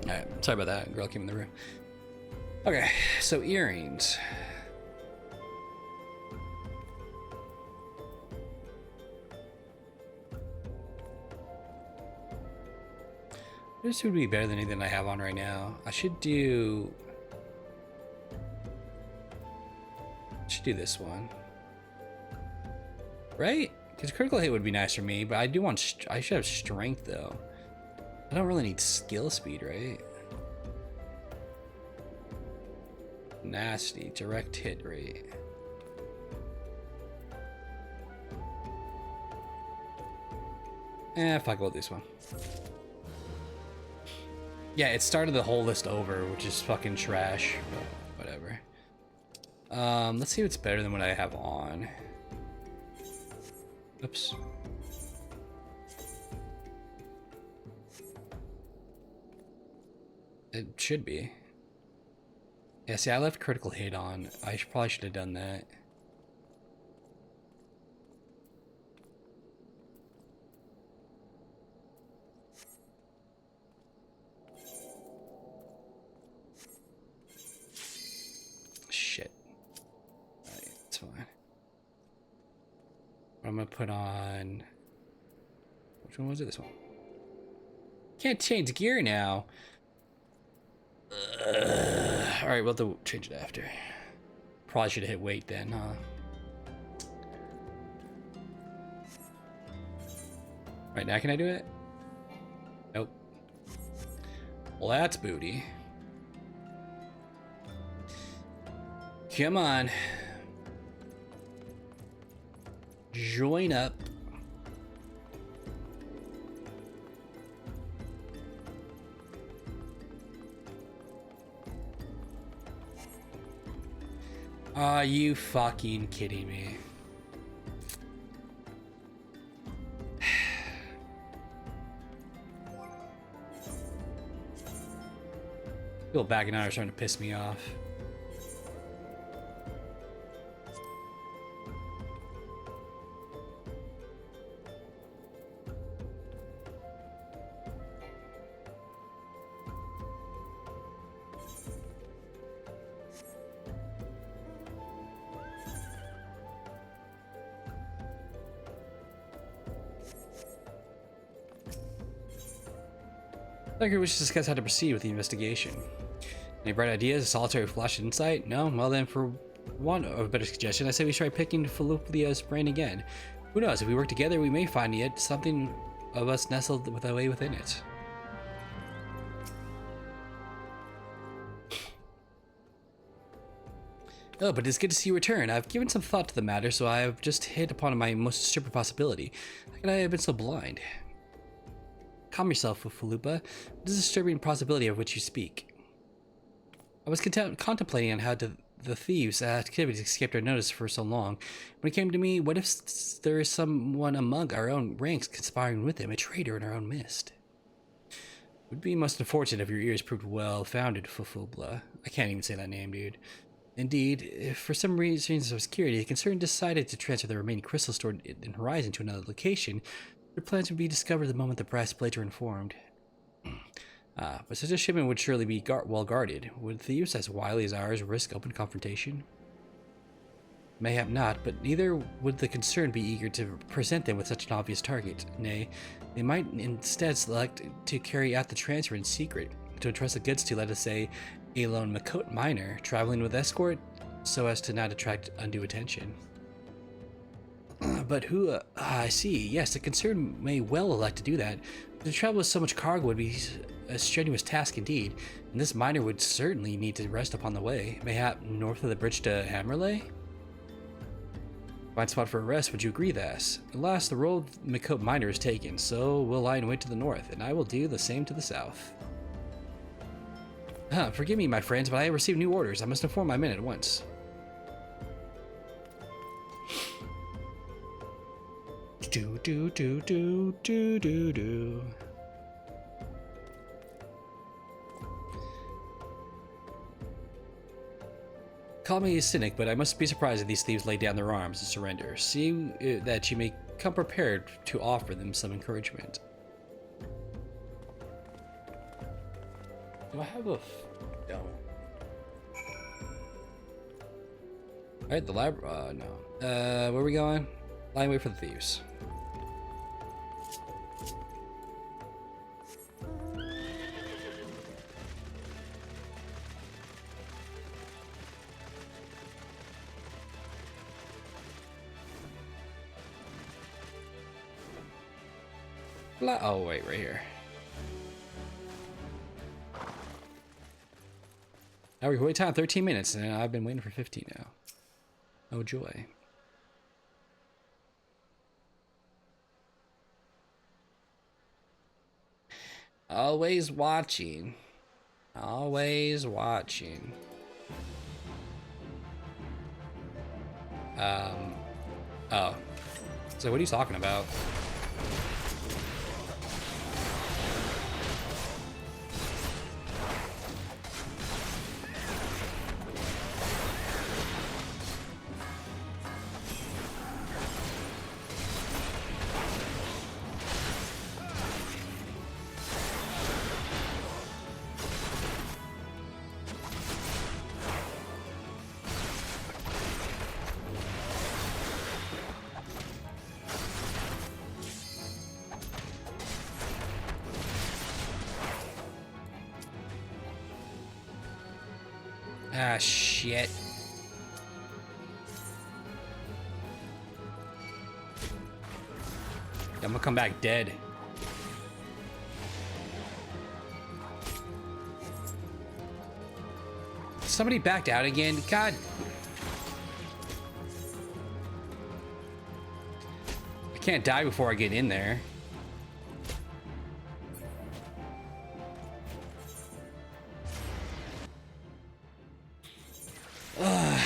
Alright, sorry about that. Girl came in the room. Okay, so earrings. This would be better than anything I have on right now. I should do this one. Right? Because critical hit would be nice for me, but I do want, I should have strength though. I don't really need skill speed, right? Nasty, direct hit rate. Fuck, go with this one. Yeah, it started the whole list over, which is fucking trash, but whatever. Let's see if it's better than what I have on. Oops. It should be. Yeah, see, I left critical hit on. Probably should have done that. Shit. Alright, it's fine. I'm gonna put on... Which one was it? This one. Can't change gear now. Alright, we'll have to change it after. Probably should have hit weight then, huh? Right now, can I do it? Nope. Well, that's booty. Come on. Join up. Are you fucking kidding me? People backing out are starting to piss me off. Tucker wishes to discuss how to proceed with the investigation. Any bright ideas? A solitary flash of insight? No? Well then, for one of a better suggestion, I say we try picking Feluplia's brain again. Who knows, if we work together, we may find yet something of us nestled away within it. Oh, but it's good to see you return. I've given some thought to the matter, so I have just hit upon my most stupid possibility. How could I have been so blind? Calm yourself, Felupa. What is the disturbing possibility of which you speak? I was contemplating on how the thieves' activities escaped our notice for so long. When it came to me, what if there is someone among our own ranks conspiring with him, a traitor in our own midst? It would be most unfortunate if your ears proved well-founded, Fufubla. I can't even say that name, dude. Indeed, if for some reasons of security, the concern decided to transfer the remaining crystals stored in Horizon to another location, their plans would be discovered the moment the brass plates are informed. But such a shipment would surely be well guarded. Would thieves as wily as ours risk open confrontation? Mayhap not, but neither would the concerned be eager to present them with such an obvious target. Nay, they might instead select to carry out the transfer in secret, to entrust the goods to, let us say, a lone Makot miner traveling with escort, so as to not attract undue attention. But who, I see, yes, the concerned may well elect to do that. But to travel with so much cargo would be a strenuous task indeed, and this miner would certainly need to rest upon the way, mayhap north of the bridge to Hammerley? Fine spot for a rest, would you agree, Thas? Alas, the road Makot miner is taken, so we'll lie in wait to the north, and I will do the same to the south. Forgive me, my friends, but I have received new orders. I must inform my men at once. Do do do do do do do. Call me a cynic, but I must be surprised if these thieves lay down their arms and surrender. See that you may come prepared to offer them some encouragement. Do I have a... No. Alright, the lab... no. Where are we going? Line way for the thieves. Oh, wait, right here. Now we wait time 13 minutes, and I've been waiting for 15 now. Oh, joy. Always watching. Always watching. Oh. So what are you talking about? Ah, shit. I'm gonna come back dead. Somebody backed out again? God. I can't die before I get in there.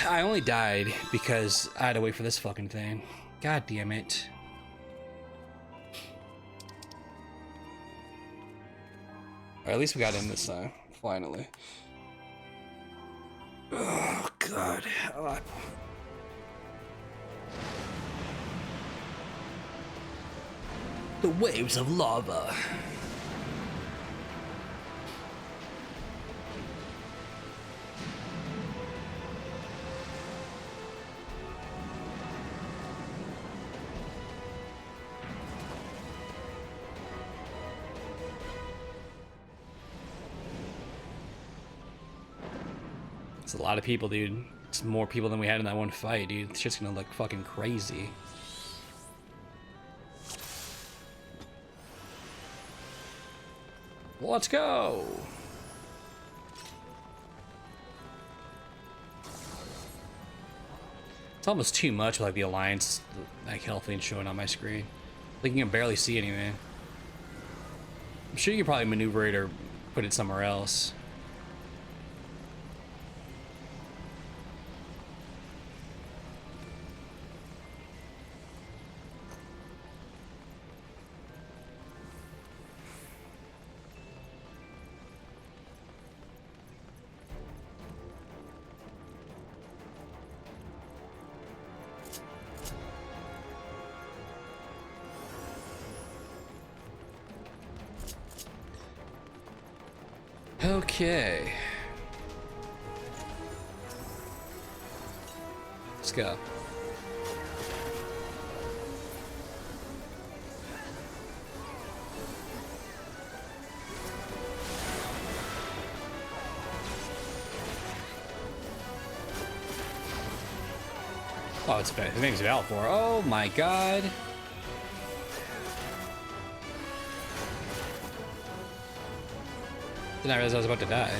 I only died because I had to wait for this fucking thing. God damn it. Or at least we got in this time, finally. Oh, God. The waves of lava. It's a lot of people, dude. It's more people than we had in that one fight, dude. It's just gonna look fucking crazy. Let's go! It's almost too much like the Alliance, like healthy and showing on my screen. Like you can barely see anything. I'm sure you can probably maneuver it or put it somewhere else. Okay. Let's go. Oh, it's bad. His name's Valfor. Oh my god. Didn't realize I was about to die.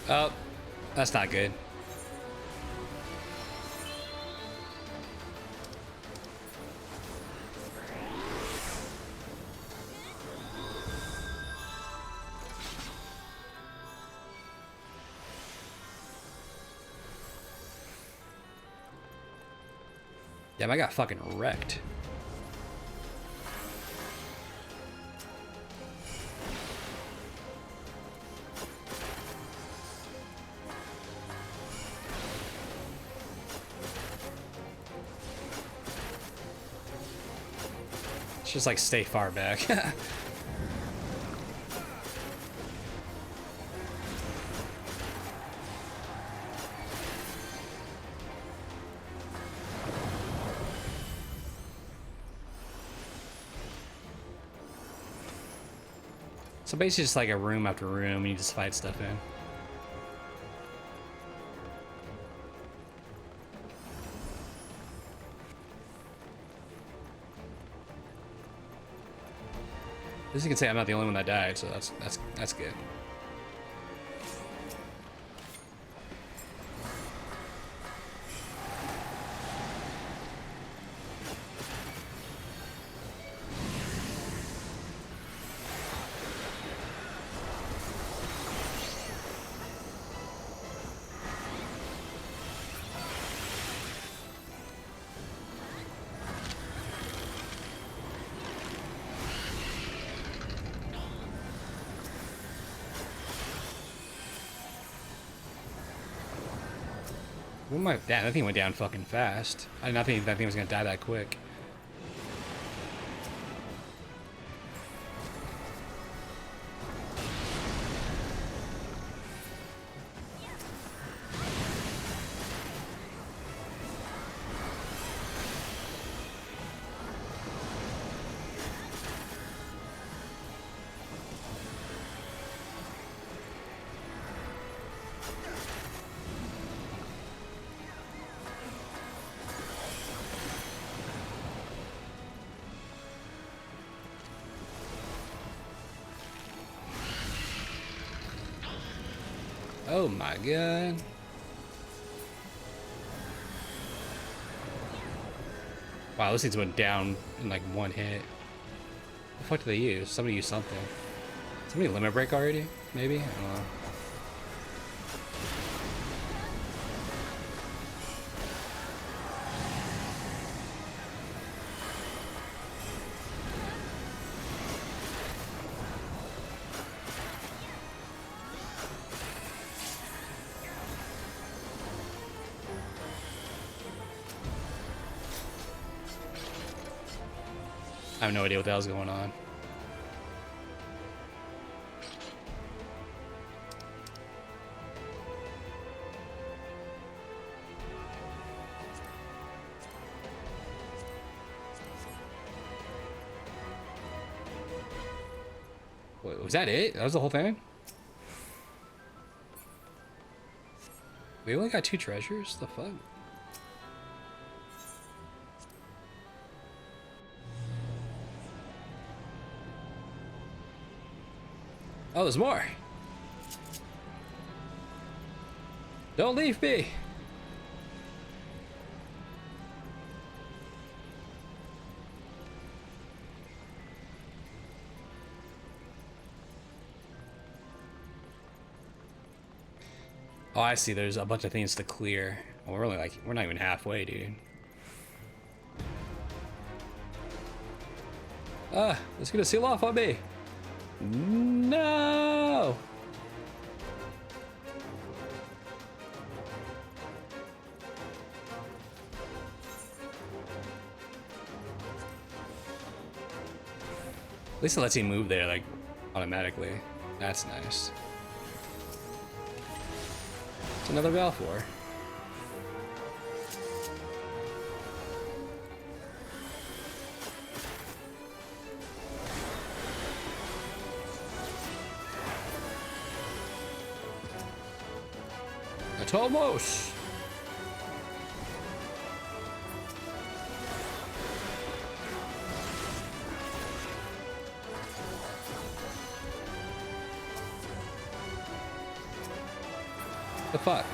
Oh, that's not good. Damn, I got fucking wrecked. It's just like stay far back. So basically just like a room after room and you just fight stuff in. As you can say, I'm not the only one that died, so that's good. Damn, that thing went down fucking fast. I did not think that thing was gonna die that quick. Oh my god. Wow, those things went down in like one hit. What the fuck did they use? Somebody used something. Somebody limit break already? Maybe? I don't know. I have no idea what the hell's going on. Wait, was that it? That was the whole thing? We only got 2 treasures? The fuck? Oh, there's more. Don't leave me. Oh, I see. There's a bunch of things to clear. Well, we're not even halfway, dude. Ah, it's gonna seal off on me. No! At least it lets you move there, like, automatically. That's nice. It's another Balfour. It's almost. The fuck?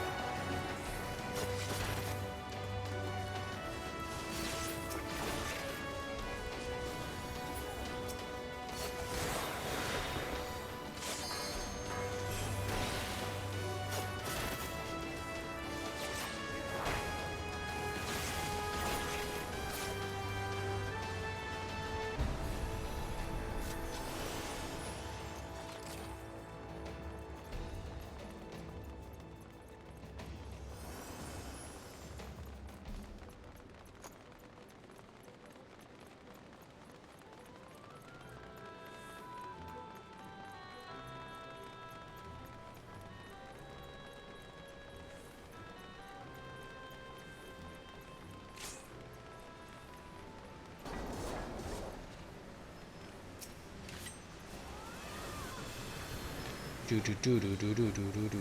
Do do do do do do do do do.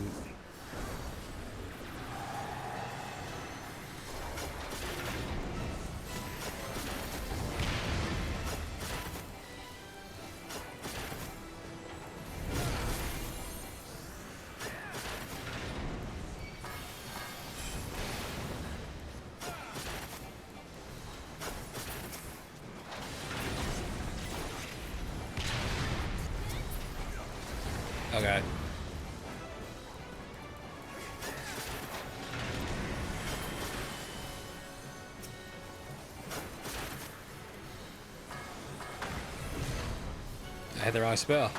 Okay. I had the wrong spell.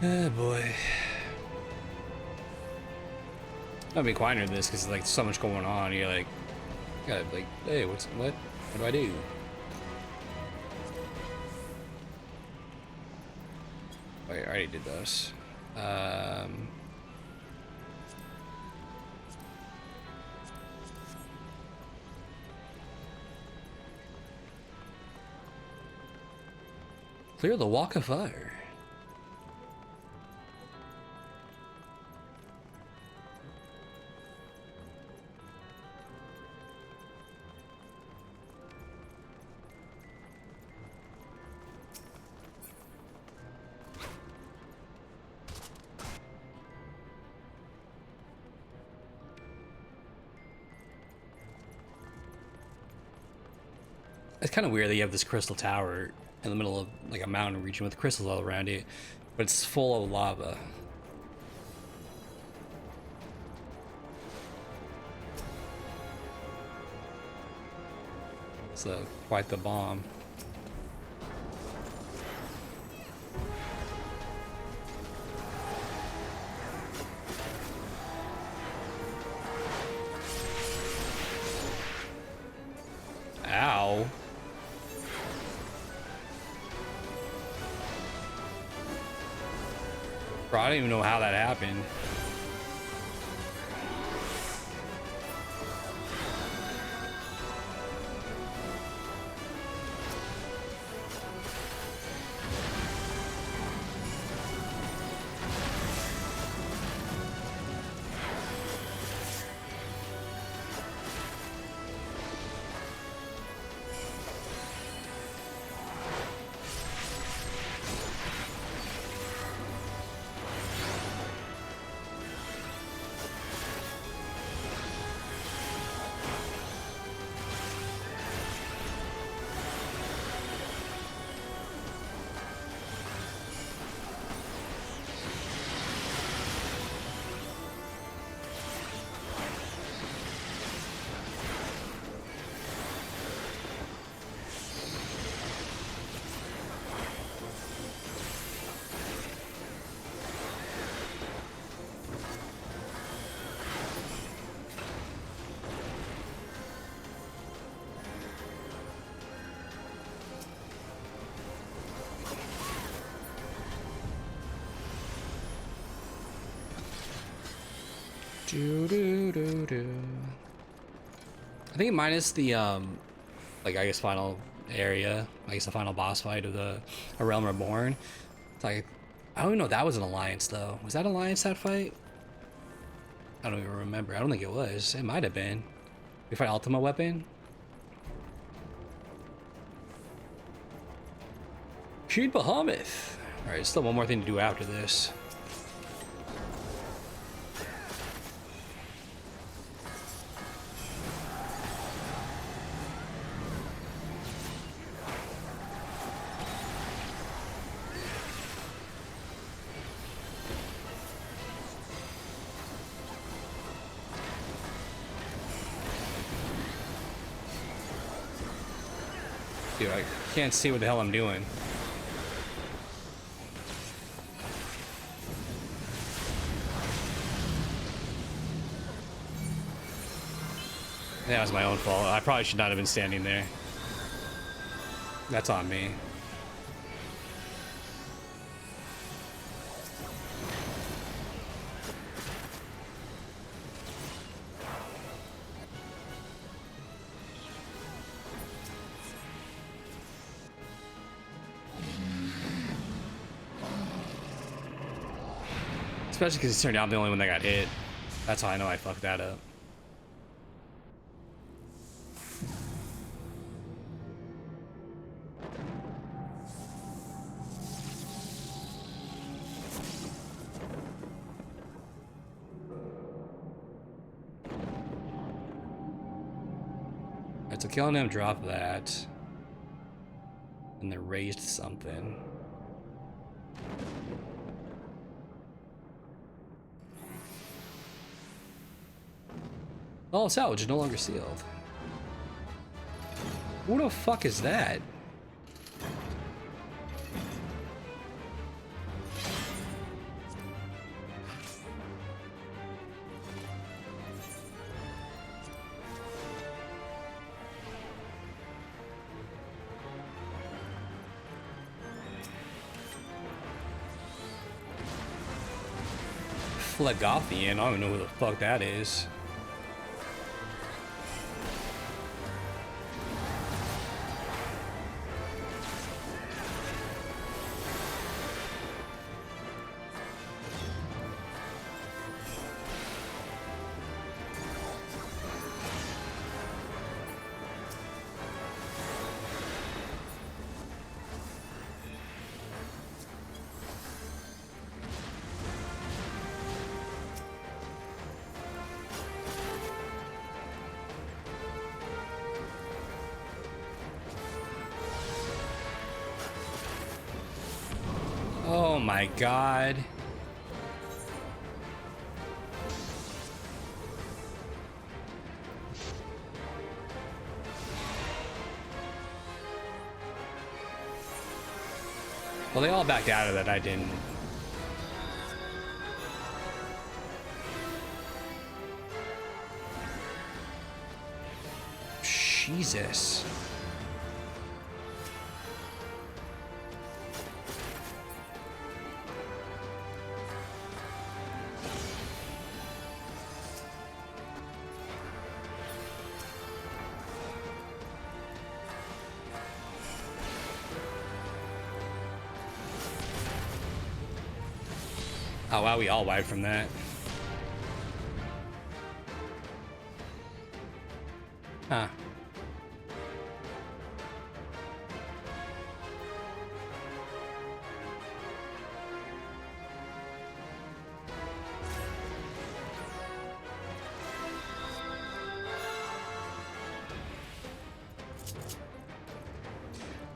Oh boy. I'll be quieter than this because like so much going on. You're like, gotta like, hey, what do I do? Wait, I already did those. Clear the walk of fire. It's kind of weird that you have this crystal tower in the middle of like a mountain region with crystals all around it, but it's full of lava. It's quite the bomb. Ow. Bro, I don't even know how that happened. Do, do, do, do. I think minus the like I guess final area, I guess the final boss fight of the A Realm Reborn. It's like I don't even know if that was an alliance though. Was that alliance that fight? I don't even remember. I don't think it was. It might have been. We fight Ultima Weapon. Sheed Bahamut. All right, still one more thing to do after this. Dude, I can't see what the hell I'm doing. That was my own fault. I probably should not have been standing there. That's on me. Especially because it turned out I'm the only one that got hit. That's how I know I fucked that up. Alright, so killing him dropped that. And they raised something. Oh, salvage is no longer sealed. Who the fuck is that? Phlegothian, I don't even know who the fuck that is. Oh my god. Well, they all backed out of that. I didn't. Jesus. Oh wow, we all wiped from that. Huh.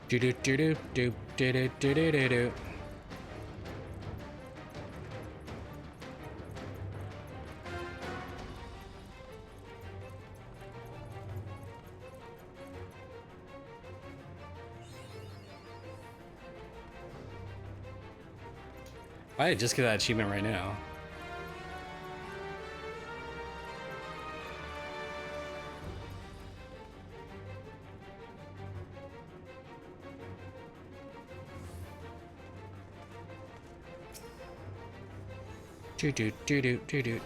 Do do do do do do do do do do. I just get that achievement right now. Do do do do do do.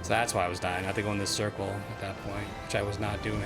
So that's why I was dying. I had to go in this circle at that point, which I was not doing.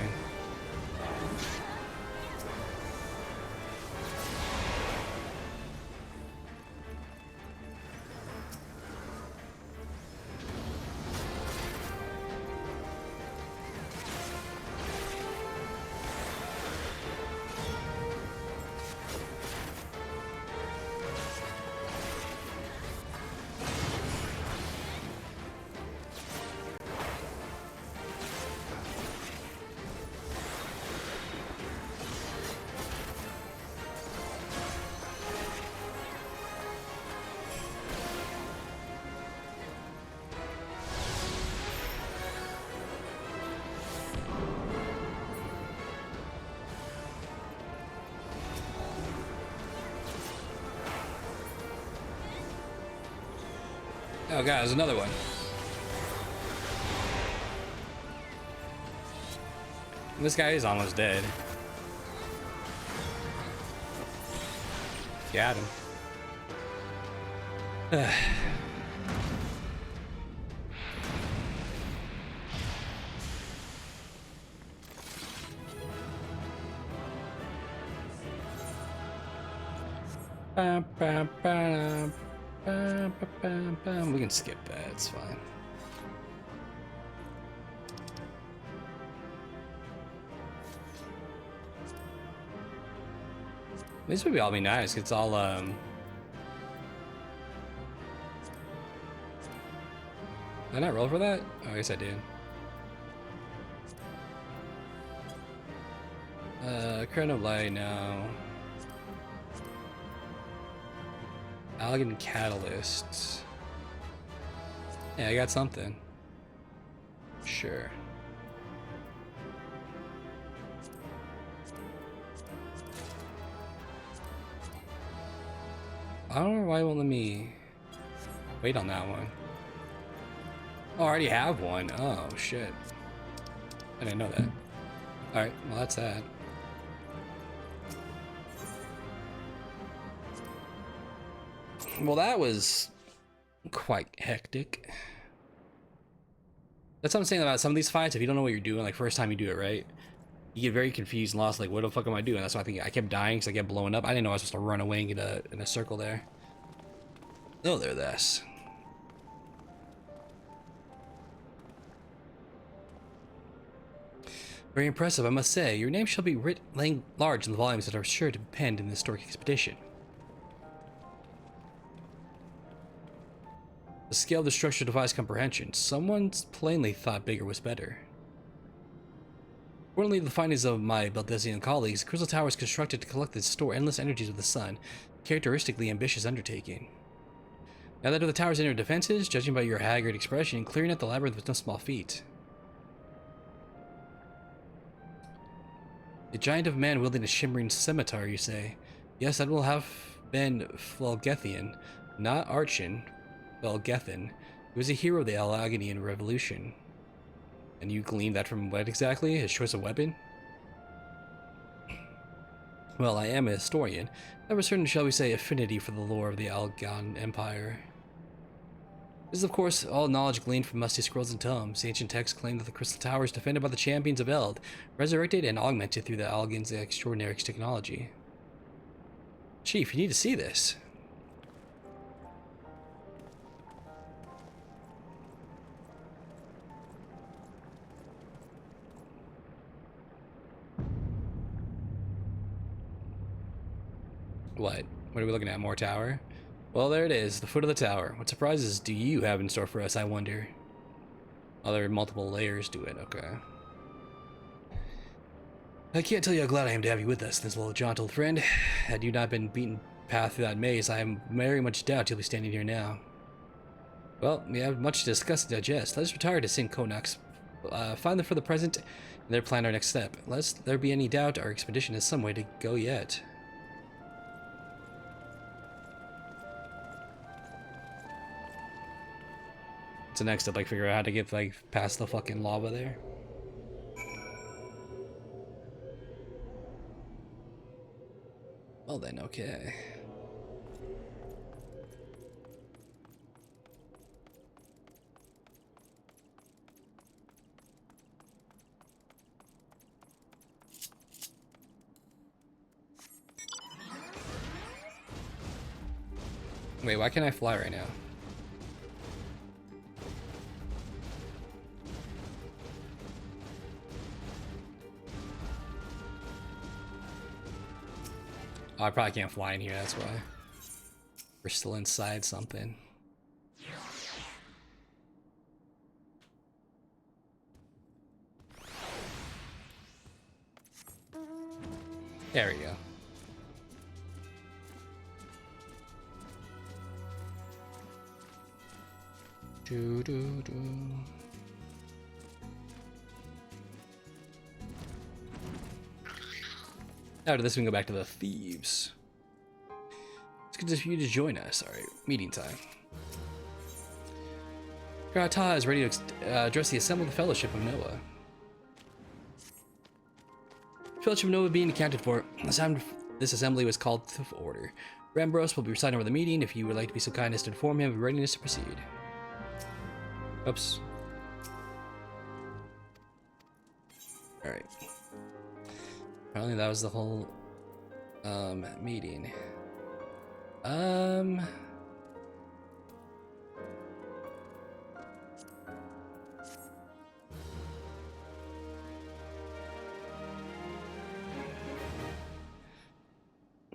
Oh god, there's another one. This guy is almost dead. Got him. We can skip that, it's fine. This would be all be nice. It's all Did I not roll for that? Oh, I guess I did. Crown of Light, no. Alligan Catalyst. Yeah, I got something. Sure. I don't know why it won't let me wait on that one. Oh, I already have one. Oh, shit. I didn't know that. Alright, well, that's that. Well, that was quite hectic. That's what I'm saying about some of these fights. If you don't know what you're doing, like first time you do it, right? You get very confused and lost, like, what the fuck am I doing? That's why I think I kept dying because I kept blowing up. I didn't know I was supposed to run away and get in a circle there. Oh, there, this. Very impressive, I must say. Your name shall be writ large in the volumes that are sure to be penned in the historic expedition. The scale of the structure defies comprehension. Someone plainly thought bigger was better. According to the findings of my Baldesian colleagues, the Crystal Tower is constructed to collect and store endless energies of the sun, a characteristically ambitious undertaking. Now that of the tower's inner defenses, judging by your haggard expression, clearing out the labyrinth was no small feat. A giant of man wielding a shimmering scimitar, you say? Yes, that will have been Fulgethian, not Archon. Fulgethan. He was a hero of the Alagonian Revolution. And you gleaned that from what exactly? His choice of weapon? Well, I am a historian. I have a certain, shall we say, affinity for the lore of the Algon Empire. This is, of course, all knowledge gleaned from musty scrolls and tomes. The ancient texts claim that the Crystal Tower is defended by the champions of Eld, resurrected and augmented through the Algon's extraordinary technology. Chief, you need to see this. What? What are we looking at? More tower? Well, there it is, the foot of the tower. What surprises do you have in store for us, I wonder? Oh, there are multiple layers to it, okay. I can't tell you how glad I am to have you with us, this little jaunt old friend. Had you not been beaten path through that maze, I am very much doubt you'll be standing here now. Well, we have much to discuss and digest. Let us retire to St. Konax. Find them for the present, and then plan our next step. Lest there be any doubt, our expedition has some way to go yet. So next up, like, figure out how to get, like, past the fucking lava there. Well then, okay. Wait, why can't I fly right now? Oh, I probably can't fly in here, that's why. We're still inside something. There we go. Do, do, do. After this, we can go back to the thieves. It's good for you to join us. Alright, meeting time. Grata is ready to address the Assembled Fellowship of Noah. Fellowship of Noah being accounted for, this assembly was called to order. Rambros will be presiding over the meeting. If you would like to be so kind as to inform him of your readiness to proceed. Oops. Alright. Apparently that was the whole meeting.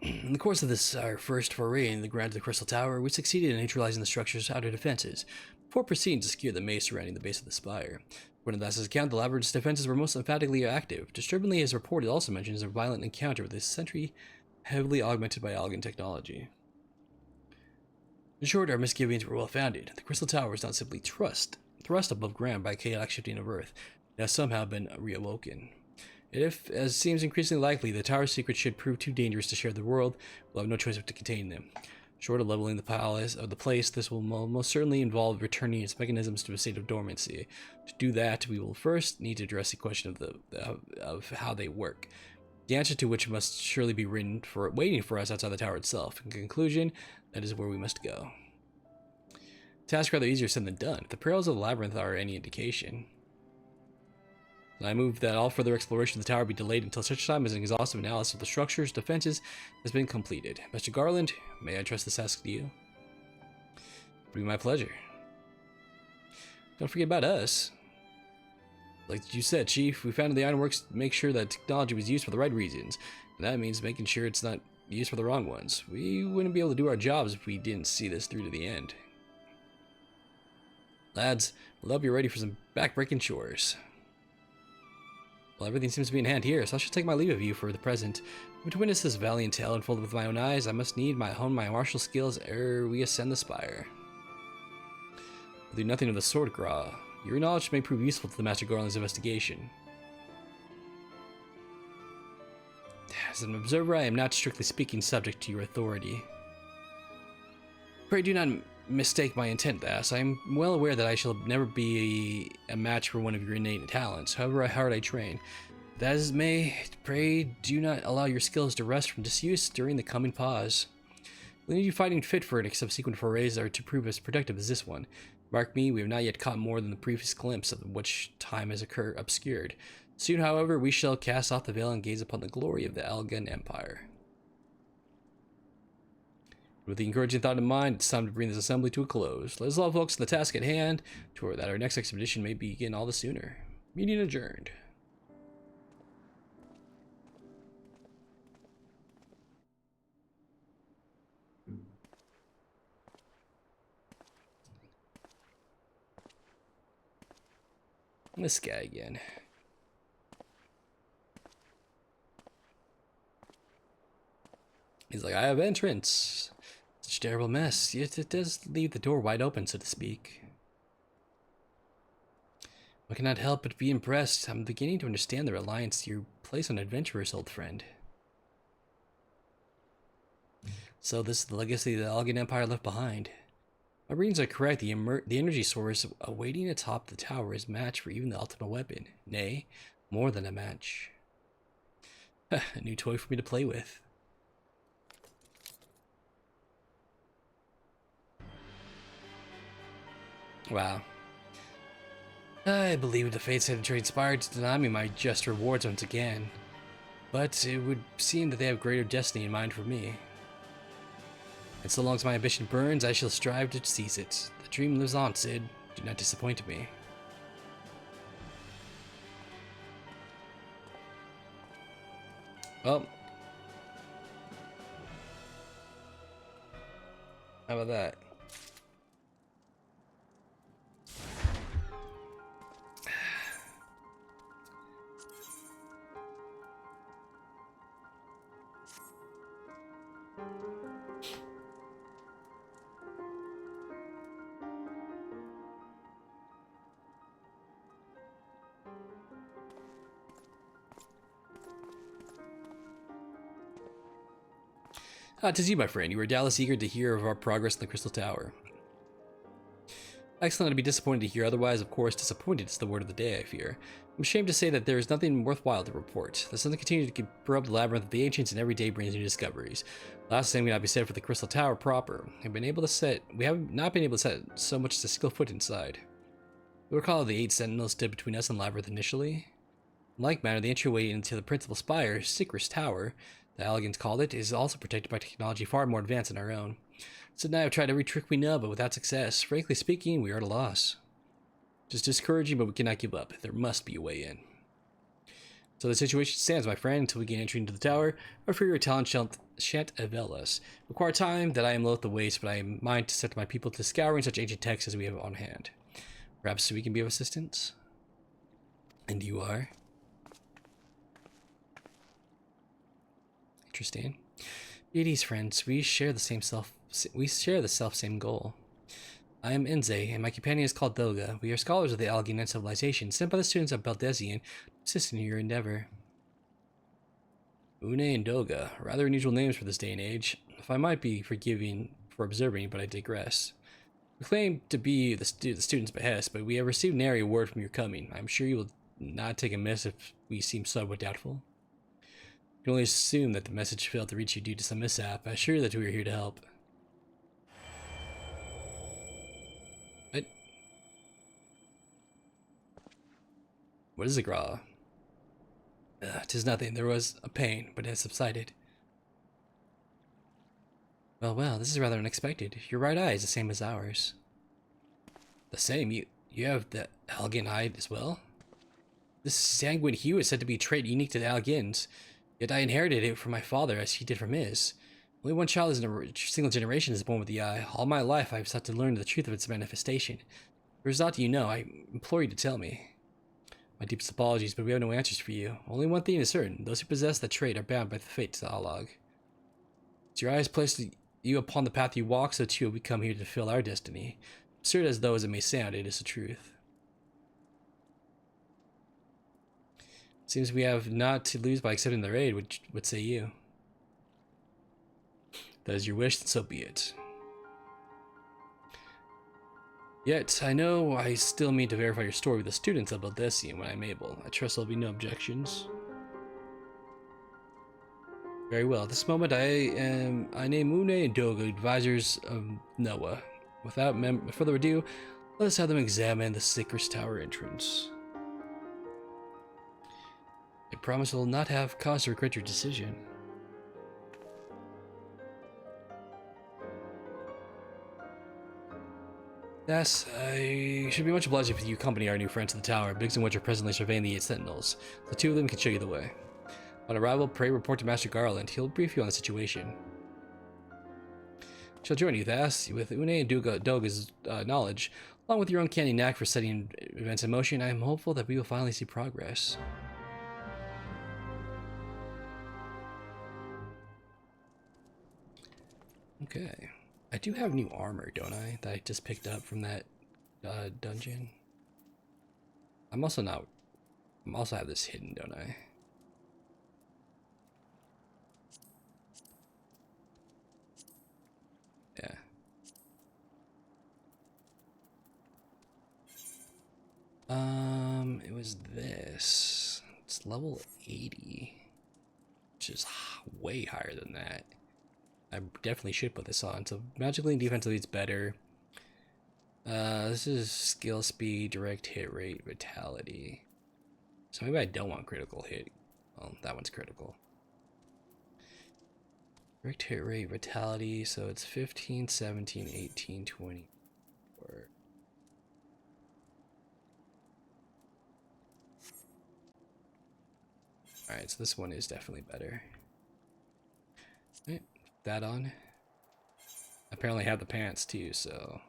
In the course of this, our first foray in the ground of the Crystal Tower, we succeeded in neutralizing the structure's outer defenses, before proceeding to secure the maze surrounding the base of the spire. According to Thassa's account, the labyrinth's defenses were most emphatically active. Disturbingly, his report also mentions a violent encounter with this sentry heavily augmented by Algan technology. In short, our misgivings were well founded. The Crystal Tower was not simply thrust above ground by chaotic shifting of Earth. It has somehow been reawoken. If, as seems increasingly likely, the tower's secrets should prove too dangerous to share with the world, we'll have no choice but to contain them. Short of leveling the place, this will most certainly involve returning its mechanisms to a state of dormancy. To do that, we will first need to address the question of how they work. The answer to which must surely be waiting for us outside the tower itself. In conclusion, that is where we must go. Task rather easier said than done. If the perils of the labyrinth are any indication, I move that all further exploration of the tower be delayed until such time as an exhaustive analysis of the structure's defenses has been completed. Mr. Garland, may I trust this task to you? It would be my pleasure. Don't forget about us. Like you said, Chief, we founded the Ironworks to make sure that technology was used for the right reasons, and that means making sure it's not used for the wrong ones. We wouldn't be able to do our jobs if we didn't see this through to the end. Lads, we'll hope you're ready for some back-breaking chores. Well, everything seems to be in hand here, so I shall take my leave of you for the present. But to witness this valiant tale unfolded with my own eyes, I must need hone my martial skills ere we ascend the spire. I'll do nothing of the sort, Gra. Your knowledge may prove useful to the Master Garland's investigation. As an observer, I am not strictly speaking subject to your authority. Pray do not mistake my intent, Thas. I am well aware that I shall never be a match for one of your innate talents, however hard I train. That as it may, pray do not allow your skills to rest from disuse during the coming pause. We need you fighting fit for it, subsequent forays are to prove as productive as this one. Mark me, we have not yet caught more than the briefest glimpse of which time has obscured. Soon, however, we shall cast off the veil and gaze upon the glory of the Algan Empire. With the encouraging thought in mind, it's time to bring this assembly to a close. Let us all focus on the task at hand, to that our next expedition may begin all the sooner. Meeting adjourned. This guy again. He's like, I have entrance. Such a terrible mess, yet it does leave the door wide open, so to speak. I cannot help but be impressed. I'm beginning to understand the reliance you place on adventurers, old friend. So this is the legacy the Algan Empire left behind. My readings are correct. The energy source awaiting atop the tower is match for even the ultimate weapon. Nay, more than a match. A new toy for me to play with. Wow. I believe the fates had transpired to deny me my just rewards once again. But it would seem that they have greater destiny in mind for me. And so long as my ambition burns, I shall strive to seize it. The dream lives on, Sid. Do not disappoint me. Well, how about that? Ah, 'tis you, my friend. You were doubtless eager to hear of our progress in the Crystal Tower. Excellent to be disappointed to hear. Otherwise, of course, disappointed is the word of the day, I fear. I'm ashamed to say that there is nothing worthwhile to report. The sun continues to corrupt the labyrinth of the ancients, and every day brings new discoveries. The last thing cannot be said for the Crystal Tower proper. We have not been able to set so much as a single foot inside. You recall the 8 sentinels stood between us and labyrinth initially? In like manner, the entryway into the principal spire, Sikr's Tower, the Elegans called it, is also protected by technology far more advanced than our own. Sid and I have tried every trick we know, but without success. Frankly speaking, we are at a loss. Just discouraging, but we cannot give up. There must be a way in. So the situation stands, my friend. Until we gain entry into the tower, our fear your talent shan't avail us. Require time that I am loath to waste, but I am mind to set my people to scouring such ancient texts as we have on hand. Perhaps we can be of assistance? And you are? Interesting. Be at ease, friends. We share the self same goal. I am Enze, and my companion is called Doga. We are scholars of the Alginan civilization, sent by the students of Beldezian to assist in your endeavor. Une and Doga, rather unusual names for this day and age. If I might be forgiving for observing, but I digress. We claim to be the student's behest, but we have received nary a word from your coming. I am sure you will not take amiss if we seem somewhat doubtful. You can only assume that the message failed to reach you due to some mishap. I assure you that we are here to help. What is a gra? 'Tis nothing. There was a pain, but it has subsided. Well, well, this is rather unexpected. Your right eye is the same as ours. The same? You have the Algan eye as well? This sanguine hue is said to be a trait unique to the Algans, yet I inherited it from my father as he did from his. Only one child in a single generation is born with the eye. All my life I have sought to learn the truth of its manifestation. If there is aught you know, I implore you to tell me. My deepest apologies, but we have no answers for you. Only one thing is certain. Those who possess the trait are bound by the fate to the Allag. As your eyes placed you upon the path you walk, so too we come here to fulfill our destiny. Absurd as though as it may sound, it is the truth. Seems we have not to lose by accepting their aid, which would say you. That is your wish, then so be it. Yet, I know I still mean to verify your story with the students of Baldessian when I'm able. I trust there'll be no objections. Very well. At this moment, I name Une and Doga, advisors of Noah. Without further ado, let us have them examine the Sikr's Tower entrance. I promise I will not have cause to regret your decision. Yes, I should be much obliged if you accompany our new friends to the tower. Biggs and Wedge are presently surveying the 8 sentinels. The 2 of them can show you the way. On arrival, pray report to Master Garland. He'll brief you on the situation. Shall join you, Thas. With Une and Doga's knowledge, along with your uncanny knack for setting events in motion, I am hopeful that we will finally see progress. Okay. I do have new armor, don't I? That I just picked up from that dungeon. I'm also have this hidden, don't I? Yeah. It was this. It's level 80, which is way higher than that. I definitely should put this on. So magically and defensively it's better. This is skill speed, direct hit rate, vitality. So maybe I don't want critical hit. Well, that one's critical. Direct hit rate, vitality, so it's 15, 17, 18, 20. Alright, so this one is definitely better. Right, that on. Apparently have the pants too, so.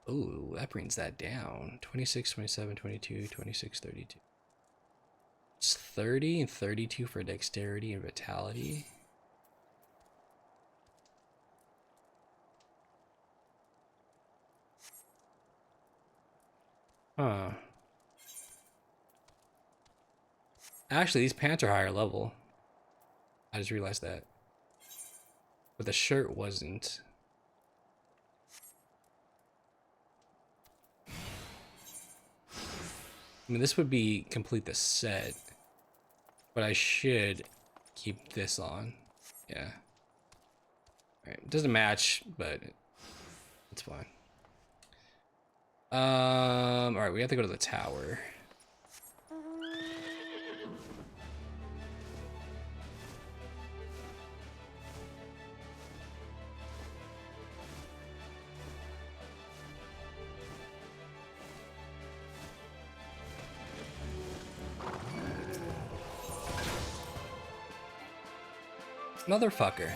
Ooh, that brings that down. 26, 27, 22, 26, 32. It's 30 and 32 for dexterity and vitality. Huh. Actually, these pants are higher level. I just realized that. But the shirt wasn't. I mean, this would be complete the set. But I should keep this on. Yeah. Alright, it doesn't match, but it's fine. Alright, we have to go to the tower. Motherfucker.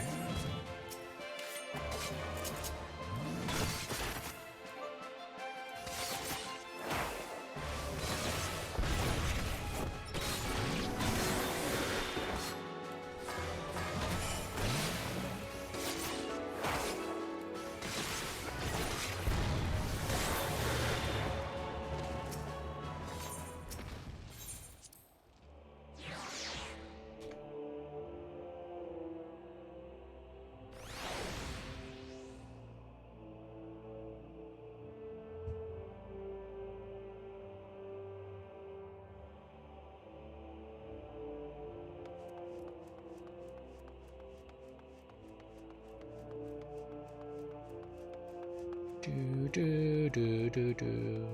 Do do do do do.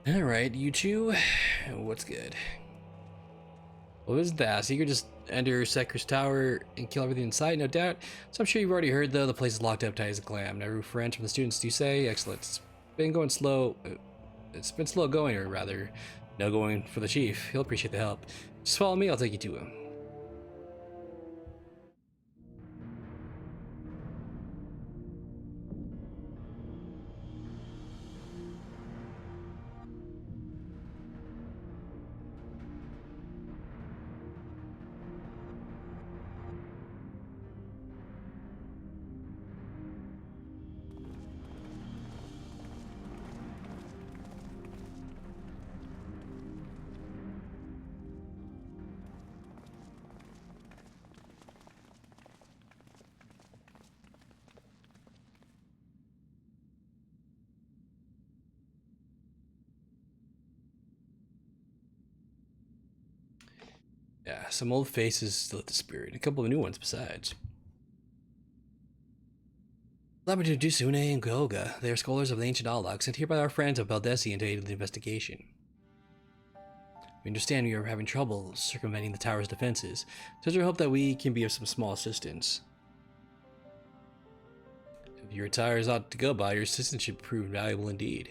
All right, you two, what's good? What was that? So you could just enter Seker's tower and kill everything in sight, no doubt. So I'm sure you've already heard, though, the place is locked up tight as a clam. Every friend from the students, do you say? Excellent. It's been going slow. It's been slow going, or rather, no going for the chief. He'll appreciate the help. Just follow me, I'll take you to him. Yeah, some old faces still at the spirit, and a couple of new ones besides. Allow me to introduce Une and Goga. They are scholars of the ancient Alak, sent here by our friends of Baldesi to aid the investigation. We understand you are having trouble circumventing the tower's defenses, so it's our hope that we can be of some small assistance. If your attire is ought to go by, your assistance should prove valuable indeed.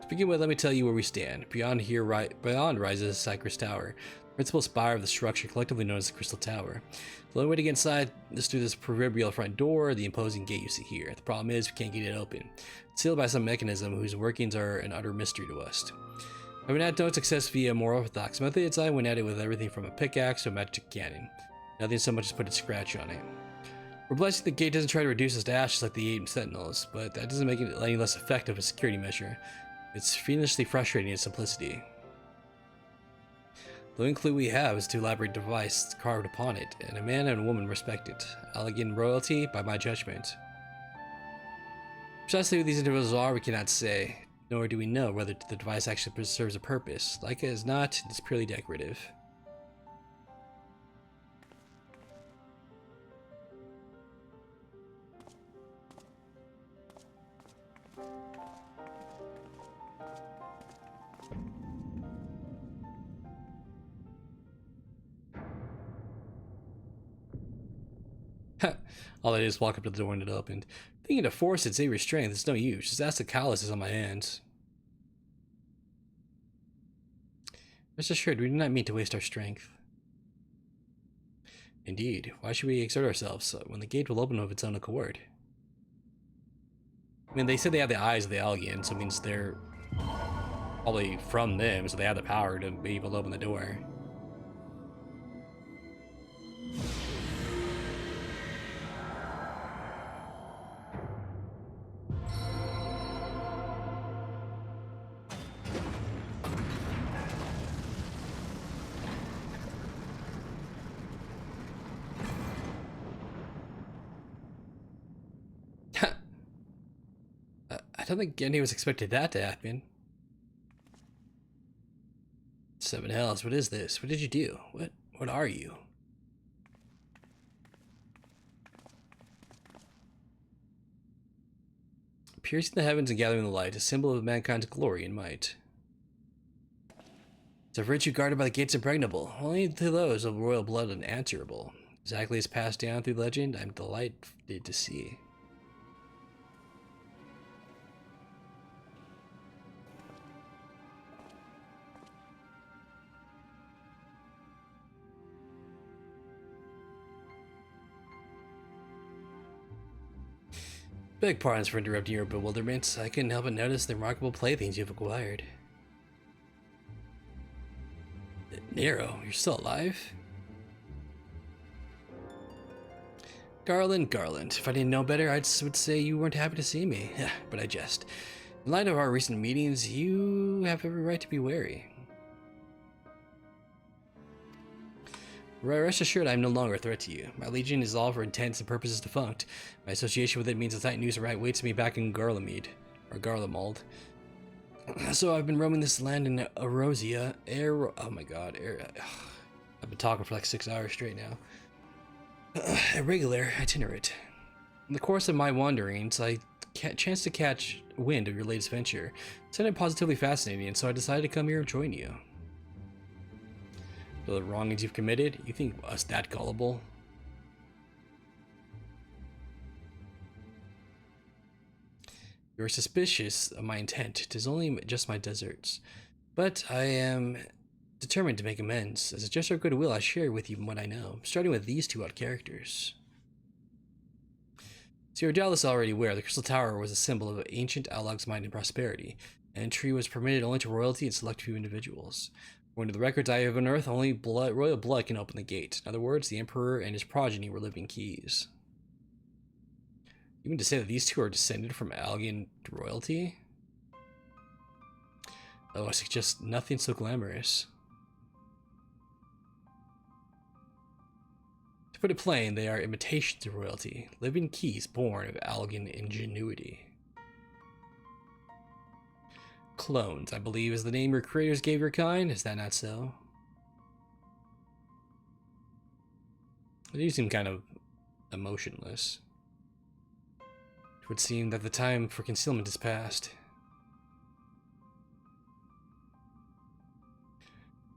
To begin with, let me tell you where we stand. Beyond rises Cypress Tower, the principal spire of the structure collectively known as the Crystal Tower. The only way to get inside is through this proverbial front door, the imposing gate you see here. The problem is we can't get it open. It's sealed by some mechanism whose workings are an utter mystery to us. Having had no success via more orthodox methods, I went at it with everything from a pickaxe to a magic cannon. Nothing so much as put a scratch on it. We're blessed the gate doesn't try to reduce us to ashes like the 8 Sentinels, but that doesn't make it any less effective a security measure. It's fiendishly frustrating in simplicity. The only clue we have is to elaborate device carved upon it, and a man and a woman respect it. Elegant royalty, by my judgment. Precisely who these individuals are, we cannot say, nor do we know whether the device actually serves a purpose. Like it is not, it's purely decorative. All I did is walk up to the door and it opened. Thinking to force its avery strength is no use. Just ask the calluses on my hands. Rest assured, we do not mean to waste our strength. Indeed, why should we exert ourselves when the gate will open of its own accord? I mean, they said they have the eyes of the Algian, so it means they're probably from them, so they have the power to be able to open the door. I don't think any of us expected that to happen. Seven hells, what is this? What did you do? What are you? Piercing the heavens and gathering the light, a symbol of mankind's glory and might. It's a virtue guarded by the gates impregnable, only to those of royal blood unanswerable. Exactly as passed down through legend, I'm delighted to see. Beg pardons for interrupting your bewilderment. I couldn't help but notice the remarkable playthings you've acquired. Nero, you're still alive? Garland, if I didn't know better, I would say you weren't happy to see me. But I jest. In light of our recent meetings, you have every right to be wary. Rest assured I am no longer a threat to you. My legion is all for intents and purposes defunct. My association with it means the tight noose right waits me back in Garlemede, or Garlemald. So I've been roaming this land in Erosia, oh my god, I've been talking for like 6 hours straight now. Irregular, itinerant. In the course of my wanderings, I chanced to catch wind of your latest venture. It sounded positively fascinating, and so I decided to come here and join you. The wrongings you've committed, you think us that gullible? You're suspicious of my intent. 'Tis only just my deserts. But I am determined to make amends. As a gesture of goodwill, I share with you what I know, starting with these two odd characters. So you're doubtless already aware the Crystal Tower was a symbol of ancient Alog's might and prosperity, and entry was permitted only to royalty and select few individuals. According to the records I have unearthed, only royal blood can open the gate. In other words, the Emperor and his progeny were living keys. You mean to say that these two are descended from Algian royalty? Oh, I suggest nothing so glamorous. To put it plain, they are imitations of royalty, living keys born of Algian ingenuity. Clones, I believe, is the name your creators gave your kind. Is that not so? They do seem kind of emotionless. It would seem that the time for concealment is past.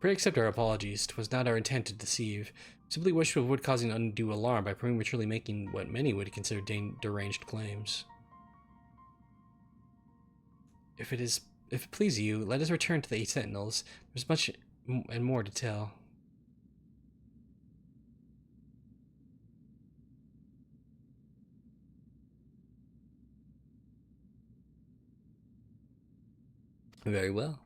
Pray accept our apologies. 'Twas not our intent to deceive. We simply wish to avoid causing undue alarm by prematurely making what many would consider deranged claims. If it please you, let us return to the 8 Sentinels. There's much and more to tell. Very well.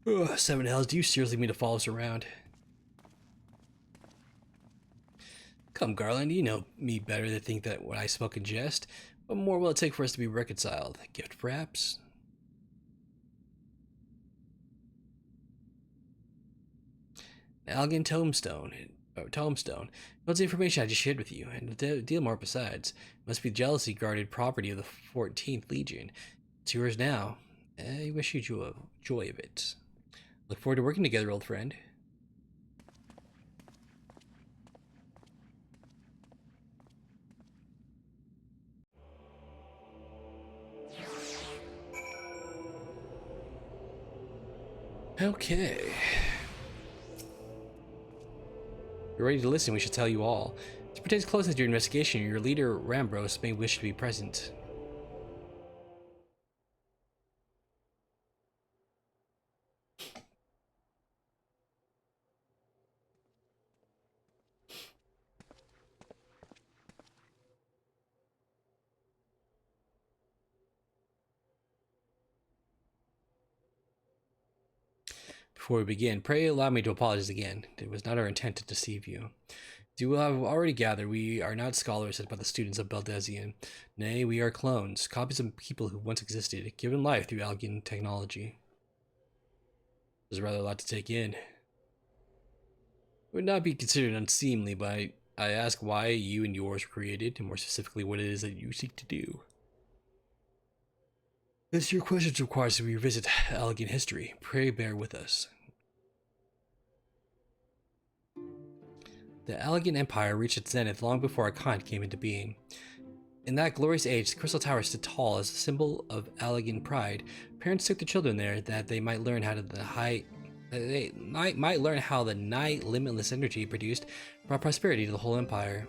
Ugh, Seven Hells, do you seriously mean to follow us around? Come, Garland, you know me better to think that when I spoke in jest. What more will it take for us to be reconciled? A gift, perhaps? Algian tombstone. What's the information I just shared with you, and a deal more besides. It must be jealousy guarded property of the 14th Legion. It's yours now, I wish you joy of it. Look forward to working together, old friend. Okay. You're ready to listen, we should tell you all. To pertains closely to your investigation, your leader, Rambros, may wish to be present. Before we begin, pray allow me to apologize again. It was not our intent to deceive you. As you will have already gathered, we are not scholars sent by the students of Beldezian. Nay, we are clones, copies of people who once existed, given life through Algan technology. There's rather a lot to take in. It would not be considered unseemly, but I ask why you and yours were created, and more specifically what it is that you seek to do. As your questions require us to revisit Algan history, pray bear with us. The Algan Empire reached its zenith long before our kind came into being. In that glorious age, the Crystal Tower stood tall as a symbol of Algan pride. Parents took their children there that they might learn how the night limitless energy produced brought prosperity to the whole empire.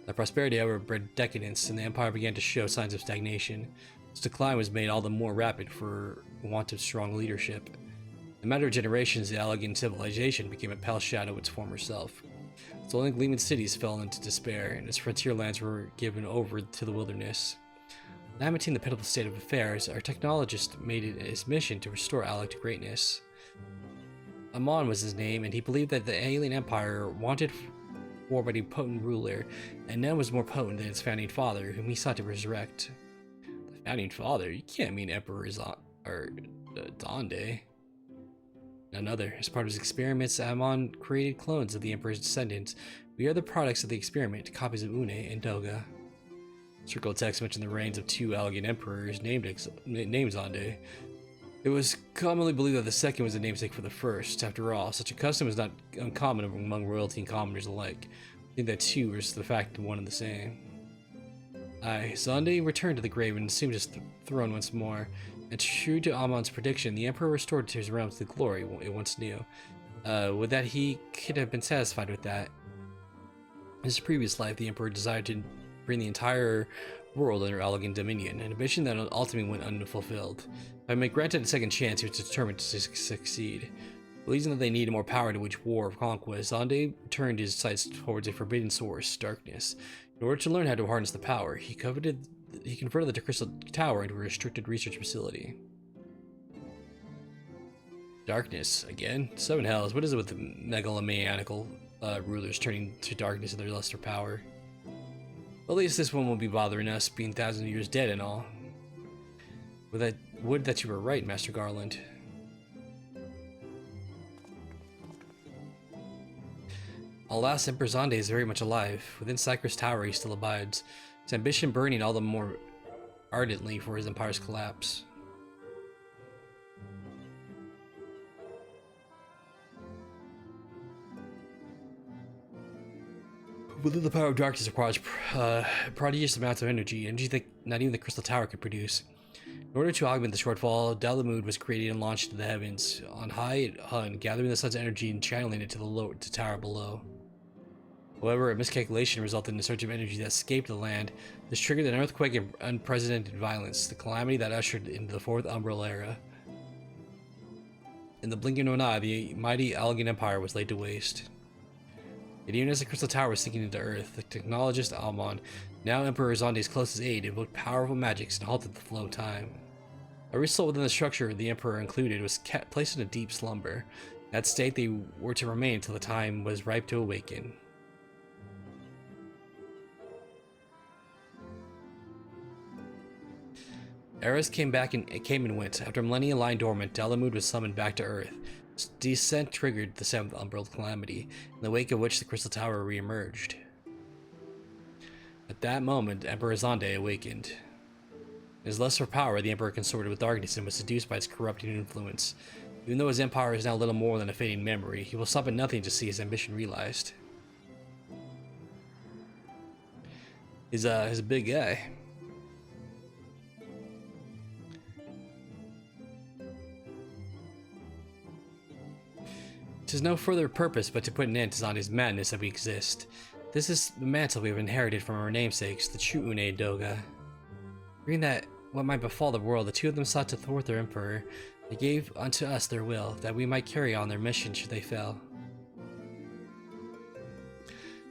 That prosperity, however, bred decadence, and the empire began to show signs of stagnation. Its decline was made all the more rapid for want of strong leadership. In a matter of generations, the Algan civilization became a pale shadow of its former self. Its only gleaming cities fell into despair, and its frontier lands were given over to the wilderness. Lamenting the pitiful state of affairs, our technologist made it his mission to restore Alec to greatness. Amon was his name, and he believed that the alien empire wanted for a potent ruler, and none was more potent than its founding father, whom he sought to resurrect. The founding father? You can't mean Emperor Donde. None other. As part of his experiments, Amon created clones of the Emperor's descendants. We are the products of the experiment, copies of Une and Doga. Circle text mentioned the reigns of two Algan emperors named Zonde. It was commonly believed that the second was a namesake for the first. After all, such a custom is not uncommon among royalty and commoners alike. I think that two is the fact one and the same. Zonde returned to the grave and assumed his throne once more. And true to Amon's prediction, the Emperor restored to his realms the glory it once knew. Would that he could have been satisfied with that. In his previous life, the Emperor desired to bring the entire world under Algan dominion, an ambition that ultimately went unfulfilled. By being granted a second chance, he was determined to succeed. Believing that they needed more power to wage war of conquest, Zonde turned his sights towards a forbidden source, darkness. In order to learn how to harness the power, he converted the Crystal Tower into a restricted research facility. Darkness, again? Seven hells, what is it with the megalomaniacal rulers turning to darkness and their lust for power? Well, at least this one won't be bothering us, being thousands of years dead and all. Would that you were right, Master Garland. Alas, Emperor Zonde is very much alive. Within Cypress Tower he still abides, his ambition burning all the more ardently for his empire's collapse. Within the power of darkness requires prodigious amounts of energy that not even the Crystal Tower could produce. In order to augment the shortfall, Dalamud was created and launched into the heavens. On high it hung, gathering the sun's energy and channeling it to the tower below. However, a miscalculation resulted in a surge of energy that escaped the land. This triggered an earthquake of unprecedented violence, the calamity that ushered into the Fourth Umbral Era. In the blinking of an eye, the mighty Algan Empire was laid to waste. Yet even as the Crystal Tower was sinking into Earth, the technologist Amon, now Emperor Zonde's closest aide, invoked powerful magics and halted the flow of time. Every soul within the structure the Emperor included was placed in a deep slumber. In that state they were to remain until the time was ripe to awaken. Eras came and went. After millennia lying dormant, Dalamud was summoned back to Earth. Its descent triggered the seventh Umbral Calamity, in the wake of which the Crystal Tower re-emerged. At that moment, Emperor Zonde awakened. In His lust for power, the Emperor consorted with darkness and was seduced by its corrupting influence. Even though his empire is now little more than a fading memory, he will stop at nothing to see his ambition realized. He's a big guy. Tis no further purpose but to put an end to Zande's madness that we exist. This is the mantle we have inherited from our namesakes, the true Une and Doga. Fearing that what might befall the world, the two of them sought to thwart their emperor. They gave unto us their will, that we might carry on their mission should they fail.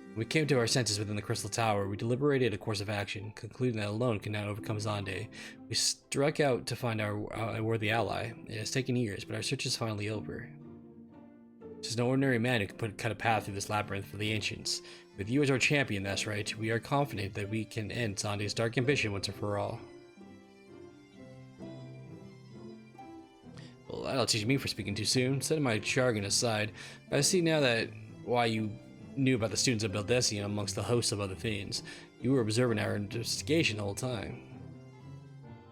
When we came to our senses within the Crystal Tower, we deliberated a course of action, concluding that alone could not overcome Zande. We struck out to find our worthy ally. It has taken years, but our search is finally over. It is no ordinary man who can cut a path through this labyrinth for the ancients. With you as our champion, that's right, we are confident that we can end Zande's dark ambition once and for all. Well, that'll teach me for speaking too soon. Setting my jargon aside, I see now that why you knew about the students of Beldesian amongst the hosts of other fiends. You were observing our investigation the whole time.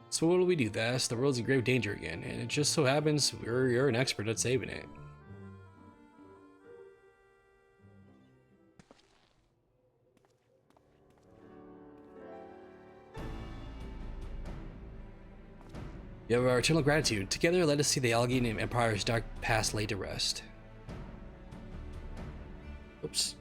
So what will we do, Thas? The world's in grave danger again, and it just so happens you're an expert at saving it. You have our eternal gratitude. Together, let us see the Allegheny Empire's dark past laid to rest. Oops.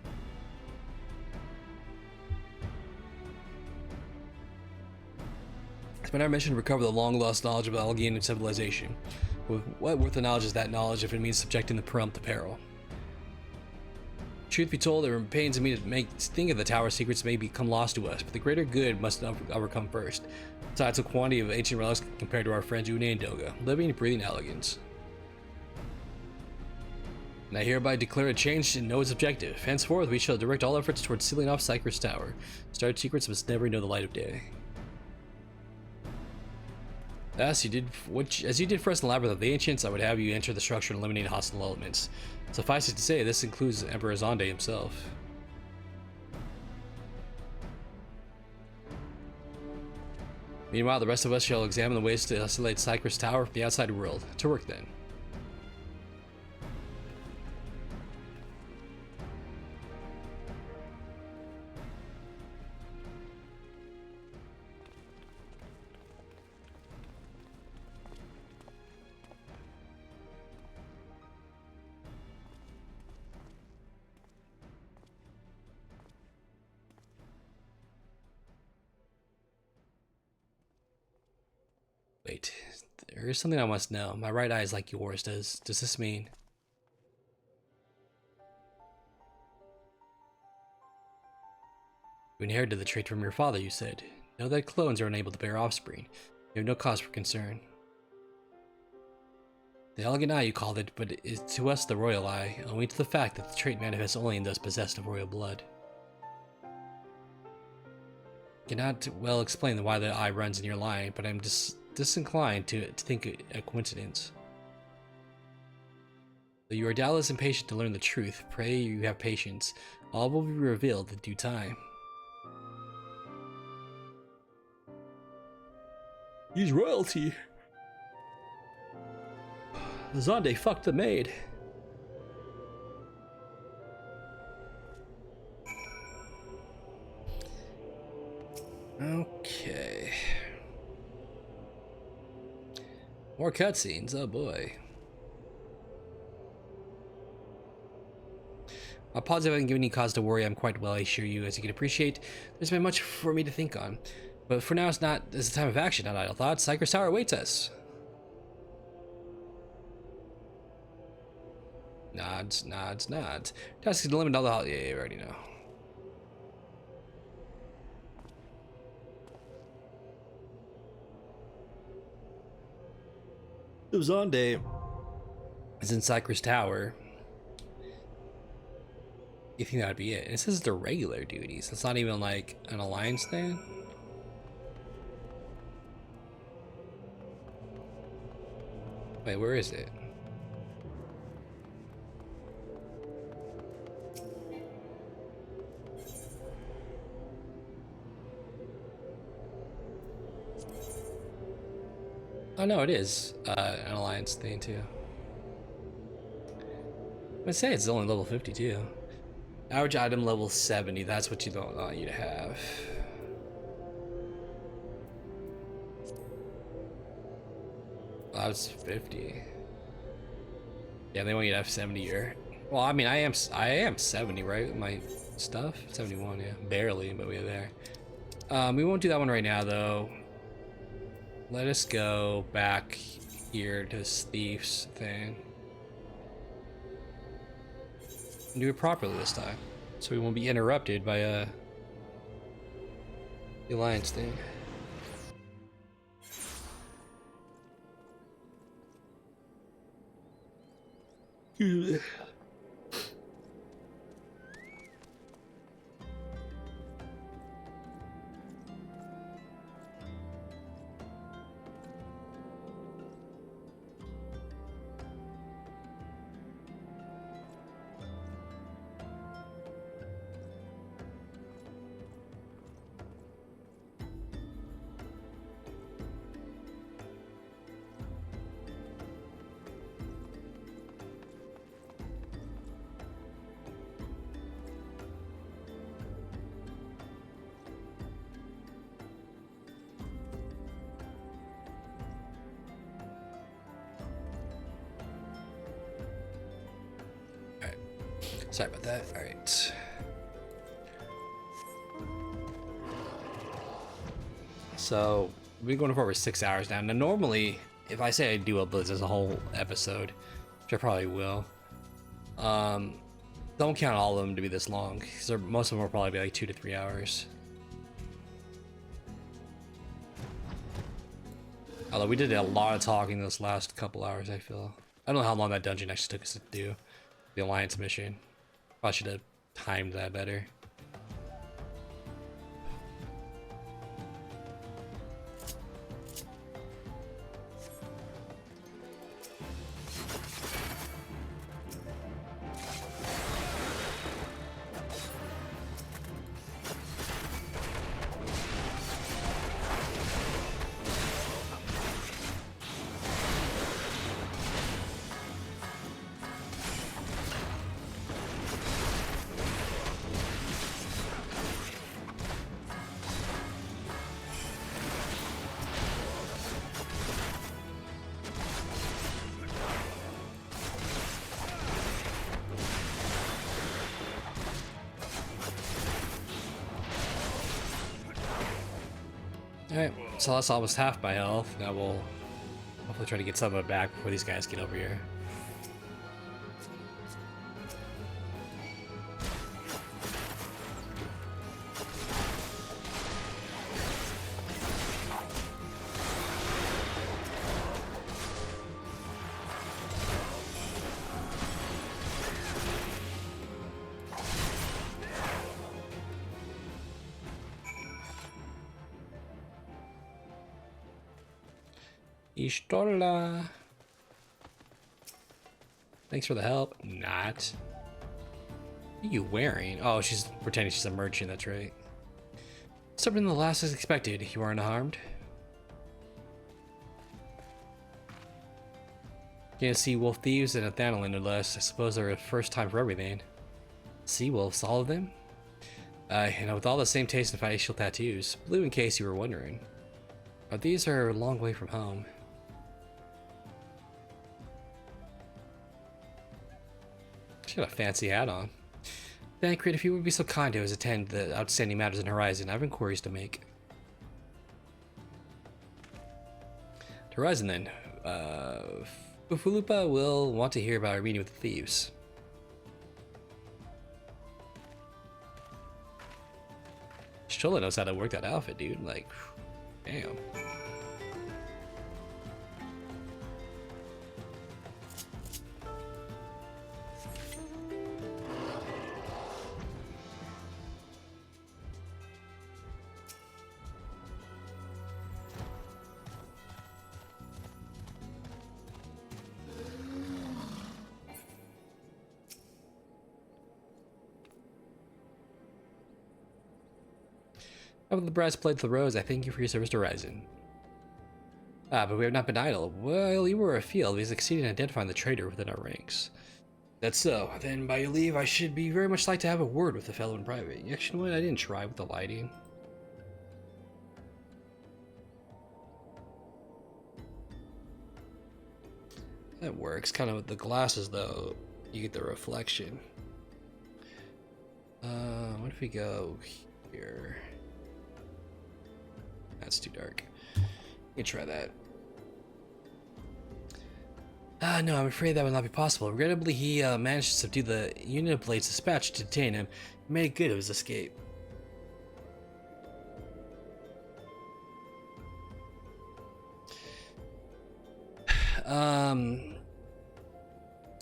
It's been our mission to recover the long-lost knowledge of Allegheny civilization. With what worth of knowledge is that knowledge if it means subjecting the Parum to peril? Truth be told, it pains me to think of the tower's secrets may become lost to us, but the greater good must overcome first. Besides, the quantity of ancient relics compared to our friends Une and Doga, living and breathing elegance. And I hereby declare a change in Noah's objective. Henceforth, we shall direct all efforts towards sealing off Cypress Tower. Starred secrets must never know the light of day. As you did for us in the Labyrinth of the Ancients, I would have you enter the structure and eliminate hostile elements. Suffice it to say, this includes Emperor Zande himself. Meanwhile, the rest of us shall examine the ways to isolate Cypress Tower from the outside world. To work then. Wait, there is something I must know. My right eye is like yours. Does this mean? You inherited the trait from your father, you said. Know that clones are unable to bear offspring. You have no cause for concern. The elegant eye you called it, but it is to us the royal eye, owing to the fact that the trait manifests only in those possessed of royal blood. I cannot well explain why the eye runs in your line, but I'm disinclined to think it a coincidence. Though you are doubtless impatient to learn the truth, pray you have patience. All will be revealed in due time. He's royalty. Zande fucked the maid. Okay. More cutscenes, oh boy. While positive I haven't given you cause to worry, I'm quite well, I assure you. As you can appreciate, there's been much for me to think on. But for now, it's the time of action, not idle thoughts. Cypress Tower awaits us. Nods, nods, nods. Task is to limit all the yeah, you already know. Zande is in Cypress Tower. You think that would be it? And it says the regular duties. It's not even like an alliance thing. Wait, where is it? Oh no, it is an alliance thing too. I say it's only level 52. Average item level 70. That's what you don't want you to have. That was 50. Yeah, they want you to have 70 or. Well, I mean, I am 70, right? With my stuff, 71. Yeah, barely, but we're there. We won't do that one right now, though. Let us go back here to this thieves thing. And do it properly this time, so we won't be interrupted by the alliance thing. Sorry about that. All right. So we've been going for over 6 hours now. Now, normally, if I say I do a Blitz as a whole episode, which I probably will, don't count all of them to be this long, because most of them will probably be like 2 to 3 hours. Although we did a lot of talking this last couple hours, I feel. I don't know how long that dungeon actually took us to do the Alliance mission. Probably should have timed that better. Alright, so that's almost half my health. Now we'll hopefully try to get some of it back before these guys get over here. Ishtola. Thanks for the help. Not. What are you wearing? Oh, she's pretending she's a merchant, that's right. Something the last as expected. You aren't harmed. Can't see wolf thieves and a Thanalin no less. I suppose they're a first time for everything. Sea wolves, all of them? You know, with all the same taste in facial tattoos. Blue in case you were wondering. These are a long way from home. She got a fancy hat on. Thancred, if you would be so kind to attend the outstanding matters in Horizon, I have inquiries to make. To Horizon then. Bufulupa will want to hear about our meeting with the thieves. Shola knows how to work that outfit, dude. Like, damn. After the brass played the rose, I thank you for your service to Horizon. Ah, but we have not been idle. Well, you were afield. We succeeded in identifying the traitor within our ranks. That's so. Then, by your leave, I should be very much like to have a word with the fellow in private. Actually, what? I didn't try with the lighting. That works. Kind of with the glasses, though, you get the reflection. What if we go here? That's too dark. We can try that. No, I'm afraid that would not be possible. Regrettably, he managed to subdue the unit of Blade's dispatch to detain him. He made good of his escape.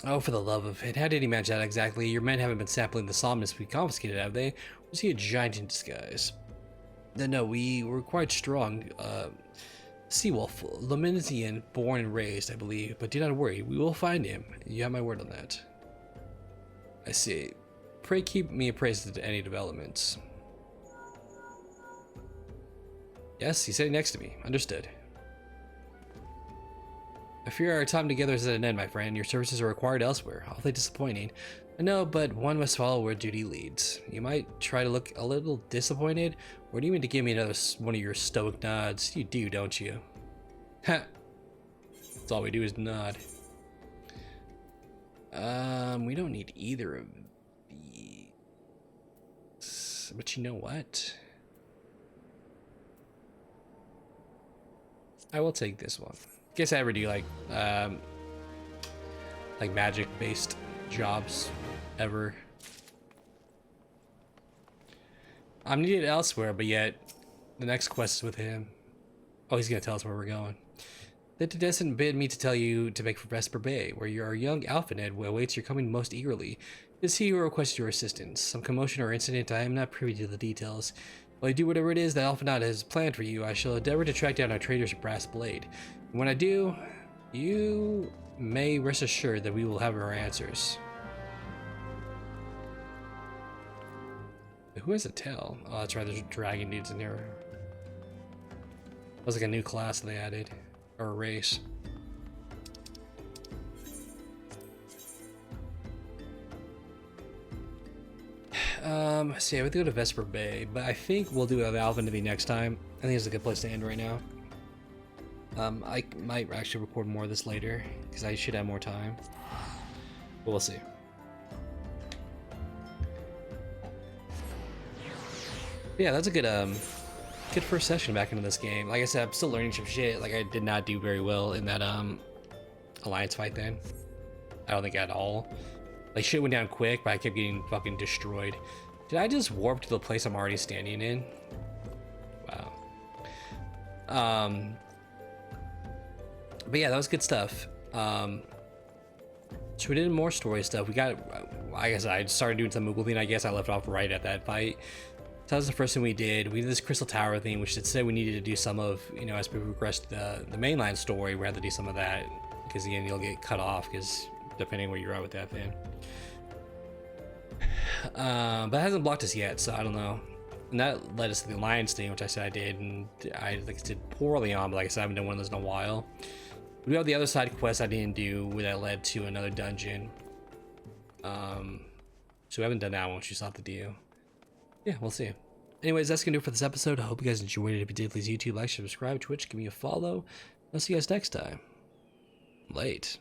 Oh, for the love of it. How did he manage that exactly? Your men haven't been sampling the somnus we confiscated, have they? Was he a giant in disguise? No, we were quite strong. Seawolf, Laminizian, born and raised, I believe. But do not worry, we will find him. You have my word on that. I see. Pray keep me appraised of any developments. Yes, he's sitting next to me. Understood. I fear our time together is at an end, my friend. Your services are required elsewhere. Awfully disappointing. I know, but one must follow where duty leads. You might try to look a little disappointed, or do you mean to give me another one of your stoic nods? You do, don't you? Ha! That's all we do is nod. We don't need either of these. But you know what? I will take this one. Guess I ever do like magic-based jobs ever. I'm needed elsewhere, but yet the next quest is with him. Oh, he's gonna tell us where we're going. The Tedescent bid me to tell you to make for Vesper Bay, where your young Alphaned awaits your coming most eagerly. It is he who requests your assistance. Some commotion or incident, I am not privy to the details. While I do whatever it is that Alphaned has planned for you, I shall endeavor to track down our traitors at Brass Blade. And when I do, you may rest assured that we will have our answers. Who has a tail? Oh, that's right, there's dragon dudes in here. That was like a new class they added. Or a race. So yeah, we have to go to Vesper Bay, but I think we'll do Alvinity next time. I think it's a good place to end right now. I might actually record more of this later, because I should have more time. But we'll see. Yeah, that's a good good first session back into this game. Like I said, I'm still learning some shit. Like I did not do very well in that alliance fight then. I don't think at all. Like shit went down quick, but I kept getting fucking destroyed. Did I just warp to the place I'm already standing in? Wow. But yeah, that was good stuff. So we did more story stuff. We got, I guess I started doing some Moogle thing. I guess I left off right at that fight. So that was the first thing we did. We did this Crystal Tower thing, which it said we needed to do some of, you know, as we progressed the mainline story, we had to do some of that. Because again, you'll get cut off, because depending where you're at with that thing. But it hasn't blocked us yet, so I don't know. And that led us to the Alliance thing, which I said I did, and I did poorly on, but like I said, I haven't done one of those in a while. We do have the other side quest I didn't do, that led to another dungeon. So we haven't done that one, which you saw the deal. Yeah, we'll see. Anyways, that's gonna do it for this episode. I hope you guys enjoyed it. If you did, please YouTube, like, subscribe, Twitch, give me a follow. I'll see you guys next time. Late.